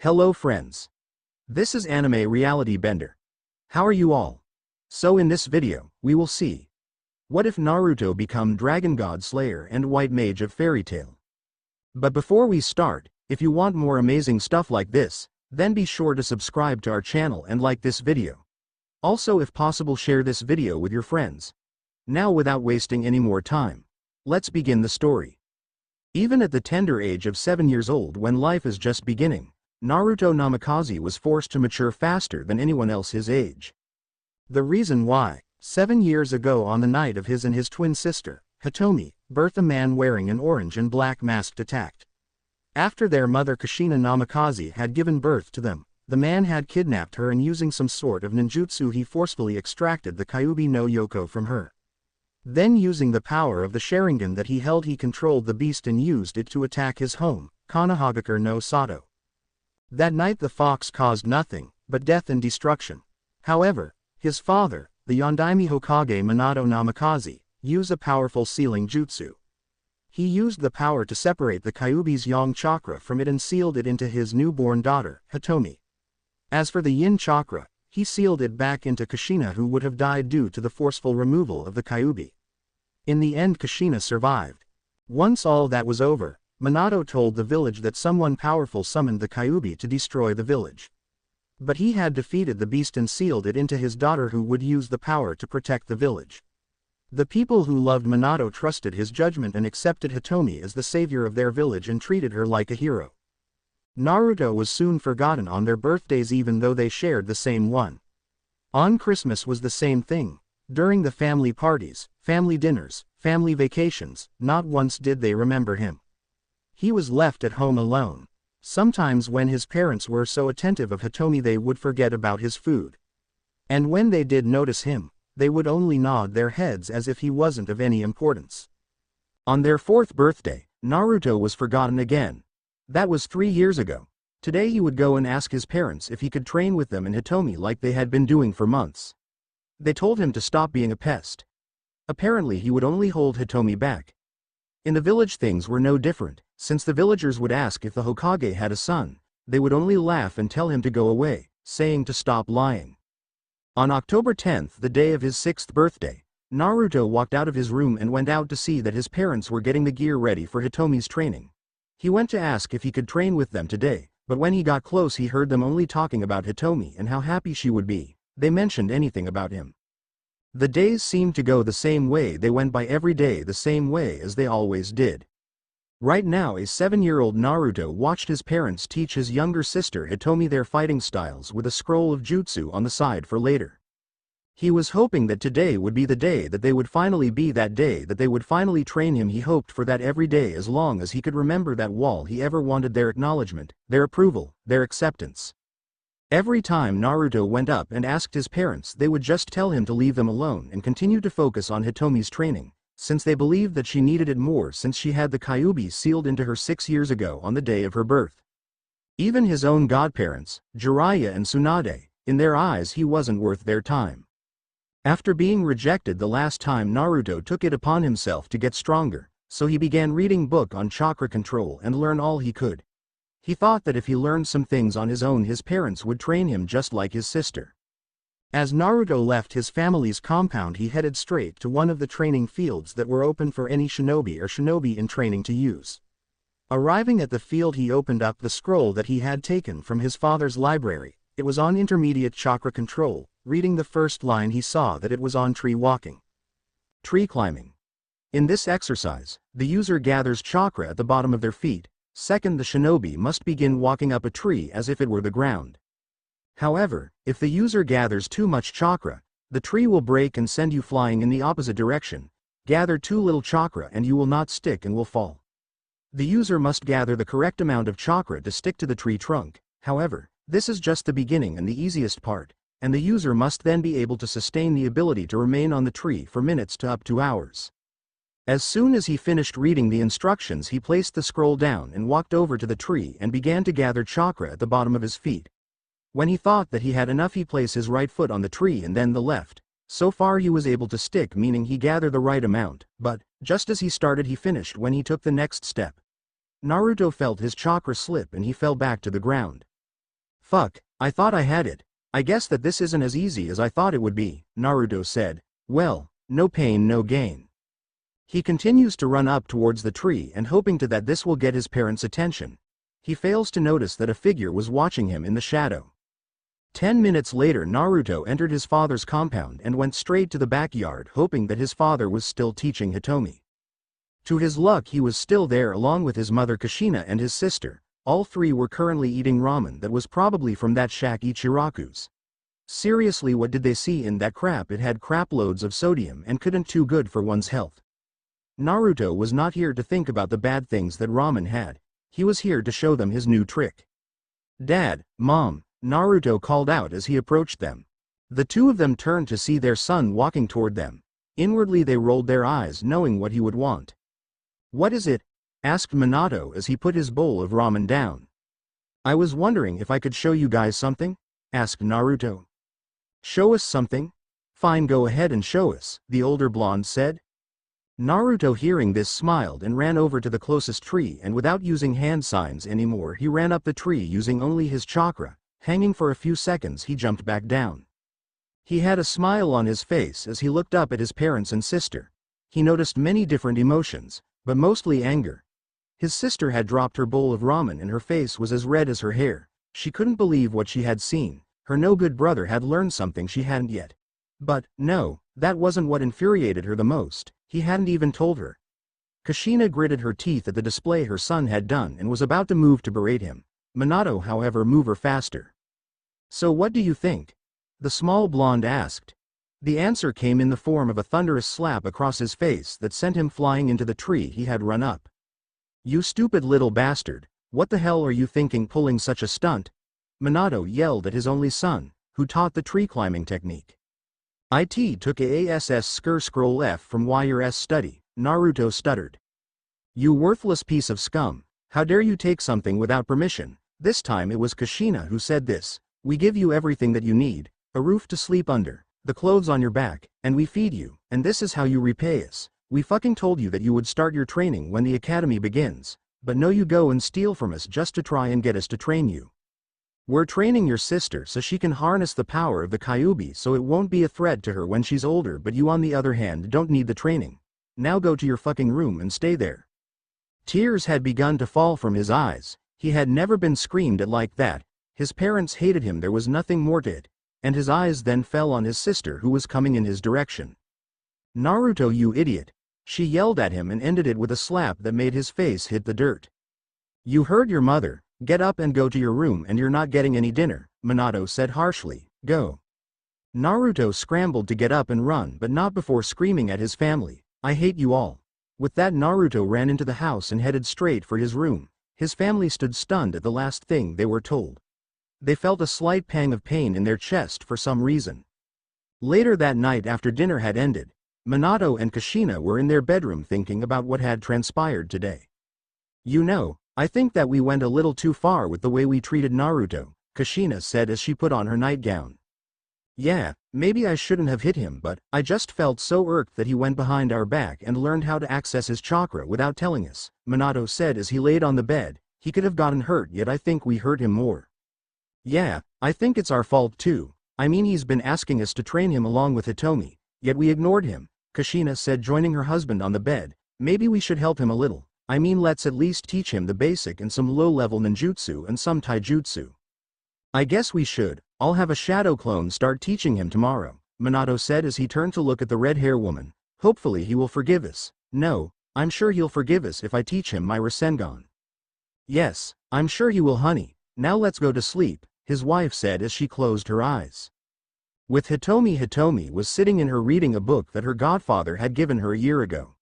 Hello friends. This is Anime Reality Bender. How are you all? So in this video, we will see. What if Naruto become Dragon God Slayer and White Mage of Fairy Tail? But before we start, if you want more amazing stuff like this, then be sure to subscribe to our channel and like this video. Also if possible share this video with your friends. Now without wasting any more time, let's begin the story. Even at the tender age of 7 years old when life is just beginning, Naruto Namikaze was forced to mature faster than anyone else his age. The reason why, 7 years ago on the night of his and his twin sister, Hitomi, birth a man wearing an orange and black mask attacked. After their mother Kushina Namikaze had given birth to them, the man had kidnapped her and using some sort of ninjutsu he forcefully extracted the Kyuubi no Yoko from her. Then using the power of the Sharingan that he held he controlled the beast and used it to attack his home, Konohagakure no Sato. That night the fox caused nothing but death and destruction. However, his father, the Yondaime Hokage Minato Namikaze, used a powerful sealing jutsu. He used the power to separate the Kyuubi's yang chakra from it and sealed it into his newborn daughter, Hitomi. As for the yin chakra, he sealed it back into Kushina who would have died due to the forceful removal of the Kyuubi. In the end Kushina survived. Once all that was over, Minato told the village that someone powerful summoned the Kyuubi to destroy the village. But he had defeated the beast and sealed it into his daughter who would use the power to protect the village. The people who loved Minato trusted his judgment and accepted Hitomi as the savior of their village and treated her like a hero. Naruto was soon forgotten on their birthdays even though they shared the same one. On Christmas was the same thing. During the family parties, family dinners, family vacations, not once did they remember him. He was left at home alone. Sometimes when his parents were so attentive of Hitomi they would forget about his food. And when they did notice him, they would only nod their heads as if he wasn't of any importance. On their 4th birthday, Naruto was forgotten again. That was 3 years ago. Today he would go and ask his parents if he could train with them and Hitomi like they had been doing for months. They told him to stop being a pest. Apparently he would only hold Hitomi back. In the village things were no different. Since the villagers would ask if the Hokage had a son, they would only laugh and tell him to go away, saying to stop lying. On October 10th, the day of his 6th birthday, Naruto walked out of his room and went out to see that his parents were getting the gear ready for Hitomi's training. He went to ask if he could train with them today, but when he got close he heard them only talking about Hitomi and how happy she would be. They mentioned anything about him. The days seemed to go the same way, they went by every day the same way as they always did. Right now a 7-year-old Naruto watched his parents teach his younger sister Hitomi their fighting styles with a scroll of jutsu on the side for later. He was hoping that today would be the day that they would finally be that day that they would finally train him. He hoped for that every day as long as he could remember that all he ever wanted their acknowledgement, their approval, their acceptance. Every time Naruto went up and asked his parents they would just tell him to leave them alone and continue to focus on Hitomi's training, since they believed that she needed it more since she had the Kyuubi sealed into her 6 years ago on the day of her birth. Even his own godparents, Jiraiya and Tsunade, in their eyes he wasn't worth their time. After being rejected the last time Naruto took it upon himself to get stronger, so he began reading book on chakra control and learn all he could. He thought that if he learned some things on his own his parents would train him just like his sister. As Naruto left his family's compound he headed straight to one of the training fields that were open for any shinobi in training to use. Arriving at the field he opened up the scroll that he had taken from his father's library. It was on intermediate chakra control. Reading the first line he saw that it was on tree walking. Tree climbing. In this exercise, the user gathers chakra at the bottom of their feet. Second, the shinobi must begin walking up a tree as if it were the ground. However, if the user gathers too much chakra, the tree will break and send you flying in the opposite direction. Gather too little chakra and you will not stick and will fall. The user must gather the correct amount of chakra to stick to the tree trunk. However, this is just the beginning and the easiest part, and the user must then be able to sustain the ability to remain on the tree for minutes to up to hours. As soon as he finished reading the instructions he placed the scroll down and walked over to the tree and began to gather chakra at the bottom of his feet. When he thought that he had enough he placed his right foot on the tree and then the left. So far he was able to stick, meaning he gathered the right amount, but, just as he started he finished when he took the next step. Naruto felt his chakra slip and he fell back to the ground. Fuck, I thought I had it. I guess that this isn't as easy as I thought it would be, Naruto said. Well, no pain no gain. He continues to run up towards the tree and hoping that this will get his parents' attention. He fails to notice that a figure was watching him in the shadow. 10 minutes later Naruto entered his father's compound and went straight to the backyard hoping that his father was still teaching Hitomi. To his luck he was still there along with his mother Kushina and his sister. All three were currently eating ramen that was probably from that shack Ichiraku's. Seriously, what did they see in that crap? It had crap loads of sodium and couldn't too good for one's health. Naruto was not here to think about the bad things that ramen had. He was here to show them his new trick. Dad, Mom, Naruto called out as he approached them. The two of them turned to see their son walking toward them. Inwardly they rolled their eyes knowing what he would want. What is it? Asked Minato as he put his bowl of ramen down. I was wondering if I could show you guys something? Asked Naruto. Show us something? Fine, go ahead and show us, the older blonde said. Naruto hearing this smiled and ran over to the closest tree and without using hand signs anymore he ran up the tree using only his chakra. Hanging for a few seconds he jumped back down. He had a smile on his face as he looked up at his parents and sister. He noticed many different emotions, but mostly anger. His sister had dropped her bowl of ramen and her face was as red as her hair. She couldn't believe what she had seen. Her no-good brother had learned something she hadn't yet. But, no, that wasn't what infuriated her the most. He hadn't even told her. Kushina gritted her teeth at the display her son had done and was about to move to berate him. Minato however moved her faster. So what do you think? The small blonde asked. The answer came in the form of a thunderous slap across his face that sent him flying into the tree he had run up. You stupid little bastard, what the hell are you thinking pulling such a stunt? Minato yelled at his only son, who taught the tree climbing technique. It took ASS scroll F from YRS study, Naruto stuttered. You worthless piece of scum, how dare you take something without permission? This time it was Kushina who said this. We give you everything that you need, a roof to sleep under, the clothes on your back, and we feed you, and this is how you repay us. We fucking told you that you would start your training when the academy begins, but no, you go and steal from us just to try and get us to train you. We're training your sister so she can harness the power of the Kyuubi so it won't be a threat to her when she's older, but you on the other hand don't need the training. Now go to your fucking room and stay there. Tears had begun to fall from his eyes. He had never been screamed at like that. His parents hated him, there was nothing more to it. And his eyes then fell on his sister who was coming in his direction. Naruto, you idiot. She yelled at him and ended it with a slap that made his face hit the dirt. You heard your mother. Get up and go to your room, and you're not getting any dinner, Minato said harshly. Go. Naruto scrambled to get up and run, but not before screaming at his family. I hate you all. With that Naruto ran into the house and headed straight for his room. His family stood stunned at the last thing they were told. They felt a slight pang of pain in their chest for some reason. Later that night after dinner had ended, Minato and Kushina were in their bedroom thinking about what had transpired today. You know, I think that we went a little too far with the way we treated Naruto, Kushina said as she put on her nightgown. Yeah, maybe I shouldn't have hit him, but I just felt so irked that he went behind our back and learned how to access his chakra without telling us, Minato said as he laid on the bed. He could have gotten hurt, yet I think we hurt him more. Yeah, I think it's our fault too. I mean, he's been asking us to train him along with Hitomi, yet we ignored him, Kushina said, joining her husband on the bed. Maybe we should help him a little. I mean, let's at least teach him the basic and some low-level ninjutsu and some taijutsu. I guess we should. I'll have a shadow clone start teaching him tomorrow, Minato said as he turned to look at the red-hair woman. Hopefully he will forgive us. No, I'm sure he'll forgive us if I teach him my Rasengan. Yes, I'm sure he will, honey. Now let's go to sleep, his wife said as she closed her eyes. With Hitomi, Hitomi was sitting in her reading a book that her godfather had given her a year ago.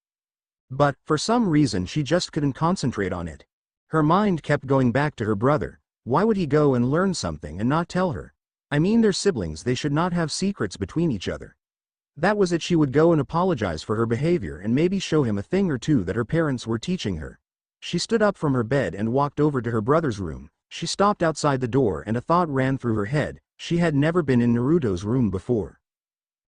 But, for some reason, she just couldn't concentrate on it. Her mind kept going back to her brother. Why would he go and learn something and not tell her? I mean, they're siblings, they should not have secrets between each other. That was it. She would go and apologize for her behavior and maybe show him a thing or two that her parents were teaching her. She stood up from her bed and walked over to her brother's room. She stopped outside the door and a thought ran through her head. She had never been in Naruto's room before.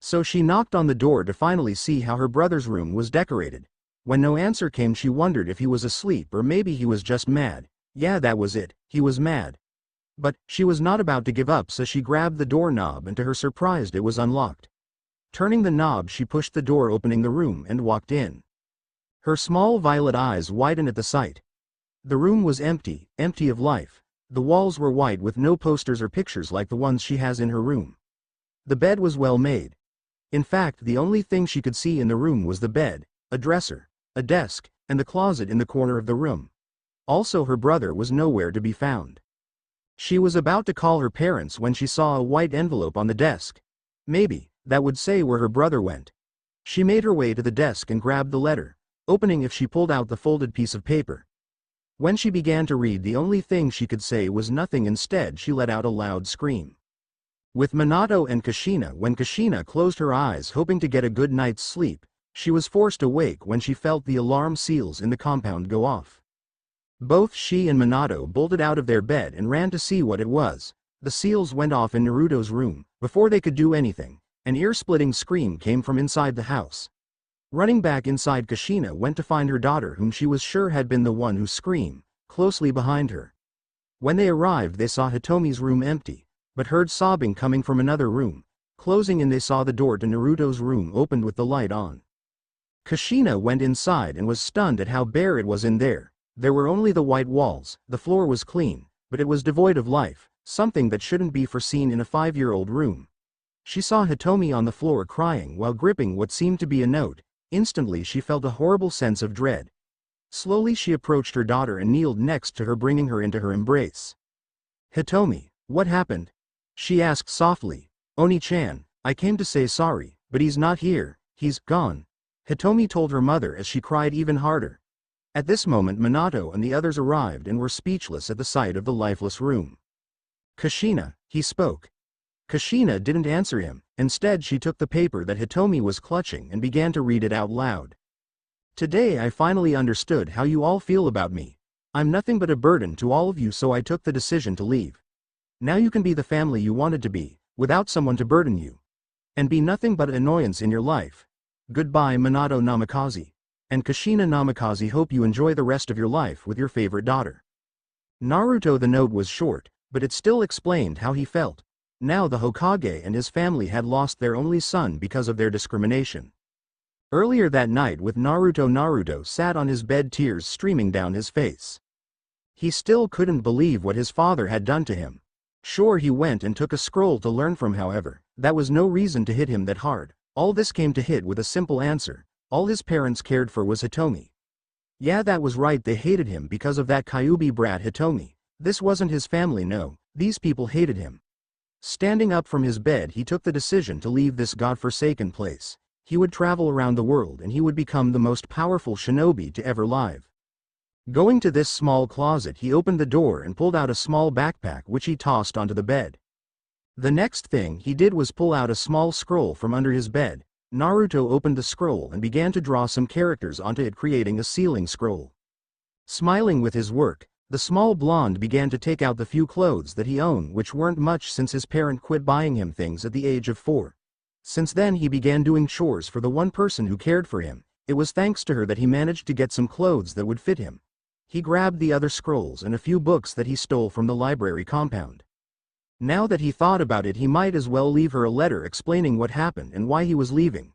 So she knocked on the door to finally see how her brother's room was decorated. When no answer came, she wondered if he was asleep or maybe he was just mad. Yeah, that was it, he was mad. But she was not about to give up, so she grabbed the doorknob, and to her surprise it was unlocked. Turning the knob, she pushed the door, opening the room, and walked in. Her small violet eyes widened at the sight. The room was empty, empty of life. The walls were white with no posters or pictures like the ones she has in her room. The bed was well made. In fact, the only thing she could see in the room was the bed, a dresser, a desk, and the closet in the corner of the room. Also, her brother was nowhere to be found. She was about to call her parents when she saw a white envelope on the desk. Maybe that would say where her brother went. She made her way to the desk and grabbed the letter, opening it. She pulled out the folded piece of paper. When she began to read, the only thing she could say was nothing. Instead, she let out a loud scream. With Minato and Kushina, when Kushina closed her eyes hoping to get a good night's sleep, she was forced awake when she felt the alarm seals in the compound go off. Both she and Minato bolted out of their bed and ran to see what it was. The seals went off in Naruto's room. Before they could do anything, an ear-splitting scream came from inside the house. Running back inside, Kushina went to find her daughter, whom she was sure had been the one who screamed, closely behind her. When they arrived, they saw Hitomi's room empty, but heard sobbing coming from another room. Closing in, they saw the door to Naruto's room opened with the light on. Kushina went inside and was stunned at how bare it was in there. There were only the white walls, the floor was clean, but it was devoid of life, something that shouldn't be foreseen in a 5-year-old room. She saw Hitomi on the floor crying while gripping what seemed to be a note. Instantly she felt a horrible sense of dread. Slowly she approached her daughter and kneeled next to her, bringing her into her embrace. "Hitomi, what happened?" she asked softly. "Oni-chan, I came to say sorry, but he's not here, he's gone," Hitomi told her mother as she cried even harder. At this moment Minato and the others arrived and were speechless at the sight of the lifeless room. "Kushina," he spoke. Kushina didn't answer him. Instead, she took the paper that Hitomi was clutching and began to read it out loud. "Today I finally understood how you all feel about me. I'm nothing but a burden to all of you, so I took the decision to leave. Now you can be the family you wanted to be, without someone to burden you. And be nothing but an annoyance in your life. Goodbye, Minato Namikaze. And Kushina Namikaze, hope you enjoy the rest of your life with your favorite daughter." Naruto. The note was short, but it still explained how he felt. Now the Hokage and his family had lost their only son because of their discrimination. Earlier that night with Naruto sat on his bed, tears streaming down his face. He still couldn't believe what his father had done to him. Sure, he went and took a scroll to learn from, however, that was no reason to hit him that hard. All this came to hit with a simple answer. All his parents cared for was Hitomi. Yeah, that was right, they hated him because of that Kyuubi brat Hitomi. This wasn't his family, no, these people hated him. Standing up from his bed, he took the decision to leave this godforsaken place. He would travel around the world and he would become the most powerful shinobi to ever live. Going to this small closet, he opened the door and pulled out a small backpack which he tossed onto the bed. The next thing he did was pull out a small scroll from under his bed. Naruto opened the scroll and began to draw some characters onto it, creating a sealing scroll. Smiling with his work, the small blonde began to take out the few clothes that he owned, which weren't much since his parent quit buying him things at the age of 4. Since then he began doing chores for the one person who cared for him. It was thanks to her that he managed to get some clothes that would fit him. He grabbed the other scrolls and a few books that he stole from the library compound. Now that he thought about it, he might as well leave her a letter explaining what happened and why he was leaving.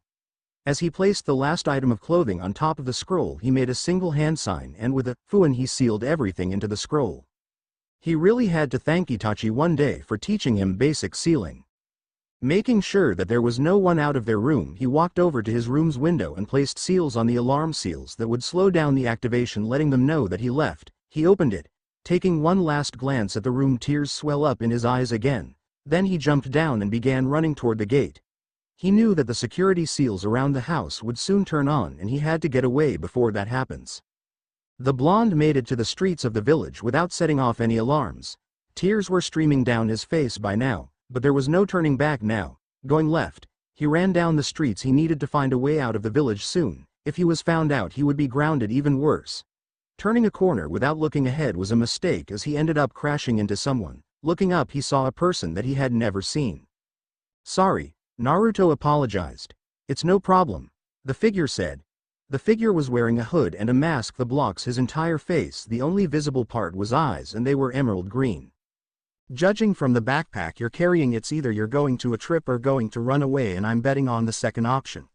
As he placed the last item of clothing on top of the scroll, he made a single hand sign and with a fuin he sealed everything into the scroll. He really had to thank Itachi one day for teaching him basic sealing. Making sure that there was no one out of their room, he walked over to his room's window and placed seals on the alarm seals that would slow down the activation, letting them know that he left. He opened it, taking one last glance at the room, tears swell up in his eyes again. Then he jumped down and began running toward the gate. He knew that the security seals around the house would soon turn on and he had to get away before that happens. The blonde made it to the streets of the village without setting off any alarms. Tears were streaming down his face by now, but there was no turning back now. Going left, he ran down the streets. He needed to find a way out of the village soon. If he was found out, he would be grounded, even worse. Turning a corner without looking ahead was a mistake, as he ended up crashing into someone. Looking up, he saw a person that he had never seen. "Sorry," Naruto apologized. "It's no problem," the figure said. The figure was wearing a hood and a mask that blocks his entire face. The only visible part was eyes, and they were emerald green. Judging from the backpack you're carrying, it's either you're going to a trip or going to run away, and I'm betting on the second option.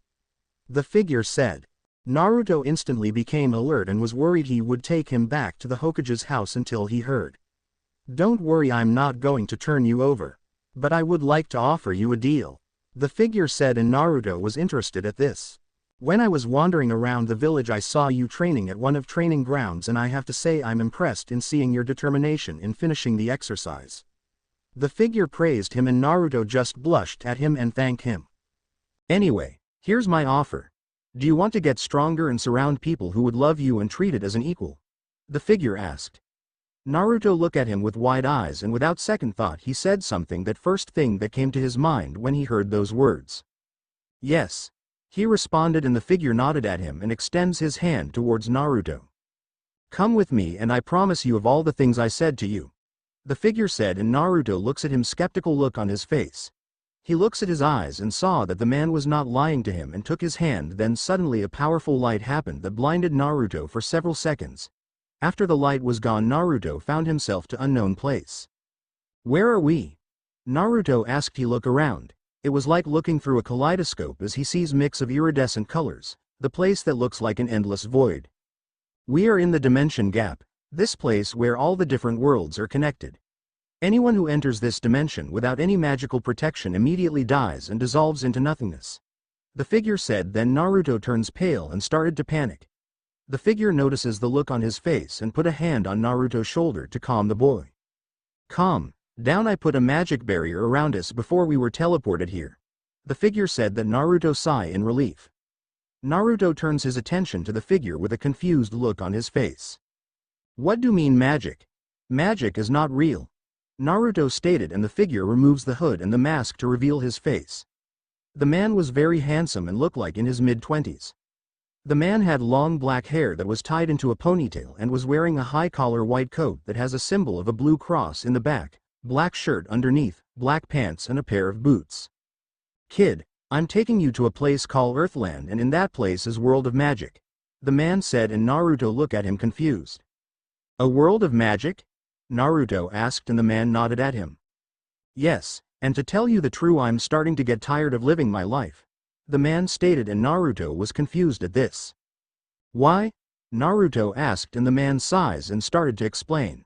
The figure said. Naruto instantly became alert and was worried he would take him back to the Hokage's house until he heard. Don't worry, I'm not going to turn you over. But I would like to offer you a deal. The figure said, and Naruto was interested at this. When I was wandering around the village I saw you training at one of training grounds, and I have to say I'm impressed in seeing your determination in finishing the exercise. The figure praised him, and Naruto just blushed at him and thanked him. Anyway, here's my offer. Do you want to get stronger and surround people who would love you and treat it as an equal? The figure asked. Naruto looked at him with wide eyes, and without second thought he said something, that first thing that came to his mind when he heard those words. Yes. He responded, and the figure nodded at him and extends his hand towards Naruto. Come with me and I promise you of all the things I said to you. The figure said, and Naruto looks at him, skeptical look on his face. He looks at his eyes and saw that the man was not lying to him and took his hand. Then suddenly a powerful light happened that blinded Naruto for several seconds. After the light was gone, Naruto found himself to unknown place. Where are we? Naruto asked. He looked around. It was like looking through a kaleidoscope as he sees mix of iridescent colors, the place that looks like an endless void. We are in the dimension gap, this place where all the different worlds are connected. Anyone who enters this dimension without any magical protection immediately dies and dissolves into nothingness. The figure said. Then Naruto turns pale and started to panic. The figure notices the look on his face and put a hand on Naruto's shoulder to calm the boy. Calm down, I put a magic barrier around us before we were teleported here. The figure said. That Naruto sighed in relief. Naruto turns his attention to the figure with a confused look on his face. What do you mean magic? Magic is not real, Naruto stated, and the figure removes the hood and the mask to reveal his face. The man was very handsome and looked like in his mid-20s. The man had long black hair that was tied into a ponytail and was wearing a high-collar white coat that has a symbol of a blue cross in the back, black shirt underneath, black pants and a pair of boots. Kid, I'm taking you to a place called Earthland, and in that place is World of Magic, the man said, and Naruto looked at him confused. A world of magic? Naruto asked, and the man nodded at him. Yes, and to tell you the truth, I'm starting to get tired of living my life, the man stated, and Naruto was confused at this. Why? Naruto asked, and the man sighed and started to explain.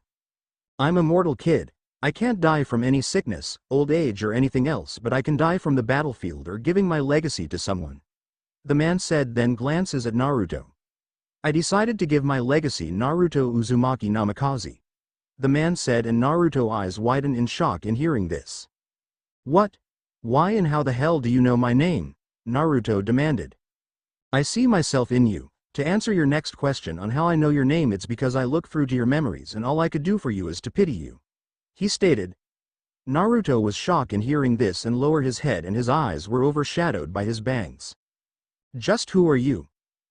I'm a mortal kid. I can't die from any sickness, old age or anything else, but I can die from the battlefield or giving my legacy to someone, the man said, then glances at Naruto. I decided to give my legacy Naruto Uzumaki Namikaze, the man said, and Naruto's eyes widened in shock in hearing this. What? Why and how the hell do you know my name? Naruto demanded. I see myself in you. To answer your next question on how I know your name, it's because I look through to your memories, and all I could do for you is to pity you, he stated. Naruto was shocked in hearing this and lowered his head, and his eyes were overshadowed by his bangs. Just who are you?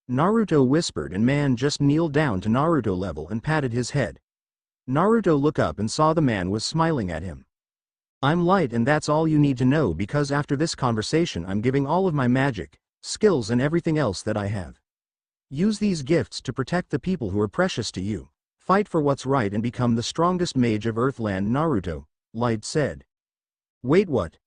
Naruto whispered, and man just kneeled down to Naruto level and patted his head. Naruto looked up and saw the man was smiling at him. I'm Light, and that's all you need to know, because after this conversation I'm giving all of my magic, skills and everything else that I have. Use these gifts to protect the people who are precious to you. Fight for what's right and become the strongest mage of Earthland, Naruto, Light said. Wait, what?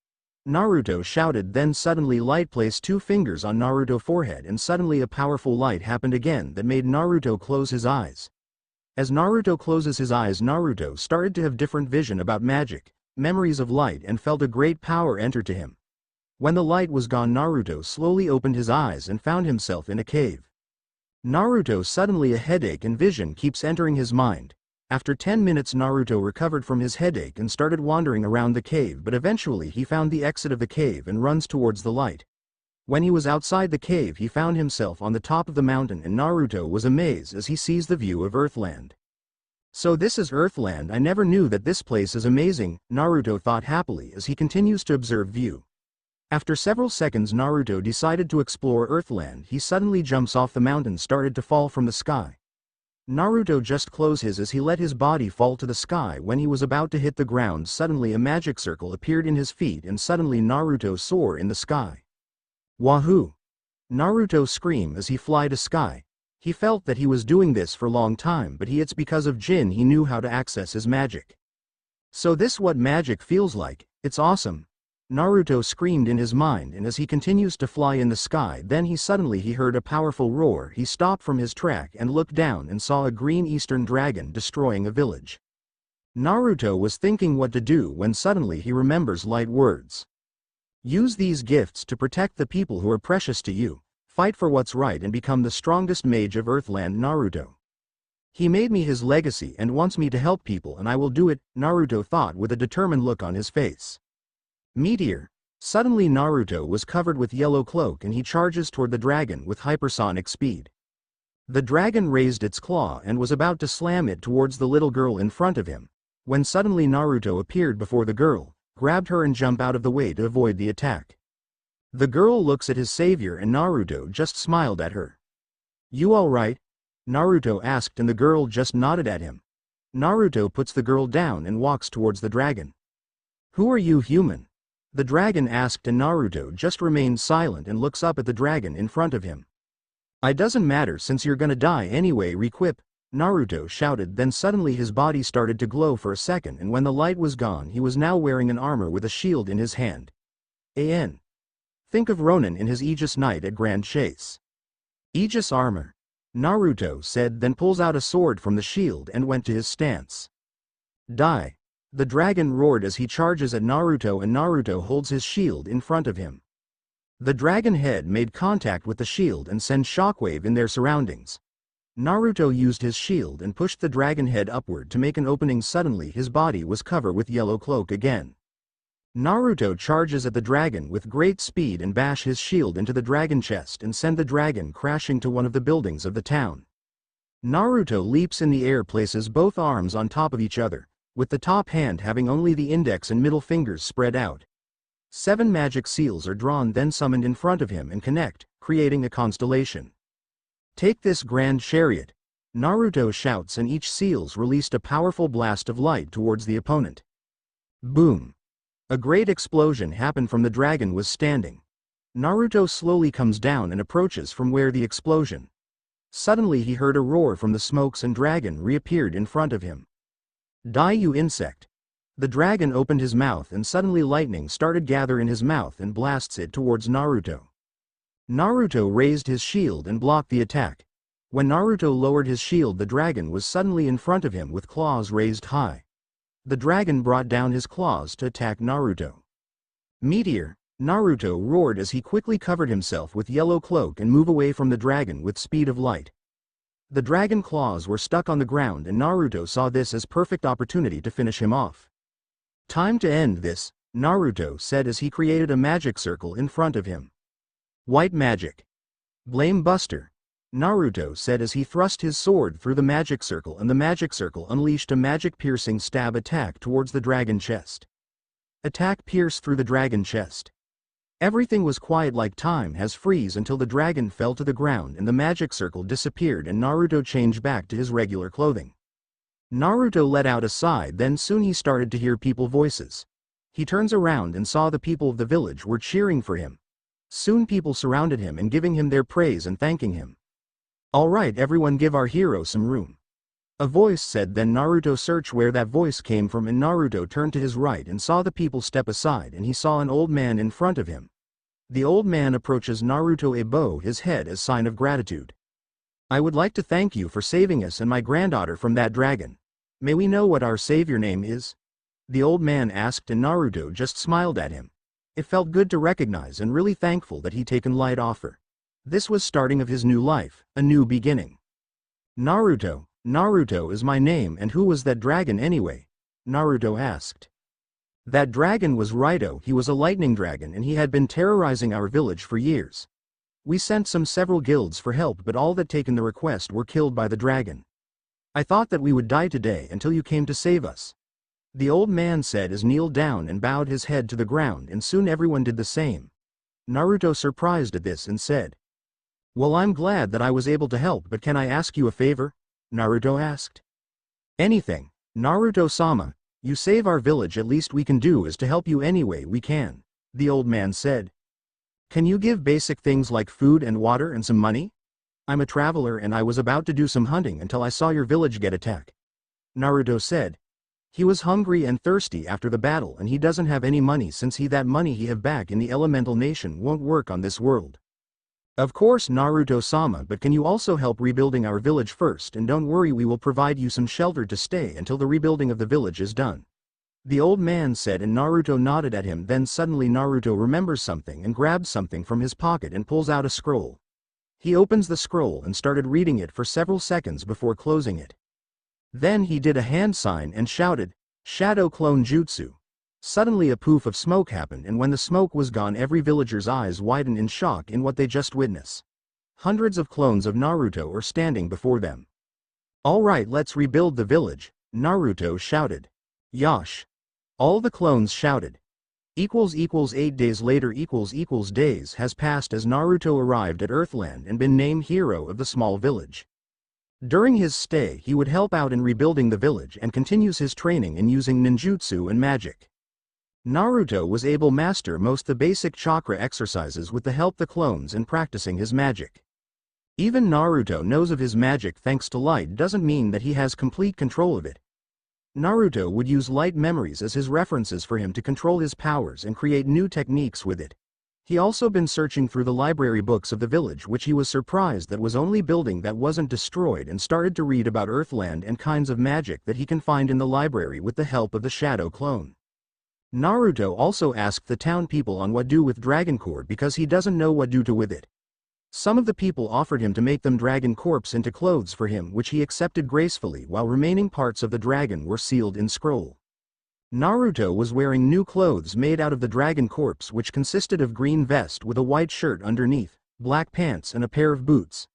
Naruto shouted. Then suddenly Light placed 2 fingers on Naruto's forehead, and suddenly a powerful light happened again that made Naruto close his eyes. As Naruto closes his eyes, Naruto started to have different vision about magic, memories of light, and felt a great power enter to him. When the light was gone, Naruto slowly opened his eyes and found himself in a cave. Naruto suddenly a headache and vision keeps entering his mind. After 10 minutes Naruto recovered from his headache and started wandering around the cave, but eventually he found the exit of the cave and runs towards the light. When he was outside the cave, he found himself on the top of the mountain, and Naruto was amazed as he sees the view of Earthland. So this is Earthland. I never knew that this place is amazing, Naruto thought happily as he continues to observe view. After several seconds Naruto decided to explore Earthland. He suddenly jumps off the mountain, started to fall from the sky. Naruto just closed his as he let his body fall to the sky. When he was about to hit the ground, suddenly a magic circle appeared in his feet, and suddenly Naruto soared in the sky. Wahoo! Naruto screamed as he fly to sky. He felt that he was doing this for a long time, but it's because of Jin he knew how to access his magic. So this what magic feels like, it's awesome. Naruto screamed in his mind, and as he continues to fly in the sky, then he heard a powerful roar. He stopped from his track and looked down and saw a green eastern dragon destroying a village. Naruto was thinking what to do when suddenly he remembers light words. Use these gifts to protect the people who are precious to you, fight for what's right and become the strongest mage of Earthland. Naruto. He made me his legacy and wants me to help people, and I will do it, Naruto thought with a determined look on his face. Meteor. Suddenly Naruto was covered with yellow cloak and he charges toward the dragon with hypersonic speed. The dragon raised its claw and was about to slam it towards the little girl in front of him, when suddenly Naruto appeared before the girl, grabbed her and jumped out of the way to avoid the attack. The girl looks at his savior and Naruto just smiled at her. You alright? Naruto asked and the girl just nodded at him. Naruto puts the girl down and walks towards the dragon. Who are you, human? The dragon asked and Naruto just remained silent and looks up at the dragon in front of him. I doesn't matter since you're gonna die anyway, requip, Naruto shouted. Then suddenly his body started to glow for a second, and when the light was gone he was now wearing an armor with a shield in his hand. Think of Ronin in his Aegis Knight at Grand Chase. Aegis armor, Naruto said, then pulls out a sword from the shield and went to his stance. Die. The dragon roared as he charges at Naruto and Naruto holds his shield in front of him. The dragon head made contact with the shield and sent shockwave in their surroundings. Naruto used his shield and pushed the dragon head upward to make an opening. Suddenly his body was covered with yellow cloak again. Naruto charges at the dragon with great speed and bash his shield into the dragon chest and send the dragon crashing to one of the buildings of the town. Naruto leaps in the air, places both arms on top of each other, with the top hand having only the index and middle fingers spread out. 7 magic seals are drawn then summoned in front of him and connect, creating a constellation. Take this grand chariot, Naruto shouts, and each seals released a powerful blast of light towards the opponent. Boom! A great explosion happened from the dragon was standing. Naruto slowly comes down and approaches from where the explosion. Suddenly he heard a roar from the smokes and dragon reappeared in front of him. Die, you insect! The dragon opened his mouth and suddenly lightning started gather in his mouth and blasts it towards Naruto. Naruto raised his shield and blocked the attack. When Naruto lowered his shield, the dragon was suddenly in front of him with claws raised high. The dragon brought down his claws to attack Naruto. Meteor, Naruto roared as he quickly covered himself with yellow cloak and moved away from the dragon with speed of light. The dragon claws were stuck on the ground and Naruto saw this as perfect opportunity to finish him off. Time to end this, Naruto said as he created a magic circle in front of him. White magic. Blame Buster, Naruto said as he thrust his sword through the magic circle, and the magic circle unleashed a magic piercing stab attack towards the dragon chest. Attack pierced through the dragon chest. Everything was quiet like time has freeze until the dragon fell to the ground and the magic circle disappeared and Naruto changed back to his regular clothing. Naruto let out a sigh, then soon he started to hear people voices. He turns around and saw the people of the village were cheering for him. Soon people surrounded him and giving him their praise and thanking him. Alright everyone, give our hero some room. A voice said. Then Naruto searched where that voice came from and Naruto turned to his right and saw the people step aside and he saw an old man in front of him. The old man approaches Naruto and bows his head as sign of gratitude. I would like to thank you for saving us and my granddaughter from that dragon. May we know what our savior name is? The old man asked and Naruto just smiled at him. It felt good to recognize and really thankful that he taken light offer. This was starting of his new life, a new beginning. Naruto is my name, and who was that dragon anyway? Naruto asked. That dragon was Raito. He was a lightning dragon and he had been terrorizing our village for years. We sent several guilds for help, but all that taken the request were killed by the dragon. I thought that we would die today until you came to save us. The old man said as kneeled down and bowed his head to the ground, and soon everyone did the same. Naruto surprised at this and said, Well, I'm glad that I was able to help, but can I ask you a favor? Naruto asked. Anything, Naruto-sama. You save our village, at least we can do is to help you any way we can, the old man said. Can you give basic things like food and water and some money? I'm a traveler and I was about to do some hunting until I saw your village get attacked. Naruto said. He was hungry and thirsty after the battle and he doesn't have any money since that money he have back in the elemental nation won't work on this world. Of course Naruto-sama, but can you also help rebuilding our village first, and don't worry, we will provide you some shelter to stay until the rebuilding of the village is done. The old man said, and Naruto nodded at him. Then suddenly Naruto remembers something and grabs something from his pocket and pulls out a scroll. He opens the scroll and started reading it for several seconds before closing it. Then he did a hand sign and shouted, "Shadow Clone Jutsu." Suddenly a poof of smoke happened, and when the smoke was gone every villager's eyes widened in shock in what they just witnessed. Hundreds of clones of Naruto are standing before them. "Alright, let's rebuild the village," Naruto shouted. "Yosh!" All the clones shouted. 8 days later days has passed as Naruto arrived at Earthland and been named hero of the small village. During his stay he would help out in rebuilding the village and continues his training in using ninjutsu and magic. Naruto was able to master most the basic chakra exercises with the help the clones and practicing his magic. Even Naruto knows of his magic thanks to light doesn't mean that he has complete control of it. Naruto would use light memories as his references for him to control his powers and create new techniques with it. He also been searching through the library books of the village, which he was surprised that was only building that wasn't destroyed, and started to read about Earthland and kinds of magic that he can find in the library with the help of the shadow clone. Naruto also asked the town people on what do with dragon cord because he doesn't know what do to with it. Some of the people offered him to make them dragon corpse into clothes for him, which he accepted gracefully, while remaining parts of the dragon were sealed in scroll. Naruto was wearing new clothes made out of the dragon corpse, which consisted of green vest with a white shirt underneath, black pants and a pair of boots.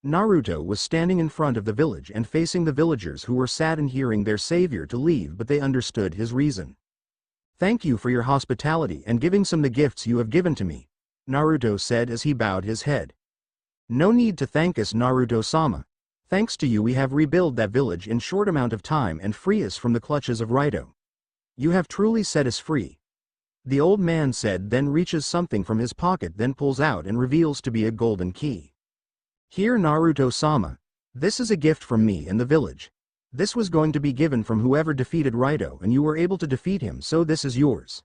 Naruto was standing in front of the village and facing the villagers who were sad in hearing their savior to leave, but they understood his reason. "Thank you for your hospitality and giving some the gifts you have given to me," Naruto said as he bowed his head. "No need to thank us, Naruto-sama. Thanks to you we have rebuilt that village in short amount of time and free us from the clutches of Raito. You have truly set us free," the old man said, then reaches something from his pocket, then pulls out and reveals to be a golden key. "Here, Naruto-sama. This is a gift from me and the village. This was going to be given from whoever defeated Raito, and you were able to defeat him, so this is yours,"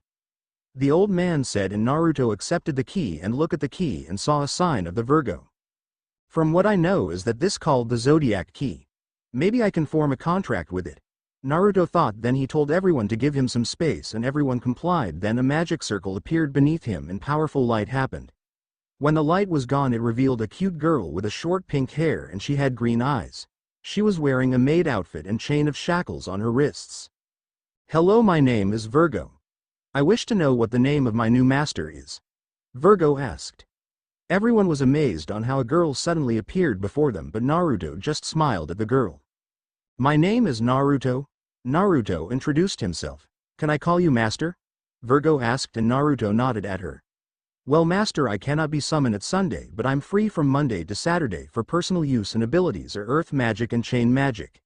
the old man said, and Naruto accepted the key and looked at the key and saw a sign of the Virgo. "From what I know is that this called the Zodiac key. Maybe I can form a contract with it," Naruto thought. Then he told everyone to give him some space and everyone complied. Then a magic circle appeared beneath him and powerful light happened. When the light was gone it revealed a cute girl with a short pink hair and she had green eyes. She was wearing a maid outfit and chain of shackles on her wrists. "Hello, my name is Virgo. I wish to know what the name of my new master is," Virgo asked. Everyone was amazed on how a girl suddenly appeared before them, but Naruto just smiled at the girl. "My name is Naruto." Naruto introduced himself. "Can I call you master?" Virgo asked, and Naruto nodded at her. "Well, master, I cannot be summoned at Sunday, but I'm free from Monday to Saturday for personal use, and abilities are earth magic and chain magic.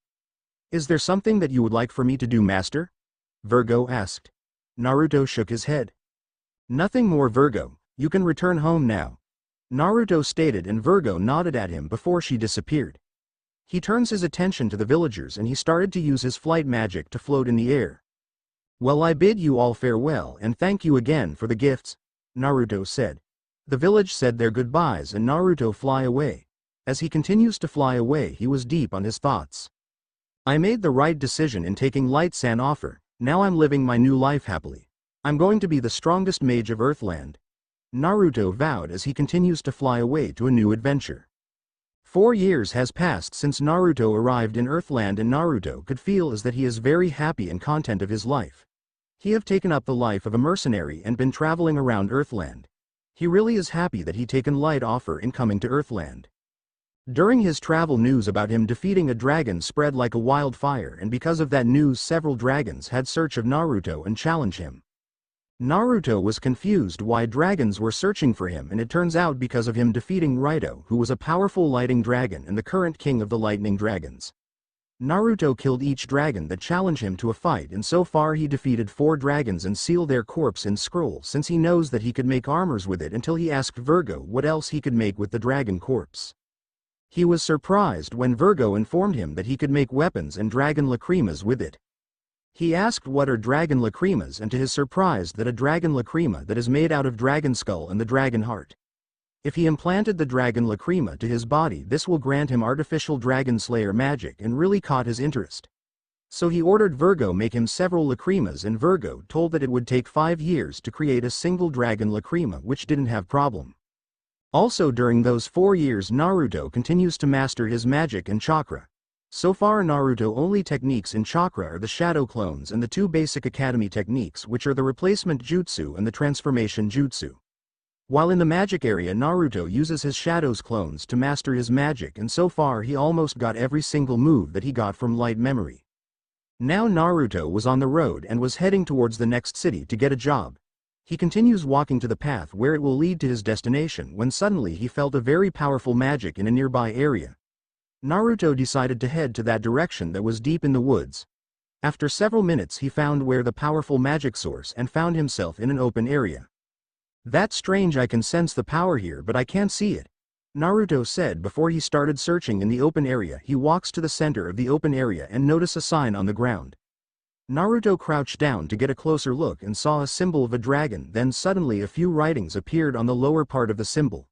Is there something that you would like for me to do, master?" Virgo asked. Naruto shook his head. "Nothing more, Virgo. You can return home now," Naruto stated, and Virgo nodded at him before she disappeared. He turns his attention to the villagers and he started to use his flight magic to float in the air. "Well, I bid you all farewell and thank you again for the gifts," Naruto said. The village said their goodbyes and Naruto fly away. As he continues to fly away he was deep on his thoughts. "I made the right decision in taking Light-san offer. Now I'm living my new life happily. I'm going to be the strongest mage of Earthland," Naruto vowed as he continues to fly away to a new adventure. 4 years has passed since Naruto arrived in Earthland, and Naruto could feel as that he is very happy and content of his life. He have taken up the life of a mercenary and been traveling around Earthland. He really is happy that he taken light offer in coming to Earthland. During his travel, news about him defeating a dragon spread like a wildfire, and because of that news several dragons had search of Naruto and challenge him. Naruto was confused why dragons were searching for him, and it turns out because of him defeating Raito, who was a powerful lighting dragon and the current king of the lightning dragons. Naruto killed each dragon that challenged him to a fight, and so far he defeated 4 dragons and sealed their corpse in scroll, since he knows that he could make armors with it, until he asked Virgo what else he could make with the dragon corpse. He was surprised when Virgo informed him that he could make weapons and dragon lacrimas with it. He asked what are dragon lacrimas, and to his surprise that a dragon lacrima that is made out of dragon skull and the dragon heart. If he implanted the dragon lacrima to his body, this will grant him artificial dragon slayer magic, and really caught his interest. So he ordered Virgo make him several lacrimas, and Virgo told that it would take 5 years to create a single dragon lacrima, which didn't have problem. Also during those 4 years Naruto continues to master his magic and chakra. So far Naruto only techniques in chakra are the shadow clones and the 2 basic academy techniques, which are the replacement jutsu and the transformation jutsu. While in the magic area Naruto uses his shadows clones to master his magic, and so far he almost got every single move that he got from light memory. Now Naruto was on the road and was heading towards the next city to get a job. He continues walking to the path where it will lead to his destination when suddenly he felt a very powerful magic in a nearby area. Naruto decided to head to that direction that was deep in the woods. After several minutes he found where the powerful magic source and found himself in an open area. "That's strange, I can sense the power here but I can't see it," Naruto said before he started searching in the open area. He walks to the center of the open area and notice a sign on the ground. Naruto crouched down to get a closer look and saw a symbol of a dragon, then suddenly a few writings appeared on the lower part of the symbol.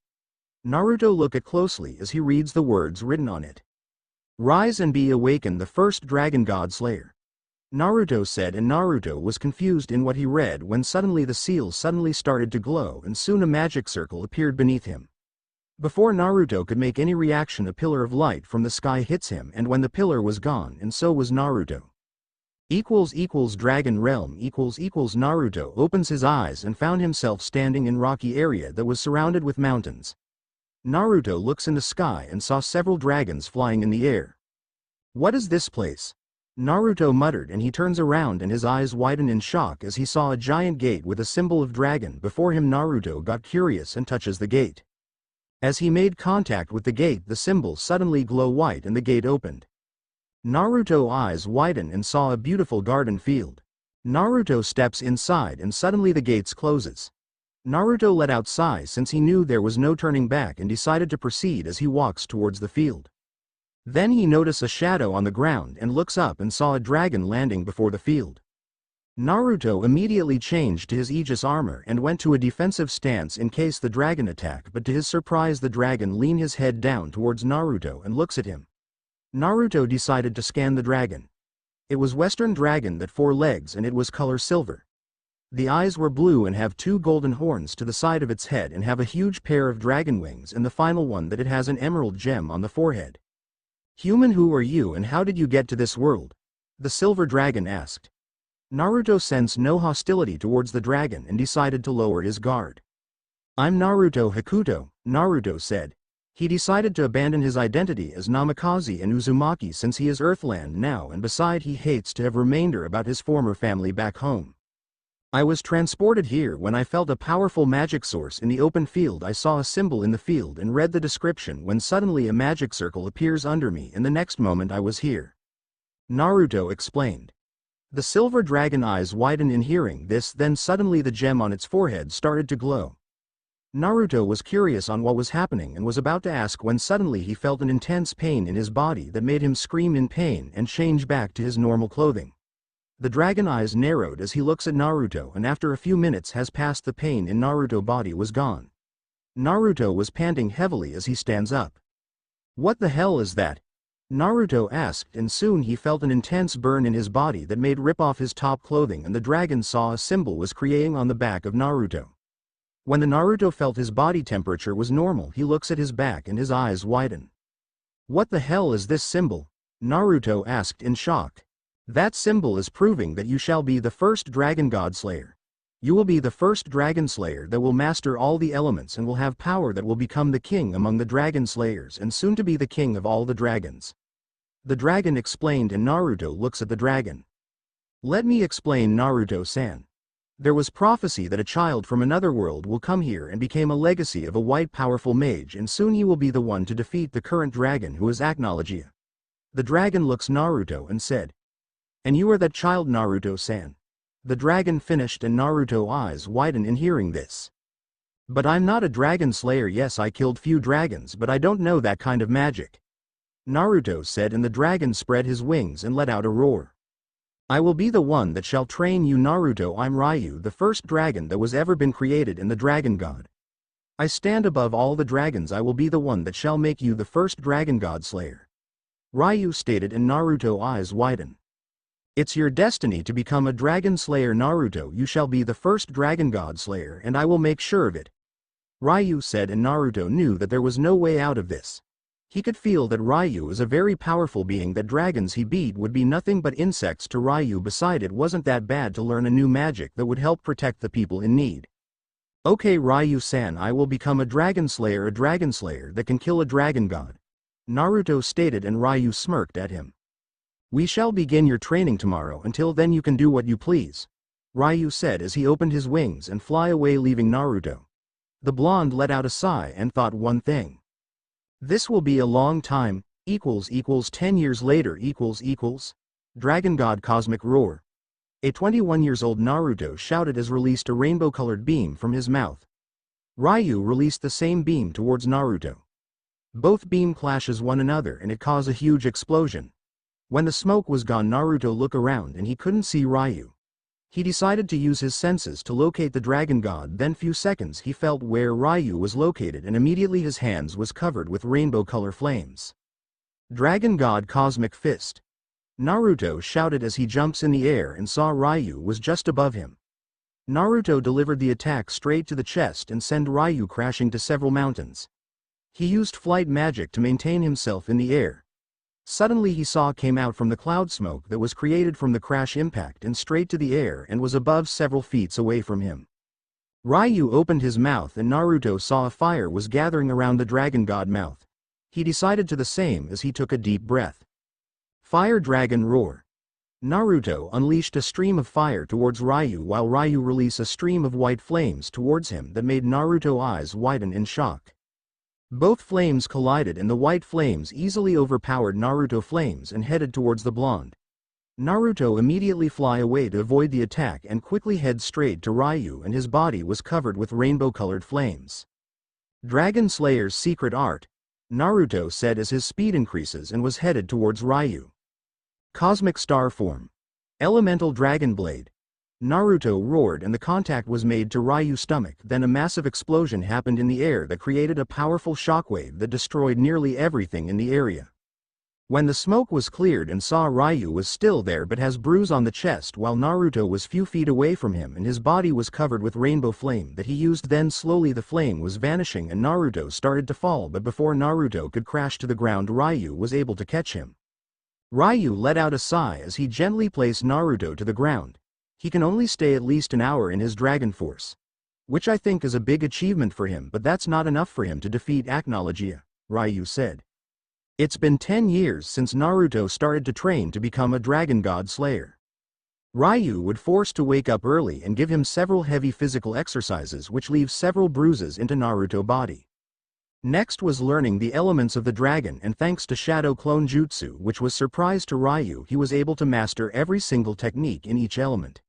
Naruto looked at closely as he reads the words written on it. "Rise and be awakened, the first dragon god slayer," Naruto said, and Naruto was confused in what he read when suddenly the seal suddenly started to glow and soon a magic circle appeared beneath him. Before Naruto could make any reaction, a pillar of light from the sky hits him, and when the pillar was gone, and so was Naruto. Dragon realm Naruto opens his eyes and found himself standing in rocky area that was surrounded with mountains. Naruto looks in the sky and saw several dragons flying in the air. "What is this place?" Naruto muttered, and he turns around and his eyes widen in shock as he saw a giant gate with a symbol of dragon before him. Naruto got curious and touches the gate. As he made contact with the gate, the symbol suddenly glow white and the gate opened. Naruto's eyes widen and saw a beautiful garden field. Naruto steps inside and suddenly the gates closes. Naruto let out a sigh since he knew there was no turning back and decided to proceed as he walks towards the field. Then he noticed a shadow on the ground and looks up and saw a dragon landing before the field. Naruto immediately changed to his Aegis armor and went to a defensive stance in case the dragon attacked, but to his surprise the dragon leaned his head down towards Naruto and looks at him. Naruto decided to scan the dragon. It was Western dragon that 4 legs and it was color silver. The eyes were blue and have 2 golden horns to the side of its head and have a huge pair of dragon wings, and the final one that it has an emerald gem on the forehead. "Human, who are you and how did you get to this world?" the silver dragon asked. Naruto sensed no hostility towards the dragon and decided to lower his guard. "I'm Naruto Hakuto," Naruto said. He decided to abandon his identity as Namikaze and Uzumaki since he is Earthland now, and beside he hates to have remainder about his former family back home. "I was transported here when I felt a powerful magic source in the open field. I saw a symbol in the field and read the description when suddenly a magic circle appears under me, and the next moment I was here," Naruto explained. The silver dragon eyes widened in hearing this, then suddenly the gem on its forehead started to glow. Naruto was curious on what was happening and was about to ask when suddenly he felt an intense pain in his body that made him scream in pain and change back to his normal clothing. The dragon eyes narrowed as he looks at Naruto, and after a few minutes has passed, the pain in Naruto's body was gone. Naruto was panting heavily as he stands up. "What the hell is that?" Naruto asked, and soon he felt an intense burn in his body that made rip off his top clothing, and the dragon saw a symbol was creating on the back of Naruto. When the Naruto felt his body temperature was normal, he looks at his back and his eyes widen. "What the hell is this symbol?" Naruto asked in shock. "That symbol is proving that you shall be the first dragon god slayer. You will be the first dragon slayer that will master all the elements and will have power that will become the king among the dragon slayers and soon to be the king of all the dragons," the dragon explained, and Naruto looks at the dragon. "Let me explain, Naruto-san. There was prophecy that a child from another world will come here and become a legacy of a white powerful mage, and soon he will be the one to defeat the current dragon who is Aknologia." The dragon looks Naruto and said. "And you are that child, Naruto-san?" The dragon finished, and Naruto's eyes widen in hearing this. "But I'm not a dragon slayer. Yes, I killed few dragons, but I don't know that kind of magic," Naruto said, and the dragon spread his wings and let out a roar. I will be the one that shall train you Naruto. I'm Ryu, the first dragon that was ever been created in the Dragon God. I stand above all the dragons. I will be the one that shall make you the first Dragon God Slayer. Ryu stated, and Naruto's eyes widen. It's your destiny to become a Dragon Slayer Naruto. You shall be the first Dragon God Slayer and I will make sure of it. Ryu said, and Naruto knew that there was no way out of this. He could feel that Ryu was a very powerful being, that dragons he beat would be nothing but insects to Ryu. Beside, it wasn't that bad to learn a new magic that would help protect the people in need. Okay Ryu-san, I will become a dragon slayer that can kill a dragon god. Naruto stated, and Ryu smirked at him. We shall begin your training tomorrow. Until then you can do what you please. Ryu said as he opened his wings and fly away, leaving Naruto. The blonde let out a sigh and thought one thing. This will be a long time, 10 years later, Dragon God Cosmic Roar. A 21-year-old Naruto shouted as released a rainbow-colored beam from his mouth. Ryu released the same beam towards Naruto. Both beam clashes one another and it caused a huge explosion. When the smoke was gone, Naruto looked around and he couldn't see Ryu. He decided to use his senses to locate the dragon god. Then few seconds he felt where Ryu was located and immediately his hands was covered with rainbow color flames. Dragon God Cosmic Fist. Naruto shouted as he jumps in the air and saw Ryu was just above him. Naruto delivered the attack straight to the chest and sent Ryu crashing to several mountains. He used flight magic to maintain himself in the air. Suddenly he saw came out from the cloud smoke that was created from the crash impact and straight to the air and was above several feet away from him. Ryu opened his mouth and Naruto saw a fire was gathering around the dragon god mouth. He decided to the same as he took a deep breath. Fire Dragon Roar. Naruto unleashed a stream of fire towards Ryu while Ryu released a stream of white flames towards him that made Naruto's eyes widen in shock. Both flames collided and the white flames easily overpowered Naruto's flames and headed towards the blonde. Naruto immediately fly away to avoid the attack and quickly head straight to Ryu, and his body was covered with rainbow-colored flames. Dragon Slayer's secret art, Naruto said as his speed increases and was headed towards Ryu. Cosmic Star Form. Elemental Dragon Blade. Naruto roared and the contact was made to Ryu's stomach. Then a massive explosion happened in the air that created a powerful shockwave that destroyed nearly everything in the area. When the smoke was cleared and saw Ryu was still there but has bruise on the chest while Naruto was few feet away from him and his body was covered with rainbow flame that he used. Then slowly the flame was vanishing and Naruto started to fall, but before Naruto could crash to the ground Ryu was able to catch him. Ryu let out a sigh as he gently placed Naruto to the ground. He can only stay at least an hour in his Dragon Force. Which I think is a big achievement for him, but that's not enough for him to defeat Aknologia, Ryu said. It's been 10 years since Naruto started to train to become a Dragon God Slayer. Ryu would force to wake up early and give him several heavy physical exercises which leave several bruises into Naruto's body. Next was learning the elements of the dragon, and thanks to Shadow Clone Jutsu, which was surprise to Ryu, he was able to master every single technique in each element.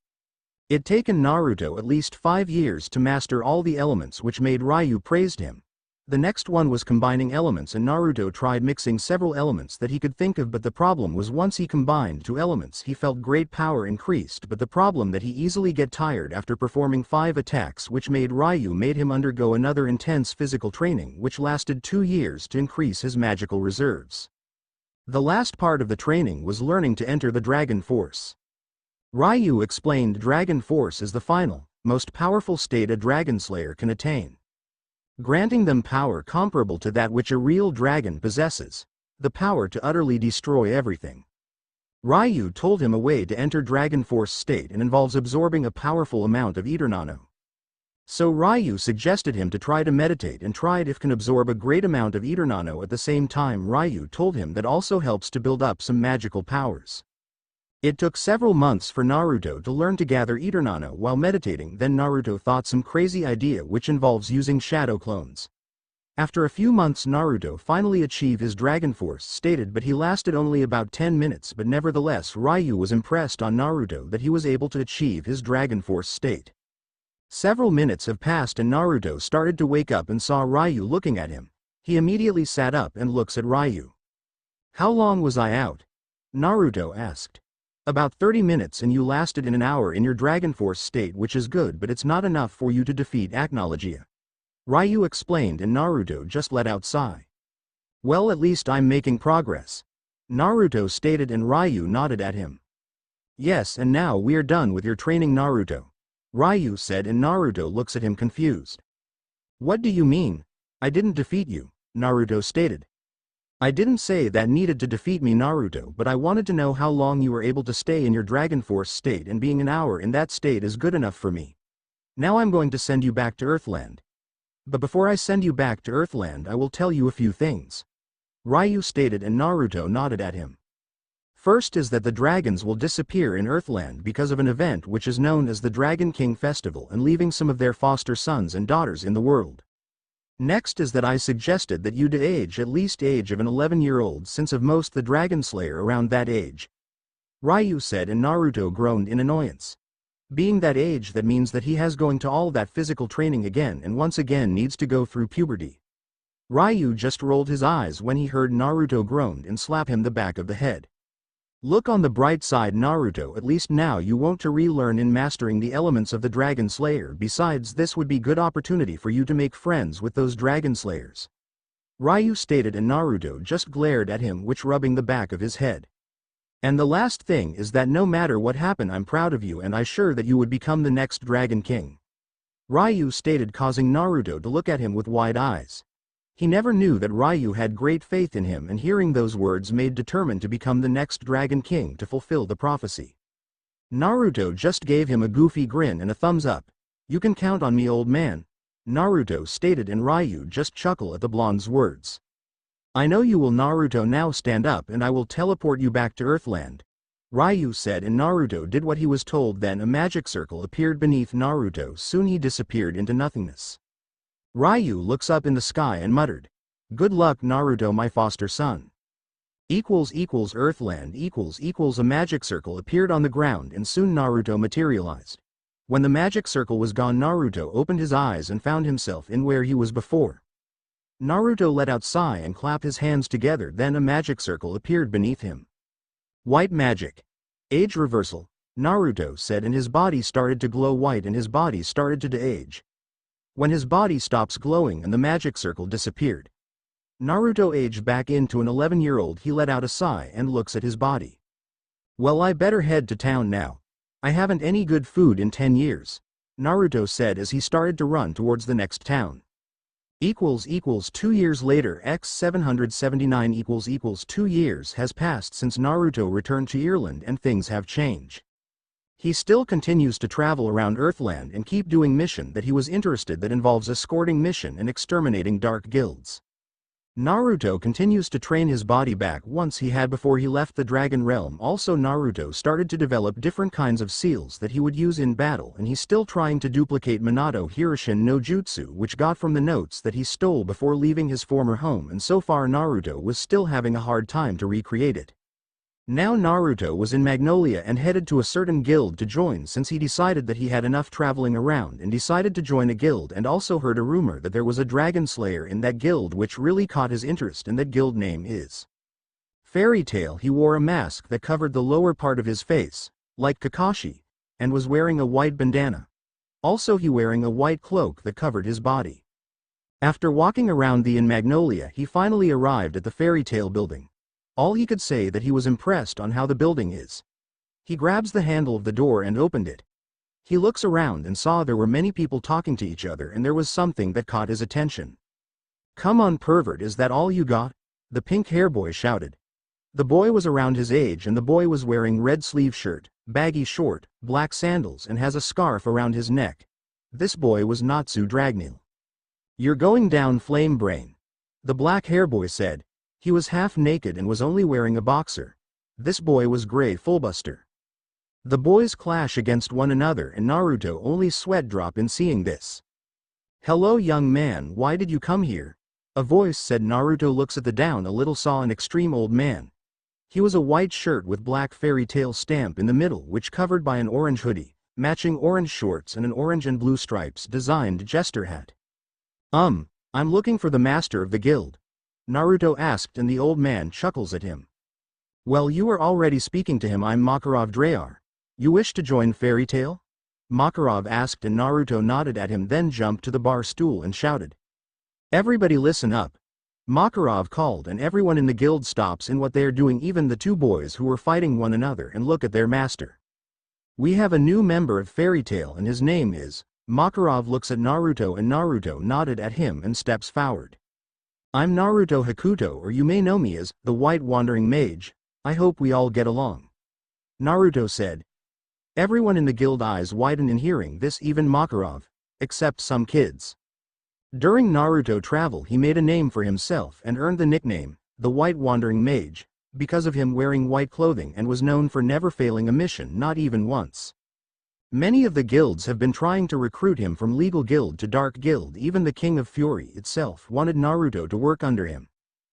It taken Naruto at least 5 years to master all the elements, which made Ryu praised him. The next one was combining elements, and Naruto tried mixing several elements that he could think of, but the problem was once he combined 2 elements he felt great power increased, but the problem that he easily get tired after performing 5 attacks, which made him undergo another intense physical training which lasted 2 years to increase his magical reserves. The last part of the training was learning to enter the Dragon Force. Ryu explained Dragon Force is the final, most powerful state a Dragon Slayer can attain, granting them power comparable to that which a real dragon possesses, the power to utterly destroy everything. Ryu told him a way to enter Dragon Force state and involves absorbing a powerful amount of Eternano. So Ryu suggested him to try to meditate and tried if can absorb a great amount of Eternano at the same time. Ryu told him that also helps to build up some magical powers. It took several months for Naruto to learn to gather Eternano while meditating. Then Naruto thought some crazy idea which involves using shadow clones. After a few months Naruto finally achieved his Dragon Force stated, but he lasted only about 10 minutes, but nevertheless Ryu was impressed on Naruto that he was able to achieve his Dragon Force state. Several minutes have passed and Naruto started to wake up and saw Ryu looking at him. He immediately sat up and looks at Ryu. How long was I out? Naruto asked. About 30 minutes and you lasted in an hour in your Dragon Force state, which is good, but it's not enough for you to defeat Acnologia. Ryu explained, and Naruto just let out a sigh. Well, at least I'm making progress, Naruto stated, and Ryu nodded at him. Yes, and now we are done with your training, Naruto, Ryu said, and Naruto looks at him confused. What do you mean? I didn't defeat you, Naruto stated. I didn't say that needed to defeat me, Naruto, but I wanted to know how long you were able to stay in your Dragon Force state, and being an hour in that state is good enough for me. Now I'm going to send you back to Earthland. But before I send you back to Earthland, I will tell you a few things, Ryu stated, and Naruto nodded at him. First is that the dragons will disappear in Earthland because of an event which is known as the Dragon King Festival, and leaving some of their foster sons and daughters in the world. Next is that I suggested that you age at least age of an 11-year-old, since of most the Dragon Slayer around that age, Ryu said, and Naruto groaned in annoyance. Being that age, that means that he has going to all that physical training again and once again needs to go through puberty. Ryu just rolled his eyes when he heard Naruto groaned and slap him the back of the head. Look on the bright side, Naruto, at least now you won't to relearn in mastering the elements of the Dragon Slayer. Besides, this would be good opportunity for you to make friends with those Dragon Slayers, Ryu stated, and Naruto just glared at him, which rubbing the back of his head. And the last thing is that no matter what happened, I'm proud of you and I sure that you would become the next Dragon King, Ryu stated, causing Naruto to look at him with wide eyes. He never knew that Ryu had great faith in him, and hearing those words made determined to become the next Dragon King to fulfill the prophecy. Naruto just gave him a goofy grin and a thumbs up. You can count on me, old man, Naruto stated, and Ryu just chuckled at the blonde's words. I know you will, Naruto. Now stand up and I will teleport you back to Earthland, Ryu said, and Naruto did what he was told. Then a magic circle appeared beneath Naruto. Soon he disappeared into nothingness. Ryu looks up in the sky and muttered, "Good luck, Naruto, my foster son." Earthland A magic circle appeared on the ground and soon Naruto materialized. When the magic circle was gone, Naruto opened his eyes and found himself in where he was before. Naruto let out a sigh and clapped his hands together. Then a magic circle appeared beneath him. White magic. Age reversal, Naruto said, and his body started to glow white and his body started to de-age. When his body stops glowing and the magic circle disappeared, Naruto aged back into an 11-year-old. He let out a sigh and looks at his body. Well, I better head to town now. I haven't any good food in 10 years, Naruto said as he started to run towards the next town. 2 years later, x 779 = 2 years has passed since Naruto returned to Ireland, and things have changed. He still continues to travel around Earthland and keep doing mission that he was interested that involves escorting mission and exterminating dark guilds. Naruto continues to train his body back once he had before he left the Dragon Realm. Also, Naruto started to develop different kinds of seals that he would use in battle, and he's still trying to duplicate Minato Hiroshin no Jutsu, which got from the notes that he stole before leaving his former home, and so far Naruto was still having a hard time to recreate it. Now Naruto was in Magnolia and headed to a certain guild to join, since he decided that he had enough traveling around and decided to join a guild, and also heard a rumor that there was a dragon slayer in that guild which really caught his interest, and that guild name is Fairy Tail. He wore a mask that covered the lower part of his face, like Kakashi, and was wearing a white bandana. Also he wearing a white cloak that covered his body. After walking around the Magnolia, he finally arrived at the Fairy Tail building. All he could say that he was impressed on how the building is. He grabs the handle of the door and opened it. He looks around and saw there were many people talking to each other, and there was something that caught his attention. "Come on, pervert, is that all you got?" the pink hair boy shouted. The boy was around his age, and the boy was wearing red sleeve shirt, baggy short, black sandals, and has a scarf around his neck. This boy was Natsu Dragneel. "You're going down, Flame Brain," the black hair boy said. He was half naked and was only wearing a boxer. This boy was Grey Fullbuster. The boys clash against one another, and Naruto only sweat drop in seeing this. "Hello, young man, why did you come here?" a voice said. Naruto looks at the down a little, saw an extreme old man. He was a white shirt with black Fairy Tail stamp in the middle, which covered by an orange hoodie, matching orange shorts, and an orange and blue stripes designed jester hat. I'm looking for the master of the guild," Naruto asked, and the old man chuckles at him. Well, you are already speaking to him. I'm Makarov Drayar. You wish to join Fairy Tail? Makarov asked, and Naruto nodded at him, then jumped to the bar stool and shouted. Everybody listen up. Makarov called, and everyone in the guild stops in what they are doing, even the two boys who were fighting one another, and look at their master. We have a new member of Fairy Tail, and his name is... Makarov looks at Naruto, and Naruto nodded at him and steps forward. I'm Naruto Hakuto, or you may know me as the White Wandering Mage. I hope we all get along. Naruto said. Everyone in the guild eyes widened in hearing this, even Makarov, except some kids. During Naruto travel he made a name for himself and earned the nickname, the White Wandering Mage, because of him wearing white clothing, and was known for never failing a mission, not even once. Many of the guilds have been trying to recruit him from legal guild to dark guild. Even the King of Fury itself wanted Naruto to work under him.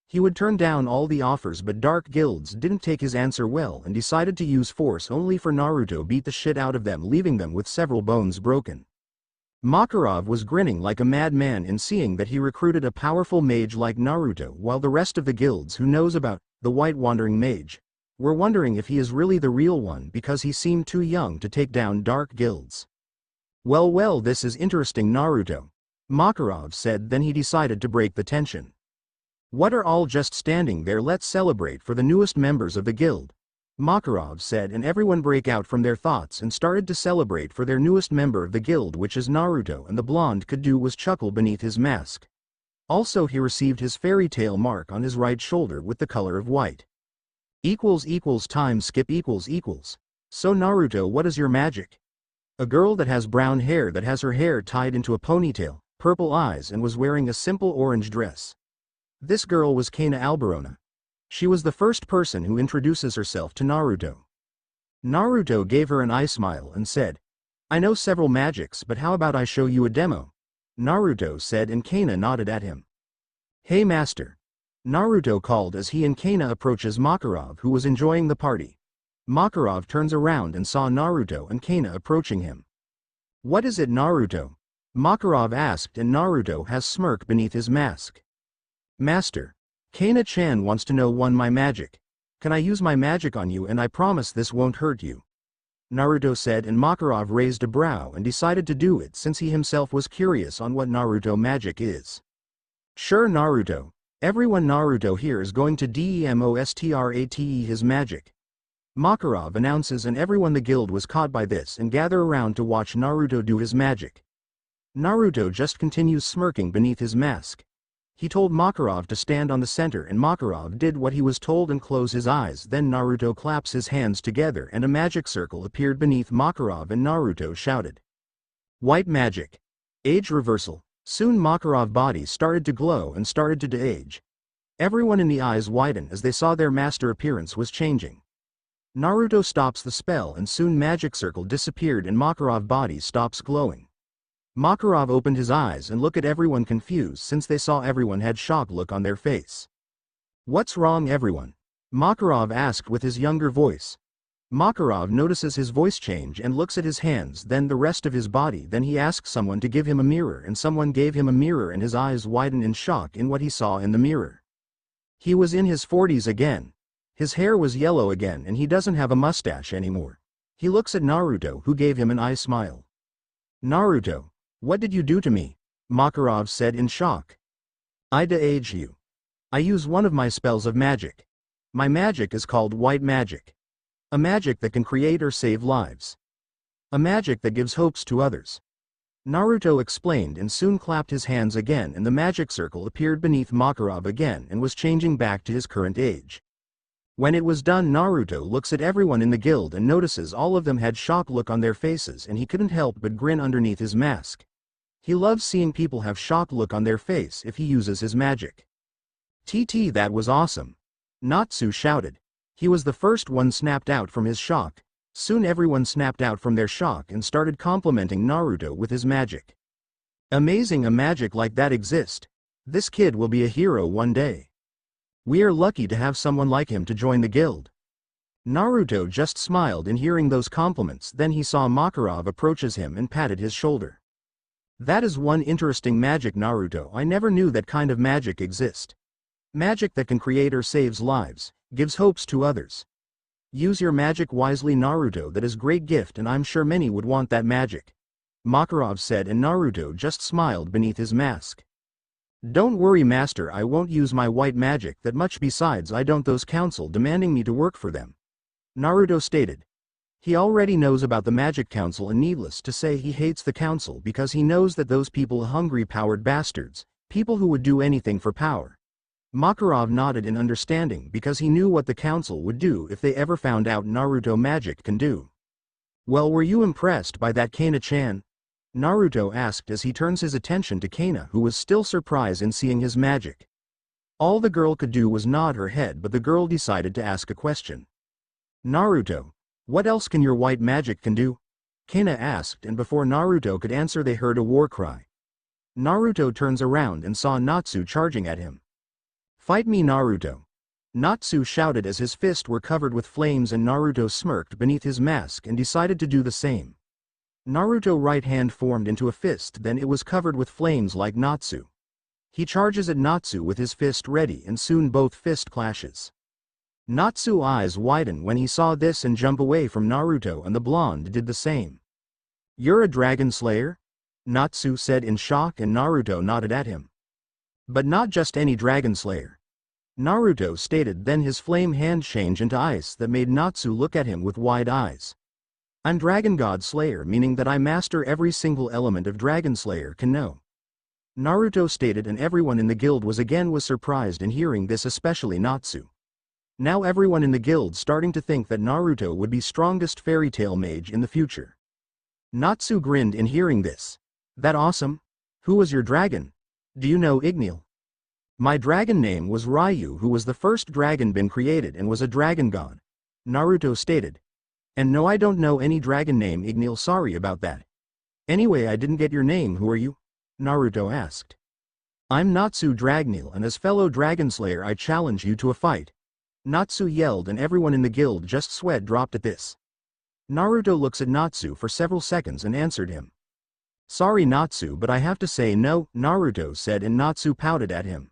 He would turn down all the offers, but dark guilds didn't take his answer well and decided to use force only for Naruto beat the shit out of them, leaving them with several bones broken. Makarov was grinning like a madman in seeing that he recruited a powerful mage like Naruto, while the rest of the guilds who knows about the White Wandering Mage were wondering if he is really the real one, because he seemed too young to take down dark guilds. Well, this is interesting, Naruto, Makarov said. Then he decided to break the tension. What are all just standing there? Let's celebrate for the newest members of the guild, Makarov said, and everyone break out from their thoughts and started to celebrate for their newest member of the guild, which is Naruto, and the blonde could do was chuckle beneath his mask. Also, he received his fairy tail mark on his right shoulder with the color of white. Time skip equals. So Naruto, what is your magic? A girl that has brown hair, that has her hair tied into a ponytail, purple eyes, and was wearing a simple orange dress. This girl was Kana Alberona. She was the first person who introduces herself to Naruto. Naruto gave her an eye smile and said, I know several magics, but how about I show you a demo? Naruto said, and Kana nodded at him. Hey master, Naruto called as he and Kana approaches Makarov, who was enjoying the party. Makarov turns around and saw Naruto and Kana approaching him. What is it, Naruto? Makarov asked, and Naruto has smirk beneath his mask. Master, Kana-chan wants to know my magic. Can I use my magic on you, and I promise this won't hurt you? Naruto said, and Makarov raised a brow and decided to do it since he himself was curious on what Naruto magic is. Sure Naruto. Everyone, Naruto here is going to demonstrate his magic, Makarov announces, and everyone the guild was caught by this and gather around to watch Naruto do his magic. Naruto just continues smirking beneath his mask. He told Makarov to stand on the center, and Makarov did what he was told and close his eyes. Then Naruto claps his hands together and a magic circle appeared beneath Makarov, and Naruto shouted. White magic. Age reversal. Soon Makarov body started to glow and started to de-age. Everyone in the eyes widened as they saw their master appearance was changing. Naruto stops the spell, and soon magic circle disappeared and Makarov body stops glowing. Makarov opened his eyes and looked at everyone confused since they saw everyone had shock look on their face. What's wrong everyone? Makarov asked with his younger voice. Makarov notices his voice change and looks at his hands, then the rest of his body. Then he asked someone to give him a mirror, and someone gave him a mirror, and his eyes widened in shock in what he saw in the mirror. He was in his 40s again. His hair was yellow again, and he doesn't have a mustache anymore. He looks at Naruto, who gave him an eye smile. Naruto, what did you do to me? Makarov said in shock. I de-age you. I use one of my spells of magic. My magic is called white magic. A magic that can create or save lives. A magic that gives hopes to others. Naruto explained and soon clapped his hands again, and the magic circle appeared beneath Makarov again and was changing back to his current age. When it was done, Naruto looks at everyone in the guild and notices all of them had shock look on their faces, and he couldn't help but grin underneath his mask. He loves seeing people have shock look on their face if he uses his magic. That was awesome. Natsu shouted. He was the first one snapped out from his shock. Soon everyone snapped out from their shock and started complimenting Naruto with his magic. Amazing, a magic like that exists. This kid will be a hero one day. We are lucky to have someone like him to join the guild. Naruto just smiled in hearing those compliments. Then he saw Makarov approaches him and patted his shoulder. That is one interesting magic, Naruto. I never knew that kind of magic exists. Magic that can create or saves lives. gives hopes to others. Use your magic wisely, Naruto. That is great gift and I'm sure many would want that magic. Makarov said, and Naruto just smiled beneath his mask. Don't worry master, I won't use my white magic that much, besides I don't those council demanding me to work for them. Naruto stated. He already knows about the magic council and needless to say he hates the council because he knows that those people are hungry powered bastards, people who would do anything for power. Makarov nodded in understanding because he knew what the council would do if they ever found out Naruto magic can do. Well, were you impressed by that, Kana-chan? Naruto asked as he turns his attention to Kana, who was still surprised in seeing his magic. All the girl could do was nod her head, but the girl decided to ask a question. Naruto, what else can your white magic can do? Kana asked, and before Naruto could answer they heard a war cry. Naruto turns around and saw Natsu charging at him. Fight me, Naruto! Natsu shouted as his fists were covered with flames, and Naruto smirked beneath his mask and decided to do the same. Naruto's right hand formed into a fist, then it was covered with flames like Natsu. He charges at Natsu with his fist ready, and soon both fist clashes. Natsu's eyes widen when he saw this and jump away from Naruto, and the blonde did the same. You're a dragon slayer? Natsu said in shock, and Naruto nodded at him. But not just any dragon slayer. Naruto stated, then his flame hand changed into ice that made Natsu look at him with wide eyes. I'm Dragon God Slayer, meaning that I master every single element of Dragon Slayer can know. Naruto stated, and everyone in the guild was surprised in hearing this, especially Natsu. Now everyone in the guild starting to think that Naruto would be strongest fairy tale mage in the future. Natsu grinned in hearing this. That awesome? Who was your dragon? Do you know, Igneel? My dragon name was Ryu, who was the first dragon been created and was a dragon god. Naruto stated. And no, I don't know any dragon name, Igneel, sorry about that. Anyway, I didn't get your name, who are you? Naruto asked. I'm Natsu Dragneel, and as fellow dragon slayer I challenge you to a fight. Natsu yelled, and everyone in the guild just sweat dropped at this. Naruto looks at Natsu for several seconds and answered him. Sorry Natsu, but I have to say no, Naruto said, and Natsu pouted at him.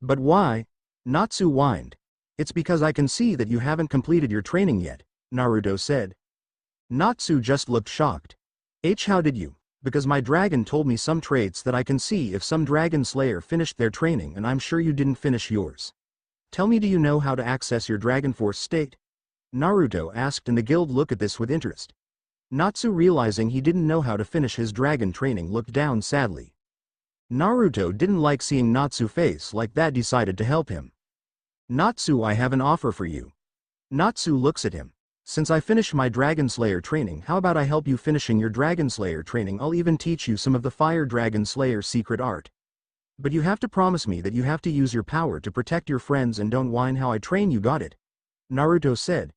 But why? Natsu whined. It's because I can see that you haven't completed your training yet, Naruto said. Natsu just looked shocked. How did you? Because my dragon told me some traits that I can see if some dragon slayer finished their training, and I'm sure you didn't finish yours. Tell me, do you know how to access your Dragon Force state? Naruto asked, and the guild looked at this with interest. Natsu, realizing he didn't know how to finish his dragon training, looked down sadly. Naruto didn't like seeing Natsu's face like that, decided to help him. Natsu, I have an offer for you. Natsu looks at him. Since I finish my Dragon Slayer training, how about I help you finishing your Dragon Slayer training? I'll even teach you some of the Fire Dragon Slayer secret art. But you have to promise me that you have to use your power to protect your friends and don't whine how I train you, got it? Naruto said.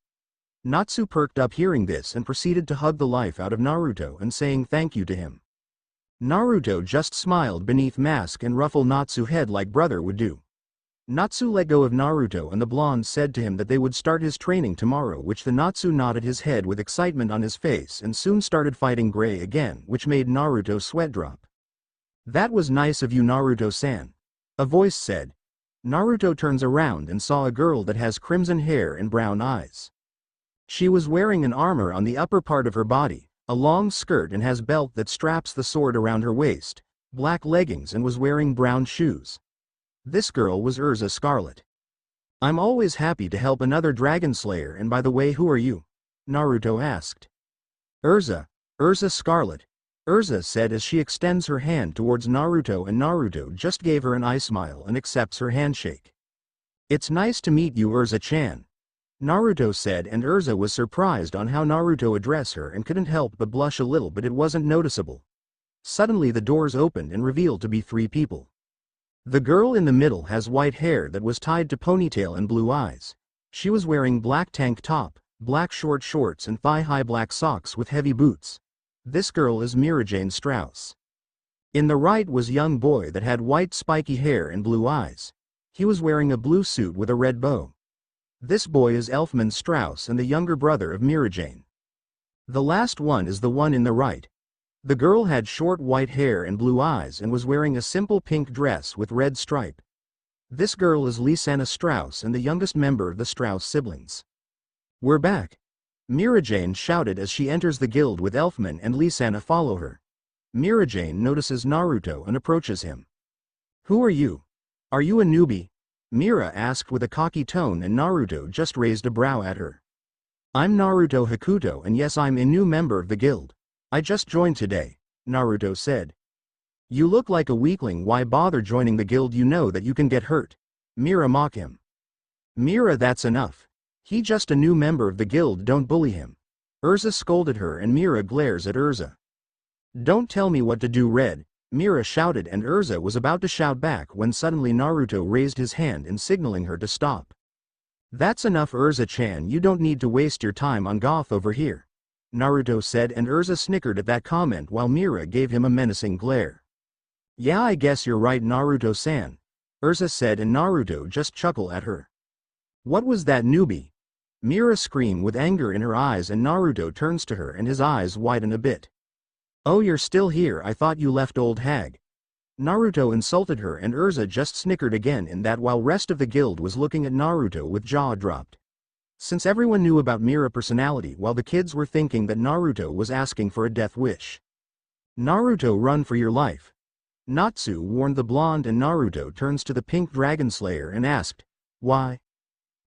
Natsu perked up hearing this and proceeded to hug the life out of Naruto and saying thank you to him. Naruto just smiled beneath mask and ruffled Natsu's head like brother would do. Natsu let go of Naruto, and the blonde said to him that they would start his training tomorrow, which the Natsu nodded his head with excitement on his face and soon started fighting Gray again, which made Naruto sweat drop. That was nice of you, Naruto-san. A voice said. Naruto turns around and saw a girl that has crimson hair and brown eyes. She was wearing an armor on the upper part of her body, a long skirt, and has belt that straps the sword around her waist, black leggings, and was wearing brown shoes. This girl was Urza Scarlet. I'm always happy to help another Dragon Slayer, and by the way, who are you? Naruto asked. Urza Scarlet. Urza said as she extends her hand towards Naruto, and Naruto just gave her an eye smile and accepts her handshake. It's nice to meet you, Urza-chan. Naruto said, and Urza was surprised on how Naruto addressed her and couldn't help but blush a little, but it wasn't noticeable. Suddenly the doors opened and revealed to be 3 people. The girl in the middle has white hair that was tied to ponytail and blue eyes. She was wearing black tank top, black short shorts, and thigh-high black socks with heavy boots. This girl is Mirajane Strauss. In the right was young boy that had white spiky hair and blue eyes. He was wearing a blue suit with a red bow. This boy is Elfman Strauss and the younger brother of Mirajane. The last one is the one in the right. The girl had short white hair and blue eyes and was wearing a simple pink dress with red stripe. This girl is Lysana Strauss and the youngest member of the Strauss siblings. We're back. Mira Jane shouted as she enters the guild with Elfman and Lysana follow her. Mira Jane notices Naruto and approaches him. Who are you? Are you a newbie? Mira asked with a cocky tone and Naruto just raised a brow at her. I'm Naruto Hakuto and yes, I'm a new member of the guild. I just joined today, Naruto said. You look like a weakling, why bother joining the guild, you know that you can get hurt. Mira mocked him. Mira, that's enough. He just a new member of the guild, don't bully him. Urza scolded her and Mira glares at Urza. Don't tell me what to do, Red, Mira shouted and Urza was about to shout back when suddenly Naruto raised his hand in signaling her to stop. That's enough, Urza-chan, you don't need to waste your time on Goth over here, Naruto said and Urza snickered at that comment while Mira gave him a menacing glare. Yeah, I guess you're right, Naruto-san, Urza said and Naruto just chuckled at her. What was that, newbie? Mira screamed with anger in her eyes and Naruto turns to her and his eyes widen a bit. Oh, you're still here, I thought you left, old hag. Naruto insulted her and Urza just snickered again in that while rest of the guild was looking at Naruto with jaw dropped. Since everyone knew about Mira's personality while the kids were thinking that Naruto was asking for a death wish. Naruto, run for your life. Natsu warned the blonde and Naruto turns to the pink dragon slayer and asked, why?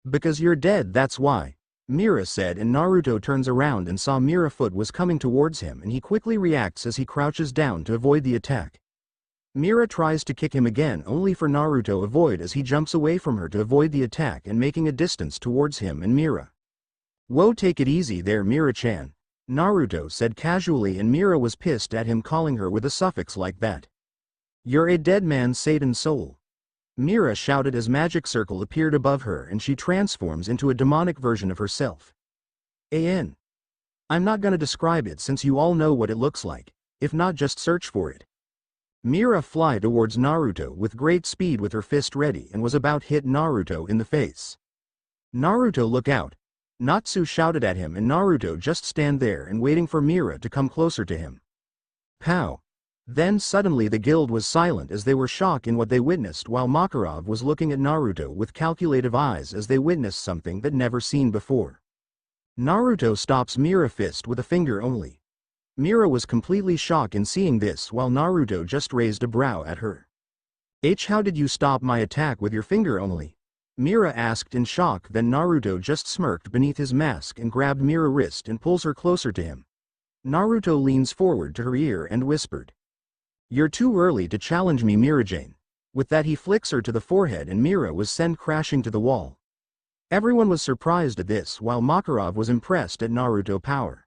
Because you're dead, that's why, Mira said and Naruto turns around and saw Mira's foot was coming towards him and he quickly reacts as he crouches down to avoid the attack. Mira tries to kick him again only for Naruto to avoid as he jumps away from her to avoid the attack and making a distance towards him and Mira. Whoa, take it easy there, Mira-chan, Naruto said casually and Mira was pissed at him calling her with a suffix like that. You're a dead man, Satan soul. Mira shouted as magic circle appeared above her and she transforms into a demonic version of herself. I'm not gonna describe it since you all know what it looks like, if not just search for it. Mira fly towards Naruto with great speed with her fist ready and was about hit Naruto in the face. Naruto, look out. Natsu shouted at him and Naruto just stand there and waiting for Mira to come closer to him. Pow. Then suddenly the guild was silent as they were shocked in what they witnessed while Makarov was looking at Naruto with calculative eyes as they witnessed something that never seen before. Naruto stops Mira's fist with a finger only. Mira was completely shocked in seeing this while Naruto just raised a brow at her. How did you stop my attack with your finger only? Mira asked in shock. Then Naruto just smirked beneath his mask and grabbed Mira's wrist and pulls her closer to him. Naruto leans forward to her ear and whispered. You're too early to challenge me, Mira-jane. With that he flicks her to the forehead and Mira was sent crashing to the wall. Everyone was surprised at this while Makarov was impressed at Naruto's power.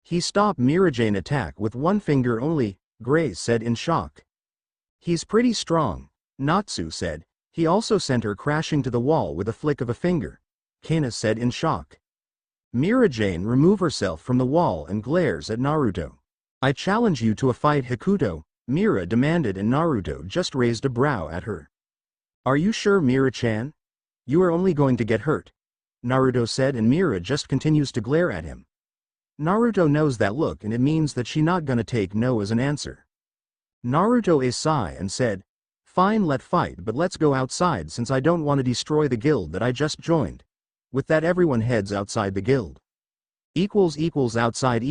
He stopped Mira-jane's attack with one finger only, Grace said in shock. He's pretty strong, Natsu said. He also sent her crashing to the wall with a flick of a finger, Kana said in shock. Mira-jane removes herself from the wall and glares at Naruto. I challenge you to a fight, Hakuto, Mira demanded and Naruto just raised a brow at her. Are you sure, Mira-chan? You are only going to get hurt, Naruto said and Mira just continues to glare at him. Naruto knows that look and it means that she not gonna take no as an answer. Naruto a sigh and said, fine, let fight, but let's go outside since I don't want to destroy the guild that I just joined. With that everyone heads outside the guild. Outside.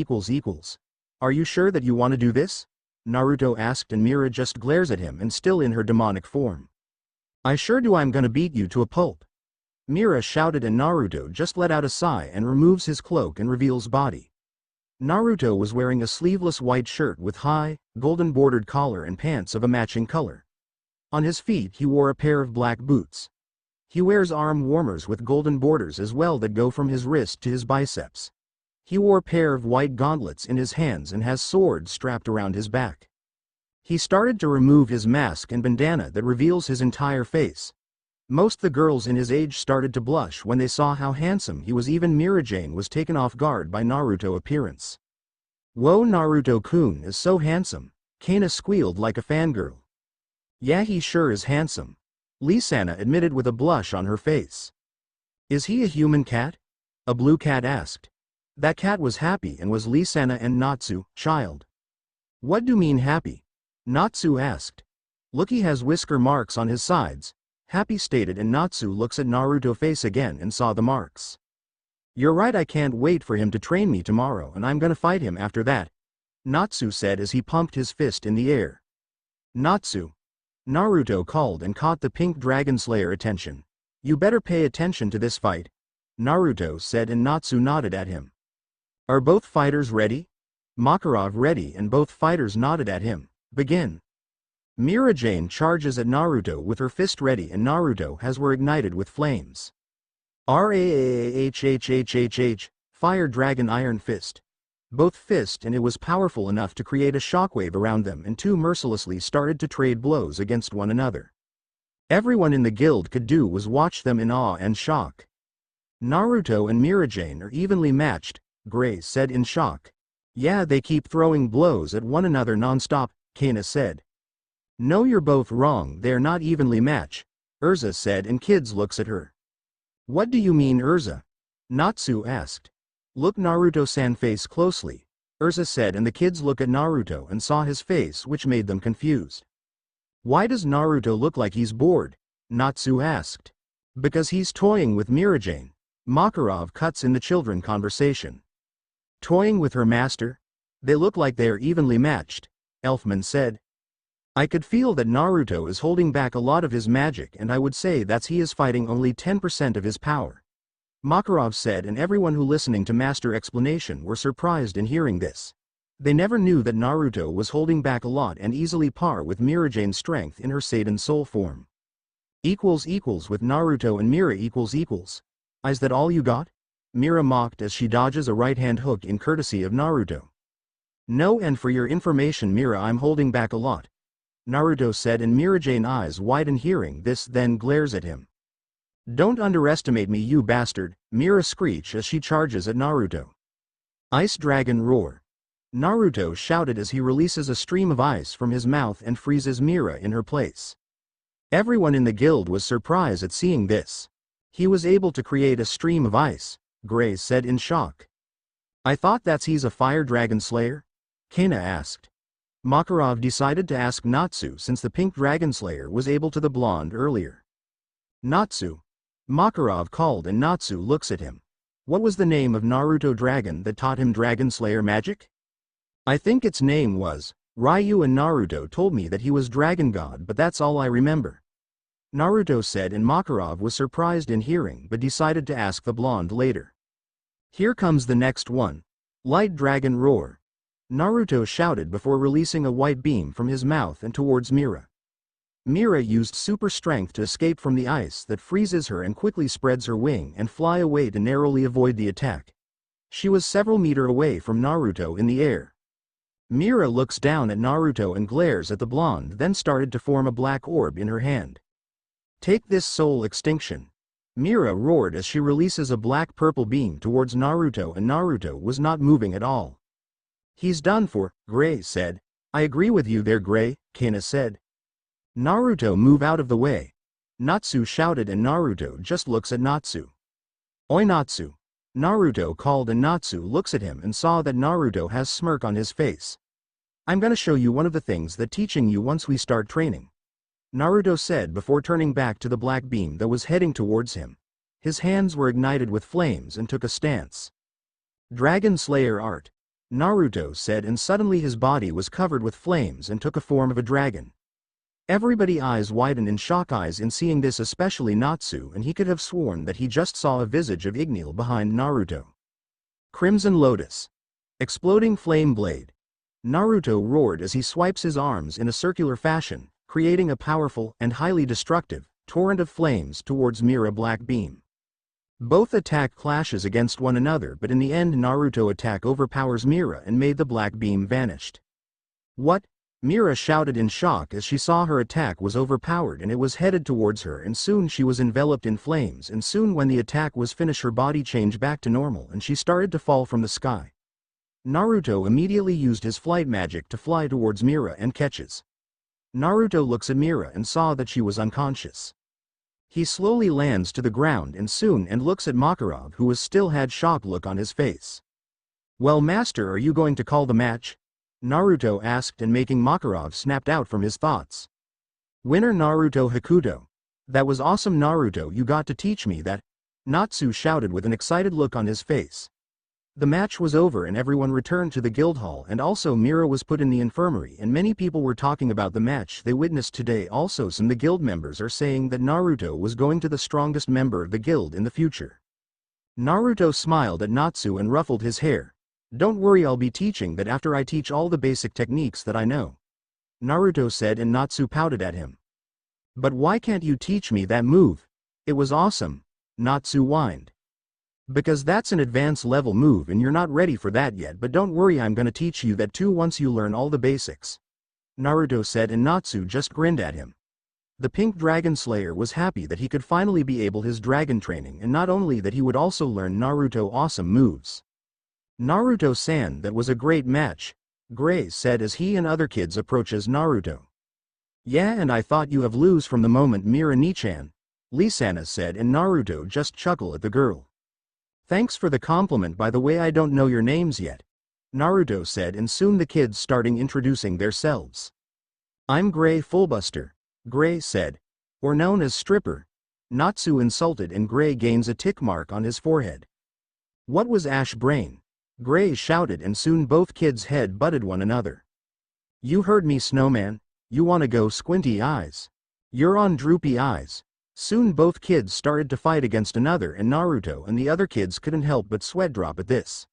Are you sure that you want to do this? Naruto asked and Mira just glares at him and still in her demonic form. I sure do, I'm gonna beat you to a pulp. Mira shouted and Naruto just let out a sigh and removes his cloak and reveals body. Naruto was wearing a sleeveless white shirt with high, golden bordered collar and pants of a matching color. On his feet he wore a pair of black boots. He wears arm warmers with golden borders as well that go from his wrist to his biceps. He wore a pair of white gauntlets in his hands and has swords strapped around his back. He started to remove his mask and bandana that reveals his entire face. Most the girls in his age started to blush when they saw how handsome he was. Even Mira-jane was taken off guard by Naruto's appearance. Whoa, Naruto-kun is so handsome, Kana squealed like a fangirl. Yeah, he sure is handsome, Lysana admitted with a blush on her face. Is he a human cat? A blue cat asked. That cat was happy and was Lysana and Natsu, child. What do you mean happy? Natsu asked. Look, he has whisker marks on his sides. Happy stated, and Natsu looks at Naruto's face again and saw the marks. You're right, I can't wait for him to train me tomorrow and I'm gonna fight him after that, Natsu said as he pumped his fist in the air. Natsu. Naruto called and caught the pink dragon slayer attention. You better pay attention to this fight, Naruto said, and Natsu nodded at him. Are both fighters ready? Makarov ready, and both fighters nodded at him. Begin. Mira Jane charges at Naruto with her fist ready, and Naruto has her ignited with flames. RAAHHHHH, Fire Dragon Iron Fist. Both fist, and it was powerful enough to create a shockwave around them, and two mercilessly started to trade blows against one another. Everyone in the guild could do was watch them in awe and shock. Naruto and Mira Jane are evenly matched, Gray said in shock. Yeah, they keep throwing blows at one another non-stop, Kana said. No, you're both wrong, they're not evenly matched, Urza said, and Kids looks at her. What do you mean, Urza? Natsu asked. Look Naruto-san face closely, Urza said, and the kids look at Naruto and saw his face, which made them confused. Why does Naruto look like he's bored? Natsu asked. Because he's toying with Mirajane. Makarov cuts in the children conversation. Toying with her master? They look like they are evenly matched, Elfman said. I could feel that Naruto is holding back a lot of his magic, and I would say that he is fighting only 10% of his power, Makarov said, and everyone who listening to Master explanation were surprised in hearing this. They never knew that Naruto was holding back a lot and easily par with Mirajane's strength in her Saiyan soul form. With Naruto and Mira equals. Is that all you got? Mira mocked as she dodges a right-hand hook in courtesy of Naruto. No, and for your information Mira, I'm holding back a lot, Naruto said, and Mirajane's eyes widen hearing this, then glares at him. Don't underestimate me, you bastard, Mira screeched as she charges at Naruto. Ice Dragon Roar. Naruto shouted as he releases a stream of ice from his mouth and freezes Mira in her place. Everyone in the guild was surprised at seeing this. He was able to create a stream of ice, Gray said in shock. I thought he's a fire dragon slayer? Kana asked. Makarov decided to ask Natsu since the pink dragon slayer was able to the blonde earlier. Natsu. Makarov called, and Natsu looks at him. What was the name of Naruto dragon that taught him dragon slayer magic? I think its name was Ryu, and Naruto told me that he was dragon god, but that's all I remember, Naruto said, and Makarov was surprised in hearing but decided to ask the blonde later. Here comes the next one. Light Dragon Roar. Naruto shouted before releasing a white beam from his mouth and towards Mira. Mira used super strength to escape from the ice that freezes her and quickly spreads her wing and fly away to narrowly avoid the attack. She was several meters away from Naruto in the air. Mira looks down at Naruto and glares at the blonde, then started to form a black orb in her hand. Take this, soul extinction, Mira roared as she releases a black-purple beam towards Naruto, and Naruto was not moving at all. He's done for, Gray said. I agree with you there, Gray, Kana said. Naruto, move out of the way, Natsu shouted, and Naruto just looks at Natsu. Oi Natsu, Naruto called, and Natsu looks at him and saw that Naruto has smirk on his face. I'm gonna show you one of the things that teaching you once we start training, Naruto said before turning back to the black beam that was heading towards him. His hands were ignited with flames and took a stance. Dragon Slayer Art, Naruto said, and suddenly his body was covered with flames and took a form of a dragon. Everybody's eyes widened in shock eyes in seeing this, especially Natsu, and he could have sworn that he just saw a visage of Igneel behind Naruto. Crimson Lotus. Exploding Flame Blade. Naruto roared as he swipes his arms in a circular fashion, creating a powerful and highly destructive torrent of flames towards Mira Black Beam. Both attack clashes against one another, but in the end Naruto attack overpowers Mira and made the black beam vanished. What? Mira shouted in shock as she saw her attack was overpowered and it was headed towards her, and soon she was enveloped in flames, and soon when the attack was finished her body changed back to normal and she started to fall from the sky. Naruto immediately used his flight magic to fly towards Mira and catches. Naruto looks at Mira and saw that she was unconscious. He slowly lands to the ground and soon and looks at Makarov, who still had shock look on his face. Well, master, are you going to call the match? Naruto asked, and making Makarov snapped out from his thoughts. Winner Naruto Hakuto. That was awesome, Naruto, you got to teach me that, Natsu shouted with an excited look on his face. The match was over and everyone returned to the guild hall, and also Mira was put in the infirmary, and many people were talking about the match they witnessed today. Also some of the guild members are saying that Naruto was going to the strongest member of the guild in the future. Naruto smiled at Natsu and ruffled his hair. Don't worry, I'll be teaching that after I teach all the basic techniques that I know, Naruto said, and Natsu pouted at him. But why can't you teach me that move? It was awesome, Natsu whined. Because that's an advanced level move and you're not ready for that yet, but don't worry, I'm gonna teach you that too once you learn all the basics, Naruto said, and Natsu just grinned at him. The Pink Dragon Slayer was happy that he could finally be able his dragon training, and not only that, he would also learn Naruto awesome moves. Naruto-san, that was a great match, Gray said as he and other kids approaches Naruto. Yeah, and I thought you have lose from the moment, Mira Nichan, Lisana said, and Naruto just chuckled at the girl. Thanks for the compliment, by the way I don't know your names yet, Naruto said, and soon the kids starting introducing themselves. I'm Gray Fullbuster, Gray said, or known as Stripper. Natsu insulted, and Gray gains a tick mark on his forehead. What was Ash Brain? Gray shouted, and soon both kids head butted one another. You heard me, Snowman. You wanna go, Squinty Eyes? You're on Droopy Eyes. Soon both kids started to fight against another, and Naruto and the other kids couldn't help but sweat drop at this.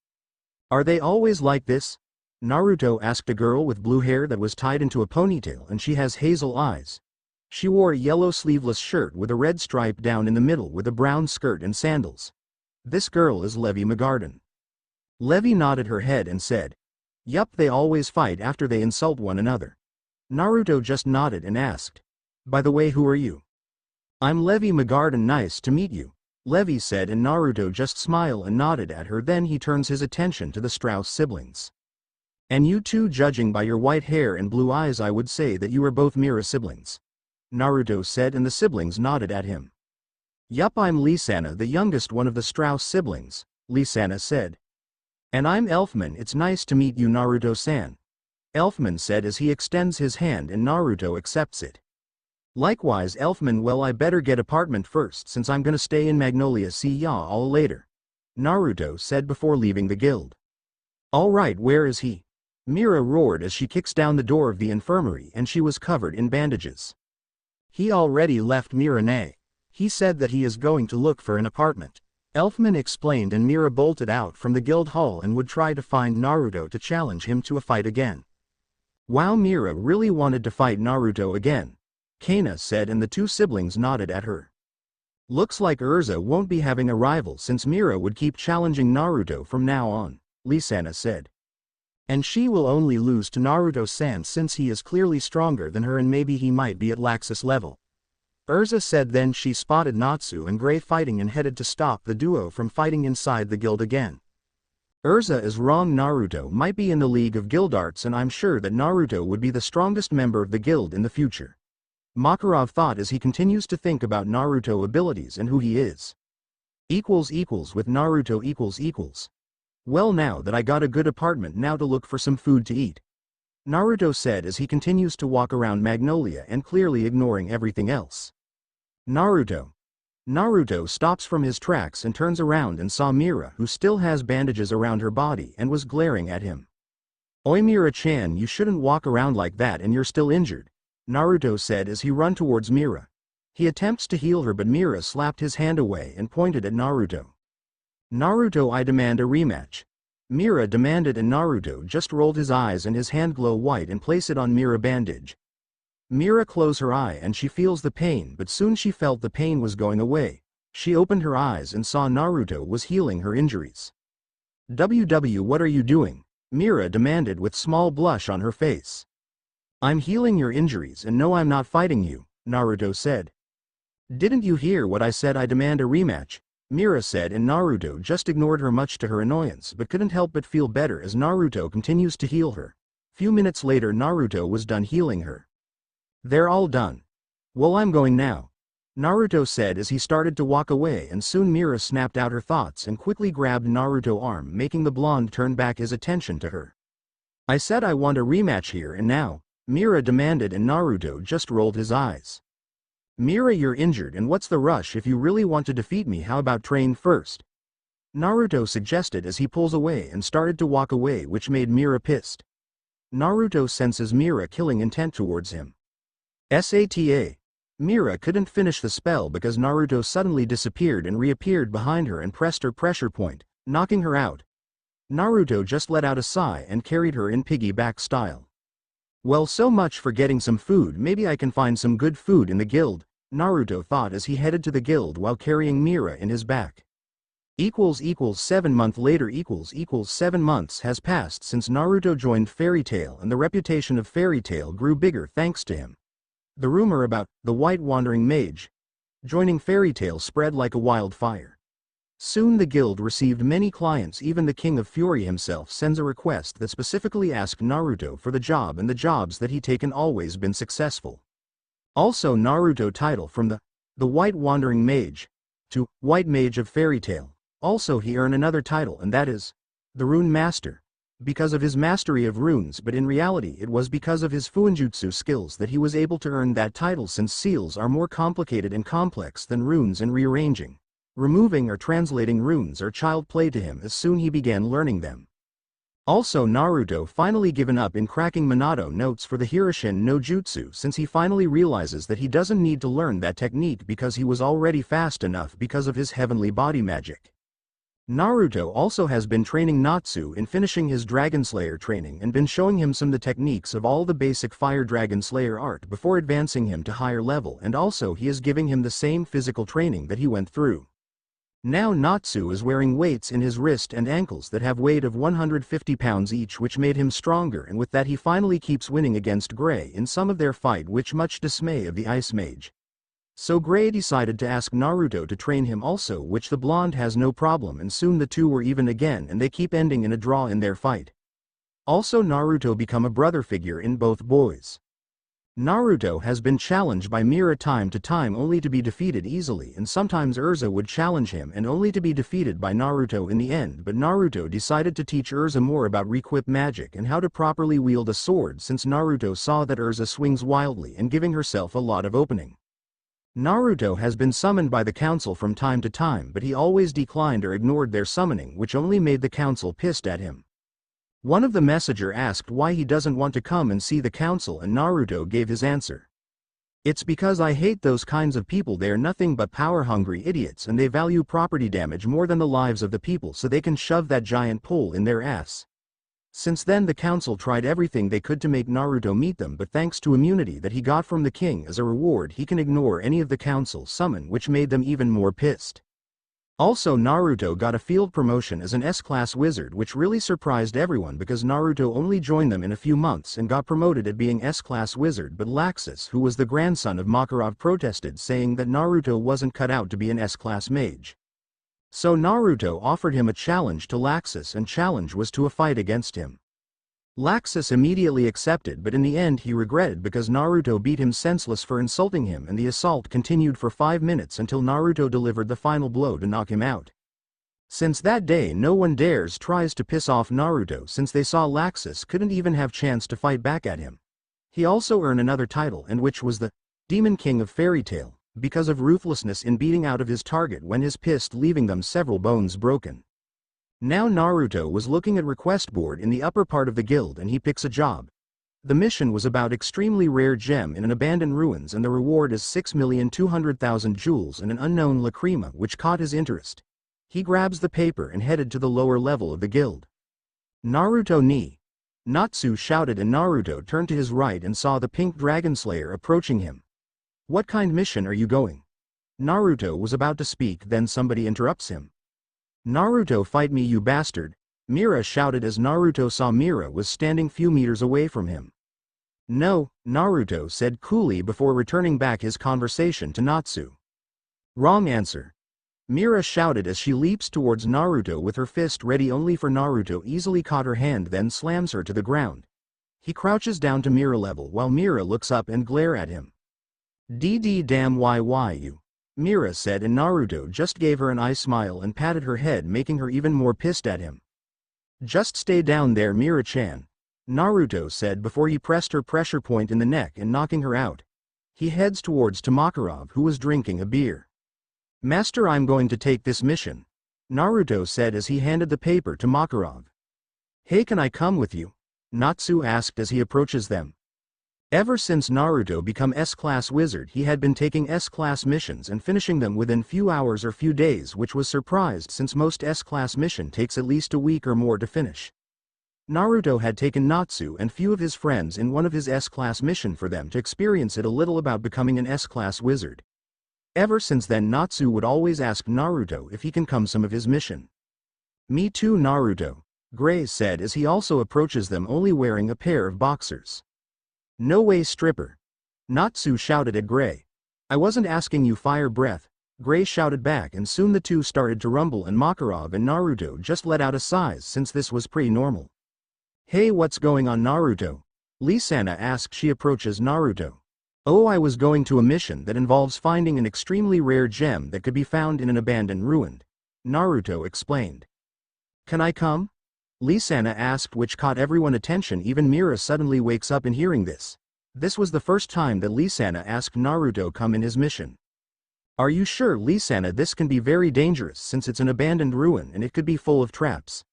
Are they always like this? Naruto asked a girl with blue hair that was tied into a ponytail, and she has hazel eyes. She wore a yellow sleeveless shirt with a red stripe down in the middle with a brown skirt and sandals. This girl is Levi McGarden. Levi nodded her head and said, Yup, they always fight after they insult one another. Naruto just nodded and asked, By the way, who are you? I'm Levi McGarden, nice to meet you, Levi said, and Naruto just smiled and nodded at her. Then he turns his attention to the Strauss siblings. And you two, judging by your white hair and blue eyes, I would say that you are both Mira siblings, Naruto said, and the siblings nodded at him. Yup, I'm Lisana, the youngest one of the Strauss siblings, Lisana said. And I'm Elfman, it's nice to meet you, Naruto-san, Elfman said as he extends his hand and Naruto accepts it. Likewise, Elfman. Well, I better get apartment first since I'm gonna stay in Magnolia. See ya all later, Naruto said before leaving the guild. Alright, where is he? Mira roared as she kicks down the door of the infirmary, and she was covered in bandages. He already left, Mira. He said that he is going to look for an apartment, Elfman explained, and Mira bolted out from the guild hall and would try to find Naruto to challenge him to a fight again. Wow, Mira really wanted to fight Naruto again, Kana said, and the two siblings nodded at her. Looks like Urza won't be having a rival since Mira would keep challenging Naruto from now on, Lisana said. And she will only lose to Naruto-san since he is clearly stronger than her, and maybe he might be at Laxus level, Urza said. Then she spotted Natsu and Gray fighting and headed to stop the duo from fighting inside the guild again. Urza is wrong, Naruto might be in the League of Guild Arts, and I'm sure that Naruto would be the strongest member of the guild in the future, Makarov thought as he continues to think about Naruto abilities and who he is. With Naruto . Well, now that I got a good apartment, now to look for some food to eat, Naruto said as he continues to walk around Magnolia and clearly ignoring everything else. Naruto stops from his tracks and turns around and saw Mira, who still has bandages around her body, and was glaring at him. Oi, Mira-chan, you shouldn't walk around like that, and you're still injured, Naruto said as he run towards Mira. He attempts to heal her, but Mira slapped his hand away and pointed at Naruto. Naruto, I demand a rematch, Mira demanded, and Naruto just rolled his eyes and his hand glow white and place it on Mira bandage. Mira closed her eye and she feels the pain, but soon she felt the pain was going away. She opened her eyes and saw Naruto was healing her injuries. WW, what are you doing? Mira demanded with small blush on her face. I'm healing your injuries, and no, I'm not fighting you, Naruto said. Didn't you hear what I said? I demand a rematch, Mira said, and Naruto just ignored her much to her annoyance, but couldn't help but feel better as Naruto continues to heal her. Few minutes later, Naruto was done healing her. They're all done. Well, I'm going now, Naruto said as he started to walk away, and soon Mira snapped out her thoughts and quickly grabbed Naruto's arm, making the blonde turn back his attention to her. I said I want a rematch here and now, Mira demanded, and Naruto just rolled his eyes. "Mira, you're injured, and what's the rush? If you really want to defeat me, how about train first?" Naruto suggested as he pulls away and started to walk away, which made Mira pissed. Naruto senses Mira killing intent towards him. SATA. Mira couldn't finish the spell because Naruto suddenly disappeared and reappeared behind her and pressed her pressure point, knocking her out. Naruto just let out a sigh and carried her in piggyback style. "Well, so much for getting some food. Maybe I can find some good food in the guild," Naruto thought as he headed to the guild while carrying Mira in his back. 7 months later. 7 months has passed since Naruto joined Fairy Tail, and the reputation of Fairy Tail grew bigger thanks to him. The rumor about the White Wandering Mage joining Fairy Tail spread like a wildfire. Soon the guild received many clients. Even the King of Fury himself sends a request that specifically asked Naruto for the job, and the jobs that he taken always been successful. Also, Naruto title from the White Wandering Mage to White Mage of Fairy Tail. Also, he earned another title, and that is the Rune Master, because of his mastery of runes, but in reality it was because of his fuinjutsu skills that he was able to earn that title, since seals are more complicated and complex than runes, and rearranging, removing or translating runes are child play to him as soon he began learning them. Also, Naruto finally given up in cracking Minato notes for the Hiroshin no Jutsu, since he finally realizes that he doesn't need to learn that technique because he was already fast enough because of his heavenly body magic. Naruto also has been training Natsu in finishing his Dragon Slayer training and been showing him some of the techniques of all the basic Fire Dragon Slayer art before advancing him to higher level, and also he is giving him the same physical training that he went through. Now Natsu is wearing weights in his wrist and ankles that have weight of 150 pounds each, which made him stronger, and with that he finally keeps winning against Gray in some of their fight, which much dismay of the Ice Mage. So Gray decided to ask Naruto to train him also, which the blonde has no problem, and soon the two were even again, and they keep ending in a draw in their fight. Also, Naruto become a brother figure in both boys. Naruto has been challenged by Mira time to time only to be defeated easily, and sometimes Urza would challenge him and only to be defeated by Naruto in the end, but Naruto decided to teach Urza more about requip magic and how to properly wield a sword, since Naruto saw that Urza swings wildly and giving herself a lot of opening. Naruto has been summoned by the council from time to time, but he always declined or ignored their summoning, which only made the council pissed at him. One of the messenger asked why he doesn't want to come and see the council, and Naruto gave his answer. "It's because I hate those kinds of people. They're nothing but power-hungry idiots, and they value property damage more than the lives of the people, so they can shove that giant pole in their ass." Since then the council tried everything they could to make Naruto meet them, but thanks to immunity that he got from the king as a reward, he can ignore any of the council summon, which made them even more pissed. Also, Naruto got a field promotion as an S-class wizard, which really surprised everyone because Naruto only joined them in a few months and got promoted at being S-class wizard, but Laxus, who was the grandson of Makarov, protested, saying that Naruto wasn't cut out to be an S-class mage. So Naruto offered him a challenge to Laxus, and challenge was to a fight against him. Laxus immediately accepted, but in the end he regretted because Naruto beat him senseless for insulting him, and the assault continued for 5 minutes until Naruto delivered the final blow to knock him out. Since that day no one tries to piss off Naruto, since they saw Laxus couldn't even have chance to fight back at him. He also earned another title, and which was the Demon King of Fairy Tail, because of ruthlessness in beating out of his target when his pissed, leaving them several bones broken. Now Naruto was looking at request board in the upper part of the guild, and he picks a job. The mission was about extremely rare gem in an abandoned ruins, and the reward is 6,200,000 jewels and an unknown lacrima, which caught his interest. He grabs the paper and headed to the lower level of the guild. "Naruto ni!" Natsu shouted, and Naruto turned to his right and saw the pink dragon slayer approaching him. "What kind mission are you going?" Naruto was about to speak, then somebody interrupts him. "Naruto, fight me, you bastard!" Mira shouted as Naruto saw Mira was standing few meters away from him. "No," Naruto said coolly before returning back his conversation to Natsu. "Wrong answer!" Mira shouted as she leaps towards Naruto with her fist ready, only for Naruto easily caught her hand, then slams her to the ground. He crouches down to Mira level while Mira looks up and glare at him. Damn why you," Mira said, and Naruto just gave her an eye smile and patted her head, making her even more pissed at him. "Just stay down there, Mira-chan," Naruto said before he pressed her pressure point in the neck and knocking her out. He heads towards Makarov, who was drinking a beer. "Master, I'm going to take this mission," Naruto said as he handed the paper to Makarov. "Hey, can I come with you?" Natsu asked as he approaches them. Ever since Naruto became S-class wizard, he had been taking S-class missions and finishing them within few hours or few days, which was surprised since most S-class mission takes at least a week or more to finish. Naruto had taken Natsu and few of his friends in one of his S-class mission for them to experience it a little about becoming an S-class wizard. Ever since then, Natsu would always ask Naruto if he can come some of his mission. "Me too, Naruto," Gray said as he also approaches them, only wearing a pair of boxers. "No way, stripper," Natsu shouted at Gray. "I wasn't asking you, fire breath," Gray shouted back, and soon the two started to rumble and Makarov and Naruto just let out a sigh since this was pretty normal. "Hey, what's going on, Naruto?" Lisana asked. She approaches Naruto. "Oh, I was going to a mission that involves finding an extremely rare gem that could be found in an abandoned ruin," Naruto explained. "Can I come?" Lisana asked, which caught everyone's attention. Even Mira suddenly wakes up in hearing this. This was the first time that Lisana asked Naruto come in his mission. "Are you sure, Lisana? This can be very dangerous since it's an abandoned ruin and it could be full of traps,"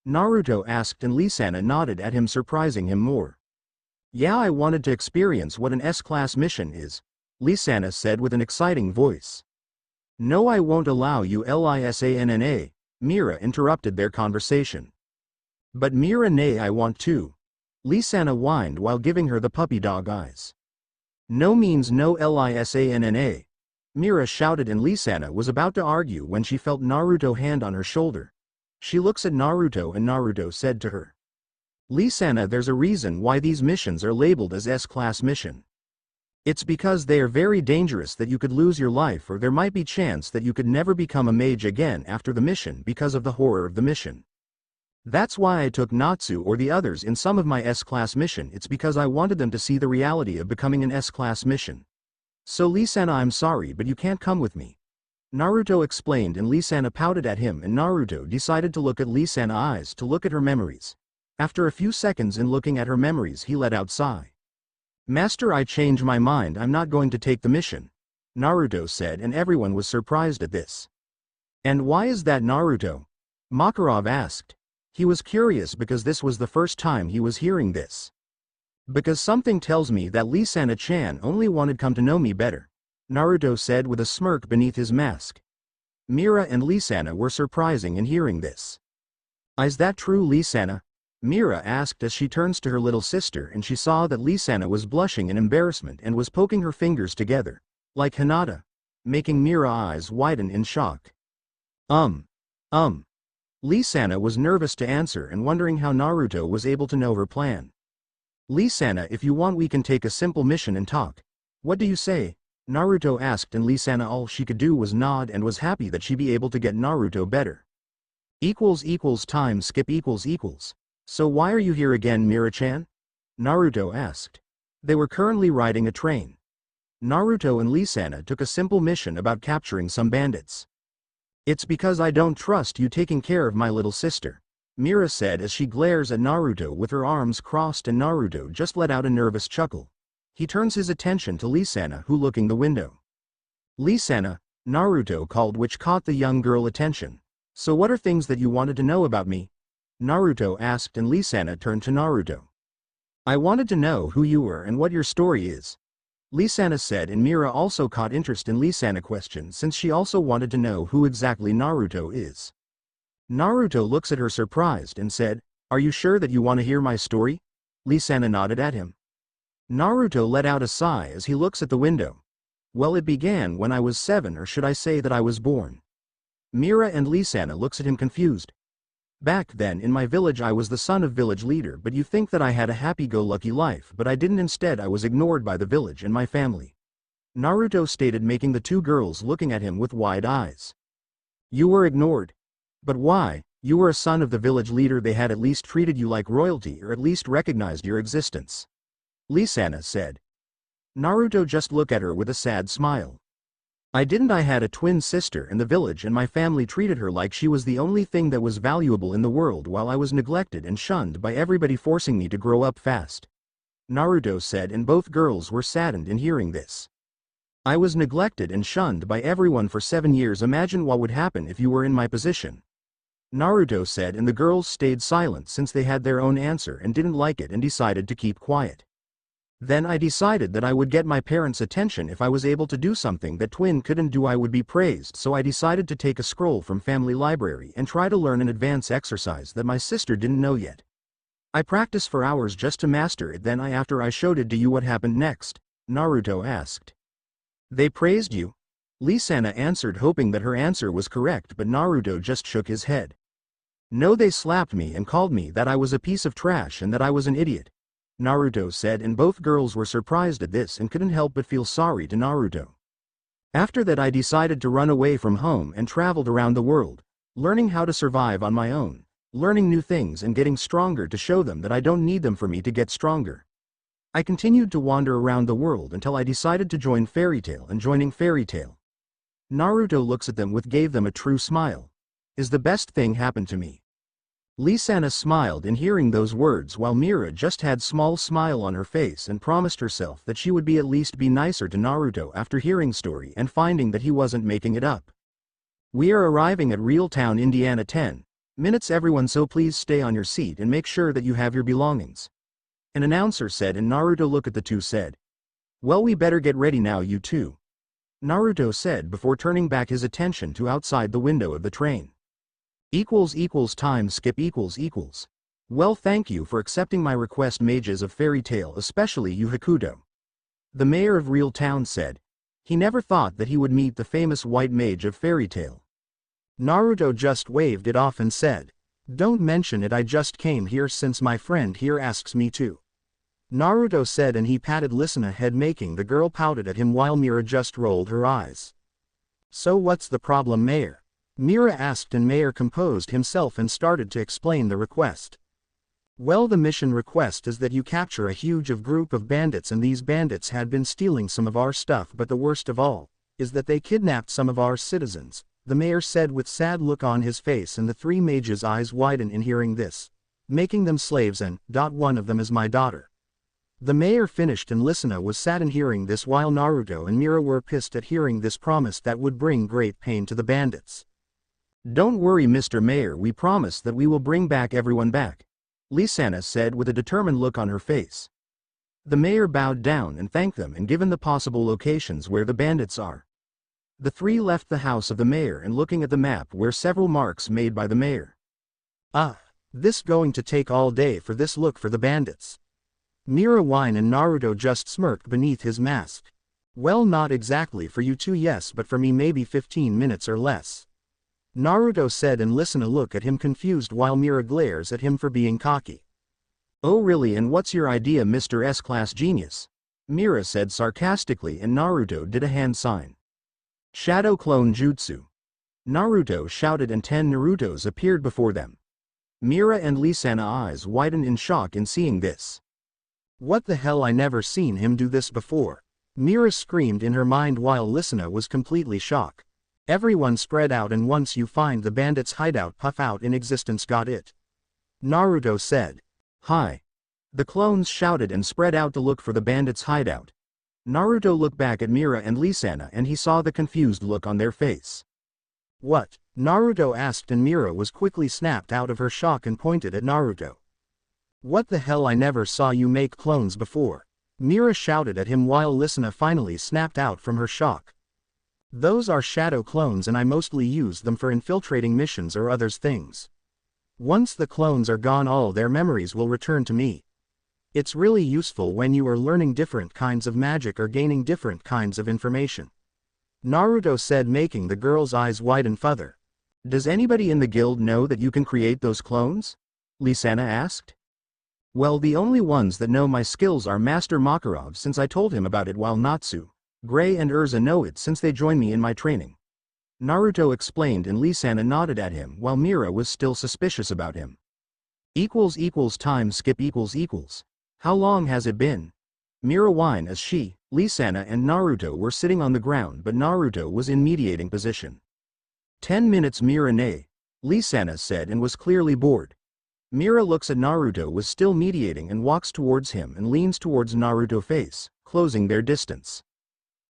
Naruto asked, and Lisana nodded at him, surprising him more. "Yeah, I wanted to experience what an S-class mission is," Lisana said with an exciting voice. "No, I won't allow you, Lisanna," Mira interrupted their conversation. "But Mira, nay, I want to," Lisana whined while giving her the puppy dog eyes. "No means no, Lisanna," Mira shouted, and Lisana was about to argue when she felt Naruto's hand on her shoulder. She looks at Naruto and Naruto said to her, "Lisana, there's a reason why these missions are labeled as S-class mission. It's because they are very dangerous, that you could lose your life or there might be chance that you could never become a mage again after the mission because of the horror of the mission. That's why I took Natsu or the others in some of my S-class mission. It's because I wanted them to see the reality of becoming an S-class mission. So Lisana, I'm sorry, but you can't come with me," Naruto explained, and Lisana pouted at him, and Naruto decided to look at Lisana's eyes to look at her memories. After a few seconds in looking at her memories, he let out a sigh. "Master, I change my mind. I'm not going to take the mission," Naruto said, and everyone was surprised at this. "And why is that, Naruto?" Makarov asked. He was curious because this was the first time he was hearing this. "Because something tells me that Lisana-chan only wanted come to know me better," Naruto said with a smirk beneath his mask. Mira and Lisana were surprising in hearing this. "Is that true, Lisana?" Mira asked as she turns to her little sister, and she saw that Lisana was blushing in embarrassment and was poking her fingers together, like Hinata, making Mira's eyes widen in shock. Lisana was nervous to answer and wondering how Naruto was able to know her plan. "Lisana, if you want we can take a simple mission and talk. What do you say?" Naruto asked, and Lisana all she could do was nod and was happy that she'd be able to get Naruto better. Time skip equals. "So why are you here again, Mira-chan?" Naruto asked. They were currently riding a train. Naruto and Lisana took a simple mission about capturing some bandits. "It's because I don't trust you taking care of my little sister," Mira said as she glares at Naruto with her arms crossed, and Naruto just let out a nervous chuckle. He turns his attention to Lisana, who looking the window. "Lisana," Naruto called, which caught the young girl attention. "So what are things that you wanted to know about me?" Naruto asked, and Lisana turned to Naruto. "I wanted to know who you were and what your story is," Lisana said, and Mira also caught interest in Lisana's question since she also wanted to know who exactly Naruto is. Naruto looks at her surprised and said, "Are you sure that you want to hear my story?" Lisana nodded at him. Naruto let out a sigh as he looks at the window. "Well, it began when I was 7, or should I say that I was born?" Mira and Lisana looks at him confused. "Back then in my village I was the son of village leader, but you think that I had a happy-go-lucky life, but I didn't. Instead I was ignored by the village and my family," Naruto stated, making the two girls looking at him with wide eyes. "You were ignored? But why? You were a son of the village leader. They had at least treated you like royalty, or at least recognized your existence," Lisana said. Naruto just looked at her with a sad smile. "I didn't. I had a twin sister in the village and my family treated her like she was the only thing that was valuable in the world, while I was neglected and shunned by everybody, forcing me to grow up fast. Naruto said, and both girls were saddened in hearing this. I was neglected and shunned by everyone for 7 years. Imagine what would happen if you were in my position. Naruto said, and the girls stayed silent since they had their own answer and didn't like it and decided to keep quiet. Then I decided that I would get my parents' attention if I was able to do something that twin couldn't do. I would be praised, so I decided to take a scroll from family library and try to learn an advanced exercise that my sister didn't know yet. I practiced for hours just to master it. Then after I showed it to you, what happened next? Naruto asked. They praised you? Lisanna answered, hoping that her answer was correct, but Naruto just shook his head. No, they slapped me and called me that I was a piece of trash and that I was an idiot, Naruto said, and both girls were surprised at this and couldn't help but feel sorry to Naruto. After that I decided to run away from home and traveled around the world, learning how to survive on my own, learning new things and getting stronger to show them that I don't need them for me to get stronger. I continued to wander around the world until I decided to join Fairy Tail, and joining Fairy Tail. Naruto looks at them with gave them a true smile. Is the best thing happened to me? Lisanna smiled in hearing those words, while Mira just had small smile on her face and promised herself that she would at least be nicer to Naruto after hearing story and finding that he wasn't making it up. We are arriving at Real Town, Indiana. 10 minutes everyone, so please stay on your seat and make sure that you have your belongings. An announcer said, and Naruto looked at the two said. Well, we better get ready now, you two. Naruto said before turning back his attention to outside the window of the train. Time skip . Well, thank you for accepting my request, mages of Fairy Tail, especially you Hakuto. The mayor of Real Town said. He never thought that he would meet the famous white mage of Fairy Tail. Naruto just waved it off and said, don't mention it, I just came here since my friend here asks me to. Naruto said, and he patted Lisanna's head, making the girl pouted at him while Mira just rolled her eyes. So what's the problem, Mayor? Mira asked, and Mayor composed himself and started to explain the request. Well, the mission request is that you capture a huge group of bandits, and these bandits had been stealing some of our stuff, but the worst of all is that they kidnapped some of our citizens, the mayor said with sad look on his face, and the three mages' eyes widened in hearing this. Making them slaves, and one of them is my daughter. The mayor finished, and Lisanna was sad in hearing this, while Naruto and Mira were pissed at hearing this promise that would bring great pain to the bandits. Don't worry, Mr. Mayor, we promise that we will bring back everyone back, Lisanna said with a determined look on her face. The mayor bowed down and thanked them and given the possible locations where the bandits are. The three left the house of the mayor and looking at the map where several marks made by the mayor. This going to take all day for this look for the bandits. Mira whined, and Naruto just smirked beneath his mask. Well, not exactly for you two, yes, but for me maybe 15 minutes or less, Naruto said, and Lisanna looked at him confused while Mira glares at him for being cocky. Oh really, and what's your idea, Mr. S-Class Genius? Mira said sarcastically, and Naruto did a hand sign. Shadow Clone Jutsu. Naruto shouted, and 10 Narutos appeared before them. Mira and Lisanna's eyes widened in shock in seeing this. What the hell, I never seen him do this before, Mira screamed in her mind while Lisanna was completely shocked. Everyone spread out, and once you find the bandits' hideout, puff out in existence, got it? Naruto said. Hi. The clones shouted and spread out to look for the bandits' hideout. Naruto looked back at Mira and Lisanna, and he saw the confused look on their face. What? Naruto asked, and Mira was quickly snapped out of her shock and pointed at Naruto. What the hell, I never saw you make clones before, Mira shouted at him while Lisanna finally snapped out from her shock. Those are shadow clones, and I mostly use them for infiltrating missions or other things. Once the clones are gone, all their memories will return to me. It's really useful when you are learning different kinds of magic or gaining different kinds of information, Naruto said, making the girl's eyes widen further. Does anybody in the guild know that you can create those clones? Lisanna asked. Well, the only ones that know my skills are Master Makarov, since I told him about it, while Natsu, Gray and Urza know it since they joined me in my training, Naruto explained, and Lisanna nodded at him while Mira was still suspicious about him. Time skip . How long has it been? Mira whined as she, Lisanna and Naruto were sitting on the ground, but Naruto was in mediating position. 10 minutes, Mira nay, Lisanna said, and was clearly bored. Mira looks at Naruto was still mediating and walks towards him and leans towards Naruto's face, closing their distance.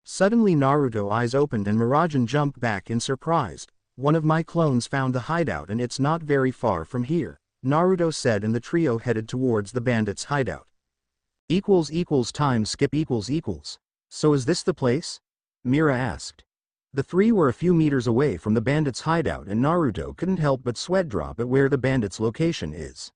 Suddenly Naruto's eyes opened and Miragen jumped back in surprise. One of my clones found the hideout and it's not very far from here, Naruto said, and the trio headed towards the bandits' hideout. Time skip equals. So is this the place? Mira asked. The three were a few meters away from the bandits' hideout and Naruto couldn't help but sweat drop at where the bandits' location is.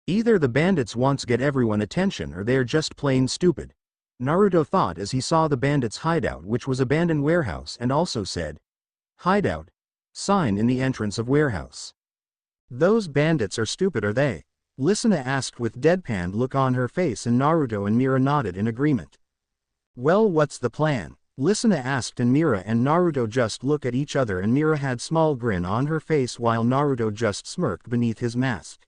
Either the bandits wants get everyone attention or they're just plain stupid, Naruto thought as he saw the bandits' hideout, which was abandoned warehouse, and also said, "Hideout" sign in the entrance of warehouse. Those bandits are stupid, are they? Listener asked with deadpan look on her face, and Naruto and Mira nodded in agreement. Well, what's the plan? Listener asked, and Mira and Naruto just look at each other, and Mira had small grin on her face while Naruto just smirked beneath his mask.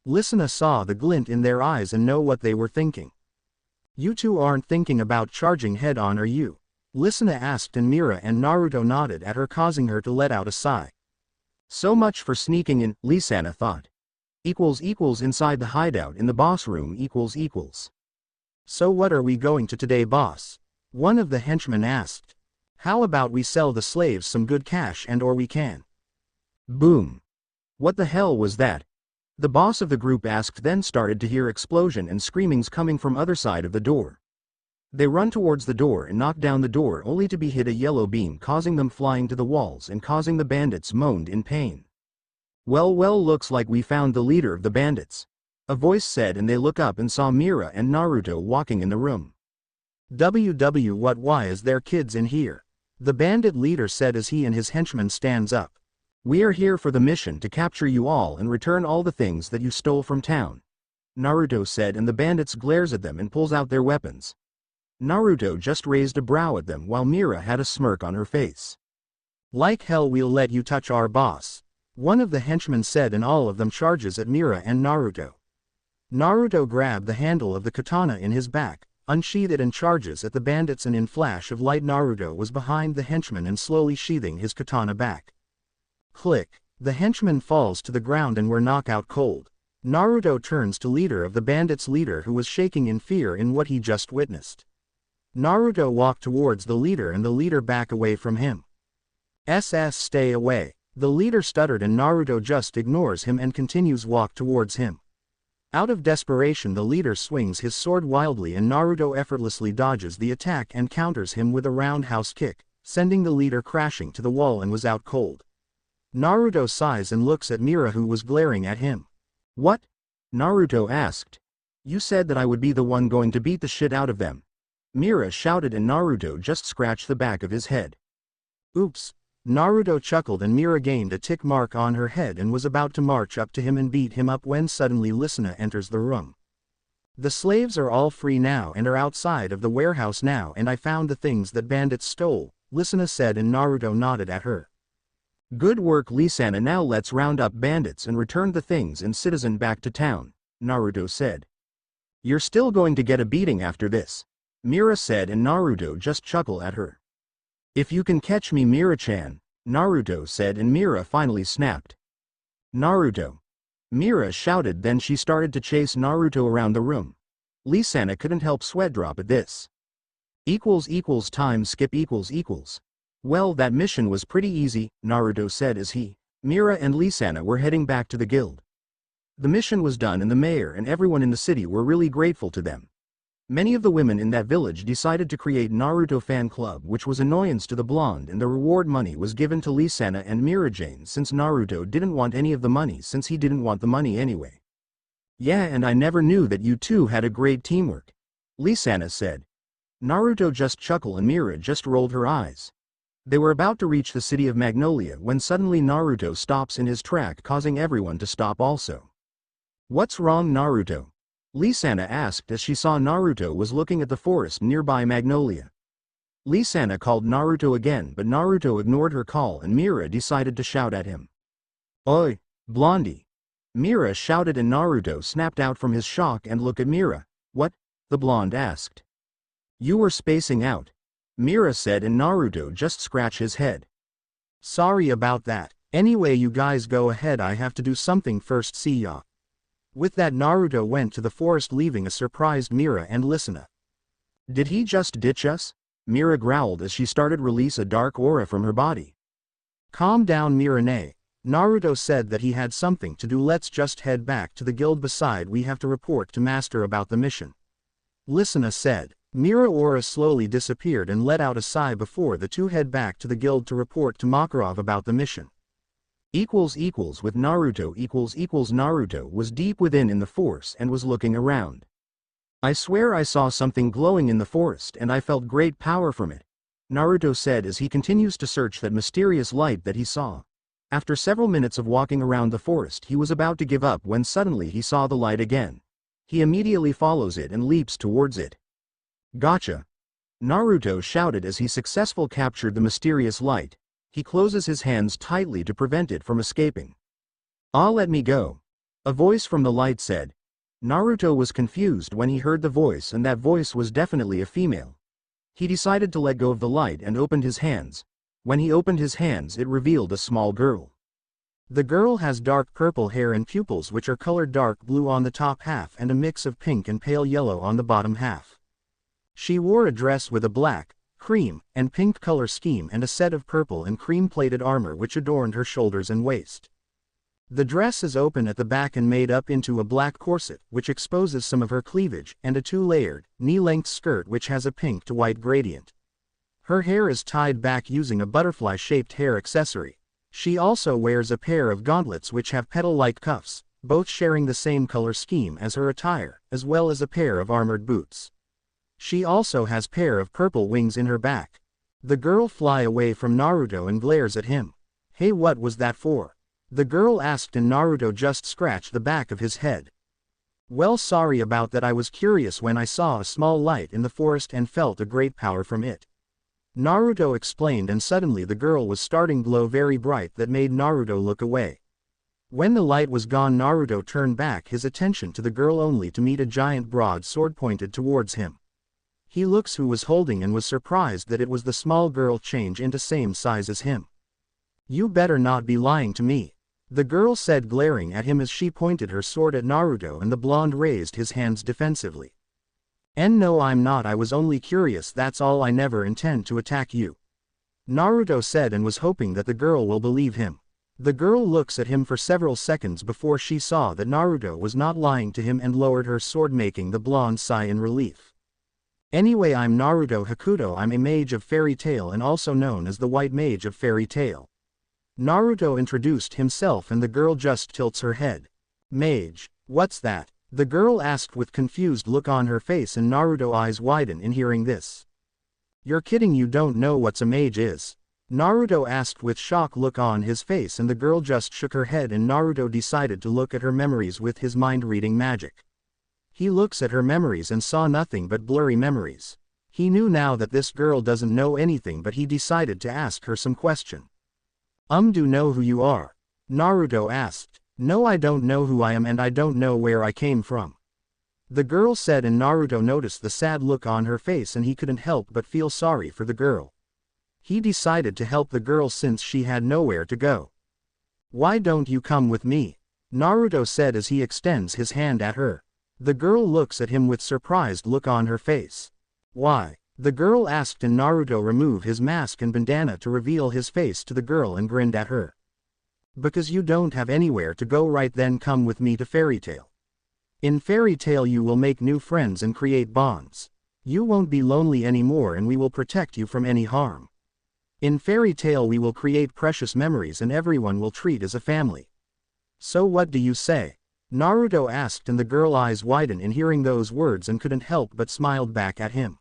Listener saw the glint in their eyes and know what they were thinking. You two aren't thinking about charging head on, are you? Listener asked, and Mira and Naruto nodded at her, causing her to let out a sigh. So much for sneaking in, Lisanna thought. Inside the hideout in the boss room . So what are we going to today, boss? One of the henchmen asked. How about we sell the slaves some good cash and or we can. Boom. What the hell was that? The boss of the group asked, then started to hear explosion and screamings coming from other side of the door. They run towards the door and knock down the door, only to be hit a yellow beam, causing them flying to the walls and causing the bandits moaned in pain. Well, looks like we found the leader of the bandits, a voice said, and they look up and saw Mira and Naruto walking in the room. Why is there kids in here? The bandit leader said as he and his henchmen stands up. We are here for the mission to capture you all and return all the things that you stole from town, Naruto said, and the bandits glares at them and pulls out their weapons. Naruto just raised a brow at them while Mira had a smirk on her face. Like hell we'll let you touch our boss, one of the henchmen said, and all of them charges at Mira and Naruto. Naruto grabbed the handle of the katana in his back, unsheathed it, and charges at the bandits, and in flash of light Naruto was behind the henchman and slowly sheathing his katana back. Click. The henchman falls to the ground and were knockout cold. Naruto turns to leader of the bandits, leader who was shaking in fear in what he just witnessed. Naruto walked towards the leader and the leader back away from him. Stay away. The leader stuttered and Naruto just ignores him and continues walk towards him. Out of desperation the leader swings his sword wildly and Naruto effortlessly dodges the attack and counters him with a roundhouse kick, sending the leader crashing to the wall and was out cold. Naruto sighs and looks at Mira, who was glaring at him. What? Naruto asked. You said that I would be the one going to beat the shit out of them, Mira shouted, and Naruto just scratched the back of his head. Oops. Naruto chuckled and Mira gained a tick mark on her head and was about to march up to him and beat him up when suddenly Lisanna enters the room. The slaves are all free now and are outside of the warehouse now, and I found the things that bandits stole, Lisanna said, and Naruto nodded at her. Good work, Lisanna. Now let's round up bandits and return the things and citizen back to town, Naruto said. You're still going to get a beating after this, Mira said, and Naruto just chuckled at her. If you can catch me, Mira-chan, Naruto said, and Mira finally snapped. Naruto, Mira shouted, then she started to chase Naruto around the room. Lisanna couldn't help sweat drop at this. Time skip . Well, that mission was pretty easy, Naruto said as he, Mira and Lisanna were heading back to the guild. The mission was done and the mayor and everyone in the city were really grateful to them. Many of the women in that village decided to create Naruto fan club, which was annoyance to the blonde, and the reward money was given to Lisanna and Mira-jane since Naruto didn't want any of the money since he didn't want the money anyway. Yeah, and I never knew that you two had a great teamwork, Lisanna said. Naruto just chuckled and Mira just rolled her eyes. They were about to reach the city of Magnolia when suddenly Naruto stops in his track, causing everyone to stop also. What's wrong, Naruto? Lisanna asked as she saw Naruto was looking at the forest nearby Magnolia. Lisanna called Naruto again, but Naruto ignored her call and Mira decided to shout at him. Oi, blondie! Mira shouted and Naruto snapped out from his shock and looked at Mira. What? The blonde asked. You were spacing out, Mira said, and Naruto just scratched his head. Sorry about that. Anyway, you guys go ahead, I have to do something first, see ya. With that, Naruto went to the forest, leaving a surprised Mira and Listener. Did he just ditch us? Mira growled as she started to release a dark aura from her body. Calm down, Mirane. Naruto said that he had something to do. Let's just head back to the guild. Beside, we have to report to Master about the mission. Listener said. Mira aura slowly disappeared and let out a sigh before the two head back to the guild to report to Makarov about the mission. With Naruto Naruto was deep within in the force and was looking around. I swear I saw something glowing in the forest and I felt great power from it, Naruto said as he continues to search that mysterious light that he saw. After several minutes of walking around the forest, he was about to give up when suddenly he saw the light again. He immediately follows it and leaps towards it. Gotcha! Naruto shouted as he successfully captured the mysterious light. He closes his hands tightly to prevent it from escaping. Ah, let me go. A voice from the light said. Naruto was confused when he heard the voice, and that voice was definitely a female. He decided to let go of the light and opened his hands. When he opened his hands, it revealed a small girl. The girl has dark purple hair and pupils which are colored dark blue on the top half and a mix of pink and pale yellow on the bottom half. She wore a dress with a black, cream, and pink color scheme and a set of purple and cream-plated armor which adorned her shoulders and waist. The dress is open at the back and made up into a black corset which exposes some of her cleavage and a two-layered, knee-length skirt which has a pink to white gradient. Her hair is tied back using a butterfly-shaped hair accessory. She also wears a pair of gauntlets which have petal-like cuffs, both sharing the same color scheme as her attire, as well as a pair of armored boots. She also has a pair of purple wings in her back. The girl flies away from Naruto and glares at him. Hey, what was that for? The girl asked, and Naruto just scratched the back of his head. Well, sorry about that. I was curious when I saw a small light in the forest and felt a great power from it. Naruto explained, and suddenly the girl was starting to glow very bright that made Naruto look away. When the light was gone, Naruto turned back his attention to the girl only to meet a giant broad sword pointed towards him. He looks who was holding and was surprised that it was the small girl change into same size as him. You better not be lying to me, the girl said, glaring at him as she pointed her sword at Naruto, and the blonde raised his hands defensively. And no, I'm not, I was only curious, that's all, I never intend to attack you, Naruto said, and was hoping that the girl will believe him. The girl looks at him for several seconds before she saw that Naruto was not lying to him and lowered her sword, making the blonde sigh in relief. Anyway, I'm Naruto Hakuto. I'm a mage of Fairy Tail and also known as the White Mage of Fairy Tail. Naruto introduced himself, and the girl just tilts her head. Mage, what's that? The girl asked with confused look on her face, and Naruto's eyes widen in hearing this. You're kidding, you don't know what a mage is? Naruto asked with shock look on his face, and the girl just shook her head, and Naruto decided to look at her memories with his mind-reading magic. He looks at her memories and saw nothing but blurry memories. He knew now that this girl doesn't know anything, but he decided to ask her some question. Do you know who you are? Naruto asked. No, I don't know who I am, and I don't know where I came from, the girl said, and Naruto noticed the sad look on her face and he couldn't help but feel sorry for the girl. He decided to help the girl since she had nowhere to go. Why don't you come with me? Naruto said as he extends his hand at her. The girl looks at him with surprised look on her face. Why? The girl asked, and Naruto removed his mask and bandana to reveal his face to the girl and grinned at her. Because you don't have anywhere to go. Right then, come with me to Fairy Tail. In Fairy Tail you will make new friends and create bonds. You won't be lonely anymore, and we will protect you from any harm. In Fairy Tail we will create precious memories and everyone will treat as a family. So what do you say? Naruto asked, and the girl's eyes widened in hearing those words and couldn't help but smiled back at him.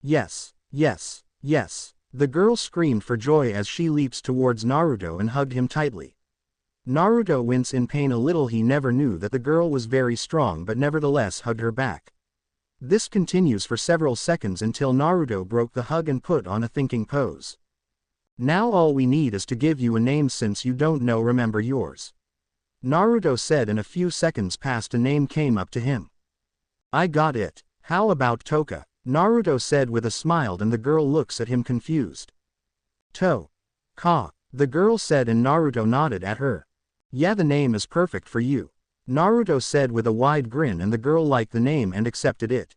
Yes, yes, yes, the girl screamed for joy as she leaps towards Naruto and hugged him tightly. Naruto winced in pain a little. He never knew that the girl was very strong, but nevertheless hugged her back. This continues for several seconds until Naruto broke the hug and put on a thinking pose. Now all we need is to give you a name since you don't know. Remember yours, Naruto said, and a few seconds passed. A name came up to him. I got it. How about Toka? Naruto said with a smile, and the girl looks at him confused. Ka, the girl said, and Naruto nodded at her. Yeah, the name is perfect for you. Naruto said with a wide grin, and the girl liked the name and accepted it.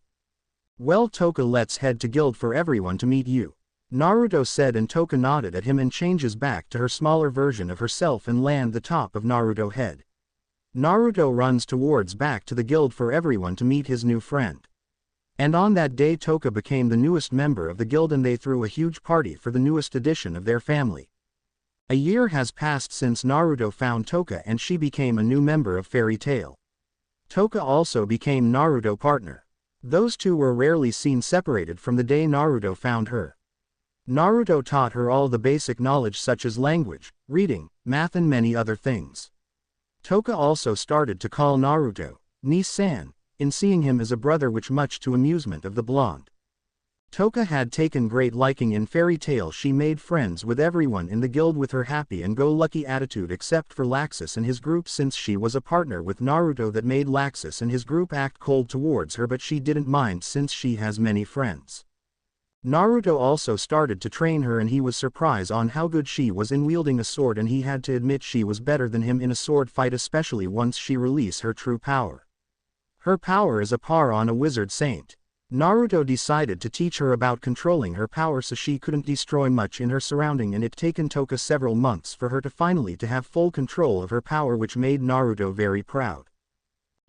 Well, Toka, let's head to guild for everyone to meet you, Naruto said, and Toka nodded at him and changes back to her smaller version of herself and land the top of Naruto head. Naruto runs towards back to the guild for everyone to meet his new friend. And on that day Toka became the newest member of the guild, and they threw a huge party for the newest addition of their family. A year has passed since Naruto found Toka and she became a new member of Fairy Tail. Toka also became Naruto's partner. Those two were rarely seen separated from the day Naruto found her. Naruto taught her all the basic knowledge such as language, reading, math and many other things. Toka also started to call Naruto Ni-san, in seeing him as a brother, which much to amusement of the blonde. Toka had taken great liking in Fairy Tail. She made friends with everyone in the guild with her happy-and-go-lucky attitude except for Laxus and his group, since she was a partner with Naruto. That made Laxus and his group act cold towards her, but she didn't mind since she has many friends. Naruto also started to train her, and he was surprised on how good she was in wielding a sword, and he had to admit she was better than him in a sword fight, especially once she released her true power. Her power is a par on a wizard saint. Naruto decided to teach her about controlling her power so she couldn't destroy much in her surrounding, and it taken Toka several months for her to finally have full control of her power, which made Naruto very proud.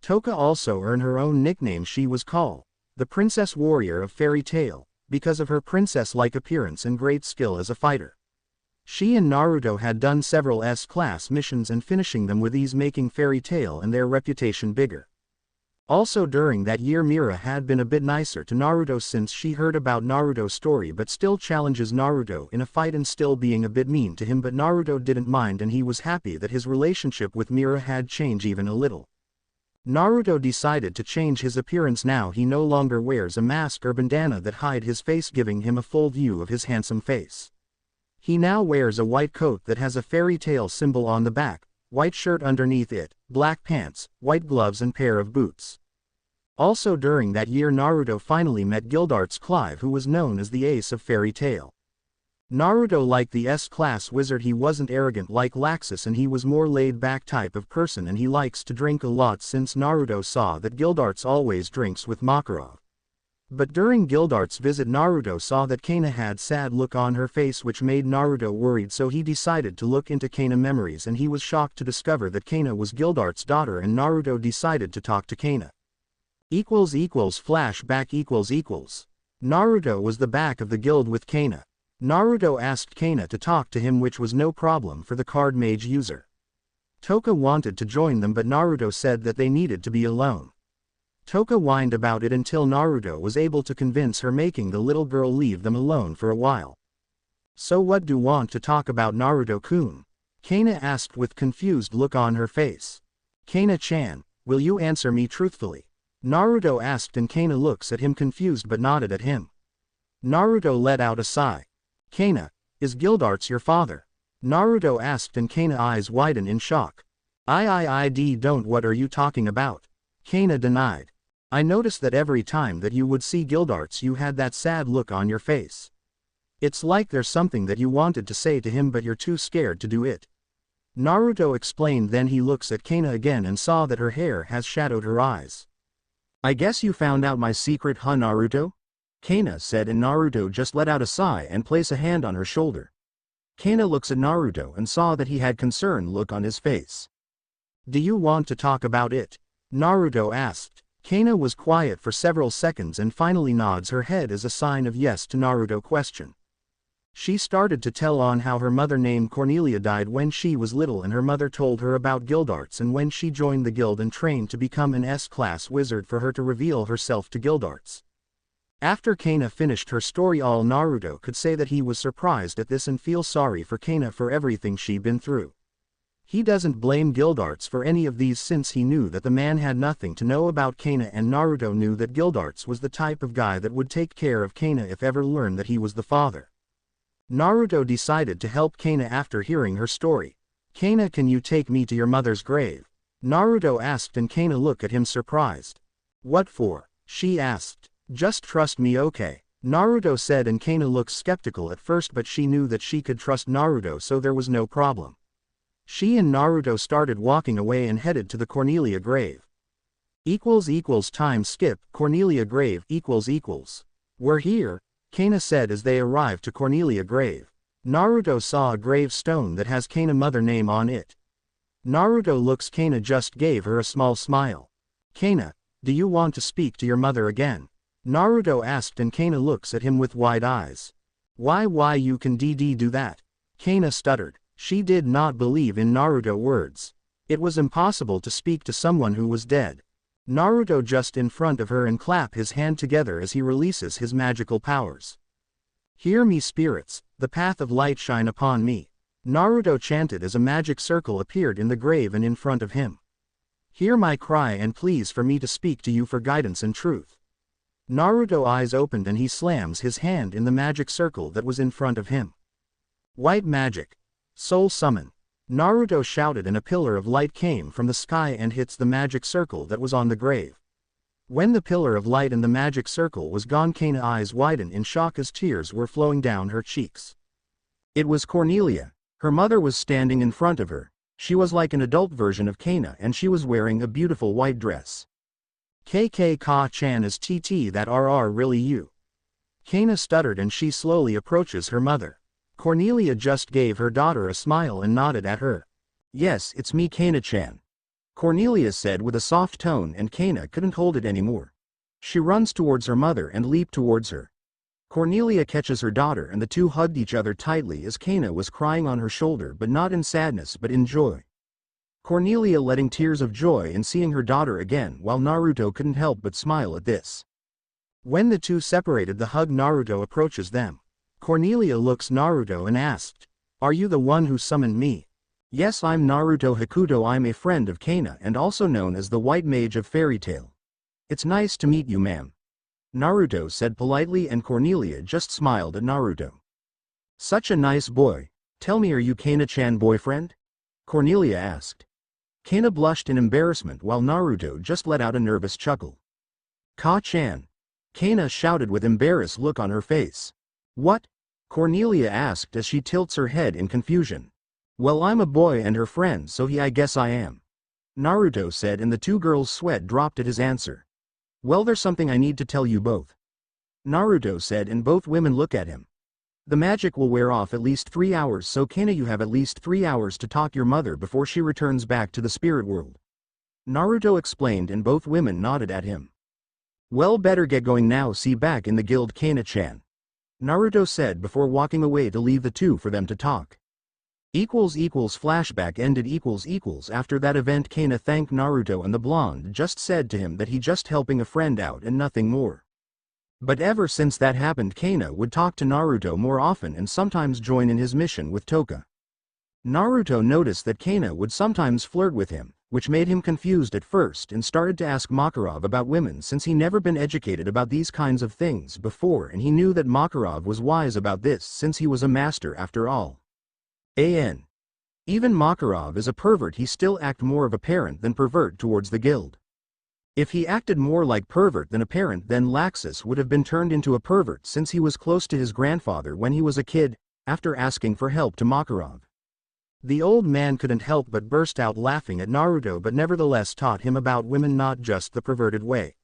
Toka also earned her own nickname. She was called the Princess Warrior of Fairy Tail, because of her princess-like appearance and great skill as a fighter. She and Naruto had done several S-class missions and finishing them with ease, making Fairy Tail and their reputation bigger. Also during that year Mira had been a bit nicer to Naruto since she heard about Naruto's story, but still challenges Naruto in a fight and still being a bit mean to him, but Naruto didn't mind and he was happy that his relationship with Mira had changed even a little. Naruto decided to change his appearance. Now he no longer wears a mask or bandana that hide his face, giving him a full view of his handsome face. He now wears a white coat that has a Fairy Tail symbol on the back, white shirt underneath it, black pants, white gloves and pair of boots. Also during that year Naruto finally met Gildarts Clive, who was known as the ace of Fairy Tail. Naruto liked the S-class wizard. He wasn't arrogant like Laxus and he was more laid-back type of person, and he likes to drink a lot since Naruto saw that Gildarts always drinks with Makarov. But during Gildarts' visit Naruto saw that Kana had sad look on her face, which made Naruto worried, so he decided to look into Kana memories, and he was shocked to discover that Kana was Gildarts' daughter, and Naruto decided to talk to Kana. Flashback. Naruto was the back of the guild with Kana. Naruto asked Kana to talk to him, which was no problem for the card mage user. Toka wanted to join them, but Naruto said that they needed to be alone. Toka whined about it until Naruto was able to convince her, making the little girl leave them alone for a while. So what do you want to talk about, Naruto-kun? Kana asked with confused look on her face. Kana-chan, will you answer me truthfully? Naruto asked, and Kana looks at him confused but nodded at him. Naruto let out a sigh. Kana, is Gildarts your father? Naruto asked, and Kana eyes widen in shock. I don't. What are you talking about? Kana denied. I noticed that every time that you would see Gildarts you had that sad look on your face. It's like there's something that you wanted to say to him but you're too scared to do it. Naruto explained. Then he looks at Kana again and saw that her hair has shadowed her eyes. I guess you found out my secret, huh, Naruto? Kana said, and Naruto just let out a sigh and placed a hand on her shoulder. Kana looks at Naruto and saw that he had concerned look on his face. Do you want to talk about it? Naruto asked. Kana was quiet for several seconds and finally nods her head as a sign of yes to Naruto's question. She started to tell on how her mother named Cornelia died when she was little, and her mother told her about Gildarts and when she joined the guild and trained to become an S-class wizard for her to reveal herself to Gildarts. After Kana finished her story, all Naruto could say that he was surprised at this and feel sorry for Kana for everything she'd been through. He doesn't blame Gildarts for any of these since he knew that the man had nothing to know about Kana, and Naruto knew that Gildarts was the type of guy that would take care of Kana if ever learned that he was the father. Naruto decided to help Kana after hearing her story. Kana, can you take me to your mother's grave? Naruto asked, and Kana looked at him surprised. What for? She asked. Just trust me, okay? Naruto said, and Kana looked skeptical at first, but she knew that she could trust Naruto, so there was no problem. She and Naruto started walking away and headed to the Cornelia grave. Time skip Cornelia grave . We're here, Kana said as they arrived to Cornelia grave. Naruto saw a gravestone that has Kana mother name on it. Naruto looks. Kana just gave her a small smile. Kana, do you want to speak to your mother again? Naruto asked and Kana looks at him with wide eyes. Why you can do that? Kana stuttered. She did not believe in Naruto words. It was impossible to speak to someone who was dead. Naruto just in front of her and clap his hand together as he releases his magical powers. Hear me spirits, the path of light shine upon me. Naruto chanted as a magic circle appeared in the grave and in front of him. Hear my cry and please for me to speak to you for guidance and truth. Naruto eyes opened and he slams his hand in the magic circle that was in front of him. White magic. Soul summon. Naruto shouted and a pillar of light came from the sky and hits the magic circle that was on the grave. When the pillar of light and the magic circle was gone, Kana's eyes widened in shock as tears were flowing down her cheeks. It was Cornelia. Her mother was standing in front of her. She was like an adult version of Kana and she was wearing a beautiful white dress. KK Ka-chan is TT that RR really you? Kana stuttered and she slowly approaches her mother. Cornelia just gave her daughter a smile and nodded at her. Yes, it's me Kana-chan. Cornelia said with a soft tone and Kana couldn't hold it anymore. She runs towards her mother and leaped towards her. Cornelia catches her daughter and the two hugged each other tightly as Kana was crying on her shoulder but not in sadness but in joy. Cornelia letting tears of joy in seeing her daughter again while Naruto couldn't help but smile at this. When the two separated, the hug, Naruto approaches them. Cornelia looks Naruto and asked, "Are you the one who summoned me?" Yes, I'm Naruto Hakuto. I'm a friend of Kana and also known as the White Mage of Fairy Tail. It's nice to meet you, ma'am. Naruto said politely and Cornelia just smiled at Naruto. Such a nice boy. Tell me, are you Kana-chan boyfriend? Cornelia asked. Kana blushed in embarrassment while Naruto just let out a nervous chuckle. Ka-chan. Kana shouted with embarrassed look on her face. What? Cornelia asked as she tilts her head in confusion. Well, I'm a boy and her friend, so I guess I am. Naruto said and the two girls' sweat dropped at his answer. Well, there's something I need to tell you both. Naruto said and both women look at him. The magic will wear off at least 3 hours, so Kana, you have at least 3 hours to talk your mother before she returns back to the spirit world. Naruto explained and both women nodded at him. Well, better get going now. See back in the guild, Kana-chan. Naruto said before walking away to leave the two for them to talk. Flashback ended. After that event, Kana thanked Naruto and the blonde just said to him that he just helping a friend out and nothing more. But ever since that happened, Kana would talk to Naruto more often and sometimes join in his mission with Toka. Naruto noticed that Kana would sometimes flirt with him, which made him confused at first and started to ask Makarov about women since he never been educated about these kinds of things before, and he knew that Makarov was wise about this since he was a master after all. Even Makarov is a pervert, he still act more of a parent than pervert towards the guild. If he acted more like pervert than a parent, then Laxus would have been turned into a pervert since he was close to his grandfather when he was a kid, after asking for help to Makarov. The old man couldn't help but burst out laughing at Naruto, but nevertheless taught him about women, not just the perverted way.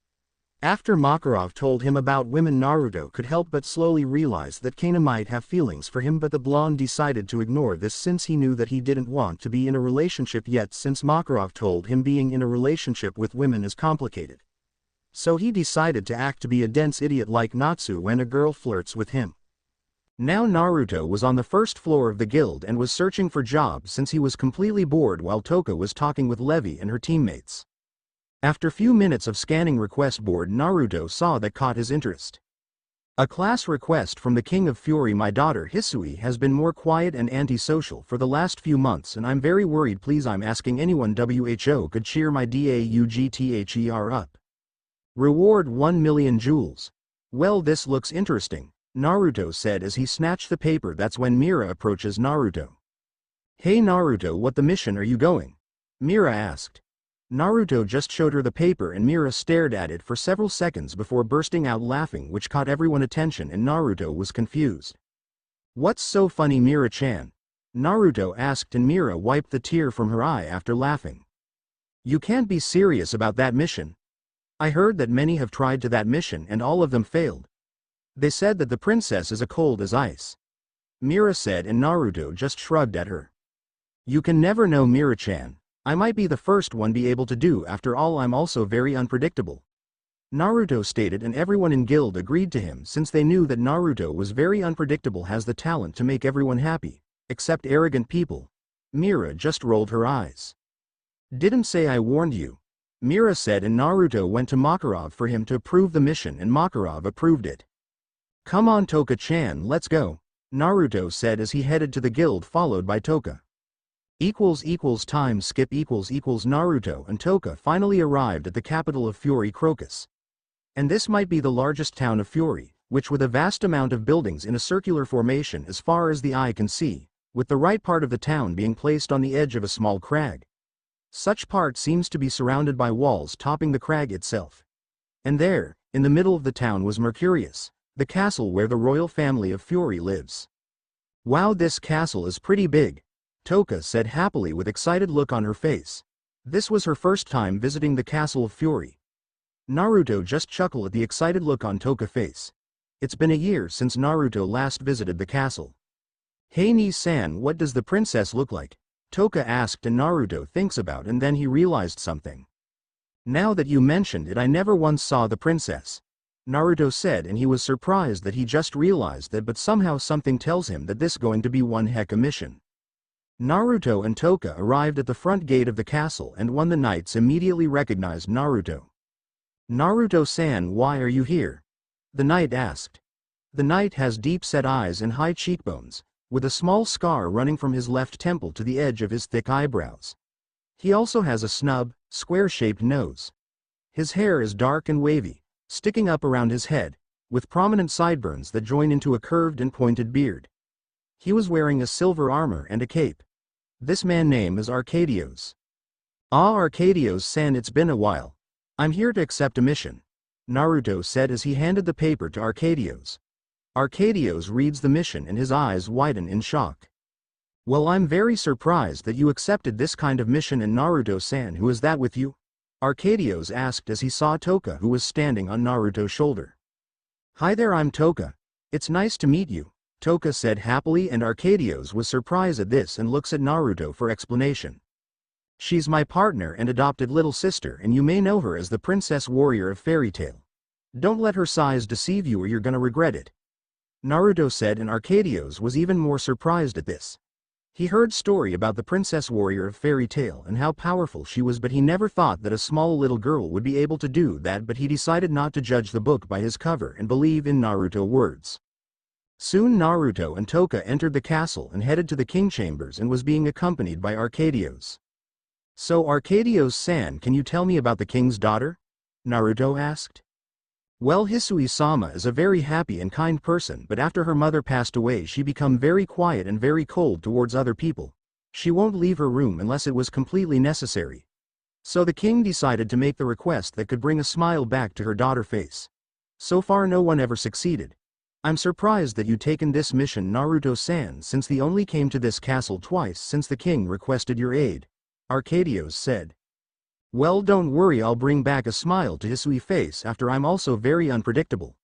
After Makarov told him about women, Naruto could help but slowly realize that Kana might have feelings for him, but the blonde decided to ignore this since he knew that he didn't want to be in a relationship yet, since Makarov told him being in a relationship with women is complicated. So he decided to act to be a dense idiot like Natsu when a girl flirts with him. Now Naruto was on the first floor of the guild and was searching for jobs since he was completely bored while Toka was talking with Levi and her teammates. After few minutes of scanning request board, Naruto saw that caught his interest. A class request from the King of Fury. My daughter Hisui has been more quiet and antisocial for the last few months and I'm very worried. Please, I'm asking anyone WHO could cheer my DAUGTHER up. Reward 1 million jewels. Well, this looks interesting, Naruto said as he snatched the paper. That's when Mira approaches Naruto. Hey Naruto, what the mission are you going? Mira asked. Naruto just showed her the paper and Mira stared at it for several seconds before bursting out laughing, which caught everyone's attention and Naruto was confused. What's so funny, Mira-chan? Naruto asked, and Mira wiped the tear from her eye after laughing. You can't be serious about that mission. I heard that many have tried to that mission and all of them failed. They said that the princess is as cold as ice. Mira said, and Naruto just shrugged at her. You can never know, Mira-chan. I might be the first one be able to do, after all I'm also very unpredictable. Naruto stated, and everyone in guild agreed to him since they knew that Naruto was very unpredictable, has the talent to make everyone happy, except arrogant people. Mira just rolled her eyes. Didn't say I warned you. Mira said, and Naruto went to Makarov for him to approve the mission, and Makarov approved it. Come on Toka-chan, let's go, Naruto said as he headed to the guild followed by Toka. Time skip Naruto and Toka finally arrived at the capital of Fury, Crocus. And this might be the largest town of Fury, which with a vast amount of buildings in a circular formation as far as the eye can see, with the right part of the town being placed on the edge of a small crag. Such part seems to be surrounded by walls topping the crag itself. And there, in the middle of the town was Mercurius, the castle where the royal family of Fury lives. Wow, this castle is pretty big, Toka said happily with excited look on her face. This was her first time visiting the castle of Fury. Naruto just chuckled at the excited look on Toka's face. It's been a year since Naruto last visited the castle. Hey Nii-san, what does the princess look like? Toka asked, and Naruto thinks about, and then he realized something. Now that you mentioned it, I never once saw the princess, Naruto said, and he was surprised that he just realized that, but somehow something tells him that this going to be one heck of a mission. Naruto and Toka arrived at the front gate of the castle, and one of the knights immediately recognized Naruto. Naruto-san, why are you here? The knight asked. The knight has deep-set eyes and high cheekbones, with a small scar running from his left temple to the edge of his thick eyebrows. He also has a snub, square-shaped nose. His hair is dark and wavy, sticking up around his head, with prominent sideburns that join into a curved and pointed beard. He was wearing a silver armor and a cape. This man's name is Arcadios. Ah, Arcadios-san, it's been a while. I'm here to accept a mission, Naruto said as he handed the paper to Arcadios. Arcadios reads the mission and his eyes widen in shock. Well, I'm very surprised that you accepted this kind of mission, and Naruto-san, who is that with you? Arcadios asked as he saw Toka, who was standing on Naruto's shoulder. Hi there, I'm Toka. It's nice to meet you, Toka said happily, and Arcadios was surprised at this and looks at Naruto for explanation. She's my partner and adopted little sister, and you may know her as the Princess Warrior of Fairy Tail. Don't let her size deceive you or you're gonna regret it, Naruto said, and Arcadios was even more surprised at this. He heard story about the Princess Warrior of Fairy Tail and how powerful she was, but he never thought that a small little girl would be able to do that, but he decided not to judge the book by his cover and believe in Naruto's words. Soon Naruto and Toka entered the castle and headed to the king chambers and was being accompanied by Arcadios. So Arcadios-san, can you tell me about the king's daughter? Naruto asked. Well, Hisui-sama is a very happy and kind person, but after her mother passed away she became very quiet and very cold towards other people. She won't leave her room unless it was completely necessary. So the king decided to make the request that could bring a smile back to her daughter's face. So far no one ever succeeded. I'm surprised that you taken this mission, Naruto-san, since they only came to this castle twice since the king requested your aid, Arcadios said. Well, don't worry, I'll bring back a smile to Hisui's face after I'm also very unpredictable,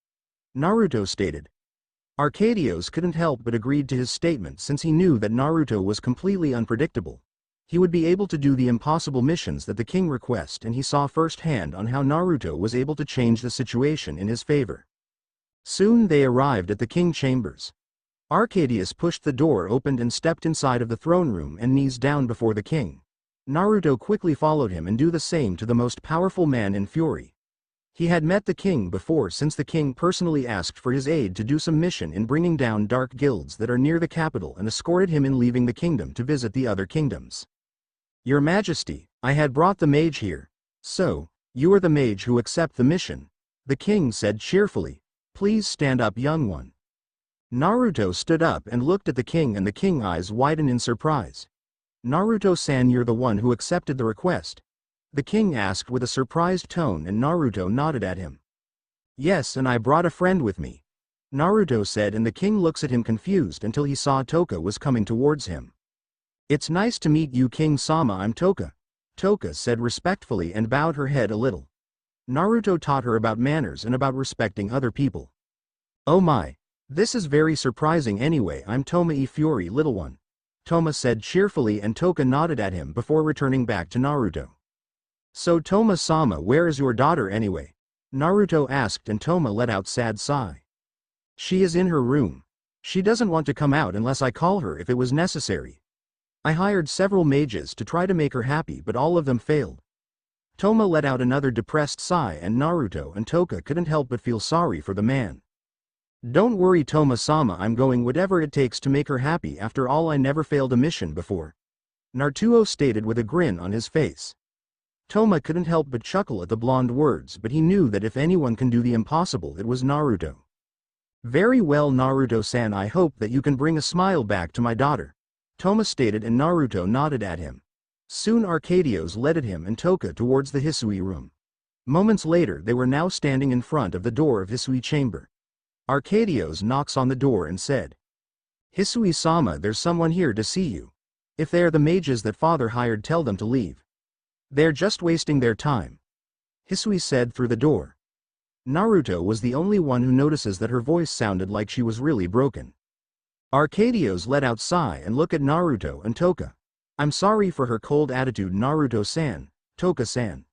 Naruto stated. Arcadios couldn't help but agreed to his statement since he knew that Naruto was completely unpredictable. He would be able to do the impossible missions that the king requested, and he saw firsthand on how Naruto was able to change the situation in his favor. Soon they arrived at the king chambers. Arcadius pushed the door open and stepped inside of the throne room and knees down before the king. Naruto quickly followed him and do the same to the most powerful man in Fury. He had met the king before since the king personally asked for his aid to do some mission in bringing down dark guilds that are near the capital and escorted him in leaving the kingdom to visit the other kingdoms. Your Majesty, I had brought the mage here. So, you are the mage who accept the mission, the king said cheerfully. Please stand up, young one. Naruto stood up and looked at the king, and the king's eyes widened in surprise. Naruto-san, you're the one who accepted the request? The king asked with a surprised tone, and Naruto nodded at him. Yes, and I brought a friend with me, Naruto said, and the king looks at him confused until he saw Toka was coming towards him. It's nice to meet you King-sama, I'm Toka. Toka said respectfully and bowed her head a little. Naruto taught her about manners and about respecting other people. Oh my. This is very surprising anyway, I'm Toma Ifuri, little one. Toma said cheerfully, and Toka nodded at him before returning back to Naruto. So Toma-sama, where is your daughter anyway? Naruto asked, and Toma let out sad sigh. She is in her room. She doesn't want to come out unless I call her if it was necessary. I hired several mages to try to make her happy, but all of them failed. Toma let out another depressed sigh, and Naruto and Toka couldn't help but feel sorry for the man. Don't worry Toma-sama, I'm going whatever it takes to make her happy, after all I never failed a mission before. Naruto stated with a grin on his face. Toma couldn't help but chuckle at the blonde words, but he knew that if anyone can do the impossible, it was Naruto. Very well Naruto-san, I hope that you can bring a smile back to my daughter. Toma stated, and Naruto nodded at him. Soon Arcadios led him and Toka towards the Hisui room. Moments later they were now standing in front of the door of Hisui chamber. Arcadios knocks on the door and said, Hisui-sama, there's someone here to see you. If they are the mages that father hired, tell them to leave. They're just wasting their time. Hisui said through the door. Naruto was the only one who notices that her voice sounded like she was really broken. Arcadios let out a sigh and looked at Naruto and Toka. I'm sorry for her cold attitude, Naruto-san, Toka-san.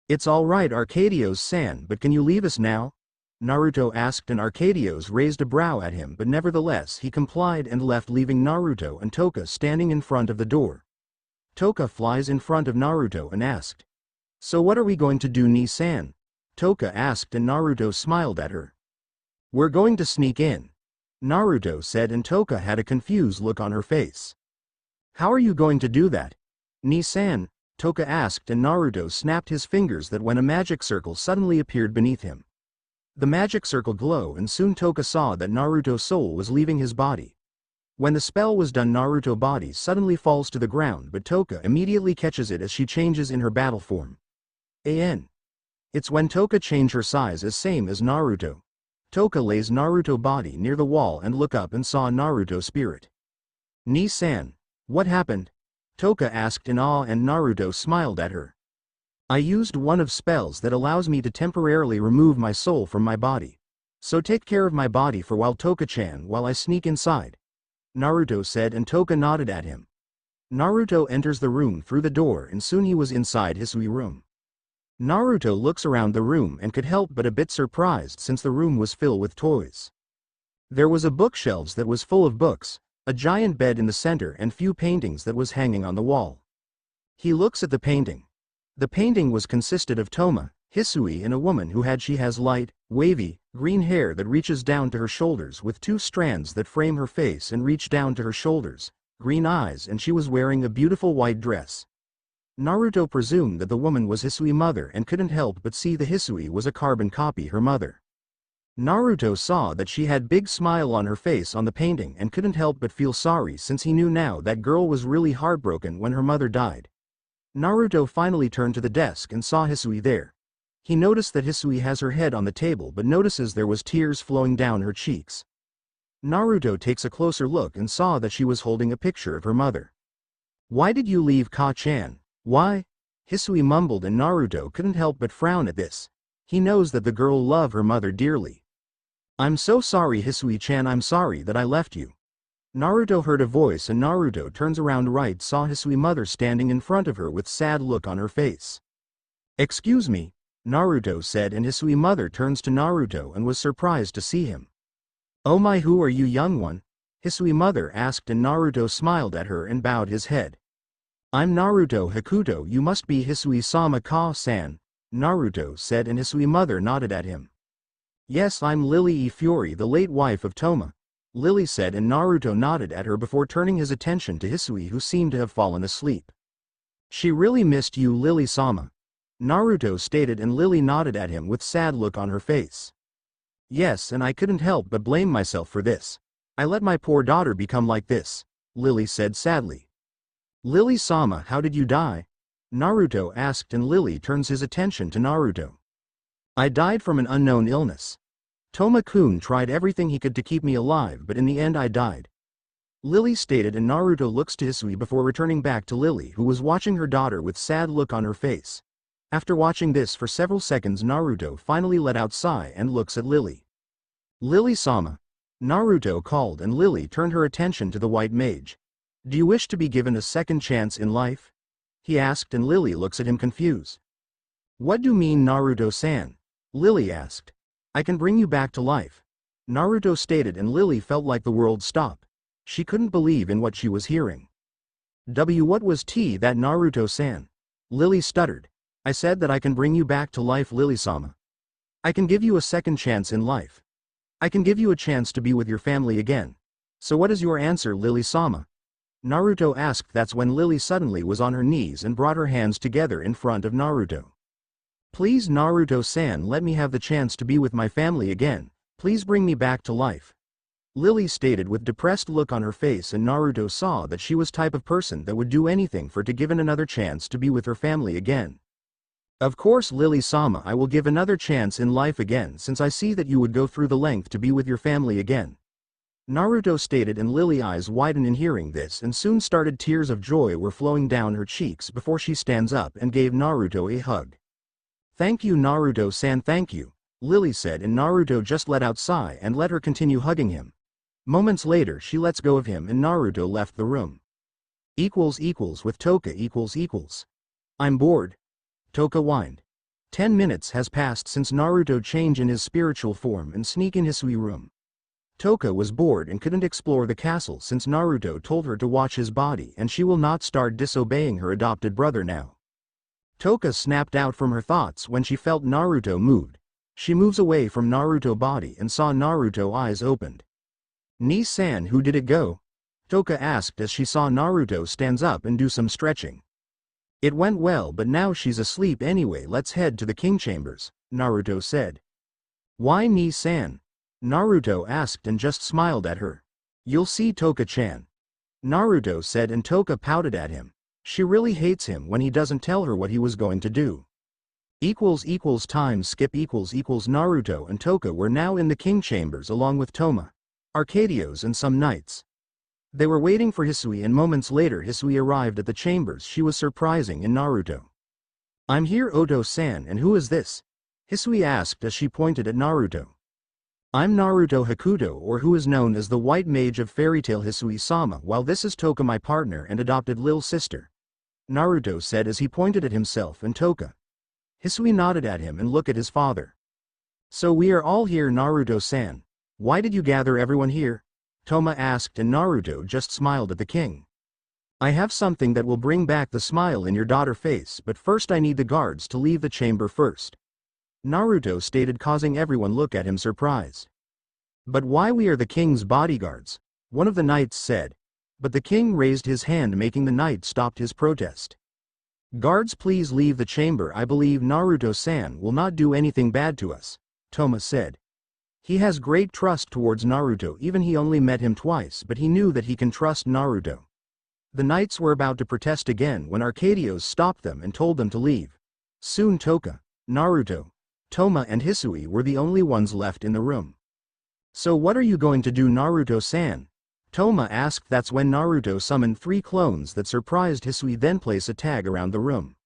It's alright Arcadios-san, but can you leave us now? Naruto asked, and Arcadios raised a brow at him, but nevertheless he complied and left, leaving Naruto and Toka standing in front of the door. Toka flies in front of Naruto and asked, So what are we going to do, Ni-san? Toka asked, and Naruto smiled at her. We're going to sneak in, Naruto said, and Toka had a confused look on her face. How are you going to do that? Ni-san, Toka asked, and Naruto snapped his fingers that when a magic circle suddenly appeared beneath him. The magic circle glowed, and soon Toka saw that Naruto's soul was leaving his body. When the spell was done, Naruto's body suddenly falls to the ground, but Toka immediately catches it as she changes in her battle form. It's when Toka changed her size as same as Naruto. Toka lays Naruto's body near the wall and looked up and saw Naruto's spirit. Ni-san, what happened? Toka asked in awe, and Naruto smiled at her. I used one of spells that allows me to temporarily remove my soul from my body. So take care of my body for while, Toka-chan, while I sneak inside, Naruto said, and Toka nodded at him. Naruto enters the room through the door, and soon he was inside Hisui room. Naruto looks around the room and could help but a bit surprised, since the room was filled with toys. There was a bookshelves that was full of books, a giant bed in the center, and few paintings that was hanging on the wall. He looks at the painting. The painting was consisted of Toma, Hisui, and a woman who has light, wavy, green hair that reaches down to her shoulders, with two strands that frame her face and reach down to her shoulders, green eyes, and she was wearing a beautiful white dress. Naruto presumed that the woman was Hisui's mother and couldn't help but see the Hisui was a carbon copy her mother. Naruto saw that she had big smile on her face on the painting and couldn't help but feel sorry, since he knew now that girl was really heartbroken when her mother died. Naruto finally turned to the desk and saw Hisui there. He noticed that Hisui has her head on the table, but notices there was tears flowing down her cheeks. Naruto takes a closer look and saw that she was holding a picture of her mother. Why did you leave Ka-chan? Why? Hisui mumbled, and Naruto couldn't help but frown at this. He knows that the girl loved her mother dearly. I'm so sorry Hisui-chan, I'm sorry that I left you. Naruto heard a voice, and Naruto turns around, saw Hisui's mother standing in front of her with sad look on her face. Excuse me, Naruto said, and Hisui's mother turns to Naruto and was surprised to see him. Oh my, who are you, young one? Hisui's mother asked, and Naruto smiled at her and bowed his head. I'm Naruto Hakuto, you must be Hisui-sama Ka-san, Naruto said, and Hisui's mother nodded at him. Yes, I'm Lily Ifuri, the late wife of Toma, Lily said, and Naruto nodded at her before turning his attention to Hisui, who seemed to have fallen asleep. She really missed you, Lily-sama, Naruto stated, and Lily nodded at him with sad look on her face. Yes, and I couldn't help but blame myself for this. I let my poor daughter become like this, Lily said sadly. Lily-sama, how did you die? Naruto asked, and Lily turns his attention to Naruto. I died from an unknown illness. Toma-kun tried everything he could to keep me alive, but in the end I died. Lily stated, and Naruto looks to Hisui before returning back to Lily, who was watching her daughter with sad look on her face. After watching this for several seconds, Naruto finally let out sigh and looks at Lily. Lily-sama. Naruto called, and Lily turned her attention to the white mage. Do you wish to be given a second chance in life? He asked, and Lily looks at him confused. What do you mean, Naruto-san? Lily asked. I can bring you back to life. Naruto stated, and Lily felt like the world stopped. She couldn't believe in what she was hearing. What was that, Naruto-san? Lily stuttered. I said that I can bring you back to life, Lily-sama. I can give you a second chance in life. I can give you a chance to be with your family again. So what is your answer, Lily-sama? Naruto asked. That's when Lily suddenly was on her knees and brought her hands together in front of Naruto. Please, Naruto-san, let me have the chance to be with my family again. Please bring me back to life. Lily stated with depressed look on her face, and Naruto saw that she was type of person that would do anything for to given another chance to be with her family again. Of course, Lily-sama, I will give another chance in life again, since I see that you would go through the length to be with your family again. Naruto stated, and Lily's eyes widened in hearing this, and soon started tears of joy were flowing down her cheeks before she stands up and gave Naruto a hug. Thank you, Naruto-san, thank you, Lily said, and Naruto just let out sigh and let her continue hugging him. Moments later she lets go of him and Naruto left the room. With Toka . I'm bored. Toka whined. 10 minutes has passed since Naruto changed in his spiritual form and sneak in Hisui room. Toka was bored and couldn't explore the castle since Naruto told her to watch his body and she will not start disobeying her adopted brother now. Toka snapped out from her thoughts when she felt Naruto moved. She moves away from Naruto body and saw Naruto eyes opened. Ni-san, who did it go? Toka asked as she saw Naruto stands up and do some stretching. It went well, but now she's asleep anyway, let's head to the king chambers, Naruto said. Why, Ni-san? Naruto asked and just smiled at her. You'll see, Toka-chan. Naruto said, and Toka pouted at him. She really hates him when he doesn't tell her what he was going to do. Time skip Naruto and Toka were now in the king chambers along with Toma, Arcadios and some knights. They were waiting for Hisui, and moments later Hisui arrived at the chambers. She was surprising in Naruto. I'm here, Oto-san, and who is this? Hisui asked as she pointed at Naruto. I'm Naruto Hakuto, or who is known as the White Mage of Fairy Tail, Hisui-sama, while this is Toka, my partner and adopted lil sister. Naruto said as he pointed at himself and Toka. Hisui nodded at him and looked at his father. So we are all here, Naruto-san. Why did you gather everyone here? Toma asked, and Naruto just smiled at the king. I have something that will bring back the smile in your daughter's face, but first I need the guards to leave the chamber first. Naruto stated, causing everyone look at him surprised. But why, we are the king's bodyguards, one of the knights said. But the king raised his hand, making the knight stop his protest. Guards, please leave the chamber. I believe Naruto-san will not do anything bad to us, Toma said. He has great trust towards Naruto, even he only met him twice, but he knew that he can trust Naruto. The knights were about to protest again when Arcadios stopped them and told them to leave. Soon Toka, Naruto, Toma and Hisui were the only ones left in the room. So what are you going to do, Naruto-san? Toma asked. That's when Naruto summoned 3 clones that surprised Hisui, then place a tag around the room.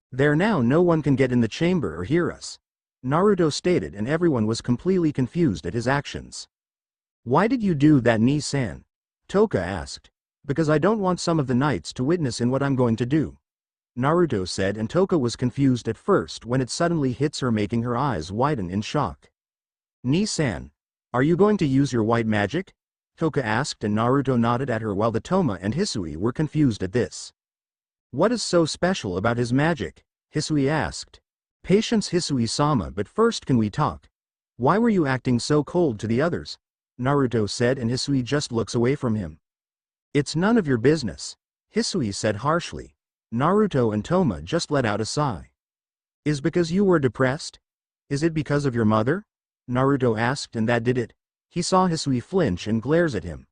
There now no one can get in the chamber or hear us, Naruto stated, and everyone was completely confused at his actions. Why did you do that, Ni-san? Toka asked. Because I don't want some of the knights to witness in what I'm going to do, Naruto said, and Toka was confused at first when it suddenly hits her, making her eyes widen in shock. Ni-san, are you going to use your white magic? Toka asked, and Naruto nodded at her while the Toma and Hisui were confused at this. What is so special about his magic? Hisui asked. Patience, Hisui-sama, but first can we talk? Why were you acting so cold to the others? Naruto said, and Hisui just looks away from him. It's none of your business, Hisui said harshly. Naruto and Toma just let out a sigh. Is because you were depressed? Is it because of your mother? Naruto asked, and that did it. He saw Hisui flinch and glares at him.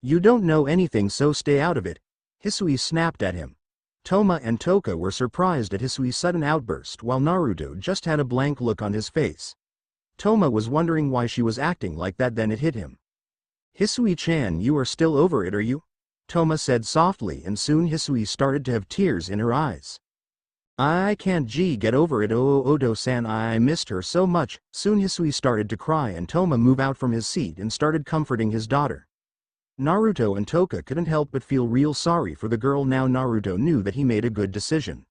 You don't know anything, so stay out of it, Hisui snapped at him. Toma and Toka were surprised at Hisui's sudden outburst, while Naruto just had a blank look on his face. Toma was wondering why she was acting like that, then it hit him. Hisui-chan, you are still over it, are you? Toma said softly, and soon Hisui started to have tears in her eyes. I can't get over it, oh Odo-san, I missed her so much. Soon Hisui started to cry and Toma moved out from his seat and started comforting his daughter. Naruto and Toka couldn't help but feel real sorry for the girl. Now Naruto knew that he made a good decision.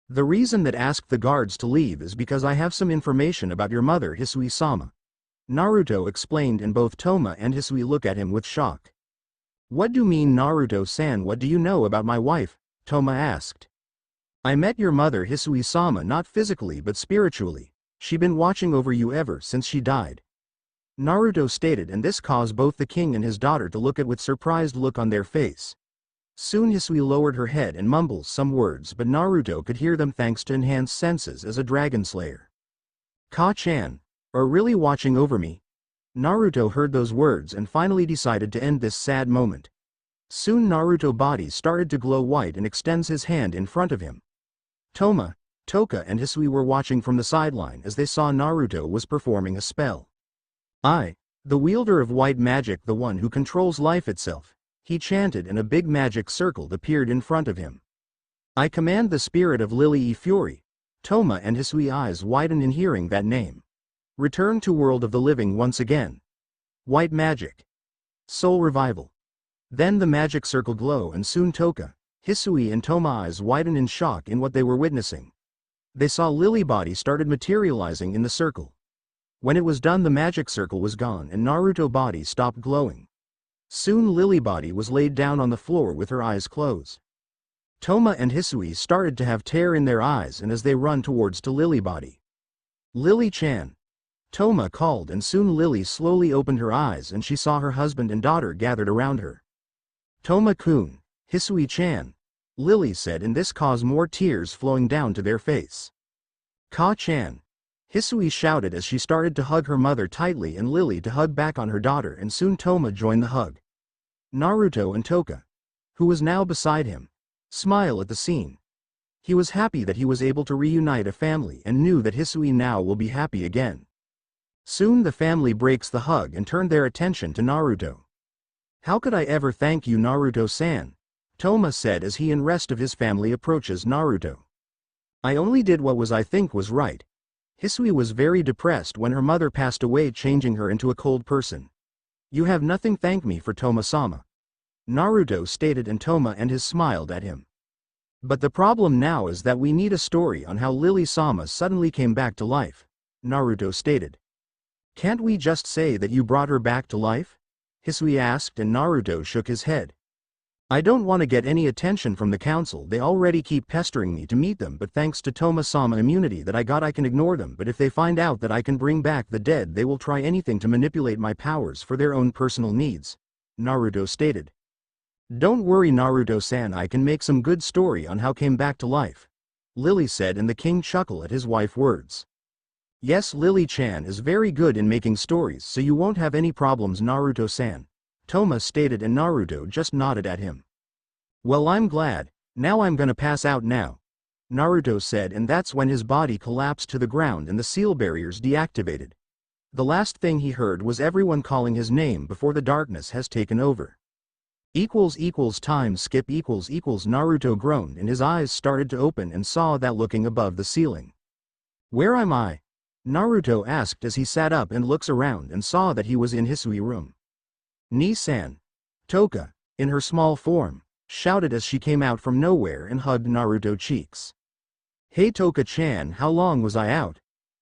The reason that asked the guards to leave is because I have some information about your mother, Hisui-sama. Naruto explained, and both Toma and Hisui look at him with shock. What do you mean, Naruto-san? What do you know about my wife? Toma asked. I met your mother, Hisui-sama, not physically but spiritually. She been watching over you ever since she died. Naruto stated, and this caused both the king and his daughter to look at with surprised look on their face. Soon Hisui lowered her head and mumbles some words, but Naruto could hear them thanks to enhanced senses as a dragon slayer. Ka-chan, are really watching over me? Naruto heard those words and finally decided to end this sad moment. Soon Naruto's body started to glow white and extends his hand in front of him. Toma, Toka and Hisui were watching from the sideline as they saw Naruto was performing a spell. I, the wielder of white magic, the one who controls life itself, he chanted, and a big magic circle appeared in front of him. I command the spirit of Lily Fury. Toma and Hisui eyes widened in hearing that name. Return to world of the living once again. White magic. Soul revival. Then the magic circle glow and soon Toka, Hisui and Toma eyes widened in shock in what they were witnessing. They saw Lily body started materializing in the circle. When it was done, the magic circle was gone and Naruto body stopped glowing. Soon Lily body was laid down on the floor with her eyes closed. Toma and Hisui started to have tear in their eyes, and as they run towards to Lily body. Lily-chan. Toma called, and soon Lily slowly opened her eyes and she saw her husband and daughter gathered around her. Toma-kun, Hisui-chan, Lily said, and this caused more tears flowing down to their face. Ka-chan. Hisui shouted as she started to hug her mother tightly and Lily to hug back on her daughter, and soon Toma joined the hug. Naruto and Toka, who was now beside him, smiled at the scene. He was happy that he was able to reunite a family and knew that Hisui now will be happy again. Soon the family breaks the hug and turned their attention to Naruto. How could I ever thank you, Naruto-san? Toma said as he and rest of his family approaches Naruto. I only did what I think was right. Hisui was very depressed when her mother passed away, changing her into a cold person. You have nothing thank me for, Toma-sama. Naruto stated, and Toma and his smiled at him. But the problem now is that we need a story on how Lily-sama suddenly came back to life, Naruto stated. Can't we just say that you brought her back to life? Hisui asked, and Naruto shook his head. I don't want to get any attention from the council. They already keep pestering me to meet them, but thanks to Toma-sama immunity that I got, I can ignore them. But if they find out that I can bring back the dead, they will try anything to manipulate my powers for their own personal needs, Naruto stated. Don't worry, Naruto-san, I can make some good story on how came back to life, Lily said, and the king chuckled at his wife's words. Yes, Lily-chan is very good in making stories, so you won't have any problems, Naruto-san, Toma stated, and Naruto just nodded at him. Well, I'm glad. Now I'm gonna pass out now, Naruto said, and that's when his body collapsed to the ground and the seal barriers deactivated. The last thing he heard was everyone calling his name before the darkness has taken over. Time skip Naruto groaned and his eyes started to open and saw that looking above the ceiling. Where am I? Naruto asked as he sat up and looks around and saw that he was in Hisui room. Ni-san. Toka, in her small form, shouted as she came out from nowhere and hugged Naruto cheeks. Hey Toka-chan, how long was I out?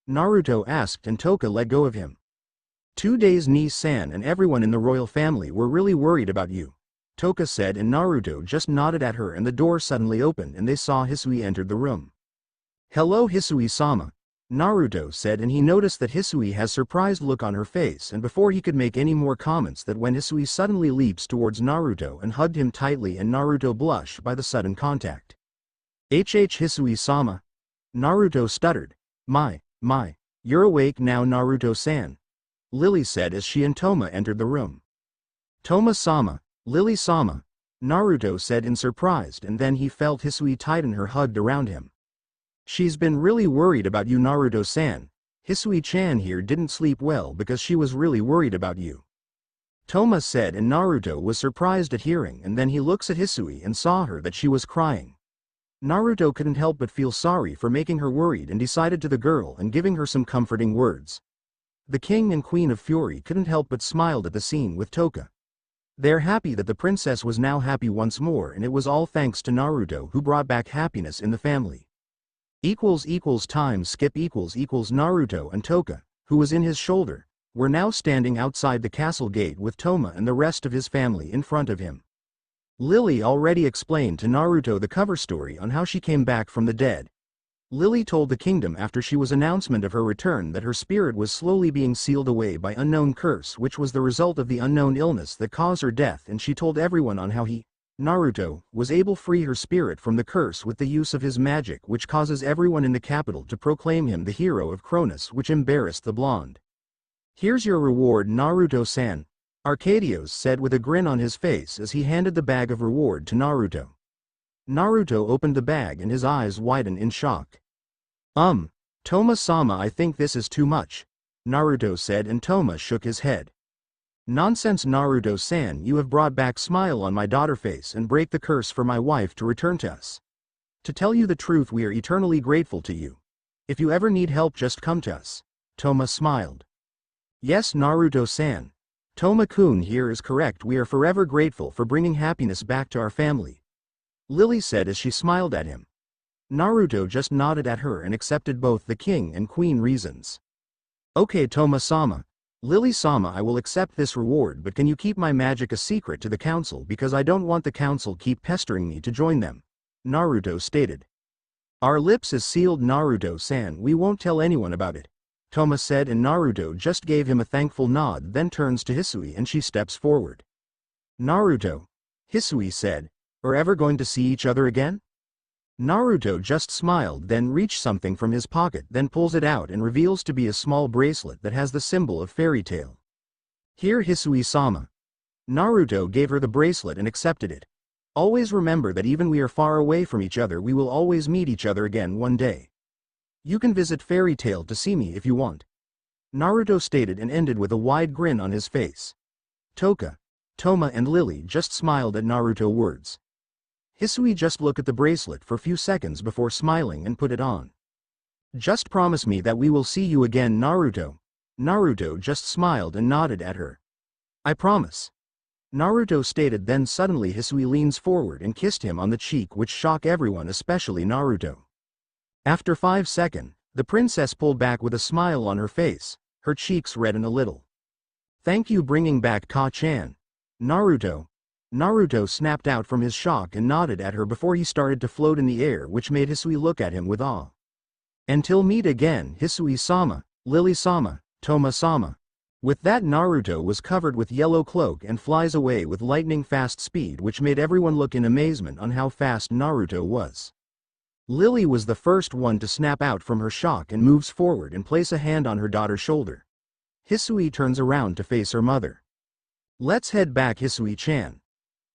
Naruto asked, and Toka let go of him. 2 days, Ni-san, and everyone in the royal family were really worried about you, Toka said, and Naruto just nodded at her, and the door suddenly opened and they saw Hisui entered the room. Hello Hisui-sama, Naruto said, and he noticed that Hisui has surprised look on her face, and before he could make any more comments that when Hisui suddenly leaps towards Naruto and hugged him tightly, and Naruto blushed by the sudden contact. Hisui-sama? Naruto stuttered. My, you're awake now, Naruto-san, Lily said as she and Toma entered the room. Toma-sama, Lily-sama, Naruto said in surprise, and then he felt Hisui tighten her hugged around him. She's been really worried about you, Naruto-san. Hisui-chan here didn't sleep well because she was really worried about you. Toma said, and Naruto was surprised at hearing, and then he looks at Hisui and saw her that she was crying. Naruto couldn't help but feel sorry for making her worried and decided to the girl and giving her some comforting words. The king and queen of Fury couldn't help but smiled at the scene with Toka. They're happy that the princess was now happy once more, and it was all thanks to Naruto who brought back happiness in the family. Time skip Naruto and Toka, who was in his shoulder, were now standing outside the castle gate with Toma and the rest of his family in front of him. Lily already explained to Naruto the cover story on how she came back from the dead. Lily told the kingdom after she was announcement of her return that her spirit was slowly being sealed away by unknown curse, which was the result of the unknown illness that caused her death, and she told everyone on how he, Naruto, was able to free her spirit from the curse with the use of his magic, which causes everyone in the capital to proclaim him the hero of Cronus, which embarrassed the blonde. Here's your reward, Naruto-san, Arcadios said with a grin on his face as he handed the bag of reward to Naruto. Naruto opened the bag and his eyes widened in shock. Toma-sama, I think this is too much, Naruto said, and Toma shook his head. Nonsense, Naruto-san, you have brought back smile on my daughter face and break the curse for my wife to return to us. To tell you the truth, we are eternally grateful to you. If you ever need help, just come to us. Toma smiled. Yes, Naruto-san. Toma-kun here is correct, we are forever grateful for bringing happiness back to our family. Lily said as she smiled at him. Naruto just nodded at her and accepted both the king and queen reasons. Okay, Toma-sama. Lily-sama, I will accept this reward, but can you keep my magic a secret to the council, because I don't want the council keep pestering me to join them, Naruto stated. Our lips is sealed, Naruto-san, we won't tell anyone about it, Toma said, and Naruto just gave him a thankful nod, then turns to Hisui and she steps forward. Naruto, Hisui said, are ever going to see each other again? Naruto just smiled, then reached something from his pocket, then pulls it out and reveals to be a small bracelet that has the symbol of fairy tale. Here, Hisui-sama. Naruto gave her the bracelet and accepted it. Always remember that even we are far away from each other, we will always meet each other again one day. You can visit Fairy Tail to see me if you want, Naruto stated and ended with a wide grin on his face. Toka, Toma and Lily just smiled at Naruto's words. Hisui just looked at the bracelet for a few seconds before smiling and put it on. Just promise me that we will see you again, Naruto. Naruto just smiled and nodded at her. I promise, Naruto stated. Then suddenly Hisui leans forward and kissed him on the cheek, which shocked everyone, especially Naruto. After 5 seconds, the princess pulled back with a smile on her face, her cheeks reddened a little. Thank you bringing back Ka-chan. Naruto snapped out from his shock and nodded at her before he started to float in the air, which made Hisui look at him with awe. Until meet again, Hisui-sama, Lily-sama, Toma-sama. With that, Naruto was covered with yellow cloak and flies away with lightning fast speed, which made everyone look in amazement on how fast Naruto was. Lily was the first one to snap out from her shock and moves forward and place a hand on her daughter's shoulder. Hisui turns around to face her mother. Let's head back, Hisui-chan.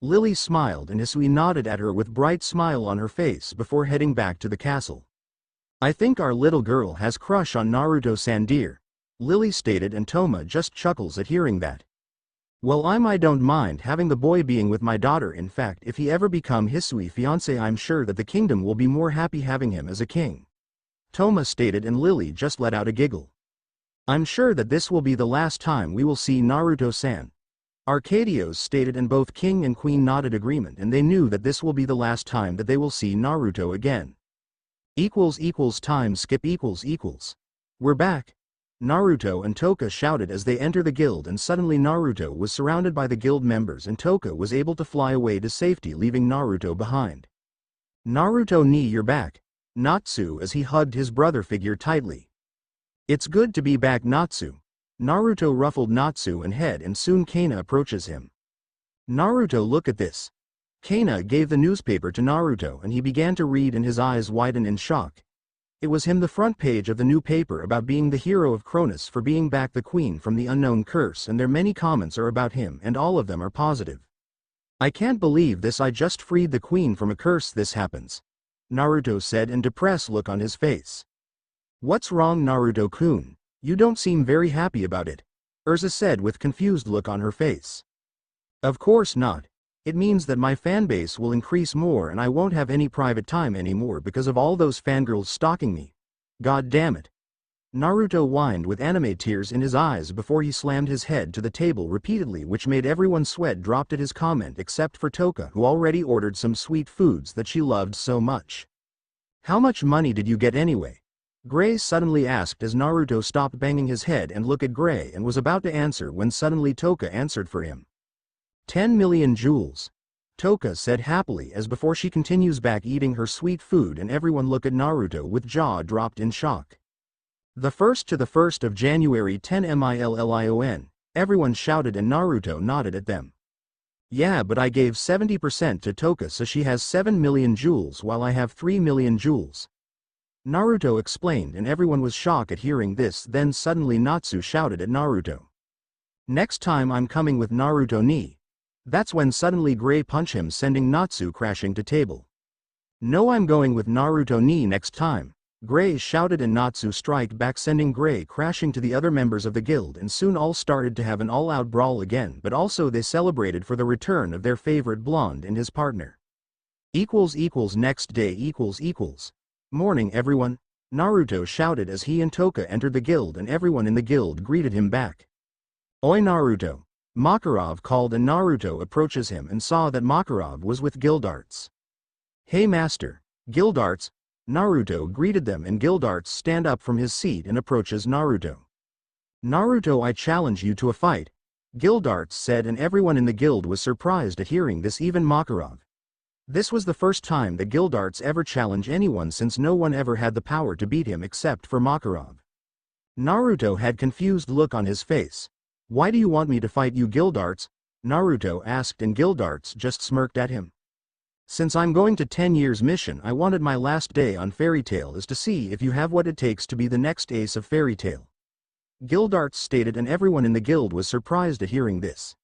Lily smiled and Hisui nodded at her with bright smile on her face before heading back to the castle. I think our little girl has crush on Naruto-san, dear, Lily stated, and Toma just chuckles at hearing that. Well, I don't mind having the boy being with my daughter. In fact, if he ever become Hisui fiancé, I'm sure that the kingdom will be more happy having him as a king, Toma stated, and Lily just let out a giggle. I'm sure that this will be the last time we will see Naruto-san, Arcadios stated, and both king and queen nodded agreement, and they knew that this will be the last time that they will see Naruto again. Time skip We're back, Naruto and Toka shouted as they enter the guild, and suddenly Naruto was surrounded by the guild members and Toka was able to fly away to safety, leaving Naruto behind. Naruto, you're back, Natsu, as he hugged his brother figure tightly. It's good to be back, Natsu. Naruto ruffled Natsu and head, and soon Kana approaches him. Naruto, look at this. Kana gave the newspaper to Naruto and he began to read and his eyes widened in shock. It was him, the front page of the new paper, about being the hero of Cronus for being back the queen from the unknown curse, and their many comments are about him and all of them are positive. I can't believe this, I just freed the queen from a curse, this happens, Naruto said, and depressed look on his face. What's wrong, Naruto-kun? You don't seem very happy about it. Urza said with confused look on her face. Of course not. It means that my fanbase will increase more and I won't have any private time anymore because of all those fangirls stalking me. God damn it. Naruto whined with anime tears in his eyes before he slammed his head to the table repeatedly, which made everyone's sweat drop at his comment except for Toka, who already ordered some sweet foods that she loved so much. How much money did you get anyway? Gray suddenly asked as Naruto stopped banging his head and looked at Gray and was about to answer when suddenly Toka answered for him. 10 million jewels. Toka said happily as before she continues back eating her sweet food, and everyone looked at Naruto with jaw dropped in shock. The 1st to the 1st of January 10 million, everyone shouted and Naruto nodded at them. Yeah, but I gave 70% to Toka, so she has 7 million jewels while I have 3 million jewels. Naruto explained, and everyone was shocked at hearing this. Then suddenly Natsu shouted at Naruto. Next time I'm coming with Naruto ni. That's when suddenly Gray punched him, sending Natsu crashing to table. No, I'm going with Naruto ni next time. Gray shouted and Natsu strike back, sending Gray crashing to the other members of the guild, and soon all started to have an all-out brawl again, but also they celebrated for the return of their favorite blonde and his partner. Next day Morning everyone, Naruto shouted as he and Toka entered the guild, and everyone in the guild greeted him back. Oi Naruto. Makarov called, and Naruto approaches him and saw that Makarov was with Guildarts. Hey master. Guildarts. Naruto greeted them, and Guildarts stand up from his seat and approaches Naruto. Naruto, I challenge you to a fight, Guildarts said, and everyone in the guild was surprised at hearing this, even Makarov. This was the first time that Guildarts ever challenged anyone, since no one ever had the power to beat him except for Makarov. Naruto had confused look on his face. Why do you want me to fight you, Guildarts? Naruto asked, and Guildarts just smirked at him. Since I'm going to 10 years mission, I wanted my last day on Fairy Tail is to see if you have what it takes to be the next ace of Fairy Tail. Guildarts stated, and everyone in the guild was surprised at hearing this.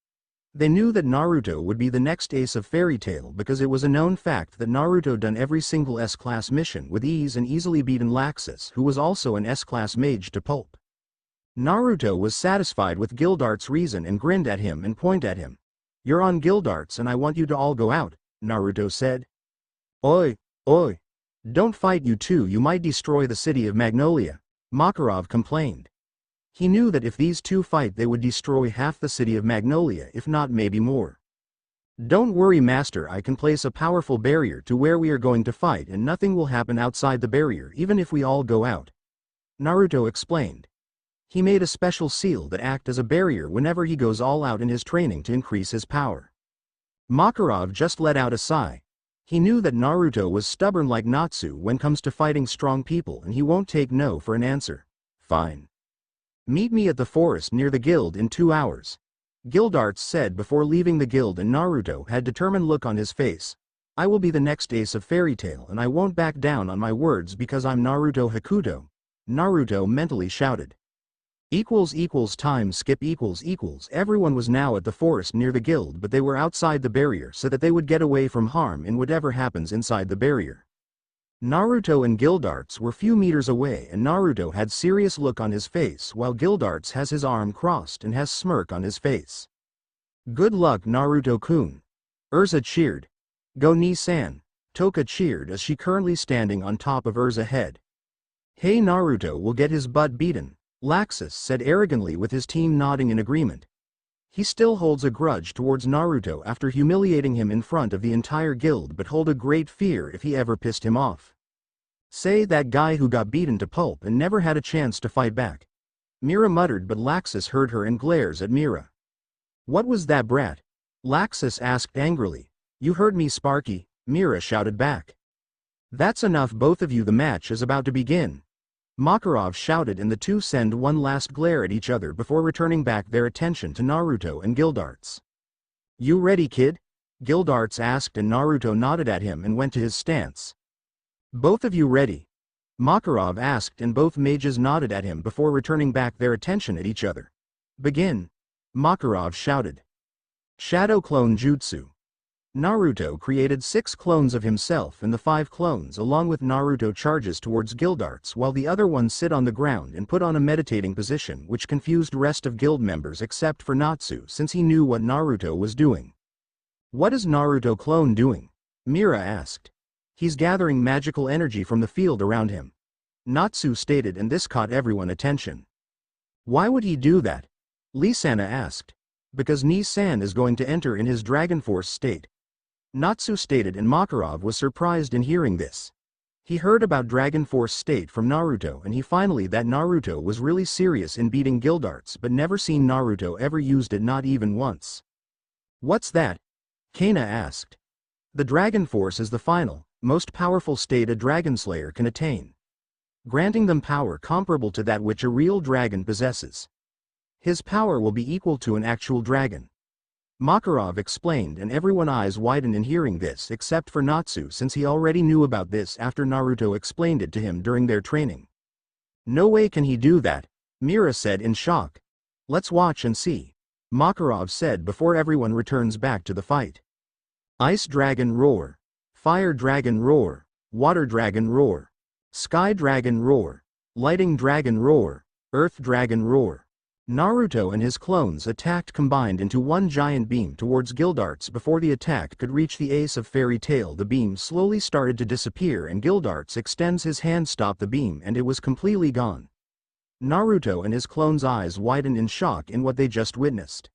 They knew that Naruto would be the next ace of Fairy Tail because it was a known fact that Naruto done every single S-class mission with ease and easily beaten Laxus, who was also an S-class mage, to pulp. Naruto was satisfied with Guildarts' reason and grinned at him and pointed at him. You're on, Guildarts, and I want you to all go out, Naruto said. Oi. Don't fight, you two, you might destroy the city of Magnolia, Makarov complained. He knew that if these two fight they would destroy half the city of Magnolia, if not maybe more. Don't worry master, I can place a powerful barrier to where we are going to fight and nothing will happen outside the barrier even if we all go out, Naruto explained. He made a special seal that act as a barrier whenever he goes all out in his training to increase his power. Makarov just let out a sigh. He knew that Naruto was stubborn like Natsu when comes to fighting strong people, and he won't take no for an answer. Fine. Meet me at the forest near the guild in 2 hours, Guildarts said before leaving the guild, and Naruto had determined look on his face. I will be the next ace of Fairy Tail and I won't back down on my words because I'm Naruto Hakuto, Naruto mentally shouted. Time skip Everyone was now at the forest near the guild, but they were outside the barrier so that they would get away from harm in whatever happens inside the barrier. Naruto and Guildarts were few meters away, and Naruto had serious look on his face while Guildarts has his arm crossed and has smirk on his face. Good luck, Naruto-kun. Urza cheered. Go Ni-san. Toka cheered as she currently standing on top of Urza's head. Hey, Naruto will get his butt beaten, Laxus said arrogantly with his team nodding in agreement. He still holds a grudge towards Naruto after humiliating him in front of the entire guild, but hold a great fear if he ever pissed him off. Say, that guy who got beaten to pulp and never had a chance to fight back, Mira muttered, but Laxus heard her and glares at Mira. What was that brat? Laxus asked angrily. You heard me, Sparky, Mira shouted back. That's enough, both of you, the match is about to begin, Makarov shouted, and the two send one last glare at each other before returning back their attention to Naruto and Guildarts. You ready, kid? Guildarts asked, and Naruto nodded at him and went to his stance. Both of you ready? Makarov asked, and both mages nodded at him before returning back their attention at each other. Begin, Makarov shouted. Shadow Clone Jutsu. Naruto created 6 clones of himself, and the 5 clones along with Naruto charges towards Guildarts while the other ones sit on the ground and put on a meditating position, which confused rest of guild members except for Natsu, since he knew what Naruto was doing. "What is Naruto clone doing?" Mira asked. "He's gathering magical energy from the field around him," Natsu stated, and this caught everyone's attention. "Why would he do that?" Lee-sana asked. "Because Nii-san is going to enter in his Dragon Force state," Natsu stated, and Makarov was surprised in hearing this. He heard about Dragon Force state from Naruto, and he finally that Naruto was really serious in beating Guildarts, but never seen Naruto ever used it, not even once. "What's that?" Kana asked. "The Dragon Force is the final, most powerful state a Dragon Slayer can attain, granting them power comparable to that which a real dragon possesses. His power will be equal to an actual dragon," Makarov explained, and everyone's eyes widened in hearing this except for Natsu, since he already knew about this after Naruto explained it to him during their training. "No way can he do that," Mira said in shock. "Let's watch and see," Makarov said before everyone returns back to the fight. Ice Dragon Roar, Fire Dragon Roar, Water Dragon Roar, Sky Dragon Roar, Lighting Dragon Roar, Earth Dragon Roar. Naruto and his clones attacked combined into one giant beam towards Guildarts. Before the attack could reach the ace of Fairy Tail, the beam slowly started to disappear, and Guildarts extends his hand, stopped the beam, and it was completely gone. Naruto and his clones' eyes widened in shock in what they just witnessed.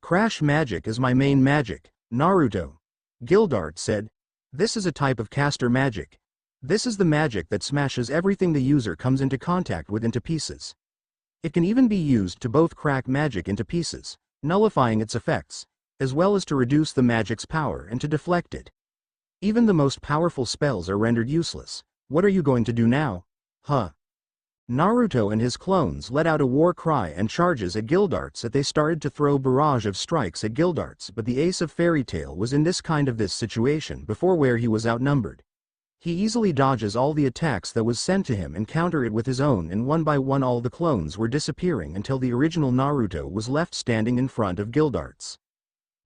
"Crash magic is my main magic, Naruto," Guildarts said. "This is a type of caster magic. This is the magic that smashes everything the user comes into contact with into pieces. It can even be used to both crack magic into pieces, nullifying its effects, as well as to reduce the magic's power and to deflect it. Even the most powerful spells are rendered useless. What are you going to do now? Huh?" Naruto and his clones let out a war cry and charges at Guildarts as they started to throw barrage of strikes at Guildarts, but the ace of Fairy Tail was in this situation before, where he was outnumbered. He easily dodges all the attacks that was sent to him and counter it with his own, and one by one all the clones were disappearing until the original Naruto was left standing in front of Guildarts.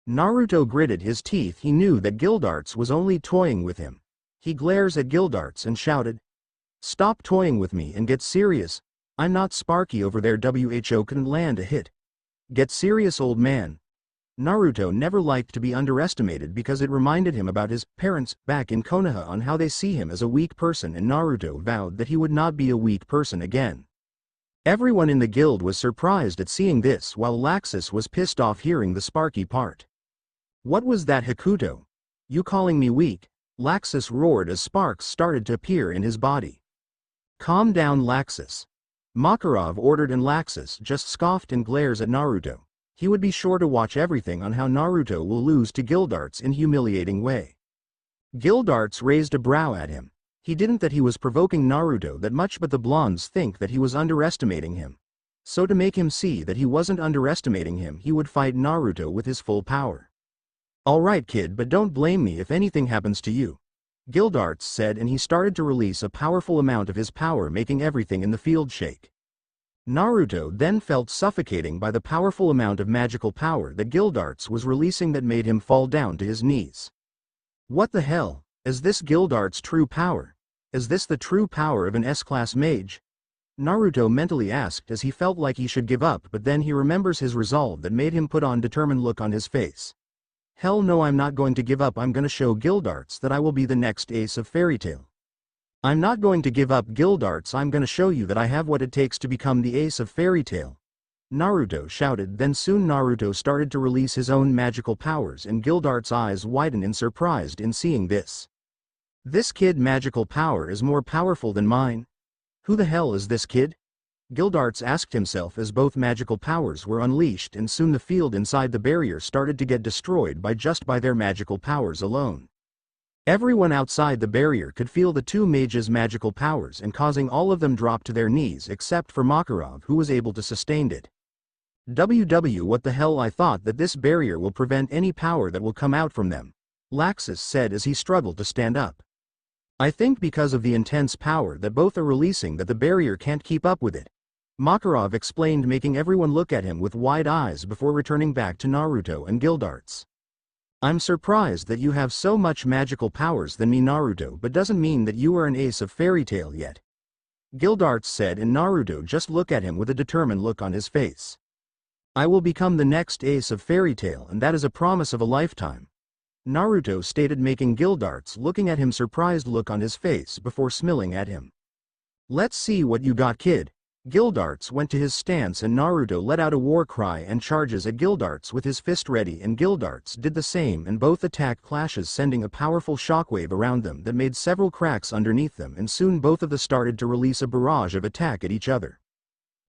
Naruto gritted his teeth. He knew that Guildarts was only toying with him. He glares at Guildarts and shouted, "Stop toying with me and get serious. I'm not Sparky over there. Who couldn't land a hit. Get serious, old man." Naruto never liked to be underestimated because it reminded him about his parents back in Konoha on how they see him as a weak person, and Naruto vowed that he would not be a weak person again. Everyone in the guild was surprised at seeing this, while Laxus was pissed off hearing the Sparky part. "What was that, Hakuto? You calling me weak?" Laxus roared as sparks started to appear in his body. "Calm down, Laxus," Makarov ordered, and Laxus just scoffed and glares at Naruto. He would be sure to watch everything on how Naruto will lose to Guildarts in humiliating way. Guildarts raised a brow at him. He didn't that he was provoking Naruto that much, but the blondes think that he was underestimating him. So to make him see that he wasn't underestimating him, he would fight Naruto with his full power. "Alright kid, but don't blame me if anything happens to you," Guildarts said, and he started to release a powerful amount of his power, making everything in the field shake. Naruto then felt suffocating by the powerful amount of magical power that Guildarts was releasing that made him fall down to his knees. "What the hell? Is this Guildarts' true power? Is this the true power of an S-class mage?" Naruto mentally asked as he felt like he should give up, but then he remembers his resolve that made him put on determined look on his face. "Hell no, I'm not going to give up. I'm gonna show Guildarts that I will be the next ace of Fairy Tail. I'm not going to give up, Guildarts. I'm gonna show you that I have what it takes to become the ace of Fairy Tail," Naruto shouted. Then soon Naruto started to release his own magical powers, and Guildarts' eyes widened in surprise in seeing this. "This kid magical power is more powerful than mine. Who the hell is this kid?" Guildarts asked himself as both magical powers were unleashed, and soon the field inside the barrier started to get destroyed by their magical powers alone. Everyone outside the barrier could feel the two mages' magical powers, and causing all of them drop to their knees except for Makarov, who was able to sustain it. What the hell, I thought that this barrier will prevent any power that will come out from them," Laxus said as he struggled to stand up. "I think because of the intense power that both are releasing that the barrier can't keep up with it," Makarov explained, making everyone look at him with wide eyes before returning back to Naruto and Guildarts. I'm surprised that you have so much magical powers than me, Naruto, but doesn't mean that you are an ace of fairy tale yet. Gildarts said, and Naruto just looked at him with a determined look on his face. I will become the next ace of fairy tale, and that is a promise of a lifetime, Naruto stated, making Gildarts looking at him surprised look on his face before smiling at him. Let's see what you got, kid. Gildarts went to his stance and Naruto let out a war cry and charges at Gildarts with his fist ready, and Gildarts did the same, and both attack clashes, sending a powerful shockwave around them that made several cracks underneath them, and soon both of them started to release a barrage of attack at each other.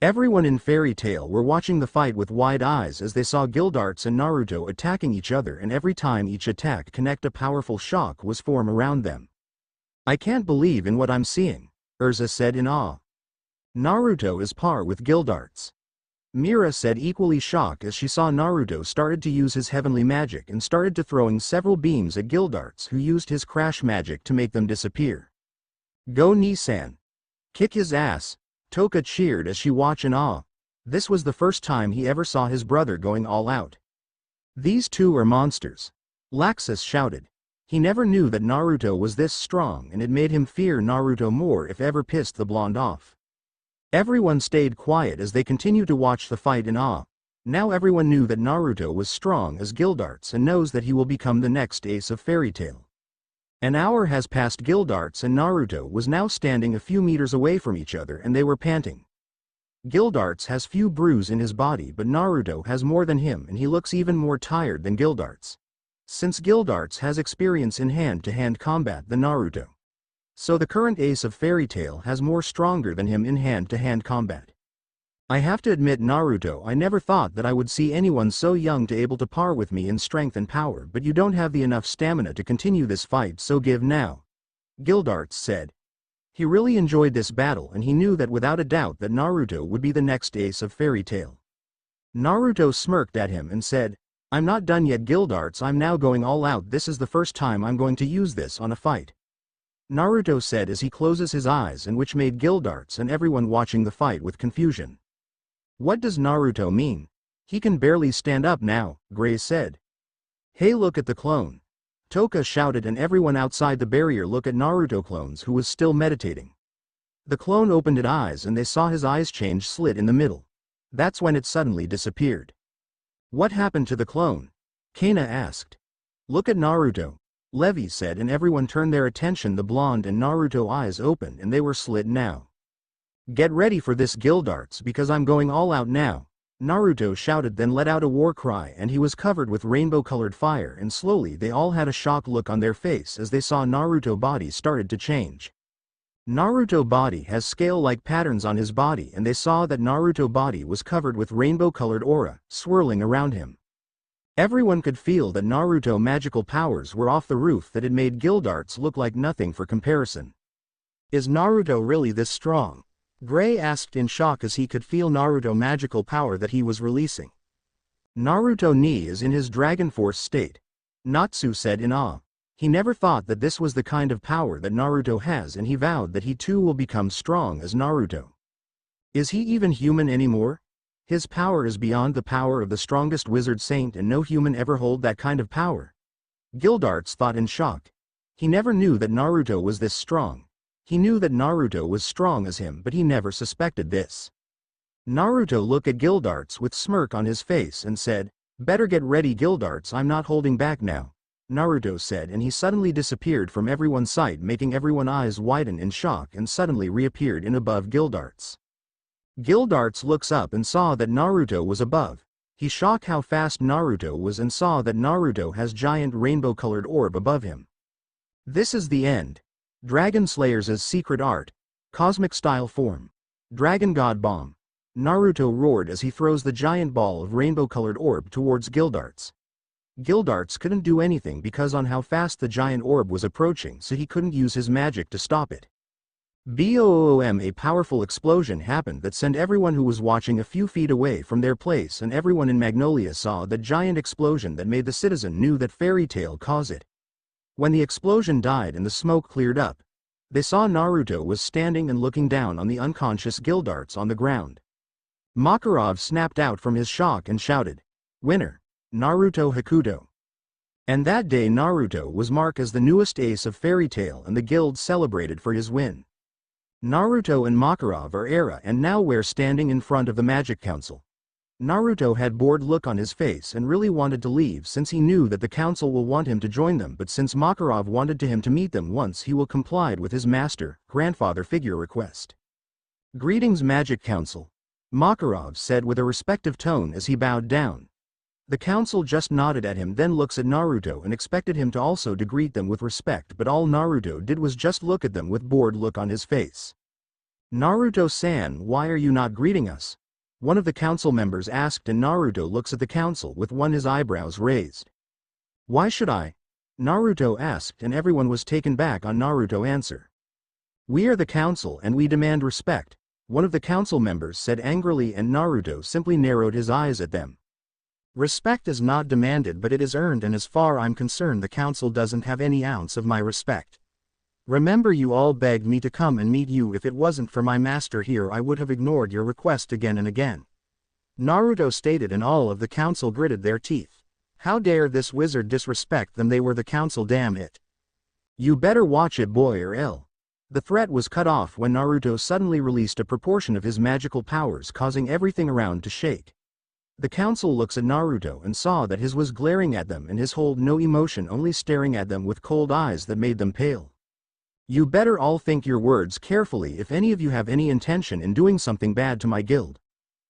Everyone in Fairy Tail were watching the fight with wide eyes as they saw Gildarts and Naruto attacking each other, and every time each attack connect, a powerful shock was formed around them. I can't believe in what I'm seeing, Urza said in awe. Naruto is par with Gildarts. Mira said, equally shocked as she saw Naruto started to use his heavenly magic and started to throwing several beams at Gildarts, who used his crash magic to make them disappear. Go Nissan. Kick his ass, Toka cheered as she watched in awe. This was the first time he ever saw his brother going all out. These two are monsters, Laxus shouted. He never knew that Naruto was this strong, and it made him fear Naruto more if ever pissed the blonde off. Everyone stayed quiet as they continued to watch the fight in awe. Now everyone knew that Naruto was strong as Gildarts and knows that he will become the next ace of Fairy Tail. An hour has passed. Gildarts and Naruto was now standing a few meters away from each other, and they were panting. Gildarts has few bruises in his body, but Naruto has more than him, and he looks even more tired than Gildarts. Since Gildarts has experience in hand-to-hand combat than Naruto, so the current ace of Fairy Tail has more stronger than him in hand-to-hand combat. I have to admit, Naruto, I never thought that I would see anyone so young to able to par with me in strength and power, but you don't have the enough stamina to continue this fight, so give now, Gildarts said. He really enjoyed this battle, and he knew that without a doubt that Naruto would be the next ace of Fairy Tail. Naruto smirked at him and said, I'm not done yet, Gildarts, I'm now going all out. This is the first time I'm going to use this on a fight, Naruto said as he closes his eyes, and which made Gildarts and everyone watching the fight with confusion. What does Naruto mean? He can barely stand up now, Gray said. Hey, look at the clone, Toka shouted, and everyone outside the barrier looked at Naruto clones, who was still meditating. The clone opened its eyes and they saw his eyes change slit in the middle. That's when it suddenly disappeared. What happened to the clone? Kana asked. Look at Naruto, Levi said, and everyone turned their attention. The blonde and Naruto eyes opened and they were slit now. Get ready for this, Gildarts, because I'm going all out now, Naruto shouted, then let out a war cry, and he was covered with rainbow-colored fire, and slowly they all had a shocked look on their face as they saw Naruto body started to change. Naruto body has scale-like patterns on his body, and they saw that Naruto body was covered with rainbow-colored aura, swirling around him. Everyone could feel that Naruto magical powers were off the roof, that it made Gildarts look like nothing for comparison. Is Naruto really this strong? Gray asked in shock as he could feel Naruto magical power that he was releasing. Naruto Ni is in his Dragon Force state, Natsu said in awe. He never thought that this was the kind of power that Naruto has, and he vowed that he too will become strong as Naruto. Is he even human anymore? His power is beyond the power of the strongest wizard saint, and no human ever hold that kind of power, Gildarts thought in shock. He never knew that Naruto was this strong. He knew that Naruto was strong as him, but he never suspected this. Naruto looked at Gildarts with smirk on his face and said, Better get ready, Gildarts, I'm not holding back now, Naruto said, and he suddenly disappeared from everyone's sight, making everyone's eyes widen in shock, and suddenly reappeared in above Gildarts. Gildarts looks up and saw that Naruto was above. He shocked how fast Naruto was and saw that Naruto has giant rainbow-colored orb above him. This is the end. Dragon Slayers' secret art. Cosmic style form. Dragon God Bomb. Naruto roared as he throws the giant ball of rainbow-colored orb towards Gildarts. Gildarts couldn't do anything because on how fast the giant orb was approaching, so he couldn't use his magic to stop it. Boom! A powerful explosion happened that sent everyone who was watching a few feet away from their place, and everyone in Magnolia saw the giant explosion that made the citizen knew that Fairy Tail caused it. When the explosion died and the smoke cleared up, they saw Naruto was standing and looking down on the unconscious Gildarts on the ground. Makarov snapped out from his shock and shouted, Winner! Naruto Hakuto! And that day Naruto was marked as the newest ace of Fairy Tail and the guild celebrated for his win. Naruto and Makarov are Era and now we're standing in front of the Magic Council. Naruto had bored look on his face and really wanted to leave since he knew that the council will want him to join them, but since Makarov wanted him to meet them once, he will complied with his master, grandfather figure request. Greetings Magic Council, Makarov said with a respectful tone as he bowed down. The council just nodded at him, then looks at Naruto and expected him to also greet them with respect, but all Naruto did was just look at them with bored look on his face. Naruto-san, why are you not greeting us? One of the council members asked, and Naruto looks at the council with his eyebrows raised. Why should I? Naruto asked, and everyone was taken back on Naruto's answer. We are the council and we demand respect, one of the council members said angrily, and Naruto simply narrowed his eyes at them. Respect is not demanded, but it is earned, and as far I'm concerned the council doesn't have any ounce of my respect. Remember, you all begged me to come and meet you. If it wasn't for my master here, I would have ignored your request again and again. Naruto stated, and all of the council gritted their teeth. How dare this wizard disrespect them? They were the council, damn it. You better watch it, boy, or else. The threat was cut off when Naruto suddenly released a proportion of his magical powers, causing everything around to shake. The council looks at Naruto and saw that his was glaring at them and his hold no emotion, only staring at them with cold eyes that made them pale. You better all think your words carefully. If any of you have any intention in doing something bad to my guild,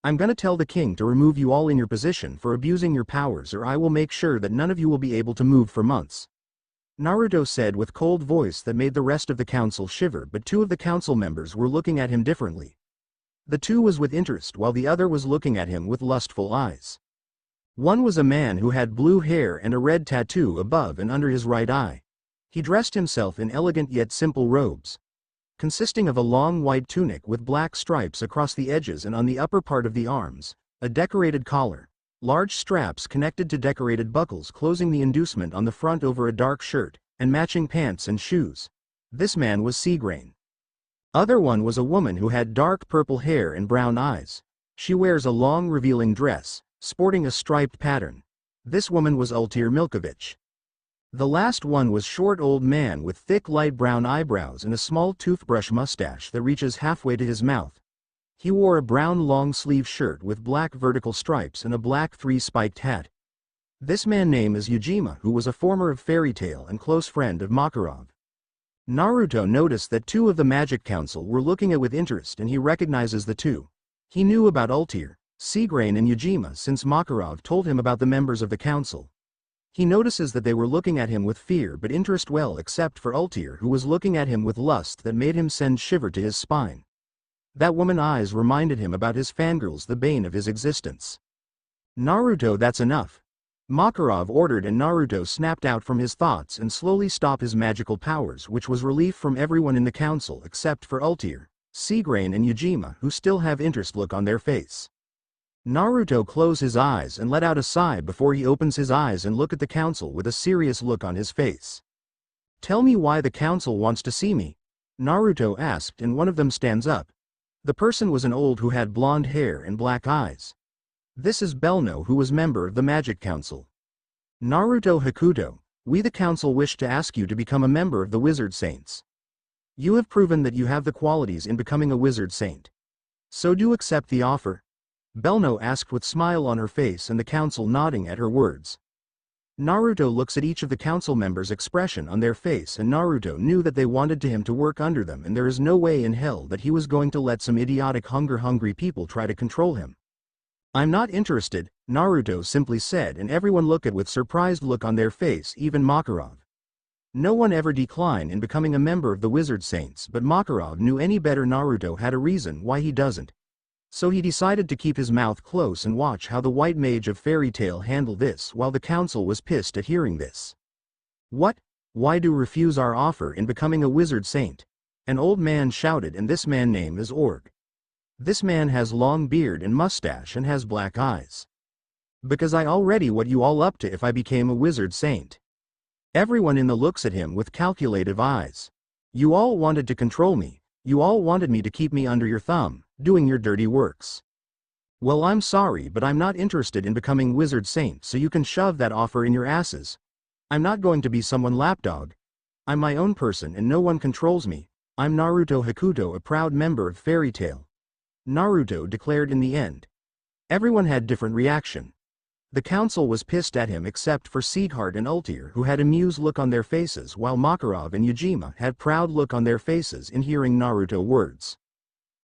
I'm gonna tell the king to remove you all in your position for abusing your powers, or I will make sure that none of you will be able to move for months. Naruto said with cold voice that made the rest of the council shiver, but two of the council members were looking at him differently. The two was with interest while the other was looking at him with lustful eyes. One was a man who had blue hair and a red tattoo above and under his right eye. He dressed himself in elegant yet simple robes, consisting of a long white tunic with black stripes across the edges and on the upper part of the arms, a decorated collar, large straps connected to decorated buckles closing the inducement on the front over a dark shirt, and matching pants and shoes. This man was Seagrain. Other one was a woman who had dark purple hair and brown eyes. She wears a long revealing dress, sporting a striped pattern. This woman was Ultir Milkovich. The last one was short old man with thick light brown eyebrows and a small toothbrush mustache that reaches halfway to his mouth. He wore a brown long-sleeve shirt with black vertical stripes and a black three-spiked hat. This man's name is Yujima, who was a former of Fairy Tail and close friend of Makarov. Naruto noticed that two of the Magic Council were looking at with interest, and he recognizes the two. He knew about Ultir, Seagrain and Yujima since Makarov told him about the members of the council. He notices that they were looking at him with fear but interest, well except for Ultir, who was looking at him with lust that made him send shiver to his spine. That woman's eyes reminded him about his fangirls, the bane of his existence. Naruto, that's enough. Makarov ordered, and Naruto snapped out from his thoughts and slowly stopped his magical powers, which was relief from everyone in the council except for Ultir, Seagrain and Yujima, who still have interest look on their face. Naruto closed his eyes and let out a sigh before he opens his eyes and look at the council with a serious look on his face. Tell me why the council wants to see me, Naruto asked, and one of them stands up. The person was an old who had blonde hair and black eyes. This is Belno, who was member of the Magic Council. Naruto Hakuto, we the council wish to ask you to become a member of the Wizard Saints. You have proven that you have the qualities in becoming a Wizard Saint. So do you accept the offer? Belno asked with smile on her face, and the council nodding at her words. Naruto looks at each of the council members' expression on their face, and Naruto knew that they wanted him to work under them, and there is no way in hell that he was going to let some idiotic hungry people try to control him. I'm not interested, Naruto simply said, and everyone looked at with surprised look on their face, even Makarov. No one ever declined in becoming a member of the Wizard Saints, but Makarov knew any better. Naruto had a reason why he doesn't. So he decided to keep his mouth close and watch how the White Mage of Fairy Tail handled this, while the council was pissed at hearing this. What? Why do you refuse our offer in becoming a Wizard Saint? An old man shouted, and this man's name is Org. This man has long beard and mustache and has black eyes. Because I already what you all up to if I became a Wizard Saint. Everyone in the looks at him with calculative eyes. You all wanted to control me, you all wanted me to keep me under your thumb, doing your dirty works. Well, I'm sorry, but I'm not interested in becoming Wizard Saint, so you can shove that offer in your asses. I'm not going to be someone lapdog. I'm my own person and no one controls me. I'm Naruto Hakuto, a proud member of Fairy Tail. Naruto declared in the end. Everyone had different reaction. The council was pissed at him except for Sieghart and Ultir, who had amused look on their faces, while Makarov and Ujima had proud look on their faces in hearing Naruto words.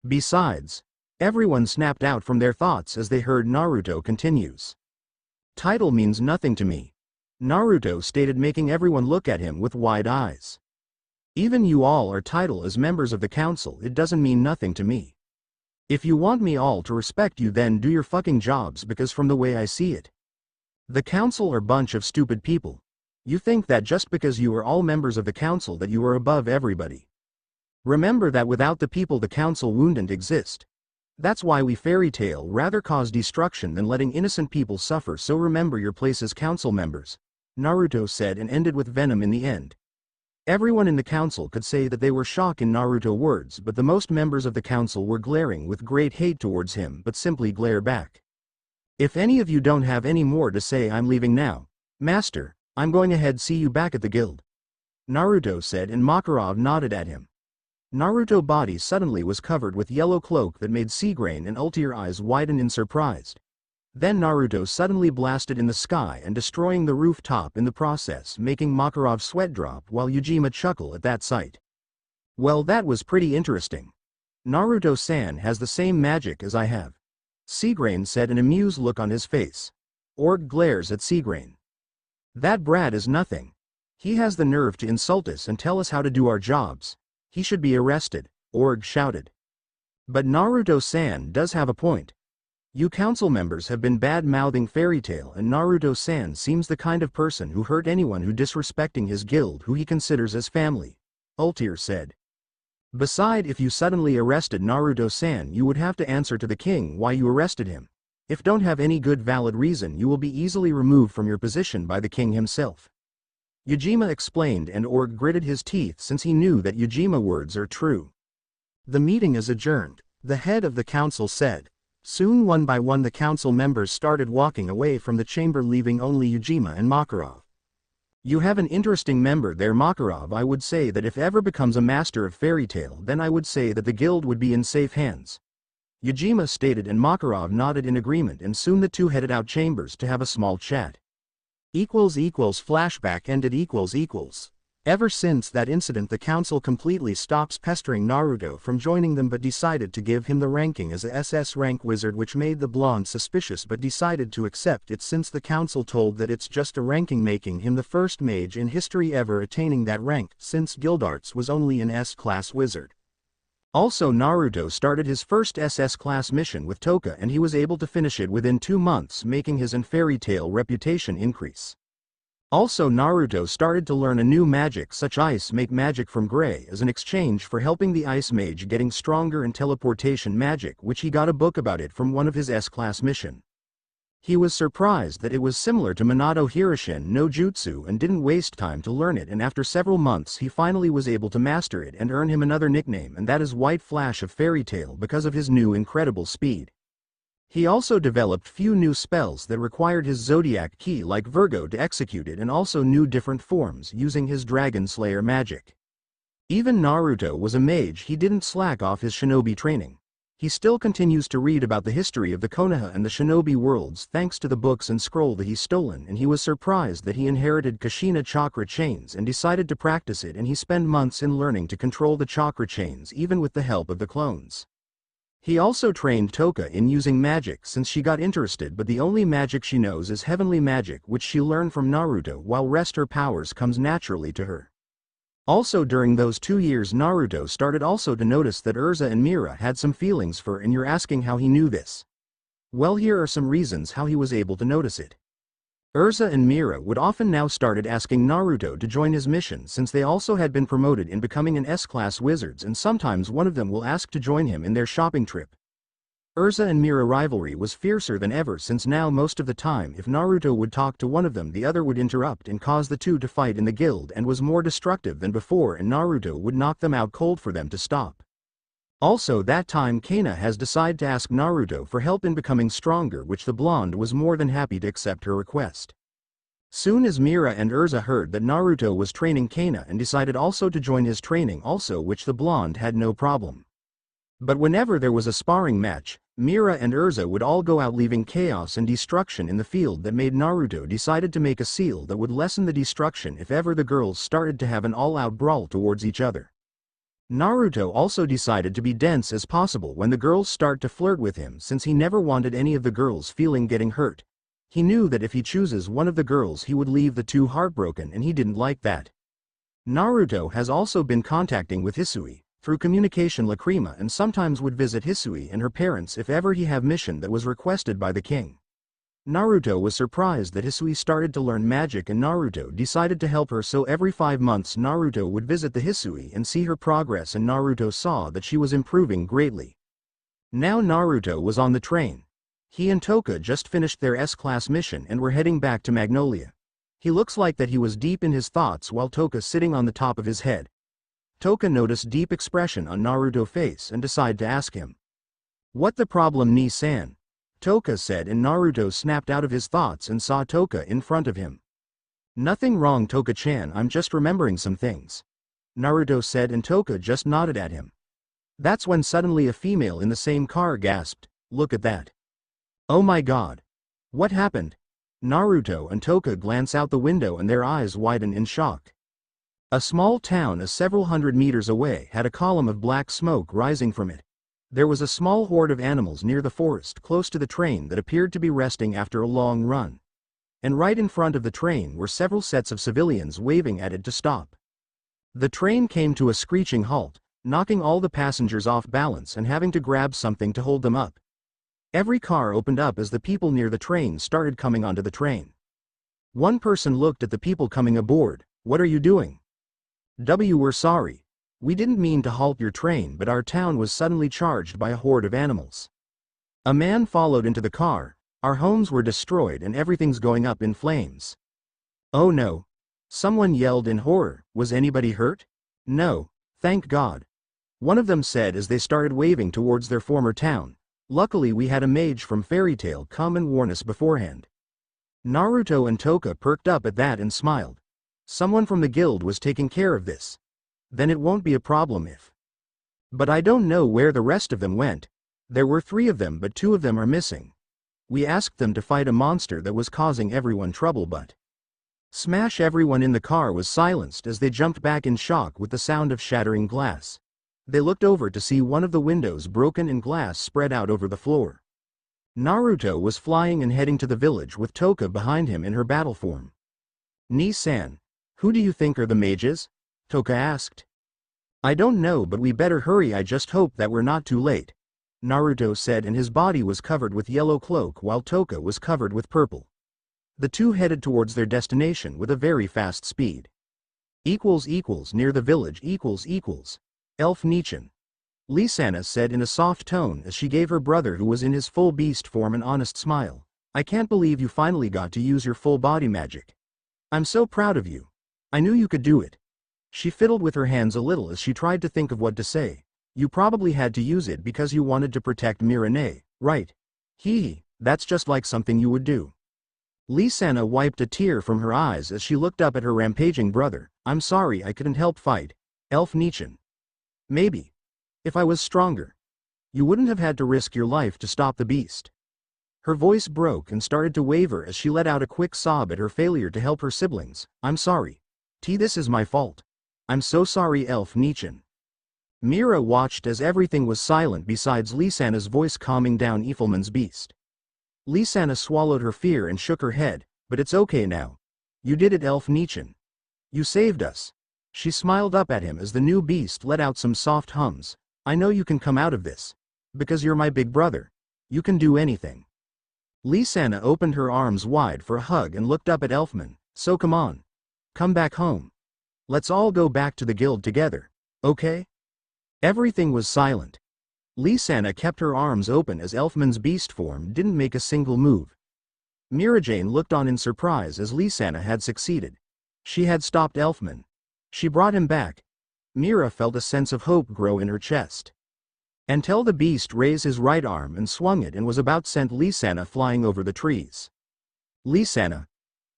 Besides, everyone snapped out from their thoughts as they heard Naruto continues. Title means nothing to me. Naruto stated, making everyone look at him with wide eyes. Even you all are title as members of the council, it doesn't mean nothing to me. If you want me all to respect you, then do your fucking jobs, because from the way I see it, the council are bunch of stupid people. You think that just because you are all members of the council that you are above everybody. Remember that without the people the council wouldn't exist. That's why we Fairy Tail rather cause destruction than letting innocent people suffer, so remember your place as council members, Naruto said, and ended with venom in the end. Everyone in the council could say that they were shocked in Naruto words, but the most members of the council were glaring with great hate towards him, but simply glare back. If any of you don't have any more to say, I'm leaving now. Master, I'm going ahead, see you back at the guild, Naruto said, and Makarov nodded at him. Naruto's body suddenly was covered with yellow cloak that made Seagrain and Ultir eyes widen in surprise. Then Naruto suddenly blasted in the sky and destroying the rooftop in the process, making Makarov sweat drop while Ujima chuckle at that sight. Well, that was pretty interesting. Naruto-san has the same magic as I have, Seagrain said, an amused look on his face. Org glares at Seagrain. That brat is nothing. He has the nerve to insult us and tell us how to do our jobs. He should be arrested, Org shouted. But Naruto-san does have a point. You council members have been bad-mouthing Fairy Tail, and Naruto-san seems the kind of person who hurt anyone who disrespecting his guild who he considers as family, Ultir said. Beside, if you suddenly arrested Naruto-san, you would have to answer to the king why you arrested him. If don't have any good valid reason, you will be easily removed from your position by the king himself, Ujima explained, and Org gritted his teeth since he knew that Ujima words are true. The meeting is adjourned, the head of the council said. Soon one by one the council members started walking away from the chamber, leaving only Ujima and Makarov. You have an interesting member there, Makarov. I would say that if ever becomes a master of Fairy Tail, then I would say that the guild would be in safe hands, Ujima stated, and Makarov nodded in agreement, and soon the two headed out chambers to have a small chat. Flashback ended. Ever since that incident, the council completely stops pestering Naruto from joining them, but decided to give him the ranking as a SS rank wizard, which made the blonde suspicious but decided to accept it since the council told that it's just a ranking, making him the first mage in history ever attaining that rank, since Gildarts was only an S-class wizard. Also, Naruto started his first SS class mission with Toka, and he was able to finish it within 2 months, making his and Fairy Tail reputation increase. Also, Naruto started to learn a new magic such ice make magic from Gray as an exchange for helping the ice mage getting stronger, and teleportation magic, which he got a book about it from one of his S-class mission. He was surprised that it was similar to Minato Hirishin no Jutsu and didn't waste time to learn it, and after several months he finally was able to master it and earn him another nickname, and that is White Flash of Fairy Tail, because of his new incredible speed. He also developed few new spells that required his zodiac key like Virgo to execute it, and also new different forms using his Dragon Slayer magic. Even Naruto was a mage, he didn't slack off his shinobi training. He still continues to read about the history of the Konoha and the shinobi worlds thanks to the books and scroll that he's stolen, and he was surprised that he inherited Kushina chakra chains and decided to practice it, and he spent months in learning to control the chakra chains even with the help of the clones. He also trained Toka in using magic since she got interested, but the only magic she knows is heavenly magic, which she learned from Naruto, while rest her powers comes naturally to her. Also during those 2 years Naruto started also to notice that Urza and Mira had some feelings for her, and you're asking how he knew this. Well, here are some reasons how he was able to notice it. Urza and Mira would often now started asking Naruto to join his mission since they also had been promoted in becoming an S-class wizards, and sometimes one of them will ask to join him in their shopping trip. Urza and Mira rivalry was fiercer than ever since now most of the time if Naruto would talk to one of them, the other would interrupt and cause the two to fight in the guild, and was more destructive than before, and Naruto would knock them out cold for them to stop. Also that time Kana has decided to ask Naruto for help in becoming stronger, which the blonde was more than happy to accept her request. Soon as Mira and Urza heard that Naruto was training Kana and decided also to join his training also, which the blonde had no problem. But whenever there was a sparring match, Mira and Urza would all go out, leaving chaos and destruction in the field. That made Naruto decided to make a seal that would lessen the destruction if ever the girls started to have an all-out brawl towards each other. Naruto also decided to be dense as possible when the girls start to flirt with him, since he never wanted any of the girls feeling getting hurt. He knew that if he chooses one of the girls he would leave the two heartbroken, and he didn't like that. Naruto has also been contacting with Hisui through communication lacrima, and sometimes would visit Hisui and her parents if ever he have mission that was requested by the king. Naruto was surprised that Hisui started to learn magic, and Naruto decided to help her, so every 5 months Naruto would visit the Hisui and see her progress, and Naruto saw that she was improving greatly. Now Naruto was on the train. He and Toka just finished their S-class mission and were heading back to Magnolia. He looks like that he was deep in his thoughts while Toka sitting on the top of his head. Toka noticed deep expression on Naruto's face and decided to ask him. "What the problem, Ni-san?" Toka said, and Naruto snapped out of his thoughts and saw Toka in front of him. "Nothing wrong, Toka-chan, I'm just remembering some things," Naruto said, and Toka just nodded at him. That's when suddenly a female in the same car gasped, "Look at that. Oh my god. What happened?" Naruto and Toka glance out the window and their eyes widen in shock. A small town several hundred meters away had a column of black smoke rising from it. There was a small horde of animals near the forest close to the train that appeared to be resting after a long run. And right in front of the train were several sets of civilians waving at it to stop. The train came to a screeching halt, knocking all the passengers off balance and having to grab something to hold them up. Every car opened up as the people near the train started coming onto the train. One person looked at the people coming aboard. "What are you doing?" "We're sorry. We didn't mean to halt your train, but our town was suddenly charged by a horde of animals." A man followed into the car. "Our homes were destroyed and everything's going up in flames." "Oh no." Someone yelled in horror. "Was anybody hurt?" "No, thank God," one of them said as they started waving towards their former town. "Luckily we had a mage from Fairy Tail come and warn us beforehand." Naruto and Toka perked up at that and smiled. Someone from the guild was taking care of this. Then it won't be a problem if. But I don't know where the rest of them went. There were 3 of them, but 2 of them are missing. We asked them to fight a monster that was causing everyone trouble, but. Smash! Everyone in the car was silenced as they jumped back in shock with the sound of shattering glass. They looked over to see one of the windows broken and glass spread out over the floor. Naruto was flying and heading to the village with Toka behind him in her battle form. "Ni-san, who do you think are the mages?" Toka asked. "I don't know, but we better hurry. I just hope that we're not too late," Naruto said, and his body was covered with yellow cloak while Toka was covered with purple. The two headed towards their destination with a very fast speed. Near the village Elf Nichan. Lisana said in a soft tone as she gave her brother, who was in his full beast form, an honest smile. "I can't believe you finally got to use your full body magic. I'm so proud of you. I knew you could do it." She fiddled with her hands a little as she tried to think of what to say. "You probably had to use it because you wanted to protect Mirane, right?" "Hee, that's just like something you would do." Lisana wiped a tear from her eyes as she looked up at her rampaging brother. "I'm sorry I couldn't help fight, Elf Nichan. Maybe. If I was stronger. You wouldn't have had to risk your life to stop the beast." Her voice broke and started to waver as she let out a quick sob at her failure to help her siblings. "I'm sorry. This is my fault. I'm so sorry, Elf Nichan." Mira watched as everything was silent besides Lisana's voice calming down Evilman's beast. Lisana swallowed her fear and shook her head. "But it's okay now. You did it, Elf Nichan. You saved us." She smiled up at him as the new beast let out some soft hums. "I know you can come out of this. Because you're my big brother. You can do anything." Lisana opened her arms wide for a hug and looked up at Elfman. "So come on. Come back home. Let's all go back to the guild together, okay?" Everything was silent. Lisana kept her arms open as Elfman's beast form didn't make a single move. Mirajane looked on in surprise as Lisana had succeeded. She had stopped Elfman. She brought him back. Mira felt a sense of hope grow in her chest. Until the beast raised his right arm and swung it and was about sent Lisana flying over the trees. "Lisana."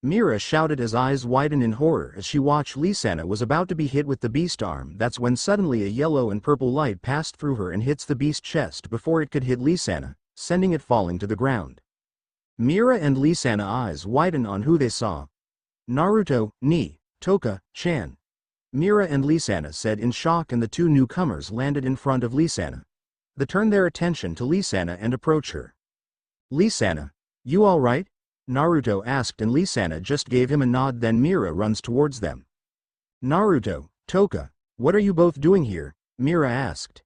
Mira shouted as eyes widened in horror as she watched Lisanna was about to be hit with the beast arm. That's when suddenly a yellow and purple light passed through her and hits the beast chest before it could hit Lisanna, sending it falling to the ground. Mira and Lisanna eyes widened on who they saw. Naruto, Ni, Toka, Chan. Mira and Lisanna said in shock, and the two newcomers landed in front of Lisanna. They turned their attention to Lisanna and approached her. Lisanna, you alright? Naruto asked, and Lisanna just gave him a nod. Then Mira runs towards them. Naruto, Toka, what are you both doing here? Mira asked.